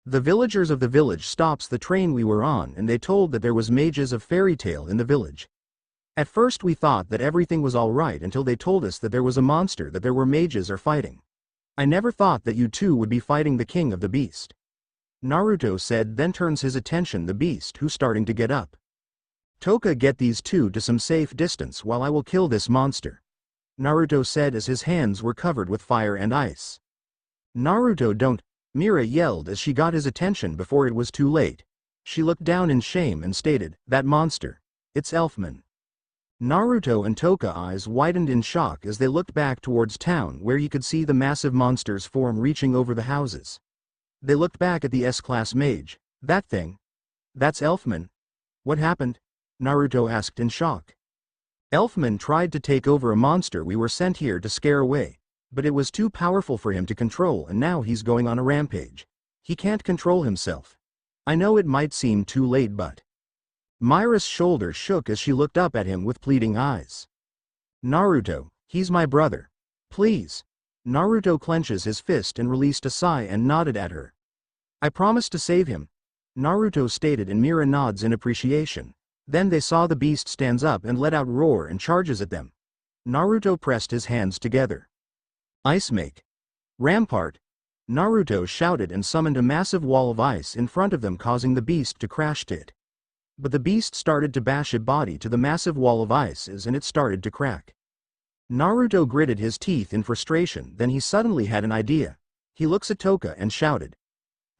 The villagers of the village stops the train we were on, and they told that there was mages of fairy tale in the village. At first we thought that everything was alright until they told us that there was a monster that there were mages are fighting. I never thought that you two would be fighting the king of the beast. Naruto said, then turns his attention the beast who's starting to get up. Toka, get these two to some safe distance while I will kill this monster. Naruto said as his hands were covered with fire and ice. Naruto, don't, Mira yelled as she got his attention before it was too late. She looked down in shame and stated, that monster. It's Elfman. Naruto and Toka eyes widened in shock as they looked back towards town where you could see the massive monster's form reaching over the houses. They looked back at the S-class mage. That thing. That's Elfman. What happened? Naruto asked in shock. Elfman tried to take over a monster we were sent here to scare away, but it was too powerful for him to control, and now he's going on a rampage. He can't control himself. I know it might seem too late, but... Mira's shoulder shook as she looked up at him with pleading eyes. Naruto, he's my brother. Please. Naruto clenches his fist and released a sigh and nodded at her. I promised to save him, Naruto stated, and Mira nods in appreciation. Then they saw the beast stands up and let out roar and charges at them. Naruto pressed his hands together. Ice make. Rampart. Naruto shouted and summoned a massive wall of ice in front of them, causing the beast to crash to it. But the beast started to bash its body to the massive wall of ice and it started to crack. Naruto gritted his teeth in frustration, then he suddenly had an idea. He looks at Toka and shouted.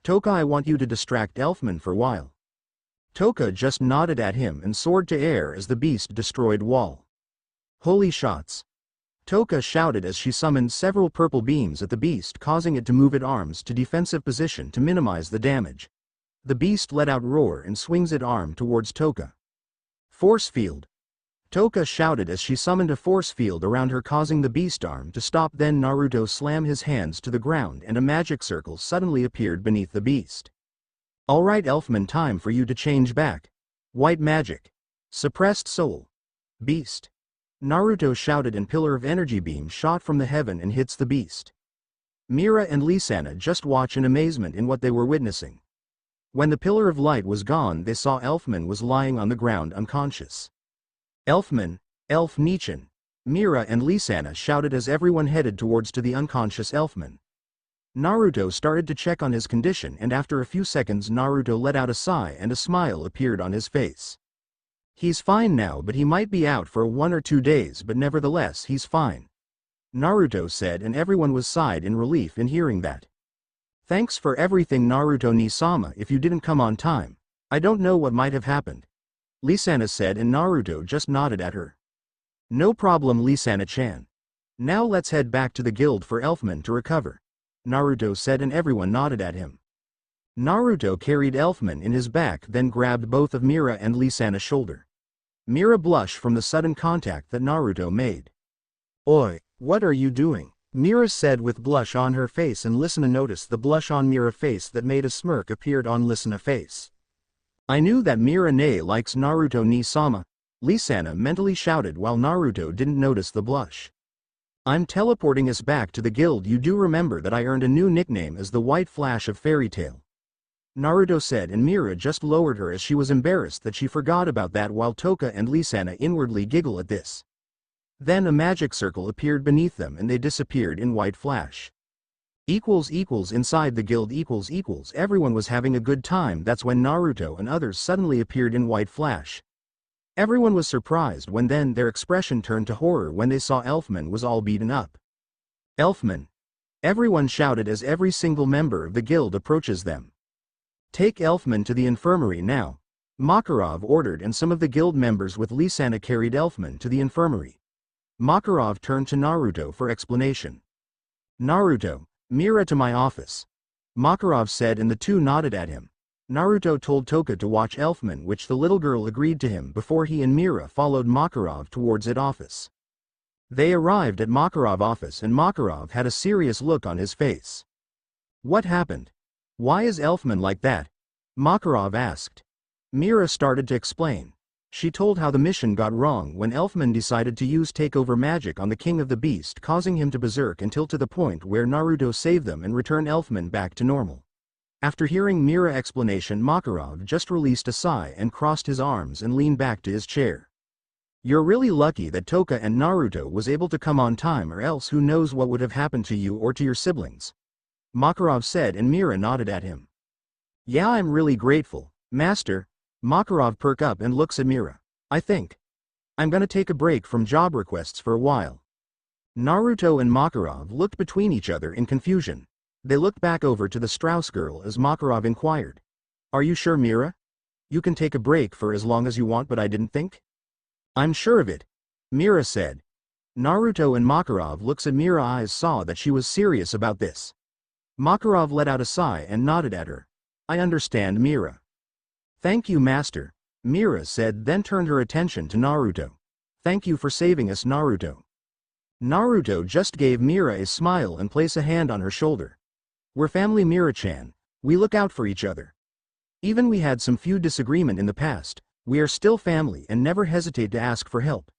Toka, I want you to distract Elfman for a while. Toka just nodded at him and soared to air as the beast destroyed wall. Holy shots! Toka shouted as she summoned several purple beams at the beast, causing it to move its arms to defensive position to minimize the damage. The beast let out roar and swings its arm towards Toka. Force field! Toka shouted as she summoned a force field around her, causing the beast arm to stop. Then Naruto slammed his hands to the ground and a magic circle suddenly appeared beneath the beast. Alright Elfman, time for you to change back. White magic. Suppressed soul. Beast. Naruto shouted and pillar of energy beam shot from the heaven and hits the beast. Mira and Lisanna just watch in amazement in what they were witnessing. When the pillar of light was gone, they saw Elfman was lying on the ground unconscious. Elfman, Elf Nichan. Mira and Lisanna shouted as everyone headed towards to the unconscious Elfman. Naruto started to check on his condition, and after a few seconds Naruto let out a sigh and a smile appeared on his face. He's fine now, but he might be out for 1 or 2 days, but nevertheless he's fine. Naruto said, and everyone was sighed in relief in hearing that. Thanks for everything Naruto Nisama. If you didn't come on time, I don't know what might have happened. Lisanna said, and Naruto just nodded at her. No problem, Lisanna-chan. Now let's head back to the guild for Elfman to recover. Naruto said, and everyone nodded at him. Naruto carried Elfman in his back, then grabbed both of Mira and Lisanna's shoulder. Mira blushed from the sudden contact that Naruto made. Oi, what are you doing? Mira said with blush on her face, and Lisanna noticed the blush on Mira's face that made a smirk appeared on Lisanna's face. I knew that Mira likes Naruto Nisama, Lisanna mentally shouted while Naruto didn't notice the blush. I'm teleporting us back to the guild. You do remember that I earned a new nickname as the White Flash of Fairy Tale. Naruto said, and Mira just lowered her as she was embarrassed that she forgot about that, while Toka and Lisanna inwardly giggle at this. Then a magic circle appeared beneath them and they disappeared in White Flash. Inside the guild everyone was having a good time. That's when Naruto and others suddenly appeared in White Flash. Everyone was surprised when then their expression turned to horror when they saw Elfman was all beaten up. Elfman! Everyone shouted as every single member of the guild approaches them. Take Elfman to the infirmary now, Makarov ordered, and some of the guild members with Lisanna carried Elfman to the infirmary. Makarov turned to Naruto for explanation. Naruto, Mira to my office. Makarov said and the two nodded at him. Naruto told Toka to watch Elfman, which the little girl agreed to him before he and Mira followed Makarov towards its office. They arrived at Makarov office and Makarov had a serious look on his face. What happened? Why is Elfman like that? Makarov asked. Mira started to explain. She told how the mission got wrong when Elfman decided to use takeover magic on the king of the beast, causing him to berserk until to the point where Naruto saved them and returned Elfman back to normal. After hearing Mira's explanation, Makarov just released a sigh and crossed his arms and leaned back to his chair. You're really lucky that Toka and Naruto was able to come on time, or else who knows what would have happened to you or to your siblings. Makarov said and Mira nodded at him. Yeah, I'm really grateful, Master. Makarov perked up and looks at Mira. I think I'm gonna take a break from job requests for a while. Naruto and Makarov looked between each other in confusion. They looked back over to the Strauss girl as Makarov inquired. Are you sure, Mira? You can take a break for as long as you want, but I didn't think. I'm sure of it, Mira said. Naruto and Makarov looks at Mira's eyes saw that she was serious about this. Makarov let out a sigh and nodded at her. I understand, Mira. Thank you, Master, Mira said, then turned her attention to Naruto. Thank you for saving us, Naruto. Naruto just gave Mira a smile and placed a hand on her shoulder. We're family, Mira-chan. We look out for each other. Even we had some few disagreement in the past, we are still family and never hesitate to ask for help.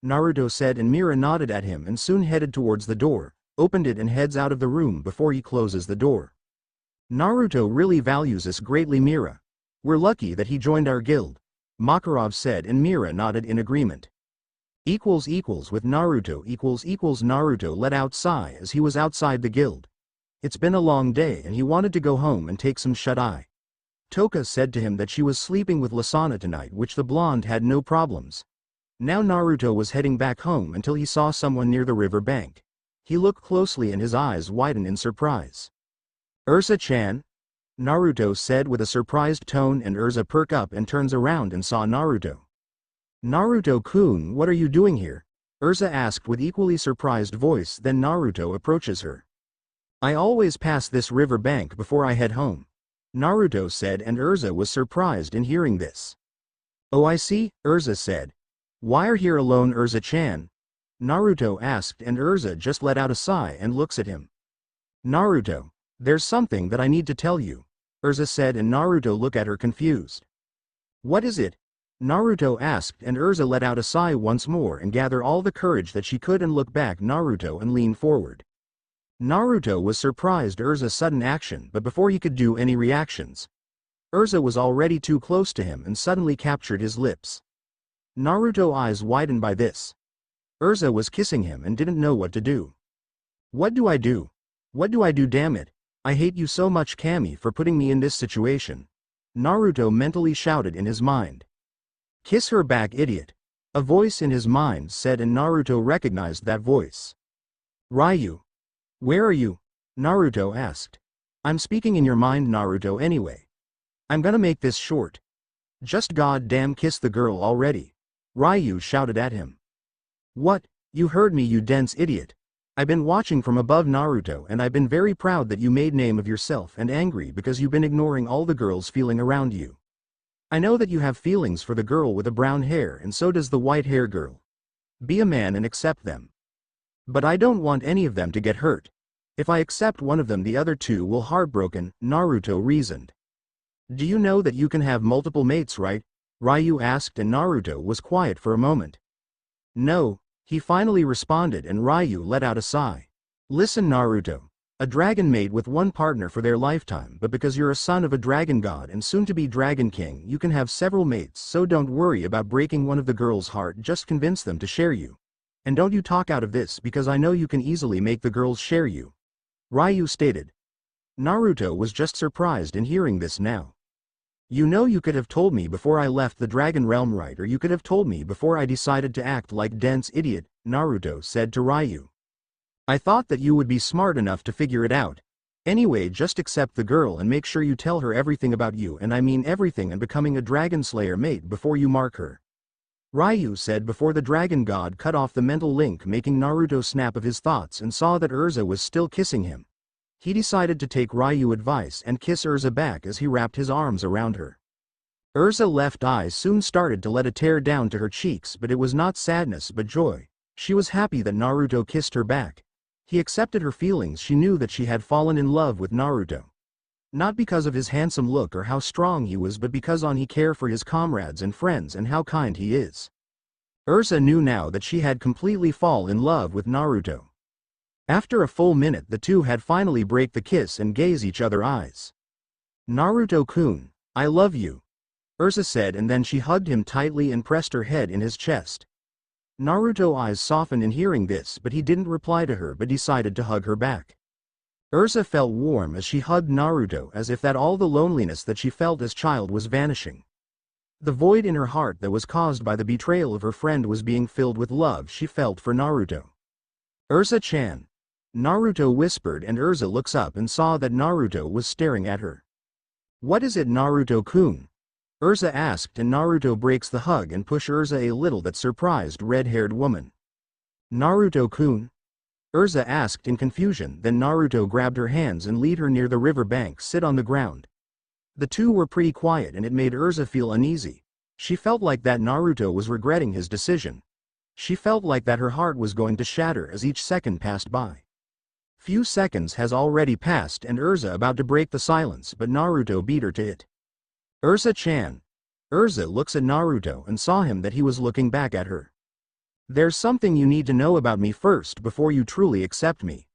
Naruto said and Mira nodded at him and soon headed towards the door, opened it and heads out of the room before he closes the door. Naruto really values us greatly, Mira. We're lucky that he joined our guild, Makarov said and Mira nodded in agreement. With Naruto Naruto let out sigh as he was outside the guild. It's been a long day and he wanted to go home and take some shut-eye. Toka said to him that she was sleeping with Lasana tonight, which the blonde had no problems. Now Naruto was heading back home until he saw someone near the river bank. He looked closely and his eyes widened in surprise. Ursa-chan? Naruto said with a surprised tone and Ursa perked up and turns around and saw Naruto. Naruto-kun, what are you doing here? Ursa asked with equally surprised voice. Then Naruto approaches her. I always pass this river bank before I head home, Naruto said and Ursa was surprised in hearing this. Oh, I see, Ursa said. Why are you here alone, Ursa-chan? Naruto asked and Ursa just let out a sigh and looks at him. Naruto, there's something that I need to tell you, Ursa said and Naruto looked at her confused. What is it? Naruto asked and Ursa let out a sigh once more and gathered all the courage that she could and looked back Naruto and leaned forward. Naruto was surprised Ursa's sudden action, but before he could do any reactions, Ursa was already too close to him and suddenly captured his lips. Naruto's eyes widened by this. Ursa was kissing him and didn't know what to do. What do I do? What do I do, damn it? I hate you so much, Kami, for putting me in this situation. Naruto mentally shouted in his mind. Kiss her back, idiot. A voice in his mind said and Naruto recognized that voice. Ryu. Where are you? Naruto asked. I'm speaking in your mind, Naruto, anyway. I'm gonna make this short. Just goddamn kiss the girl already. Ryu shouted at him. What? You heard me, you dense idiot. I've been watching from above, Naruto, and I've been very proud that you made name of yourself and angry because you've been ignoring all the girls feeling around you. I know that you have feelings for the girl with the brown hair and so does the white hair girl. Be a man and accept them. But I don't want any of them to get hurt. If I accept one of them, the other two will heartbroken, Naruto reasoned. Do you know that you can have multiple mates, right? Ryu asked and Naruto was quiet for a moment. No, he finally responded and Ryu let out a sigh. Listen, Naruto. A dragon mate with one partner for their lifetime, but because you're a son of a dragon god and soon to be dragon king, you can have several mates, so don't worry about breaking one of the girls' heart, just convince them to share you. And don't you talk out of this because I know you can easily make the girls share you. Ryu stated. Naruto was just surprised in hearing this now. You know, you could have told me before I left the Dragon Realm, right? Or you could have told me before I decided to act like dense idiot, Naruto said to Ryu. I thought that you would be smart enough to figure it out. Anyway, just accept the girl and make sure you tell her everything about you, and I mean everything, and becoming a Dragon Slayer mate before you mark her. Ryu said before the dragon god cut off the mental link, making Naruto snap of his thoughts and saw that Urza was still kissing him. He decided to take Ryu advice and kiss Urza back as he wrapped his arms around her. Urza's left eye soon started to let a tear down to her cheeks, but it was not sadness but joy. She was happy that Naruto kissed her back. He accepted her feelings. She knew that she had fallen in love with Naruto. Not because of his handsome look or how strong he was, but because he cared for his comrades and friends and how kind he is. Urza knew now that she had completely fallen in love with Naruto. After a full minute, the two had finally break the kiss and gaze each other eyes. "Naruto-kun, I love you," Urza said, and then she hugged him tightly and pressed her head in his chest. Naruto's eyes softened in hearing this, but he didn't reply to her but decided to hug her back. Urza felt warm as she hugged Naruto, as if that all the loneliness that she felt as child was vanishing. The void in her heart that was caused by the betrayal of her friend was being filled with love she felt for Naruto. "Urza-chan," Naruto whispered, and Urza looks up and saw that Naruto was staring at her. "What is it, Naruto-kun?" Urza asked, and Naruto breaks the hug and pushes Urza a little. That surprised red-haired woman. "Naruto-kun?" Urza asked in confusion. Then Naruto grabbed her hands and led her near the river bank. Sit on the ground. The two were pretty quiet, and it made Urza feel uneasy. She felt like that Naruto was regretting his decision. She felt like that her heart was going to shatter as each second passed by. Few seconds has already passed and Urza about to break the silence, but Naruto beat her to it. "Urza-chan." Urza looks at Naruto and saw him that he was looking back at her. "There's something you need to know about me first before you truly accept me,"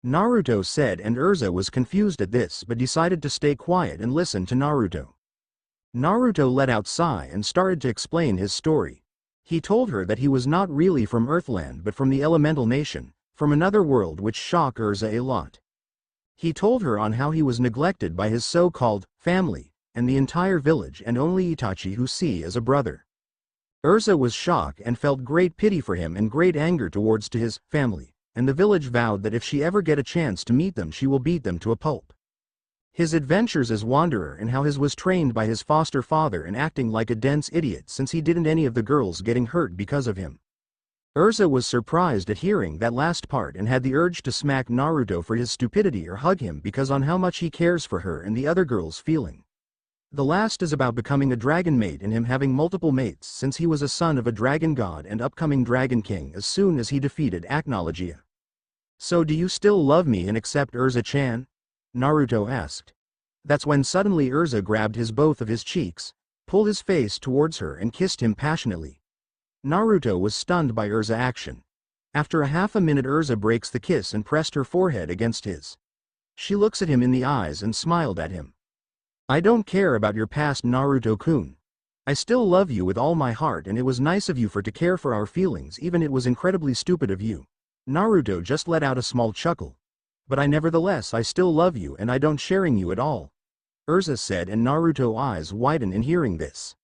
Naruto said, and Urza was confused at this but decided to stay quiet and listen to Naruto. Naruto let out a sigh and started to explain his story. He told her that he was not really from Earthland but from the elemental nation, from another world, which shocked Urza a lot. He told her on how he was neglected by his so-called family and the entire village, and only Itachi who see as a brother. Urza was shocked and felt great pity for him and great anger towards to his family, and the village vowed that if she ever get a chance to meet them she will beat them to a pulp. His adventures as wanderer and how his was trained by his foster father and acting like a dense idiot since he didn't any of the girls getting hurt because of him. Urza was surprised at hearing that last part and had the urge to smack Naruto for his stupidity or hug him because on how much he cares for her and the other girls' feeling. The last is about becoming a dragon mate and him having multiple mates since he was a son of a dragon god and upcoming dragon king as soon as he defeated Aknologia. "So do you still love me and accept Urza-chan?" Naruto asked. That's when suddenly Urza grabbed both of his cheeks, pulled his face towards her and kissed him passionately. Naruto was stunned by Urza's action. After a half a minute Urza breaks the kiss and pressed her forehead against his. She looks at him in the eyes and smiled at him. "I don't care about your past, Naruto-kun. I still love you with all my heart, and it was nice of you to care for our feelings, even it was incredibly stupid of you." Naruto just let out a small chuckle. "But I still love you and I don't sharing you at all," Urza said, and Naruto's eyes widened in hearing this.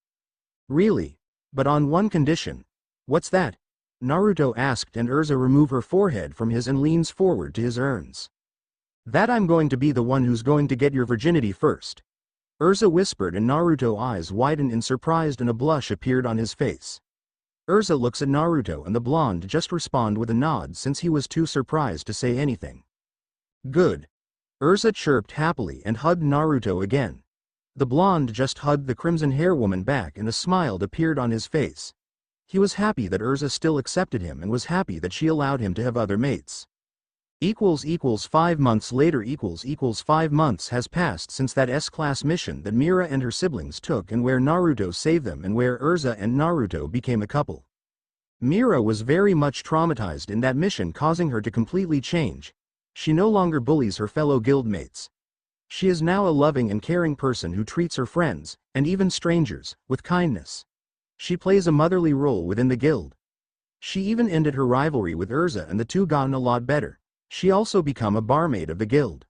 "Really? But on one condition." "What's that?" Naruto asked, and Urza removed her forehead from his and leans forward to his urns. "That I'm going to be the one who's going to get your virginity first," Urza whispered, and Naruto's eyes widened in surprise and a blush appeared on his face. Urza looks at Naruto and the blonde just respond with a nod since he was too surprised to say anything. "Good." Urza chirped happily and hugged Naruto again. The blonde just hugged the crimson hair woman back and a smile appeared on his face. He was happy that Urza still accepted him and was happy that she allowed him to have other mates. 5 months later. 5 months has passed since that S-class mission that Mira and her siblings took and where Naruto saved them and where Urza and Naruto became a couple. Mira was very much traumatized in that mission, causing her to completely change. She no longer bullies her fellow guildmates. She is now a loving and caring person who treats her friends, and even strangers, with kindness. She plays a motherly role within the guild. She even ended her rivalry with Urza and the two gotten a lot better. She also become a barmaid of the guild.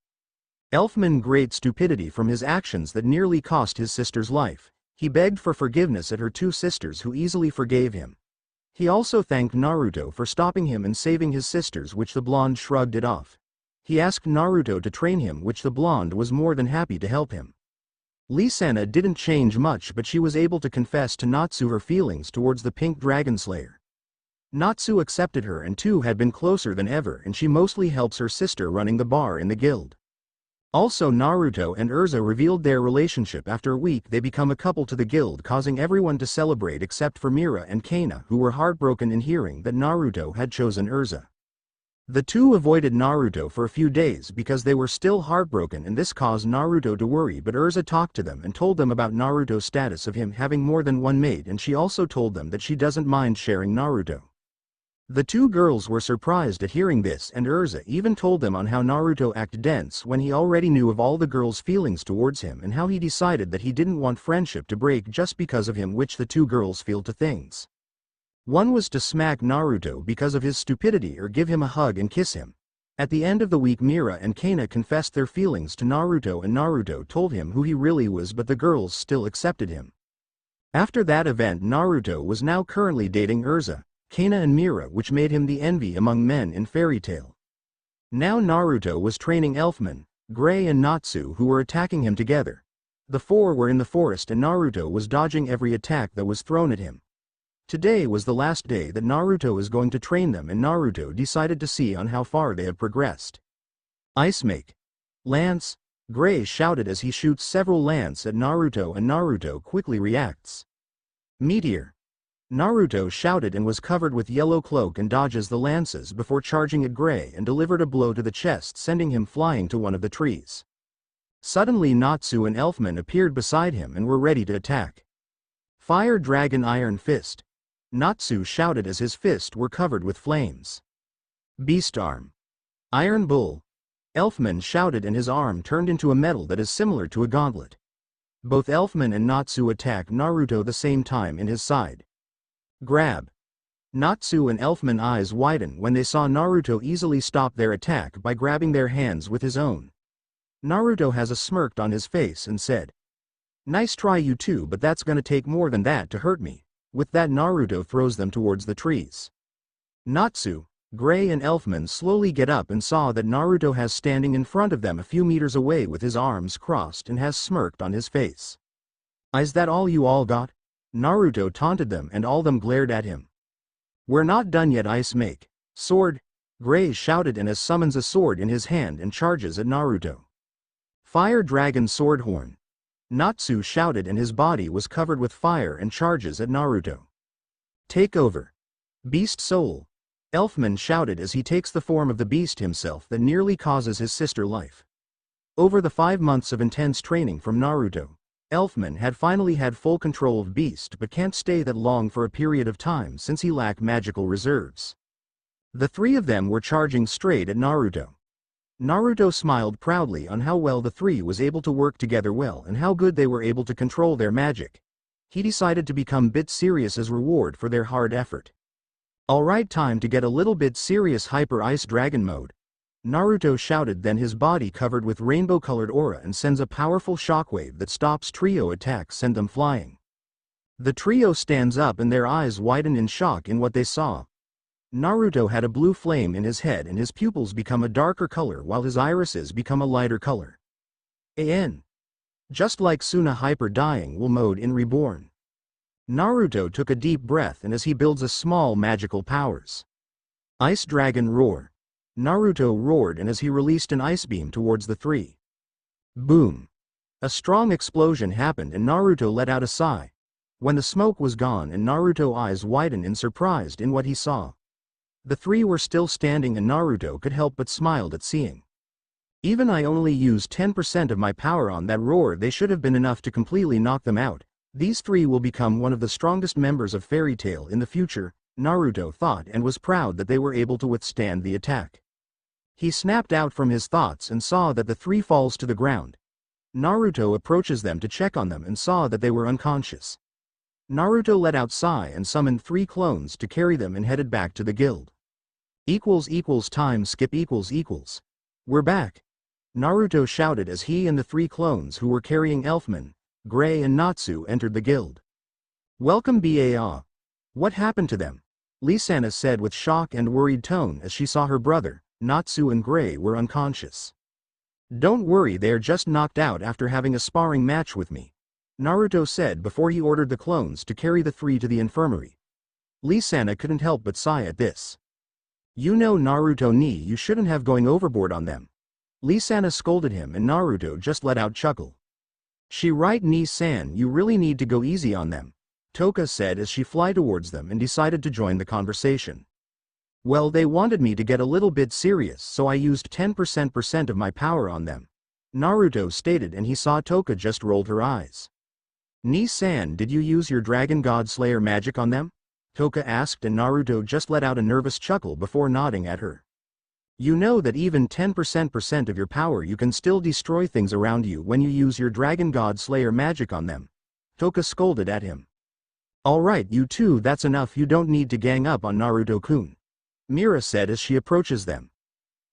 Elfman great stupidity from his actions that nearly cost his sister's life. He begged for forgiveness at her two sisters who easily forgave him. He also thanked Naruto for stopping him and saving his sisters, which the blonde shrugged it off. He asked Naruto to train him, which the blonde was more than happy to help him. Lisanna didn't change much, but she was able to confess to Natsu her feelings towards the pink dragon slayer. Natsu accepted her and two had been closer than ever, and she mostly helps her sister running the bar in the guild. Also, Naruto and Urza revealed their relationship. After a week they become a couple to the guild, causing everyone to celebrate except for Mira and Kana, who were heartbroken in hearing that Naruto had chosen Urza. The two avoided Naruto for a few days because they were still heartbroken, and this caused Naruto to worry, but Urza talked to them and told them about Naruto's status of him having more than one mate, and she also told them that she doesn't mind sharing Naruto. The two girls were surprised at hearing this, and Urza even told them on how Naruto acted dense when he already knew of all the girls' feelings towards him, and how he decided that he didn't want friendship to break just because of him, which the two girls feel to things. One was to smack Naruto because of his stupidity or give him a hug and kiss him. At the end of the week, Mira and Kana confessed their feelings to Naruto, and Naruto told him who he really was, but the girls still accepted him. After that event, Naruto was now currently dating Urza, Kana and Mira, which made him the envy among men in Fairy Tail. Now Naruto was training Elfman, Gray and Natsu, who were attacking him together. The four were in the forest and Naruto was dodging every attack that was thrown at him. Today was the last day that Naruto is going to train them, and Naruto decided to see on how far they have progressed. Ice Make. Lance, Gray shouted as he shoots several lance at Naruto, and Naruto quickly reacts. Meteor. Naruto shouted and was covered with yellow cloak and dodges the lances before charging at Gray and delivered a blow to the chest, sending him flying to one of the trees. Suddenly Natsu and Elfman appeared beside him and were ready to attack. Fire Dragon Iron Fist. Natsu shouted as his fists were covered with flames. Beast Arm. Iron Bull. Elfman shouted and his arm turned into a metal that is similar to a gauntlet. Both Elfman and Natsu attack Naruto the same time in his side. Grab. Natsu and Elfman eyes widen when they saw Naruto easily stop their attack by grabbing their hands with his own. Naruto has a smirk on his face and said, "Nice try you two, but that's gonna take more than that to hurt me." With that, Naruto throws them towards the trees. Natsu, Gray and Elfman slowly get up and saw that Naruto has standing in front of them a few meters away with his arms crossed and has smirked on his face. "Is that all you all got?" Naruto taunted them and all them glared at him. "We're not done yet, Ice Make. Sword," Gray shouted and summons a sword in his hand and charges at Naruto. Fire Dragon Sword Horn. Natsu shouted and his body was covered with fire and charges at Naruto. Take over. Beast Soul. Elfman shouted as he takes the form of the beast himself that nearly causes his sister life. Over the 5 months of intense training from Naruto, Elfman had finally had full control of Beast, but can't stay that long for a period of time since he lacked magical reserves. The three of them were charging straight at Naruto. Naruto smiled proudly on how well the three was able to work together well and how good they were able to control their magic. He decided to become a bit serious as reward for their hard effort. "Alright, time to get a little bit serious. Hyper Ice Dragon Mode," Naruto shouted, then his body covered with rainbow-colored aura and sends a powerful shockwave that stops trio attacks, send them flying. The trio stands up and their eyes widen in shock in what they saw. Naruto had a blue flame in his head and his pupils become a darker color while his irises become a lighter color. Just like Suna Hyper Dying Will mode in Reborn. Naruto took a deep breath and as he builds a small magical powers. Ice Dragon Roar. Naruto roared and as he released an ice beam towards the three. Boom. A strong explosion happened and Naruto let out a sigh. When the smoke was gone and Naruto's eyes widened in surprise in what he saw. The three were still standing and Naruto could help but smiled at seeing. Even I only used 10% of my power on that roar, they should have been enough to completely knock them out. These three will become one of the strongest members of Fairy Tail in the future, Naruto thought and was proud that they were able to withstand the attack. He snapped out from his thoughts and saw that the three falls to the ground. Naruto approaches them to check on them and saw that they were unconscious. Naruto let out sigh and summoned 3 clones to carry them and headed back to the guild. Time skip == We're back. Naruto shouted as he and the 3 clones who were carrying Elfman, Gray and Natsu entered the guild. "Welcome Ba. What happened to them?" Lisanna said with shock and worried tone as she saw her brother, Natsu and Gray were unconscious. Don't worry, they are just knocked out after having a sparring match with me, Naruto said before he ordered the clones to carry the three to the infirmary. Lee Sana couldn't help but sigh at this. You know Naruto you shouldn't have going overboard on them. Lee Sana scolded him and Naruto just let out chuckle. She right San, you really need to go easy on them, Toka said as she fly towards them and decided to join the conversation. Well, they wanted me to get a little bit serious, so I used 10% of my power on them, Naruto stated, and he saw Toka just rolled her eyes. San, did you use your Dragon God Slayer magic on them? Toka asked, and Naruto just let out a nervous chuckle before nodding at her. You know that even 10% of your power you can still destroy things around you when you use your Dragon God Slayer magic on them, Toka scolded at him. Alright, you two, that's enough, you don't need to gang up on Naruto-kun, Mira said as she approaches them.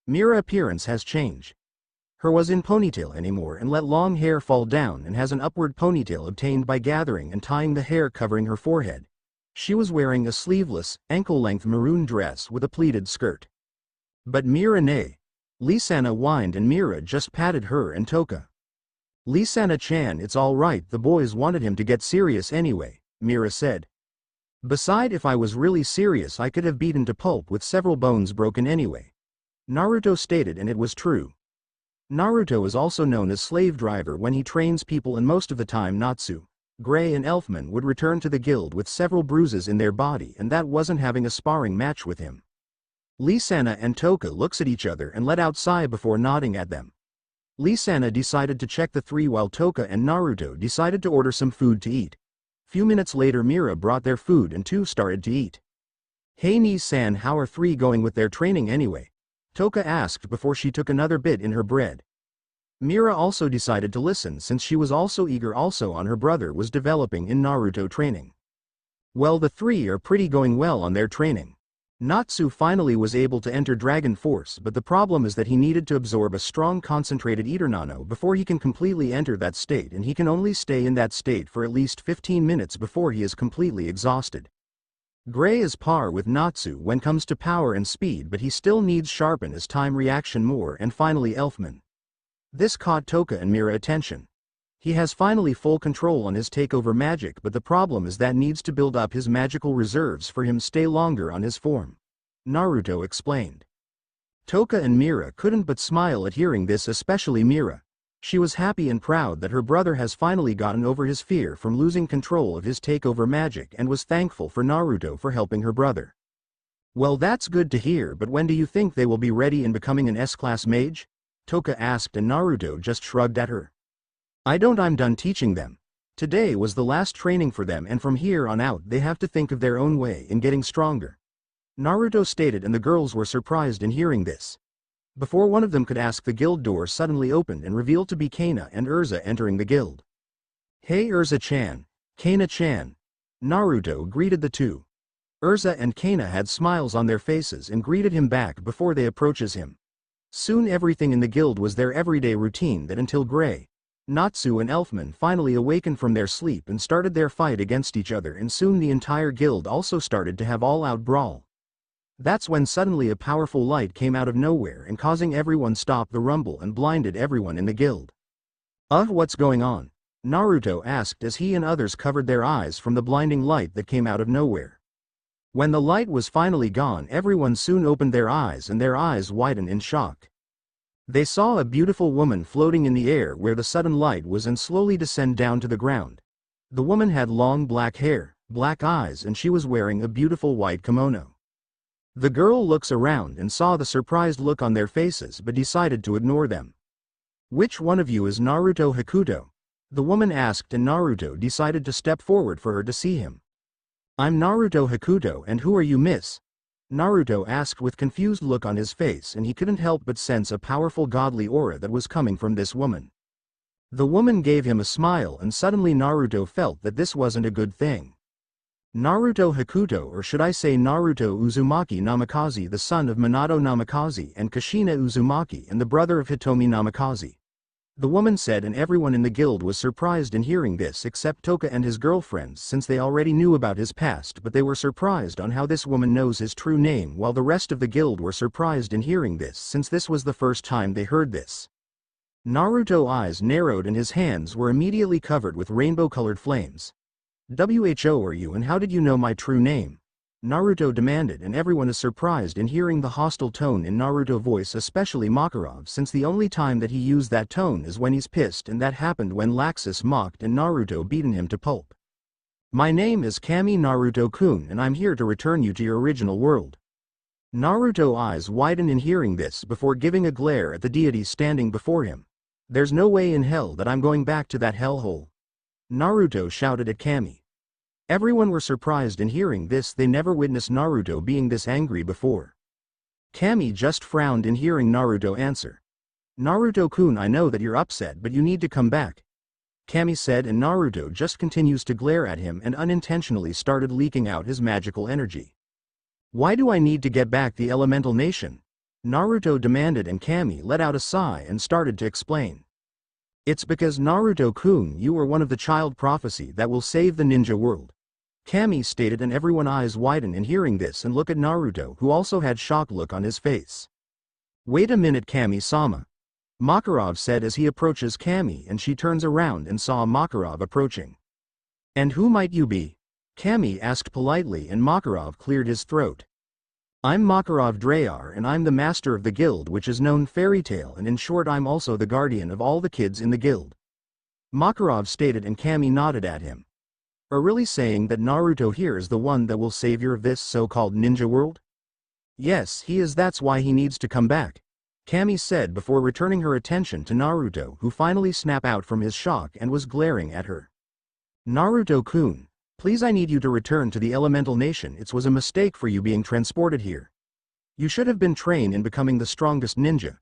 Mira appearance has changed. Her was in ponytail anymore and let long hair fall down and has an upward ponytail obtained by gathering and tying the hair covering her forehead. She was wearing a sleeveless, ankle-length maroon dress with a pleated skirt. But Mira nay. Lee Sana whined and Mira just patted her and Toka. Lee Sana-chan, it's alright, the boys wanted him to get serious anyway, Mira said. Beside, if I was really serious I could have beaten to pulp with several bones broken anyway, Naruto stated, and it was true. Naruto is also known as slave driver when he trains people, and most of the time Natsu, Gray and Elfman would return to the guild with several bruises in their body, and that wasn't having a sparring match with him. Lee Sana and Toka looks at each other and let out sigh before nodding at them. Lee Sana decided to check the three while Toka and Naruto decided to order some food to eat. Few minutes later Mira brought their food and two started to eat. Hey Nii-san, how are three going with their training anyway? Toka asked before she took another bit in her bread. Mira also decided to listen since she was also eager also on her brother was developing in Naruto training. Well, the three are pretty going well on their training. Natsu finally was able to enter Dragon Force, but the problem is that he needed to absorb a strong concentrated Eternano before he can completely enter that state, and he can only stay in that state for at least 15 minutes before he is completely exhausted. Gray is par with Natsu when comes to power and speed, but he still needs sharpen his time reaction more, and finally Elfman. This caught Toka and Mira attention. He has finally full control on his takeover magic, but the problem is that needs to build up his magical reserves for him stay longer on his form, Naruto explained. Toka and Mira couldn't but smile at hearing this, especially Mira. She was happy and proud that her brother has finally gotten over his fear from losing control of his takeover magic and was thankful for Naruto for helping her brother. Well, that's good to hear, but when do you think they will be ready in becoming an S-class mage? Toka asked, and Naruto just shrugged at her. I'm done teaching them. Today was the last training for them, and from here on out they have to think of their own way in getting stronger, Naruto stated, and the girls were surprised in hearing this. Before one of them could ask, the guild door suddenly opened and revealed to be Kana and Urza entering the guild. Hey Urza-chan, Kana-chan, Naruto greeted the two. Urza and Kana had smiles on their faces and greeted him back before they approaches him. Soon everything in the guild was their everyday routine, that until Gray, Natsu and Elfman finally awakened from their sleep and started their fight against each other, and soon the entire guild also started to have all-out brawl. That's when suddenly a powerful light came out of nowhere and causing everyone stop the rumble and blinded everyone in the guild. What's going on? Naruto asked as he and others covered their eyes from the blinding light that came out of nowhere. When the light was finally gone, everyone soon opened their eyes, and their eyes widened in shock. They saw a beautiful woman floating in the air where the sudden light was and slowly descend down to the ground. The woman had long black hair, black eyes, and she was wearing a beautiful white kimono. The girl looks around and saw the surprised look on their faces but decided to ignore them. Which one of you is Naruto Hakuto? The woman asked, and Naruto decided to step forward for her to see him. I'm Naruto Hakuto, and who are you, miss? Naruto asked with confused look on his face, and he couldn't help but sense a powerful godly aura that was coming from this woman. The woman gave him a smile, and suddenly Naruto felt that this wasn't a good thing. Naruto Hakuto, or should I say Naruto Uzumaki Namikaze, the son of Minato Namikaze and Kushina Uzumaki and the brother of Hitomi Namikaze. The woman said, and everyone in the guild was surprised in hearing this except Toka and his girlfriends, since they already knew about his past, but they were surprised on how this woman knows his true name, while the rest of the guild were surprised in hearing this since this was the first time they heard this. Naruto's eyes narrowed and his hands were immediately covered with rainbow-colored flames. "Who are you and how did you know my true name?" Naruto demanded, and everyone is surprised in hearing the hostile tone in Naruto's voice, especially Makarov, since the only time that he used that tone is when he's pissed, and that happened when Laxus mocked and Naruto beaten him to pulp. "My name is Kami Naruto-kun and I'm here to return you to your original world." Naruto's eyes widened in hearing this before giving a glare at the deity standing before him. "There's no way in hell that I'm going back to that hellhole," Naruto shouted at Kami. Everyone were surprised in hearing this, they never witnessed Naruto being this angry before. Kami just frowned in hearing Naruto answer. "Naruto-kun, I know that you're upset, but you need to come back," Kami said, and Naruto just continues to glare at him and unintentionally started leaking out his magical energy. "Why do I need to get back the elemental nation?" Naruto demanded, and Kami let out a sigh and started to explain. "It's because Naruto-kun, you are one of the child prophecy that will save the ninja world," Kami stated, and everyone's eyes widened in hearing this and look at Naruto, who also had shock look on his face. "Wait a minute, Kami-sama," Makarov said as he approaches Kami, and she turns around and saw Makarov approaching. "And who might you be?" Kami asked politely, and Makarov cleared his throat. "I'm Makarov Drayar and I'm the master of the guild, which is known Fairy Tail, and in short I'm also the guardian of all the kids in the guild," Makarov stated, and Kami nodded at him. "Are really saying that Naruto here is the one that will savior of this so-called ninja world?" "Yes, he is, that's why he needs to come back," Kami said before returning her attention to Naruto, who finally snapped out from his shock and was glaring at her. "Naruto-kun, please, I need you to return to the elemental nation. It was a mistake for you being transported here. You should have been trained in becoming the strongest ninja.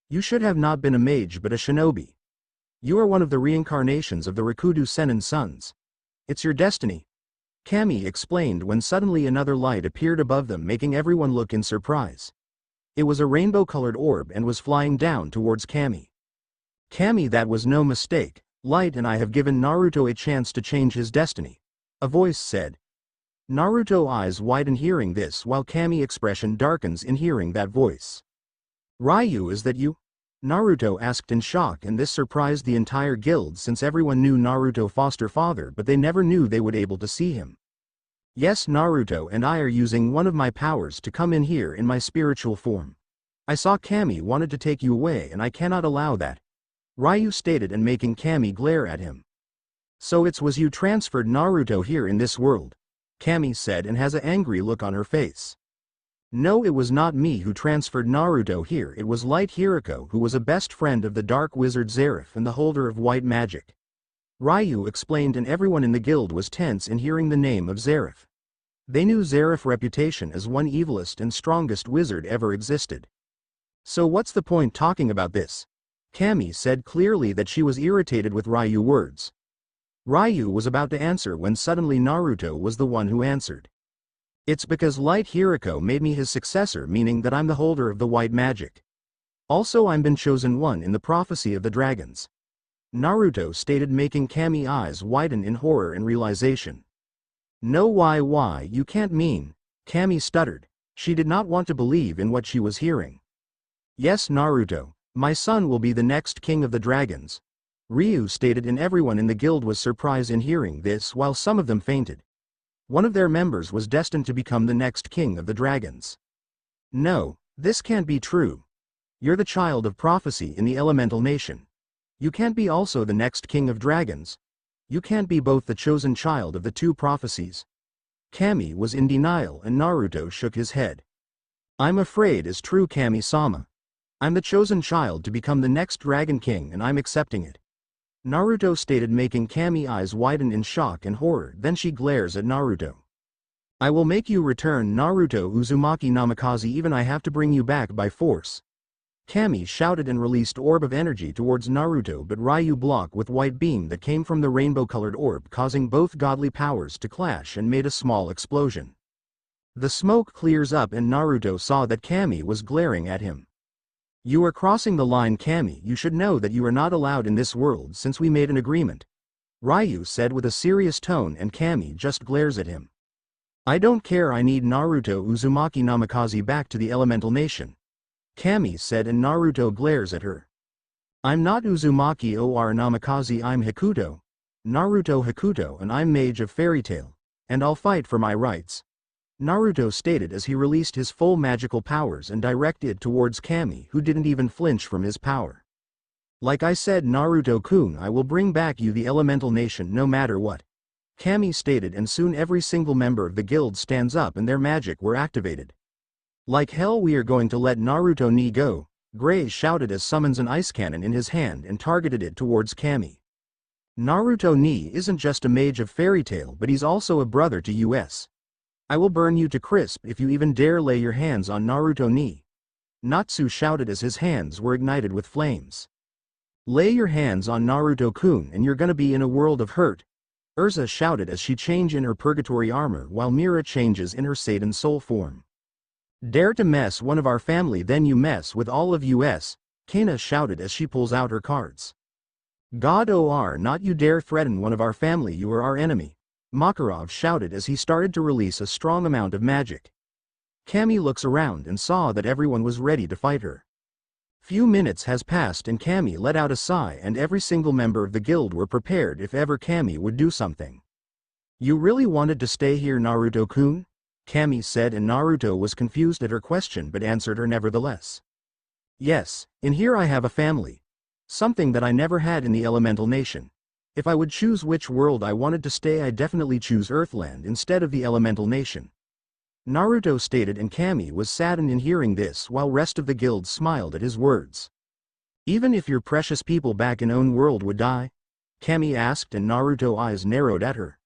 You should have not been a mage but a shinobi. You are one of the reincarnations of the Rikudo Sennin sons. It's your destiny," Kami explained when suddenly another light appeared above them, making everyone look in surprise. It was a rainbow-colored orb and was flying down towards Kami. "Kami, that was no mistake. Light and I have given Naruto a chance to change his destiny," a voice said. Naruto's eyes widen hearing this, while Kami's expression darkens in hearing that voice. "Ryu, is that you?" Naruto asked in shock, and this surprised the entire guild since everyone knew Naruto's foster father, but they never knew they would able to see him. "Yes, Naruto and I are using one of my powers to come in here in my spiritual form. I saw Kami wanted to take you away and I cannot allow that," Ryu stated, and making Kami glare at him. "So it was you transferred Naruto here in this world," Kami said, and has an angry look on her face. "No, it was not me who transferred Naruto here, it was Light Hiriko, who was a best friend of the dark wizard Zeref and the holder of white magic," Ryu explained, and everyone in the guild was tense in hearing the name of Zeref. They knew Zeref's reputation as one evilest and strongest wizard ever existed. "So what's the point talking about this?" Kami said, clearly that she was irritated with Ryu's words. Ryu was about to answer when suddenly Naruto was the one who answered. "It's because Light Hiriko made me his successor, meaning that I'm the holder of the white magic. Also I'm been chosen one in the prophecy of the dragons," Naruto stated, making Kami's eyes widen in horror and realization. "No, why, you can't mean," Kami stuttered. She did not want to believe in what she was hearing. "Yes, Naruto, my son will be the next king of the dragons," Ryu stated, and everyone in the guild was surprised in hearing this, while some of them fainted. One of their members was destined to become the next king of the dragons. "No, this can't be true. You're the child of prophecy in the elemental nation. You can't be also the next king of dragons. You can't be both the chosen child of the two prophecies." Kami was in denial, and Naruto shook his head. "I'm afraid it's true, Kami-sama. I'm the chosen child to become the next Dragon King and I'm accepting it," Naruto stated, making Kami's eyes widen in shock and horror. Then she glares at Naruto. "I will make you return, Naruto Uzumaki Namikaze, even I have to bring you back by force," Kami shouted and released orb of energy towards Naruto, but Ryu blocked with white beam that came from the rainbow-colored orb, causing both godly powers to clash and made a small explosion. The smoke clears up and Naruto saw that Kami was glaring at him. "You are crossing the line, Kami. You should know that you are not allowed in this world since we made an agreement," Ryu said with a serious tone, and Kami just glares at him. "I don't care, I need Naruto Uzumaki Namikaze back to the elemental nation," Kami said, and Naruto glares at her. I'm not Uzumaki or Namikaze, I'm Hakuto. Naruto Hakuto, and I'm Mage of Fairy Tail. And I'll fight for my rights. Naruto stated as he released his full magical powers and directed towards Kami, who didn't even flinch from his power. Like I said, Naruto-kun, I will bring back you the elemental nation no matter what. Kami stated, and soon every single member of the guild stands up and their magic were activated. Like hell, we are going to let Naruto ni go, Gray shouted as summons an ice cannon in his hand and targeted it towards Kami. Naruto ni isn't just a mage of fairy tale, but he's also a brother to us. I will burn you to crisp if you even dare lay your hands on Naruto ni. Natsu shouted as his hands were ignited with flames. Lay your hands on Naruto-kun and you're gonna be in a world of hurt. Urza shouted as she changed in her purgatory armor while Mira changes in her Satan soul form. Dare to mess one of our family, then you mess with all of us, Kana shouted as she pulls out her cards. God or not you dare threaten one of our family, you are our enemy, Makarov shouted as he started to release a strong amount of magic. Kami looks around and saw that everyone was ready to fight her. Few minutes has passed and Kami let out a sigh, and every single member of the guild were prepared if ever Kami would do something. You really wanted to stay here, Naruto-kun? Kami said, and Naruto was confused at her question but answered her nevertheless. Yes, in here I have a family. Something that I never had in the elemental nation. If I would choose which world I wanted to stay, I definitely choose Earthland instead of the elemental nation. Naruto stated, and Kami was saddened in hearing this while rest of the guild smiled at his words. Even if your precious people back in own world would die? Kami asked, and Naruto eyes narrowed at her.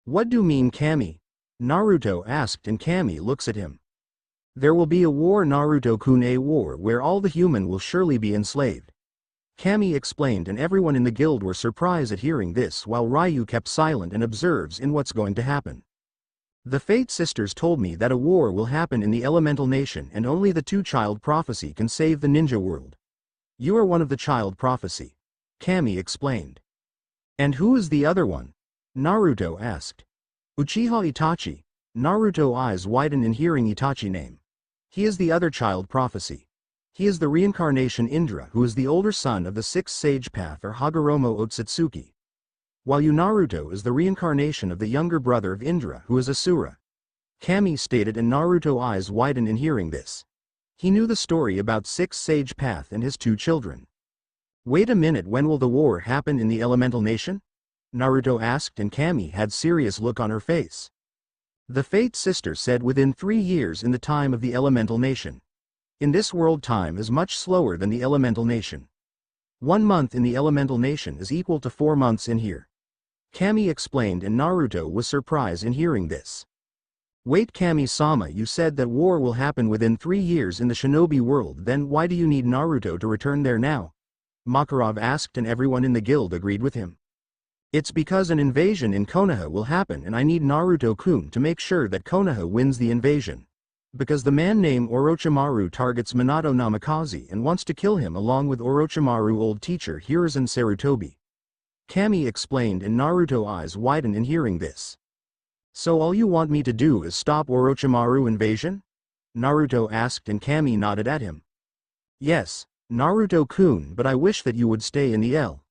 What do you mean, Kami? Naruto asked, and Kami looks at him. There will be a war, Naruto-kun, a war where all the human will surely be enslaved. Kami explained, and everyone in the guild were surprised at hearing this while Ryu kept silent and observes in what's going to happen. The Fate Sisters told me that a war will happen in the elemental nation and only the two-child prophecy can save the ninja world. You are one of the child prophecy, Kami explained. And who is the other one? Naruto asked. Uchiha Itachi. Naruto eyes widen in hearing Itachi name. He is the other child prophecy. He is the reincarnation Indra, who is the older son of the sixth sage path or Hagoromo Otsutsuki. While Naruto is the reincarnation of the younger brother of Indra, who is Asura. Kami stated, and Naruto eyes widen in hearing this. He knew the story about sixth sage path and his two children. Wait a minute, when will the war happen in the elemental nation? Naruto asked, and Kami had serious look on her face. The Fate Sister said within 3 years in the time of the elemental nation. In this world, time is much slower than the elemental nation. 1 month in the elemental nation is equal to 4 months in here. Kami explained, and Naruto was surprised in hearing this. Wait, Kami-sama, you said that war will happen within 3 years in the shinobi world, then why do you need Naruto to return there now? Makarov asked, and everyone in the guild agreed with him. It's because an invasion in Konoha will happen and I need Naruto-kun to make sure that Konoha wins the invasion. Because the man named Orochimaru targets Minato Namikaze and wants to kill him along with Orochimaru old teacher Hiruzen Sarutobi. Kami explained, and Naruto eyes widen in hearing this. So all you want me to do is stop Orochimaru invasion? Naruto asked, and Kami nodded at him. Yes, Naruto-kun, but I wish that you would stay in the L.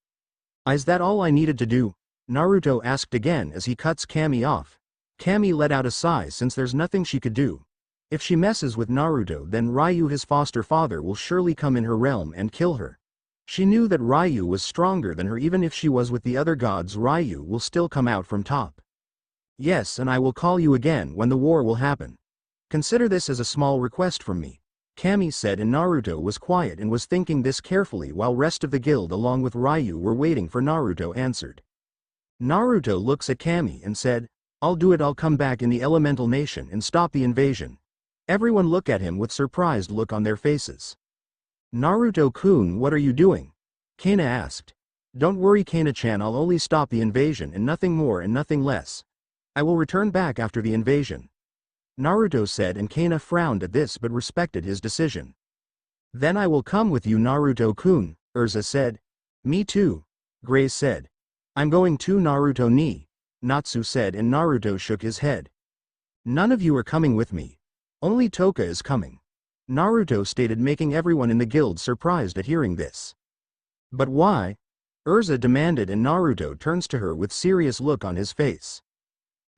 Is that all I needed to do? Naruto asked again as he cuts Kami off. Kami let out a sigh since there's nothing she could do. If she messes with Naruto, then Ryu, his foster father, will surely come in her realm and kill her. She knew that Ryu was stronger than her. Even if she was with the other gods, Ryu will still come out from top. Yes, and I will call you again when the war will happen. Consider this as a small request from me, Kami said, and Naruto was quiet and was thinking this carefully while rest of the guild along with Ryu were waiting for Naruto answered. Naruto looks at Kami and said, I'll do it, I'll come back in the elemental nation and stop the invasion. Everyone look at him with surprised look on their faces. Naruto-kun, what are you doing? Kana asked. Don't worry, Kana-chan, I'll only stop the invasion and nothing more and nothing less. I will return back after the invasion, Naruto said, and Kana frowned at this but respected his decision. Then I will come with you, Naruto-kun, Urza said. Me too, Gray said. I'm going too, Naruto ni, Natsu said, and Naruto shook his head. None of you are coming with me. Only Toka is coming, Naruto stated, making everyone in the guild surprised at hearing this. But why? Urza demanded, and Naruto turns to her with serious look on his face.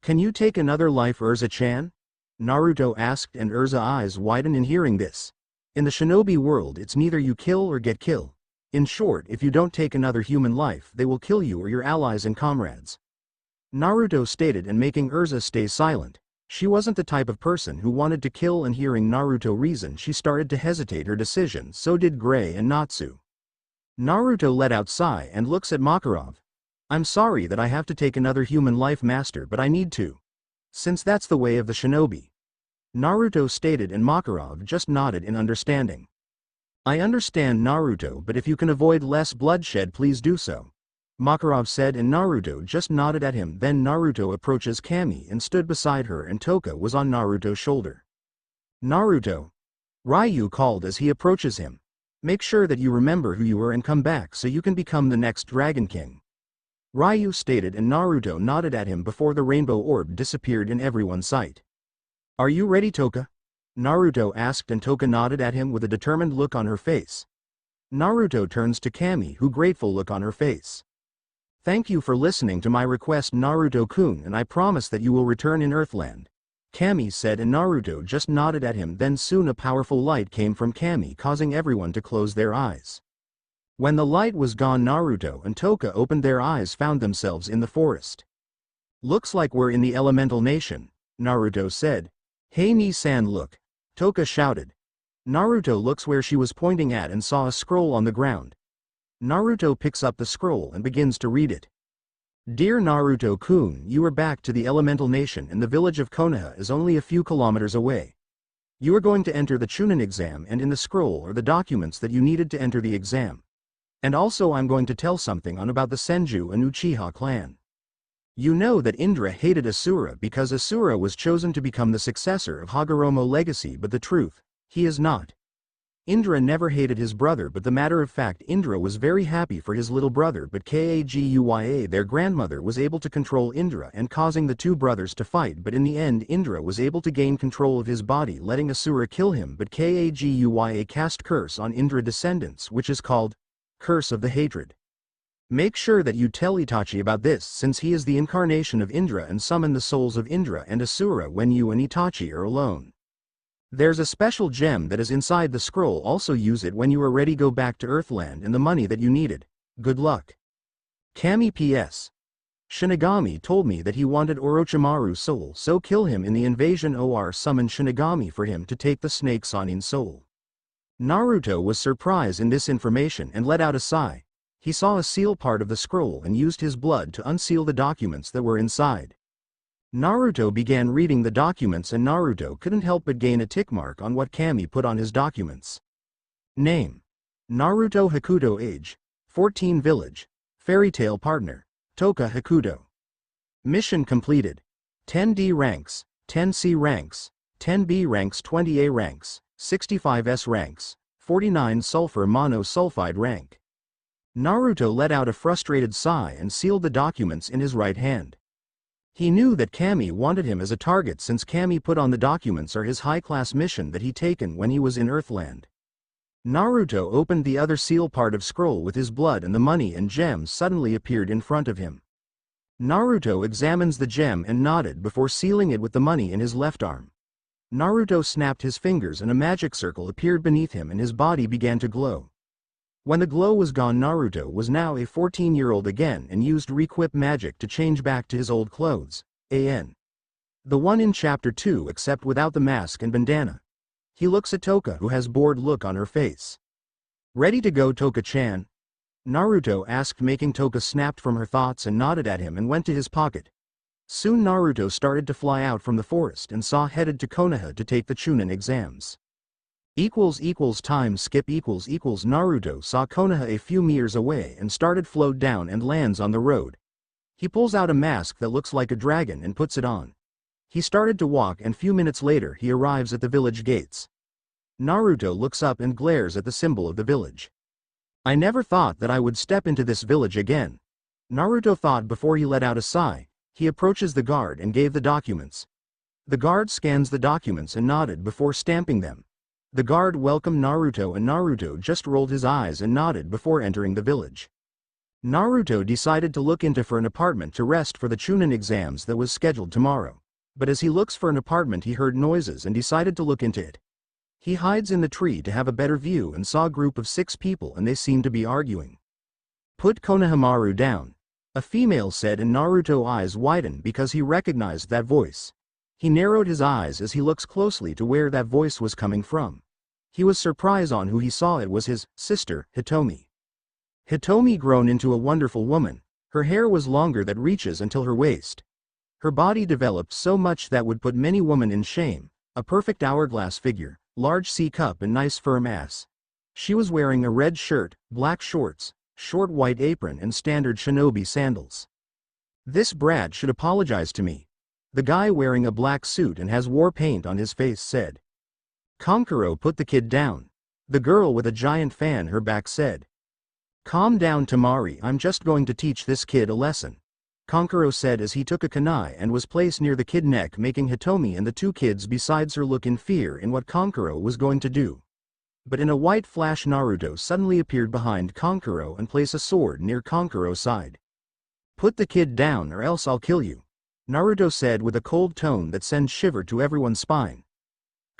Can you take another life, Urza-chan? Naruto asked, and Urza's eyes widen in hearing this. In the shinobi world, it's neither you kill or get killed. In short, if you don't take another human life, they will kill you or your allies and comrades. Naruto stated, and making Urza stay silent. She wasn't the type of person who wanted to kill, and hearing Naruto reason, she started to hesitate her decision. So did Gray and Natsu. Naruto let out a sigh and looks at Makarov. I'm sorry that I have to take another human life, master, but I need to. Since that's the way of the shinobi. Naruto stated, and Makarov just nodded in understanding. I understand, Naruto, but if you can avoid less bloodshed, please do so. Makarov said, and Naruto just nodded at him. Then Naruto approaches Kami and stood beside her, and Toka was on Naruto's shoulder. Naruto. Ryu called as he approaches him. Make sure that you remember who you were and come back so you can become the next Dragon King. Ryu stated, and Naruto nodded at him before the rainbow orb disappeared in everyone's sight. Are you ready, Toka? Naruto asked, and Toka nodded at him with a determined look on her face. Naruto turns to Kami, who grateful look on her face. Thank you for listening to my request, Naruto-kun, and I promise that you will return in Earthland. Kami said, and Naruto just nodded at him. Then soon a powerful light came from Kami, causing everyone to close their eyes. When the light was gone, Naruto and Toka opened their eyes, found themselves in the forest. Looks like we're in the elemental nation, Naruto said. Hey Ni-san, look. Toka shouted. Naruto looks where she was pointing at and saw a scroll on the ground. Naruto picks up the scroll and begins to read it. Dear Naruto-kun, you are back to the elemental nation, and the village of Konoha is only a few kilometers away. You are going to enter the Chunin exam, and in the scroll are the documents that you needed to enter the exam. And also I'm going to tell something about the Senju and Uchiha clan. You know that Indra hated Asura because Asura was chosen to become the successor of Hagoromo legacy, but the truth, he is not. Indra never hated his brother, but the matter of fact, Indra was very happy for his little brother, but Kaguya, their grandmother, was able to control Indra and causing the two brothers to fight, but in the end Indra was able to gain control of his body, letting Asura kill him, but Kaguya cast curse on Indra descendants, which is called Curse of the Hatred. Make sure that you tell Itachi about this, since he is the incarnation of Indra, and summon the souls of Indra and Asura when you and Itachi are alone. There's a special gem that is inside the scroll, also use it when you are ready. Go back to Earthland and the money that you needed. Good luck. Kami P.S. Shinigami told me that he wanted Orochimaru's soul, so kill him in the invasion or summon Shinigami for him to take the snake Sanin soul. Naruto was surprised in this information and let out a sigh. He saw a seal part of the scroll and used his blood to unseal the documents that were inside. Naruto began reading the documents, and Naruto couldn't help but gain a tick mark on what Kami put on his documents. Name: Naruto Hakuto. Age: 14. Village: Fairy Tail Partner: Toka Hakuto. Mission completed. 10D ranks, 10C ranks, 10B ranks, 20A ranks, 65S ranks, 49 sulfur monosulfide rank. Naruto let out a frustrated sigh and sealed the documents in his right hand. He knew that Kami wanted him as a target, since Kami put on the documents are his high-class mission that he taken when he was in Earthland. Naruto opened the other seal part of scroll with his blood, and the money and gems suddenly appeared in front of him. Naruto examines the gem and nodded before sealing it with the money in his left arm. Naruto snapped his fingers and a magic circle appeared beneath him and his body began to glow. When the glow was gone, Naruto was now a 14-year-old again and used Requip magic to change back to his old clothes, the one in chapter 2, except without the mask and bandana. He looks at Toka, who has bored look on her face. Ready to go, Toka-chan? Naruto asked, making Toka snapped from her thoughts and nodded at him and went to his pocket. Soon Naruto started to fly out from the forest and saw headed to Konoha to take the Chunin exams. Time skip Naruto saw Konoha a few meters away and started float down and lands on the road. He pulls out a mask that looks like a dragon and puts it on. He started to walk, and few minutes later he arrives at the village gates. Naruto looks up and glares at the symbol of the village. I never thought that I would step into this village again. Naruto thought before he let out a sigh. He approaches the guard and gave the documents. The guard scans the documents and nodded before stamping them. The guard welcomed Naruto and Naruto just rolled his eyes and nodded before entering the village. Naruto decided to look into for an apartment to rest for the Chunin exams that was scheduled tomorrow. But as he looks for an apartment he heard noises and decided to look into it. He hides in the tree to have a better view and saw a group of 6 people and they seemed to be arguing. "Put Konohamaru down," a female said, and Naruto's eyes widened because he recognized that voice. He narrowed his eyes as he looks closely to where that voice was coming from. He was surprised on who he saw. It was his sister, Hitomi. Hitomi grown into a wonderful woman. Her hair was longer that reaches until her waist. Her body developed so much that would put many women in shame. A perfect hourglass figure, large C-cup and nice firm ass. She was wearing a red shirt, black shorts, short white apron and standard shinobi sandals. "This brat should apologize to me," the guy wearing a black suit and has war paint on his face said. "Kankuro, put the kid down," the girl with a giant fan her back said. "Calm down, Tamari, I'm just going to teach this kid a lesson," Kankuro said as he took a kunai and was placed near the kid neck, making Hitomi and the 2 kids besides her look in fear in what Kankuro was going to do. But in a white flash Naruto suddenly appeared behind Kankuro and placed a sword near Kankuro's side. "Put the kid down or else I'll kill you," Naruto said with a cold tone that sends shiver to everyone's spine.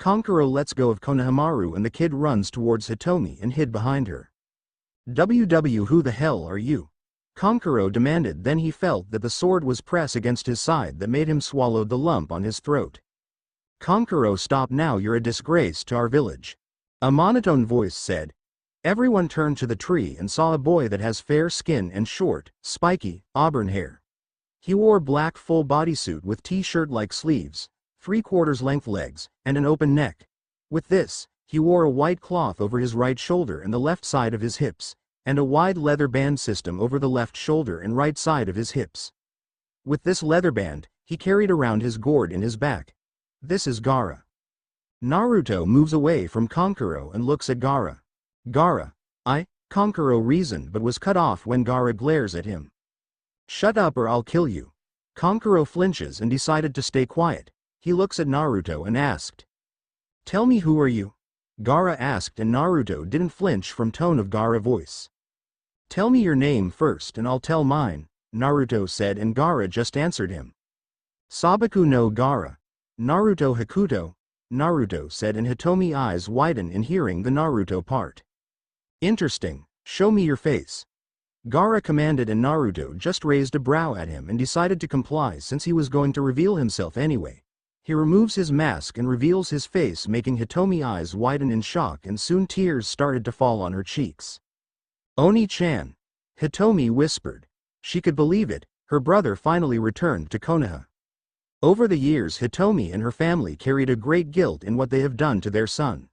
Kankuro lets go of Konohamaru and the kid runs towards Hitomi and hid behind her. Who the hell are you?" Kankuro demanded. Then he felt that the sword was pressed against his side that made him swallow the lump on his throat. "Kankuro, stop now, you're a disgrace to our village," a monotone voice said. Everyone turned to the tree and saw a boy that has fair skin and short, spiky, auburn hair. He wore black full bodysuit with t-shirt-like sleeves, 3/4 length legs, and an open neck. With this, he wore a white cloth over his right shoulder and the left side of his hips, and a wide leather band system over the left shoulder and right side of his hips. With this leather band, he carried around his gourd in his back. This is Gaara. Naruto moves away from Kankuro and looks at Gaara. "Gaara, Kankuro reasoned but was cut off when Gaara glares at him. "Shut up or I'll kill you." Kankuro flinches and decided to stay quiet. He looks at Naruto and asked, "Tell me, who are you?" Gaara asked, and Naruto didn't flinch from tone of Gaara voice. "Tell me your name first and I'll tell mine," Naruto said, and Gaara just answered him. "Sabaku no Gaara. Naruto Hakuto," Naruto said, and Hitomi's eyes widen in hearing the Naruto part. "Interesting, show me your face," Gaara commanded, and Naruto just raised a brow at him and decided to comply since he was going to reveal himself anyway. He removes his mask and reveals his face, making Hitomi's eyes widen in shock, and soon tears started to fall on her cheeks. "Oni-chan," Hitomi whispered. She could believe it, her brother finally returned to Konoha. Over the years Hitomi and her family carried a great guilt in what they have done to their son.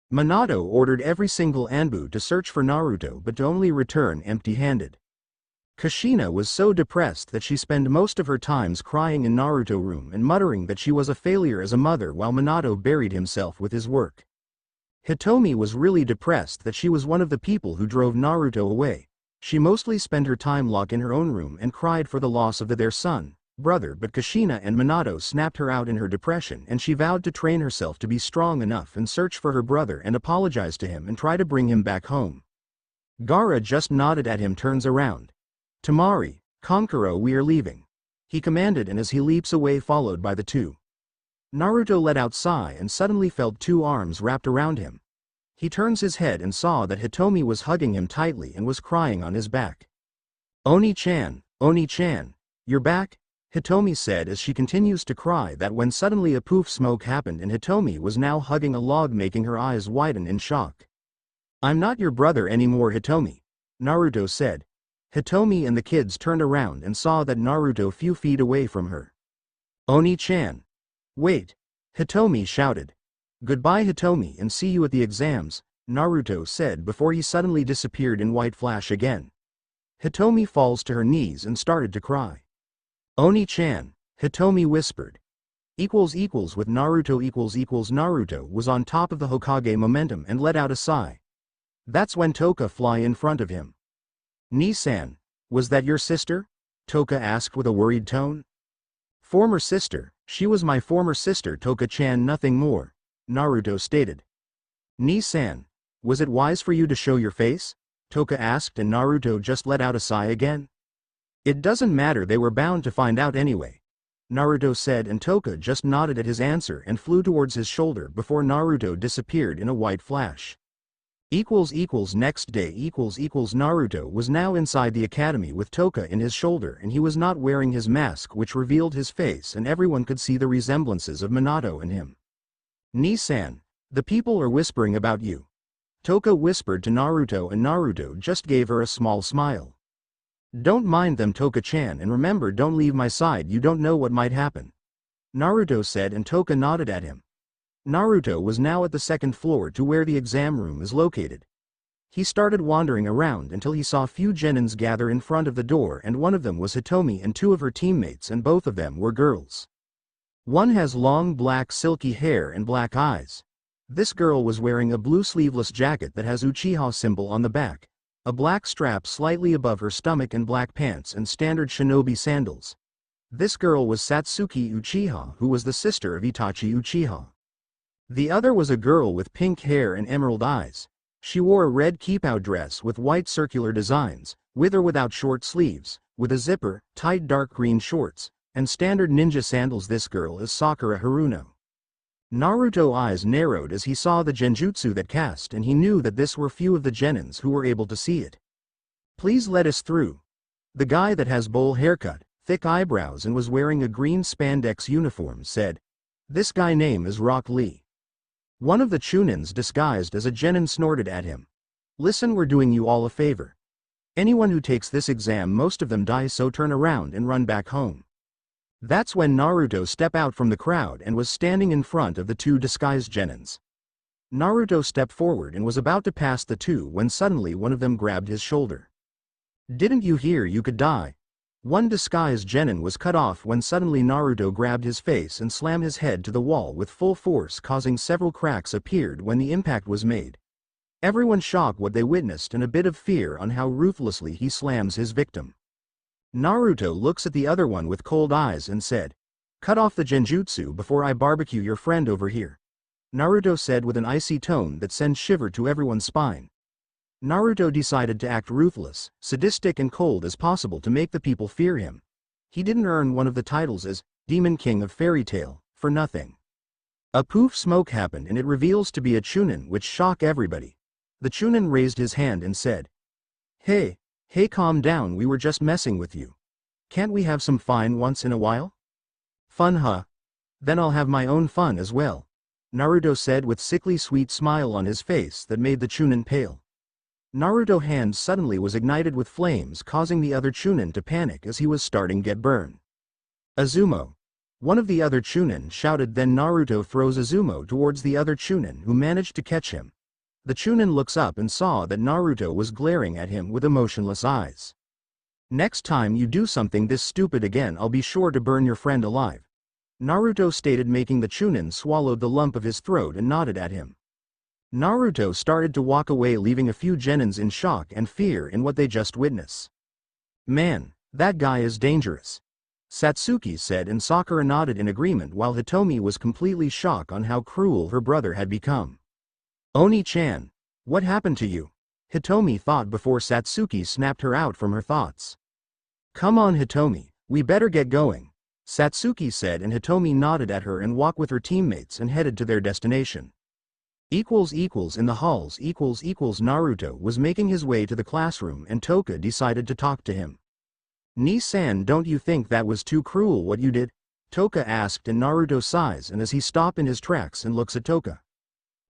Minato ordered every single Anbu to search for Naruto but to only return empty-handed. Kushina was so depressed that she spent most of her times crying in Naruto's room and muttering that she was a failure as a mother while Minato buried himself with his work. Hitomi was really depressed that she was one of the people who drove Naruto away. She mostly spent her time locked in her own room and cried for the loss of their son, brother, but Kushina and Minato snapped her out in her depression, and she vowed to train herself to be strong enough and search for her brother and apologize to him and try to bring him back home. Gaara just nodded at him, turns around. "Tamari, Kankuro, we are leaving," he commanded, and as he leaps away followed by the 2. Naruto let out a sigh and suddenly felt 2 arms wrapped around him. He turns his head and saw that Hitomi was hugging him tightly and was crying on his back. Oni-chan, you're back?" Hitomi said as she continues to cry, that when suddenly a poof smoke happened and Hitomi was now hugging a log, making her eyes widen in shock. "I'm not your brother anymore, Hitomi," Naruto said. Hitomi and the kids turned around and saw that Naruto a few feet away from her. "Oni-chan. Wait," Hitomi shouted. "Goodbye, Hitomi, and see you at the exams," Naruto said before he suddenly disappeared in white flash again. Hitomi falls to her knees and started to cry. "Oni-chan," Hitomi whispered. With Naruto Naruto was on top of the Hokage momentum and let out a sigh. That's when Toka fly in front of him. "Nisan, was that your sister?" Toka asked with a worried tone. "Former sister, she was my former sister, Toka-chan, nothing more," Naruto stated. Ni-san, was it wise for you to show your face? Toka asked, and Naruto just let out a sigh again. It doesn't matter, they were bound to find out anyway, Naruto said, and Toka just nodded at his answer and flew towards his shoulder before Naruto disappeared in a white flash. Next day Naruto was now inside the academy with Toka in his shoulder, and he was not wearing his mask, which revealed his face, and everyone could see the resemblances of Minato and him. Ni-san, the people are whispering about you, Toka whispered to Naruto, and Naruto just gave her a small smile. Don't mind them, Toka-chan, and remember, don't leave my side, you don't know what might happen, Naruto said, and Toka nodded at him. Naruto was now at the second floor to where the exam room is located. He started wandering around until he saw few genins gather in front of the door, and one of them was Hitomi and two of her teammates, and both of them were girls. One has long black silky hair and black eyes. This girl was wearing a blue sleeveless jacket that has Uchiha symbol on the back, a black strap slightly above her stomach, and black pants and standard shinobi sandals. This girl was Satsuki Uchiha, who was the sister of Itachi Uchiha. The other was a girl with pink hair and emerald eyes. She wore a red kippou dress with white circular designs, with or without short sleeves, with a zipper, tight dark green shorts, and standard ninja sandals. This girl is Sakura Haruno. Naruto's eyes narrowed as he saw the genjutsu that cast, and he knew that this were few of the genins who were able to see it. Please let us through. The guy that has bowl haircut, thick eyebrows, and was wearing a green spandex uniform said. This guy name is Rock Lee. One of the Chunins disguised as a genin snorted at him. Listen, we're doing you all a favor. Anyone who takes this exam, most of them die, so turn around and run back home. That's when Naruto stepped out from the crowd and was standing in front of the two disguised genins. Naruto stepped forward and was about to pass the two when suddenly one of them grabbed his shoulder. Didn't you hear you could die? One disguised genin was cut off when suddenly Naruto grabbed his face and slammed his head to the wall with full force, causing several cracks appeared when the impact was made. Everyone shocked what they witnessed and a bit of fear on how ruthlessly he slams his victim. Naruto looks at the other one with cold eyes and said, cut off the genjutsu before I barbecue your friend over here, Naruto said with an icy tone that sent shiver to everyone's spine. Naruto decided to act ruthless, sadistic, and cold as possible to make the people fear him. He didn't earn one of the titles as Demon King of Fairy Tail for nothing. A poof smoke happened and it reveals to be a Chunin, which shocked everybody. The Chunin raised his hand and said, Hey, calm down, we were just messing with you. Can't we have some fun once in a while? Fun, huh? Then I'll have my own fun as well, Naruto said with sickly sweet smile on his face that made the Chunin pale. Naruto's hand suddenly was ignited with flames, causing the other Chunin to panic as he was starting to get burned. Azumo. One of the other Chunin shouted, then Naruto throws Azumo towards the other Chunin, who managed to catch him. The Chunin looks up and saw that Naruto was glaring at him with emotionless eyes. Next time you do something this stupid again, I'll be sure to burn your friend alive, Naruto stated, making the Chunin swallow the lump of his throat and nodded at him. Naruto started to walk away, leaving a few genins in shock and fear in what they just witnessed. Man, that guy is dangerous, Satsuki said, and Sakura nodded in agreement while Hitomi was completely shocked on how cruel her brother had become. Oni-chan, what happened to you? Hitomi thought before Satsuki snapped her out from her thoughts. Come on Hitomi, we better get going, Satsuki said, and Hitomi nodded at her and walked with her teammates and headed to their destination. In the halls. Naruto was making his way to the classroom and Toka decided to talk to him. Ni-san, don't you think that was too cruel what you did? Toka asked, and Naruto sighs and as he stopped in his tracks and looks at Toka.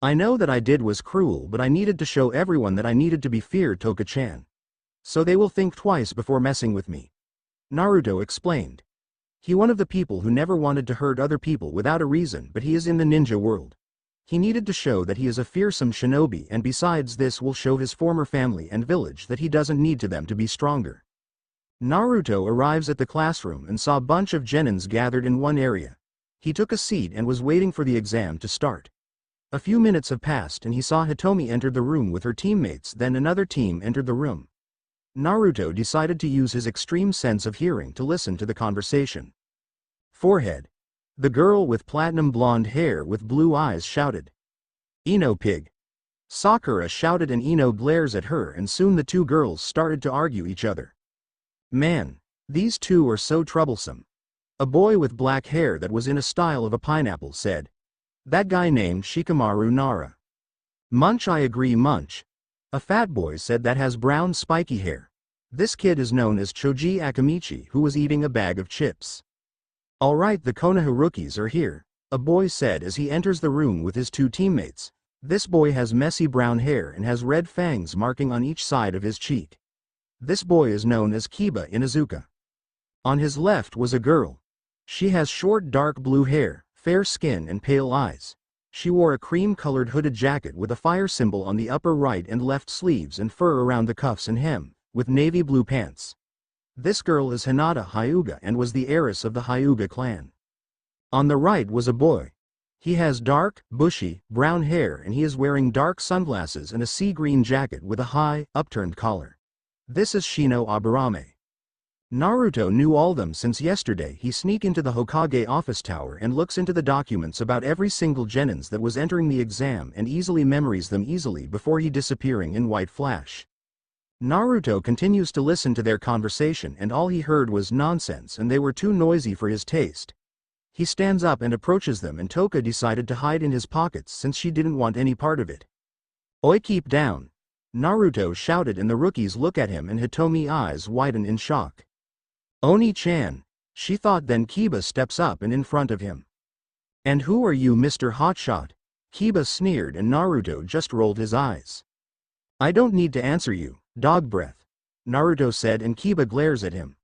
I know that I did was cruel, but I needed to show everyone that I needed to be feared, Toka-chan. So they will think twice before messing with me, Naruto explained. He one of the people who never wanted to hurt other people without a reason, but he is in the ninja world. He needed to show that he is a fearsome shinobi, and besides this will show his former family and village that he doesn't need to them to be stronger. Naruto arrives at the classroom and saw a bunch of genins gathered in one area. He took a seat and was waiting for the exam to start. A few minutes have passed and he saw Hitomi enter the room with her teammates, then another team entered the room. Naruto decided to use his extreme sense of hearing to listen to the conversation. Forehead. The girl with platinum blonde hair with blue eyes shouted. Eno pig. Sakura shouted and Ino glares at her and soon the two girls started to argue each other. Man, these two are so troublesome. A boy with black hair that was in a style of a pineapple said. That guy named Shikamaru Nara. Munch, I agree, Munch. A fat boy said that has brown spiky hair. This kid is known as Choji Akamichi, who was eating a bag of chips. Alright, the Konoha rookies are here, a boy said as he enters the room with his two teammates. This boy has messy brown hair and has red fangs marking on each side of his cheek. This boy is known as Kiba Inuzuka. On his left was a girl. She has short dark blue hair, fair skin and pale eyes. She wore a cream-colored hooded jacket with a fire symbol on the upper right and left sleeves and fur around the cuffs and hem, with navy blue pants. This girl is Hinata Hyuga and was the heiress of the Hyuga clan. On the right was a boy. He has dark, bushy, brown hair and he is wearing dark sunglasses and a sea green jacket with a high, upturned collar. This is Shino Aburame. Naruto knew all them since yesterday. He sneak into the Hokage office tower and looks into the documents about every single genins that was entering the exam and easily memories them easily before he disappearing in white flash. Naruto continues to listen to their conversation and all he heard was nonsense and they were too noisy for his taste. He stands up and approaches them and Toka decided to hide in his pockets since she didn't want any part of it. Oi, keep down! Naruto shouted and the rookies look at him and Hitomi eyes widen in shock. Oni-chan, she thought. Then Kiba steps up and in front of him. And who are you, Mr. Hotshot? Kiba sneered and Naruto just rolled his eyes. I don't need to answer you, dog breath, Naruto said and Kiba glares at him.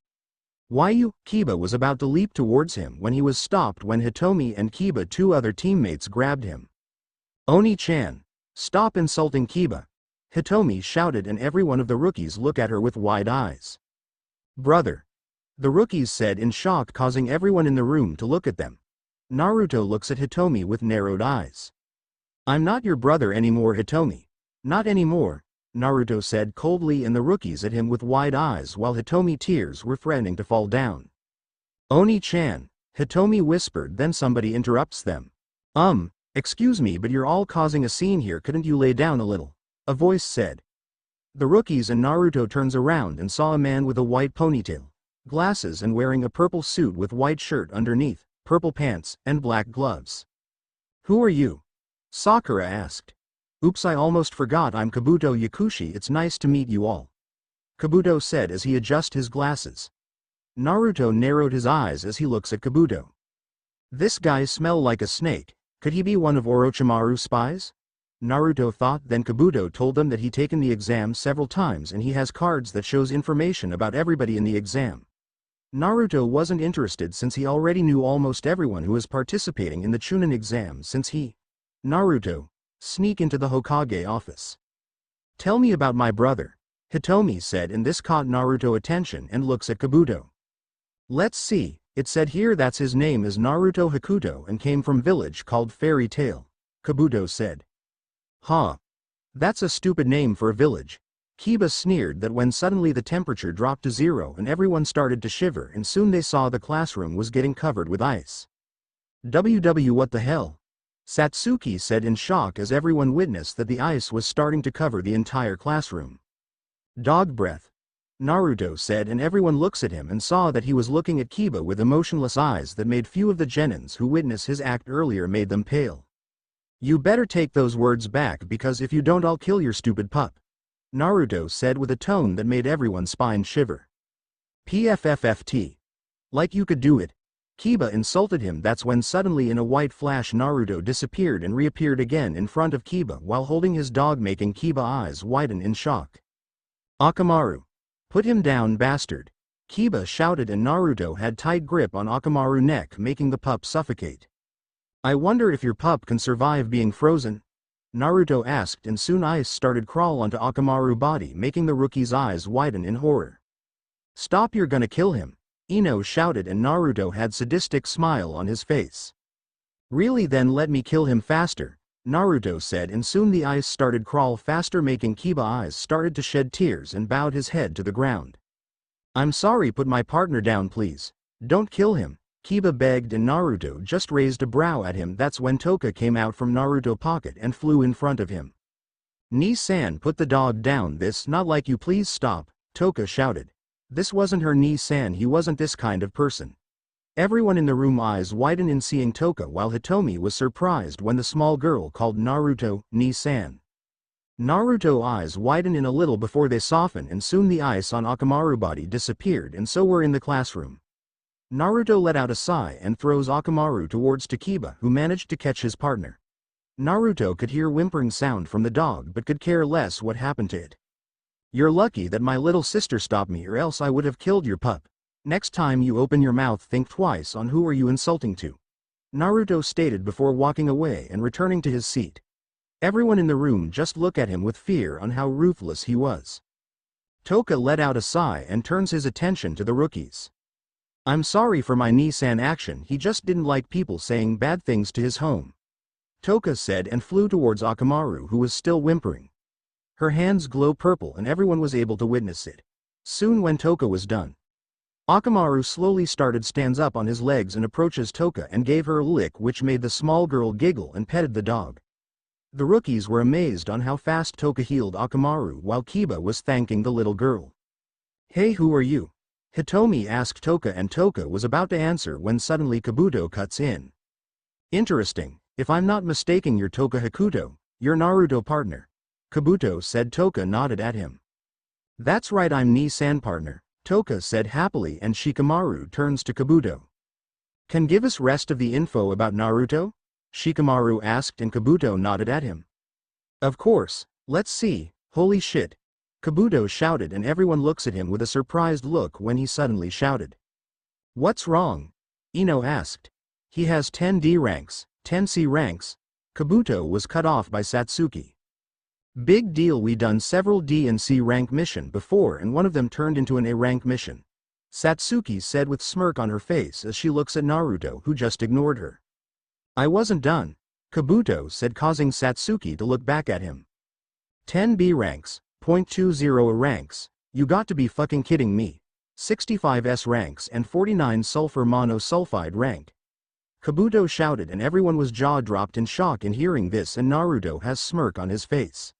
Why you? Kiba was about to leap towards him when he was stopped when Hitomi and Kiba two other teammates grabbed him. Oni-chan, stop insulting Kiba, Hitomi shouted and every one of the rookies look at her with wide eyes. Brother, the rookies said in shock causing everyone in the room to look at them. Naruto looks at Hitomi with narrowed eyes. I'm not your brother anymore, Hitomi. Not anymore, Naruto said coldly and the rookies at him with wide eyes while Hitomi tears were threatening to fall down. Oni-chan, Hitomi whispered, then somebody interrupts them. Excuse me, but you're all causing a scene here, couldn't you lay down a little? A voice said. The rookies and Naruto turns around and saw a man with a white ponytail, glasses and wearing a purple suit with white shirt underneath, purple pants, and black gloves. Who are you? Sakura asked. Oops, I almost forgot, I'm Kabuto Yakushi, it's nice to meet you all, Kabuto said as he adjusts his glasses. Naruto narrowed his eyes as he looks at Kabuto. This guy smell like a snake, could he be one of Orochimaru's spies? Naruto thought. Then Kabuto told them that he'd taken the exam several times and he has cards that shows information about everybody in the exam. Naruto wasn't interested since he already knew almost everyone who was participating in the Chunin exam since he, Naruto, sneak into the Hokage office. Tell me about my brother, Hitomi said and this caught Naruto attention and looks at Kabuto. Let's see, it said here that's his name is Naruto Hakuto and came from village called Fairy Tale, Kabuto said. Huh. That's a stupid name for a village. Kiba sneered that when suddenly the temperature dropped to 0 and everyone started to shiver and soon they saw the classroom was getting covered with ice. WW, what the hell? Satsuki said in shock as everyone witnessed that the ice was starting to cover the entire classroom. Dog breath, Naruto said and everyone looks at him and saw that he was looking at Kiba with emotionless eyes that made few of the genins who witnessed his act earlier made them pale. You better take those words back because if you don't I'll kill your stupid pup, Naruto said with a tone that made everyone's spine shiver. PFFFT. Like you could do it. Kiba insulted him. That's when suddenly in a white flash Naruto disappeared and reappeared again in front of Kiba while holding his dog making Kiba eyes widen in shock. Akamaru. Put him down, bastard, Kiba shouted and Naruto had tight grip on Akamaru's neck making the pup suffocate. I wonder if your pup can survive being frozen? Naruto asked and soon ice started crawl onto Akamaru's body making the rookie's eyes widen in horror. Stop, you're gonna kill him, Ino shouted and Naruto had sadistic smile on his face. Really, then let me kill him faster, Naruto said and soon the ice started crawl faster making Kiba eyes started to shed tears and bowed his head to the ground. I'm sorry, put my partner down please, don't kill him, Kiba begged and Naruto just raised a brow at him. That's when Toka came out from Naruto's pocket and flew in front of him. Ni-san, put the dog down. This not like you, please stop, Toka shouted. This wasn't her Ni-san, he wasn't this kind of person. Everyone in the room eyes widened in seeing Toka, while Hitomi was surprised when the small girl called Naruto, Ni-san. Naruto eyes widened in a little before they softened, and soon the ice on Akamaru's body disappeared, and so were in the classroom. Naruto let out a sigh and throws Akamaru towards Takiba, who managed to catch his partner. Naruto could hear whimpering sound from the dog but could care less what happened to it. You're lucky that my little sister stopped me, or else I would have killed your pup. Next time you open your mouth, think twice on who are you insulting to. Naruto stated before walking away and returning to his seat. Everyone in the room just looked at him with fear on how ruthless he was. Toka let out a sigh and turns his attention to the rookies. I'm sorry for my Ni-san action, he just didn't like people saying bad things to his home. Toka said and flew towards Akamaru, who was still whimpering. Her hands glow purple and everyone was able to witness it. Soon when Toka was done, Akamaru slowly stands up on his legs and approaches Toka and gave her a lick, which made the small girl giggle and petted the dog. The rookies were amazed on how fast Toka healed Akamaru, while Kiba was thanking the little girl. Hey, who are you? Hitomi asked Toka, and Toka was about to answer when suddenly Kabuto cuts in. Interesting, if I'm not mistaken you're Toka Hakuto, your Naruto partner. Kabuto said. Toka nodded at him. That's right, I'm Ni-san partner, Toka said happily, and Shikamaru turns to Kabuto. Can give us rest of the info about Naruto? Shikamaru asked, and Kabuto nodded at him. Of course, let's see. Holy shit, Kabuto shouted, and everyone looks at him with a surprised look when he suddenly shouted. What's wrong? Ino asked. He has 10 D ranks, 10 C ranks. Kabuto was cut off by Satsuki. Big deal, we done several D and C rank mission before and one of them turned into an A rank mission, Satsuki said with smirk on her face as she looks at Naruto, who just ignored her. I wasn't done, Kabuto said, causing Satsuki to look back at him. 10 B ranks, 0.20 A ranks, you got to be fucking kidding me. 65 S ranks and 49 sulfur monosulfide rank. Kabuto shouted, and everyone was jaw-dropped in shock in hearing this, and Naruto has smirk on his face.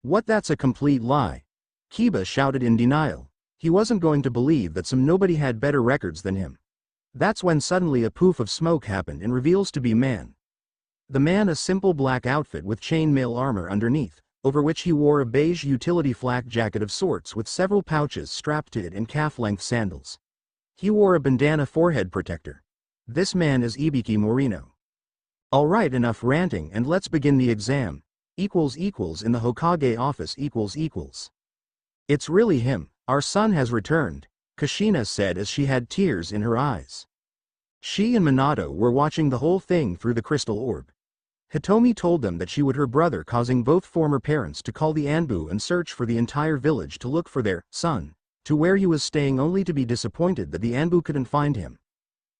What, that's a complete lie. Kiba shouted in denial. He wasn't going to believe that some nobody had better records than him. That's when suddenly a poof of smoke happened and reveals to be man. The man, a simple black outfit with chainmail armor underneath, over which he wore a beige utility flak jacket of sorts with several pouches strapped to it and calf-length sandals. He wore a bandana forehead protector. This man is Ibiki Morino. Alright, enough ranting and let's begin the exam. In the Hokage office. It's really him, our son has returned, Kushina said as she had tears in her eyes. She and Minato were watching the whole thing through the crystal orb. Hitomi told them that she would her brother, causing both former parents to call the Anbu and search for the entire village to look for their son, to where he was staying, only to be disappointed that the Anbu couldn't find him.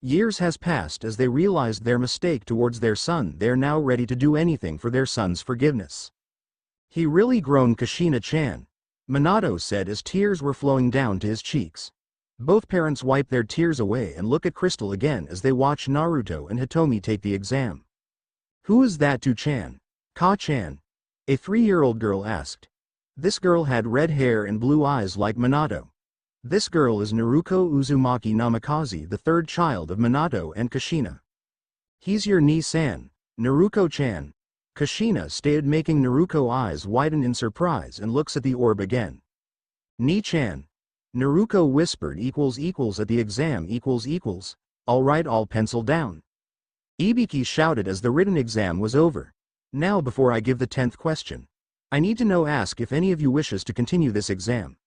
Years has passed as they realized their mistake towards their son. They're now ready to do anything for their son's forgiveness. He really grown, Kushina-chan, Minato said as tears were flowing down to his cheeks. Both parents wipe their tears away and look at Crystal again as they watch Naruto and Hitomi take the exam. Who is that Tu-chan? Ka-chan? A 3-year-old girl asked. This girl had red hair and blue eyes like Minato. This girl is Naruko Uzumaki Namikaze, the third child of Minato and Kushina. He's your Ni-san, Naruko-chan, Kushina stated, making Naruko eyes widen in surprise and looks at the orb again. Ni-chan, Naruko whispered. At the exam. Alright, all pencil down. Ibiki shouted as the written exam was over. Now, before I give the 10th question, I need to know, ask if any of you wishes to continue this exam.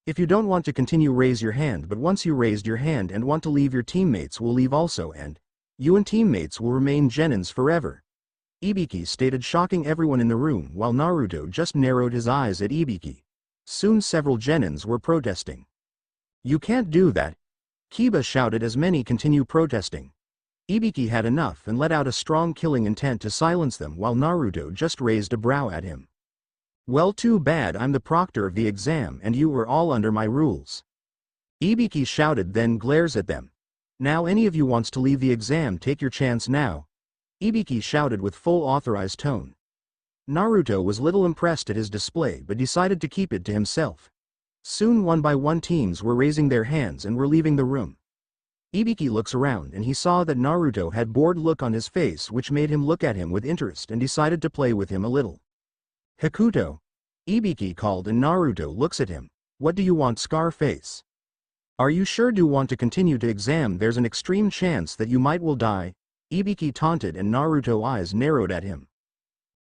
If you don't want to continue, raise your hand, but once you raised your hand and want to leave, your teammates will leave also, and you and teammates will remain genins forever, Ibiki stated, shocking everyone in the room, while Naruto just narrowed his eyes at Ibiki. Soon several genins were protesting. You can't do that, Kiba shouted as many continue protesting. Ibiki had enough and let out a strong killing intent to silence them, while Naruto just raised a brow at him. Well, too bad, I'm the proctor of the exam and you were all under my rules, Ibiki shouted, then glares at them. Now any of you wants to leave the exam, take your chance now, Ibiki shouted with full authorized tone. Naruto was little impressed at his display but decided to keep it to himself. Soon one by one teams were raising their hands and were leaving the room. Ibiki looks around and he saw that Naruto had bored look on his face, which made him look at him with interest and decided to play with him a little. "Hakuto," Ibiki called, and Naruto looks at him. "What do you want, Scarface? Are you sure do want to continue to exam? There's an extreme chance that you might will die," Ibiki taunted, and Naruto eyes narrowed at him.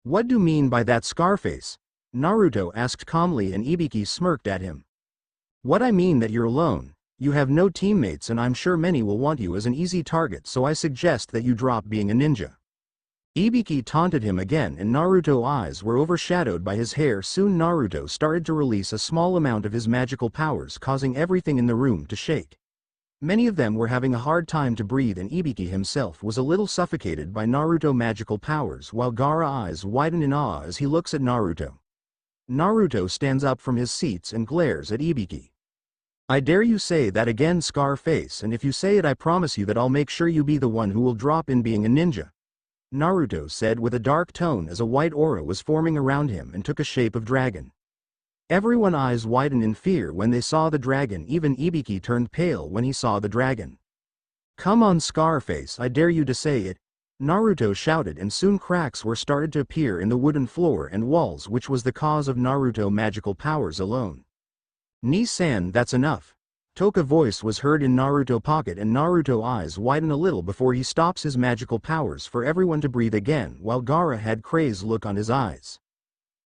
"What do you mean by that, Scarface?" Naruto asked calmly, and Ibiki smirked at him. "What I mean that you're alone. You have no teammates and I'm sure many will want you as an easy target, so I suggest that you drop being a ninja." Ibiki taunted him again, and Naruto's eyes were overshadowed by his hair. Soon Naruto started to release a small amount of his magical powers, causing everything in the room to shake. Many of them were having a hard time to breathe, and Ibiki himself was a little suffocated by Naruto's magical powers, while Gaara's eyes widen in awe as he looks at Naruto. Naruto stands up from his seats and glares at Ibiki. "I dare you say that again, Scarface, and if you say it I promise you that I'll make sure you be the one who will drop in being a ninja," Naruto said with a dark tone as a white aura was forming around him and took a shape of dragon. Everyone's eyes widened in fear when they saw the dragon. Even Ibiki turned pale when he saw the dragon. "Come on, Scarface, I dare you to say it," Naruto shouted, and soon cracks were started to appear in the wooden floor and walls, which was the cause of Naruto's magical powers alone. "Ni-san, that's enough." Toka's voice was heard in Naruto's pocket, and Naruto's eyes widen a little before he stops his magical powers for everyone to breathe again, while Gaara had crazed look on his eyes.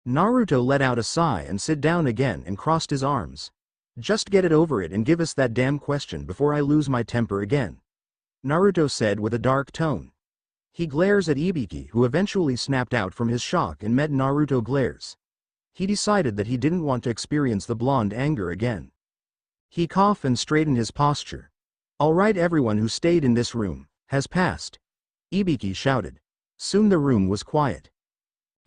Naruto let out a sigh and sit down again and crossed his arms. "Just get it over it and give us that damn question before I lose my temper again," Naruto said with a dark tone. He glares at Ibiki, who eventually snapped out from his shock and met Naruto's glares. He decided that he didn't want to experience the blonde anger again. He coughed and straightened his posture. "All right, everyone who stayed in this room has passed," Ibiki shouted. Soon the room was quiet.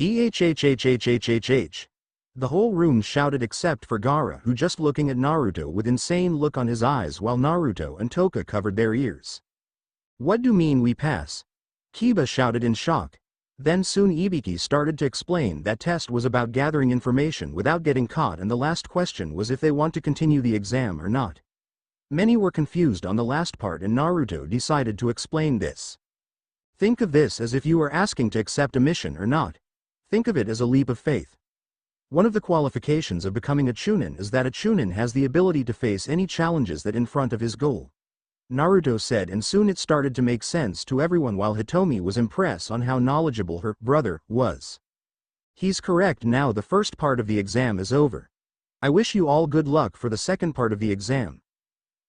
"EHHHHHHH." The whole room shouted except for Gaara, who just looking at Naruto with insane look on his eyes, while Naruto and Toka covered their ears. "What do you mean we pass?" Kiba shouted in shock. Then soon Ibiki started to explain that test was about gathering information without getting caught, and the last question was if they want to continue the exam or not. Many were confused on the last part, and Naruto decided to explain this. "Think of this as if you were asking to accept a mission or not. Think of it as a leap of faith. One of the qualifications of becoming a Chunin is that a Chunin has the ability to face any challenges that in front of his goal," Naruto said, and soon it started to make sense to everyone, while Hitomi was impressed on how knowledgeable her brother was. "He's correct. Now the first part of the exam is over. I wish you all good luck for the second part of the exam,"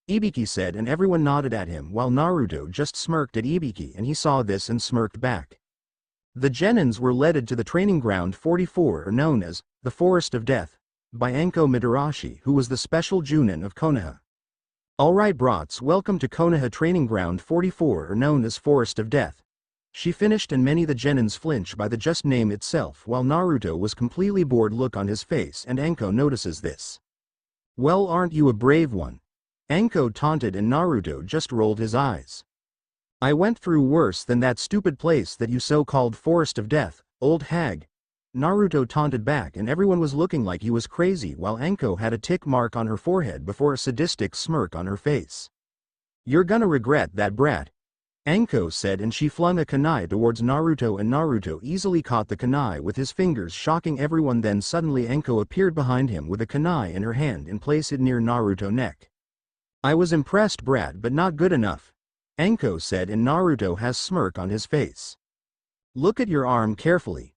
Ibiki said, and everyone nodded at him, while Naruto just smirked at Ibiki, and he saw this and smirked back. The Genins were led to the training ground 44, or known as the Forest of Death, by Anko Mitarashi, who was the special Junin of Konoha. "Alright brats, welcome to Konoha Training Ground 44, or known as Forest of Death," she finished, and many the Genins flinch by the just name itself, while Naruto was completely bored look on his face, and Anko notices this. "Well, aren't you a brave one?" Anko taunted, and Naruto just rolled his eyes. "I went through worse than that stupid place that you so-called Forest of Death, old hag," Naruto taunted back, and everyone was looking like he was crazy, while Anko had a tick mark on her forehead before a sadistic smirk on her face. "You're gonna regret that, brat," Anko said, and she flung a kunai towards Naruto, and Naruto easily caught the kunai with his fingers, shocking everyone. Then suddenly Anko appeared behind him with a kunai in her hand and placed it near Naruto's neck. "I was impressed, brat, but not good enough," Anko said, and Naruto has smirk on his face. "Look at your arm carefully,"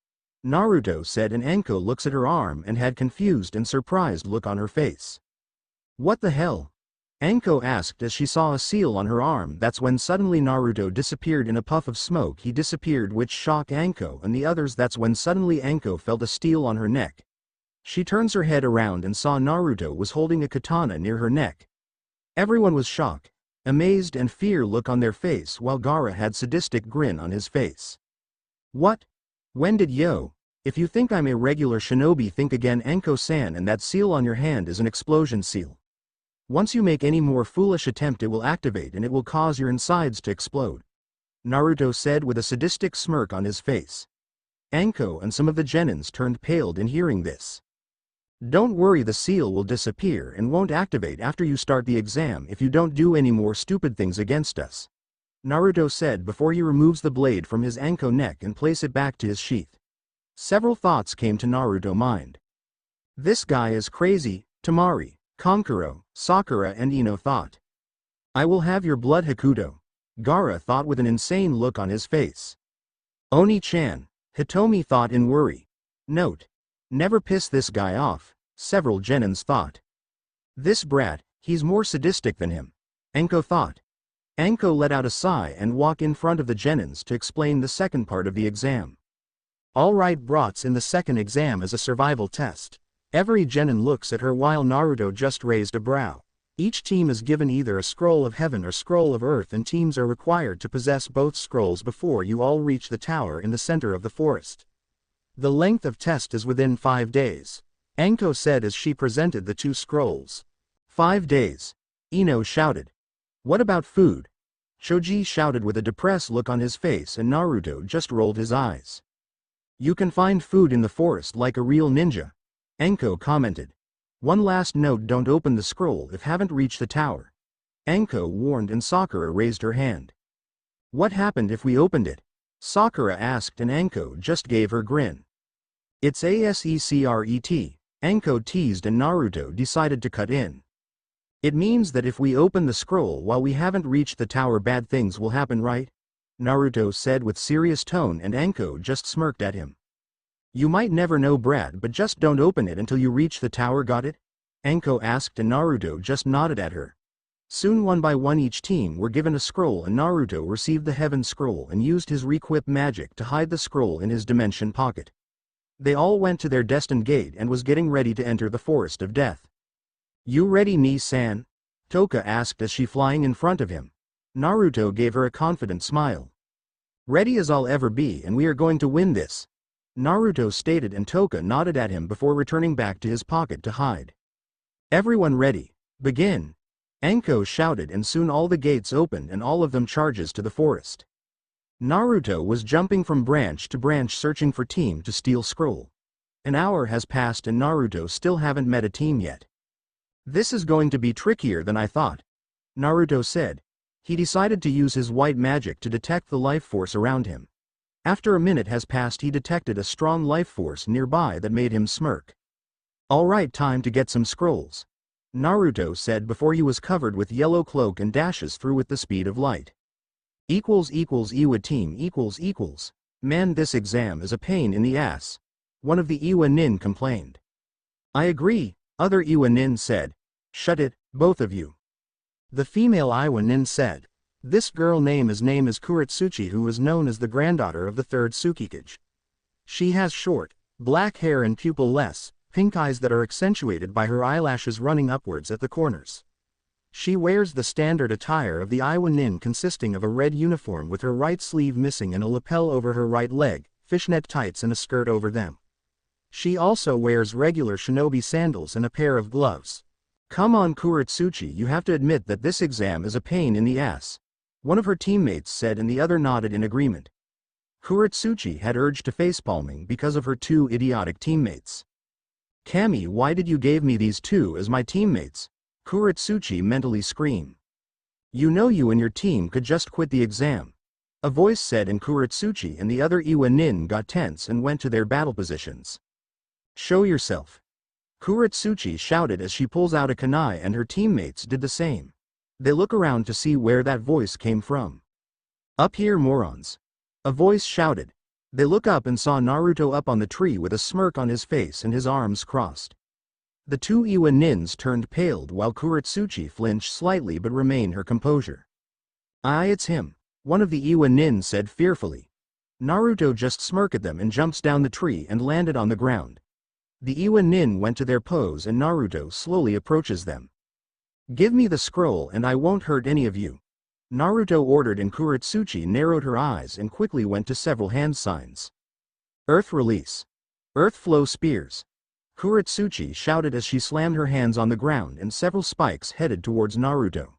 Naruto said, and Anko looks at her arm and had confused and surprised look on her face. "What the hell?" Anko asked as she saw a seal on her arm. That's when suddenly Naruto disappeared in a puff of smoke. He disappeared, which shocked Anko and the others. That's when suddenly Anko felt a steel on her neck. She turns her head around and saw Naruto was holding a katana near her neck. Everyone was shocked, amazed, and fear look on their face, while Gaara had sadistic grin on his face. "What? When did yo? If you think I'm a regular shinobi, think again, Anko-san, and that seal on your hand is an explosion seal. Once you make any more foolish attempt, it will activate and it will cause your insides to explode," Naruto said with a sadistic smirk on his face. Anko and some of the genins turned pale in hearing this. Don't worry, the seal will disappear and won't activate after you start the exam if you don't do any more stupid things against us, Naruto said before he removes the blade from his Anko neck and place it back to his sheath. Several thoughts came to Naruto's mind. This guy is crazy, Temari, Kankuro, Sakura and Ino thought. I will have your blood, Hakuto, Gaara thought with an insane look on his face. Oni-chan, Hitomi thought in worry. Note: never piss this guy off, several genins thought. This brat, he's more sadistic than him, Anko thought. Anko let out a sigh and walked in front of the genins to explain the second part of the exam. Alright, brats, in the second exam is a survival test. Every genin looks at her while Naruto just raised a brow. Each team is given either a scroll of heaven or scroll of earth, and teams are required to possess both scrolls before you all reach the tower in the center of the forest. The length of test is within 5 days, Anko said as she presented the 2 scrolls. 5 days, Ino shouted. What about food? Choji shouted with a depressed look on his face, and Naruto just rolled his eyes. You can find food in the forest like a real ninja, Anko commented. One last note: don't open the scroll if haven't reached the tower, Anko warned, and Sakura raised her hand. What happened if we opened it? Sakura asked, and Anko just gave her grin. It's a secret, Anko teased, and Naruto decided to cut in. It means that if we open the scroll while we haven't reached the tower, bad things will happen, right? Naruto said with serious tone, and Anko just smirked at him. You might never know, brat, but just don't open it until you reach the tower, got it? Anko asked, and Naruto just nodded at her. Soon, one by one, each team were given a scroll, and Naruto received the Heaven Scroll and used his Requip magic to hide the scroll in his dimension pocket. They all went to their destined gate and was getting ready to enter the Forest of Death. You ready, Nii-san? Toka asked as she flying in front of him. Naruto gave her a confident smile. Ready as I'll ever be, and we are going to win this, Naruto stated, and Toka nodded at him before returning back to his pocket to hide. Everyone ready, begin, Anko shouted, and soon all the gates opened and all of them charges to the forest. Naruto was jumping from branch to branch searching for team to steal scroll. An hour has passed and Naruto still haven't met a team yet. This is going to be trickier than I thought, Naruto said. He decided to use his white magic to detect the life force around him. After a minute has passed, he detected a strong life force nearby that made him smirk. Alright, time to get some scrolls, Naruto said before he was covered with yellow cloak and dashes through with the speed of light. Iwa team . Man, this exam is a pain in the ass, one of the Iwa nin complained. I agree, other Iwa nin said. Shut it, both of you, the female Iwa nin said. This girl name is Kuretsuchi, who is known as the granddaughter of the third Tsukikage. She has short, black hair and pupil-less, pink eyes that are accentuated by her eyelashes running upwards at the corners. She wears the standard attire of the Iwa nin, consisting of a red uniform with her right sleeve missing and a lapel over her right leg, fishnet tights and a skirt over them. She also wears regular shinobi sandals and a pair of gloves. Come on, Kuretsuchi, you have to admit that this exam is a pain in the ass, one of her teammates said, and the other nodded in agreement. Kuretsuchi had urged to facepalming because of her 2 idiotic teammates. Kami, why did you give me these 2 as my teammates? Kuretsuchi mentally screamed. You know you and your team could just quit the exam, a voice said, and Kuretsuchi and the other Iwa nin got tense and went to their battle positions. Show yourself, Kuretsuchi shouted as she pulls out a kunai, and her teammates did the same. They look around to see where that voice came from. Up here, morons, a voice shouted. They look up and saw Naruto up on the tree with a smirk on his face and his arms crossed. The 2 Iwa nins turned pale while Kuretsuchi flinched slightly but remained her composure. It's him, one of the Iwa nins said fearfully. Naruto just smirked at them and jumps down the tree and landed on the ground. The Iwa nin went to their pose and Naruto slowly approaches them. Give me the scroll and I won't hurt any of you, Naruto ordered, and Kuretsuchi narrowed her eyes and quickly went to several hand signs. Earth release. Earth flow spears, Kuretsuchi shouted as she slammed her hands on the ground and several spikes headed towards Naruto.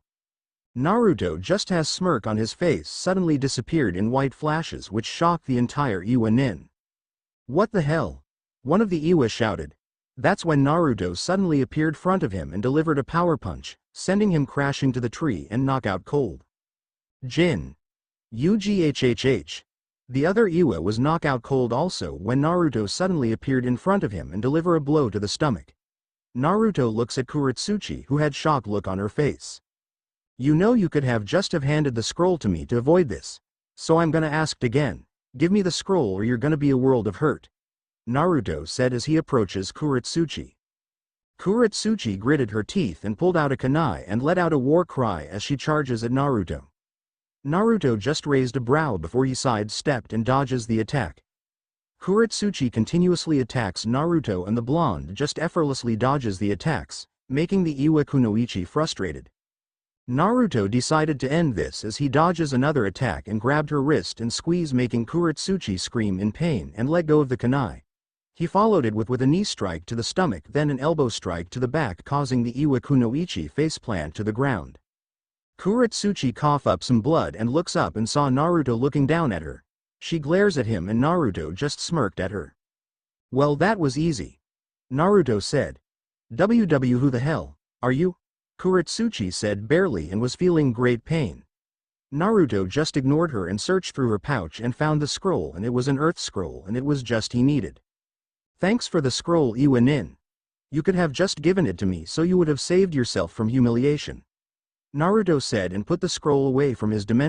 Naruto, just has smirk on his face, suddenly disappeared in white flashes which shocked the entire Iwa nin. What the hell? One of the Iwa shouted. That's when Naruto suddenly appeared front of him and delivered a power punch, sending him crashing to the tree and knockout cold. Jin. UGHHH. The other Iwa was knockout cold also when Naruto suddenly appeared in front of him and deliver a blow to the stomach. Naruto looks at Kuretsuchi, who had shock look on her face. You know, you could have just have handed the scroll to me to avoid this. So I'm gonna ask again. Give me the scroll or you're gonna be a world of hurt. Naruto said as he approaches Kuretsuchi. Kuretsuchi gritted her teeth and pulled out a kunai and let out a war cry as she charges at Naruto. Naruto just raised a brow before he sidestepped and dodges the attack. Kuretsuchi continuously attacks Naruto and the blonde just effortlessly dodges the attacks, making the Iwa Kunoichi frustrated. Naruto decided to end this as he dodges another attack and grabbed her wrist and squeeze, making Kuretsuchi scream in pain and let go of the kunai. He followed it with a knee strike to the stomach, then an elbow strike to the back, causing the Iwa Kunoichi faceplant to the ground. Kuretsuchi coughed up some blood and looks up and saw Naruto looking down at her. She glares at him and Naruto just smirked at her. Well, that was easy. Naruto said. Who the hell are you? Kuretsuchi said barely and was feeling great pain. Naruto just ignored her and searched through her pouch and found the scroll, and it was an earth scroll, and it was just he needed. Thanks for the scroll, Iwa Nin. You could have just given it to me so you would have saved yourself from humiliation. Naruto said and put the scroll away from his dimension.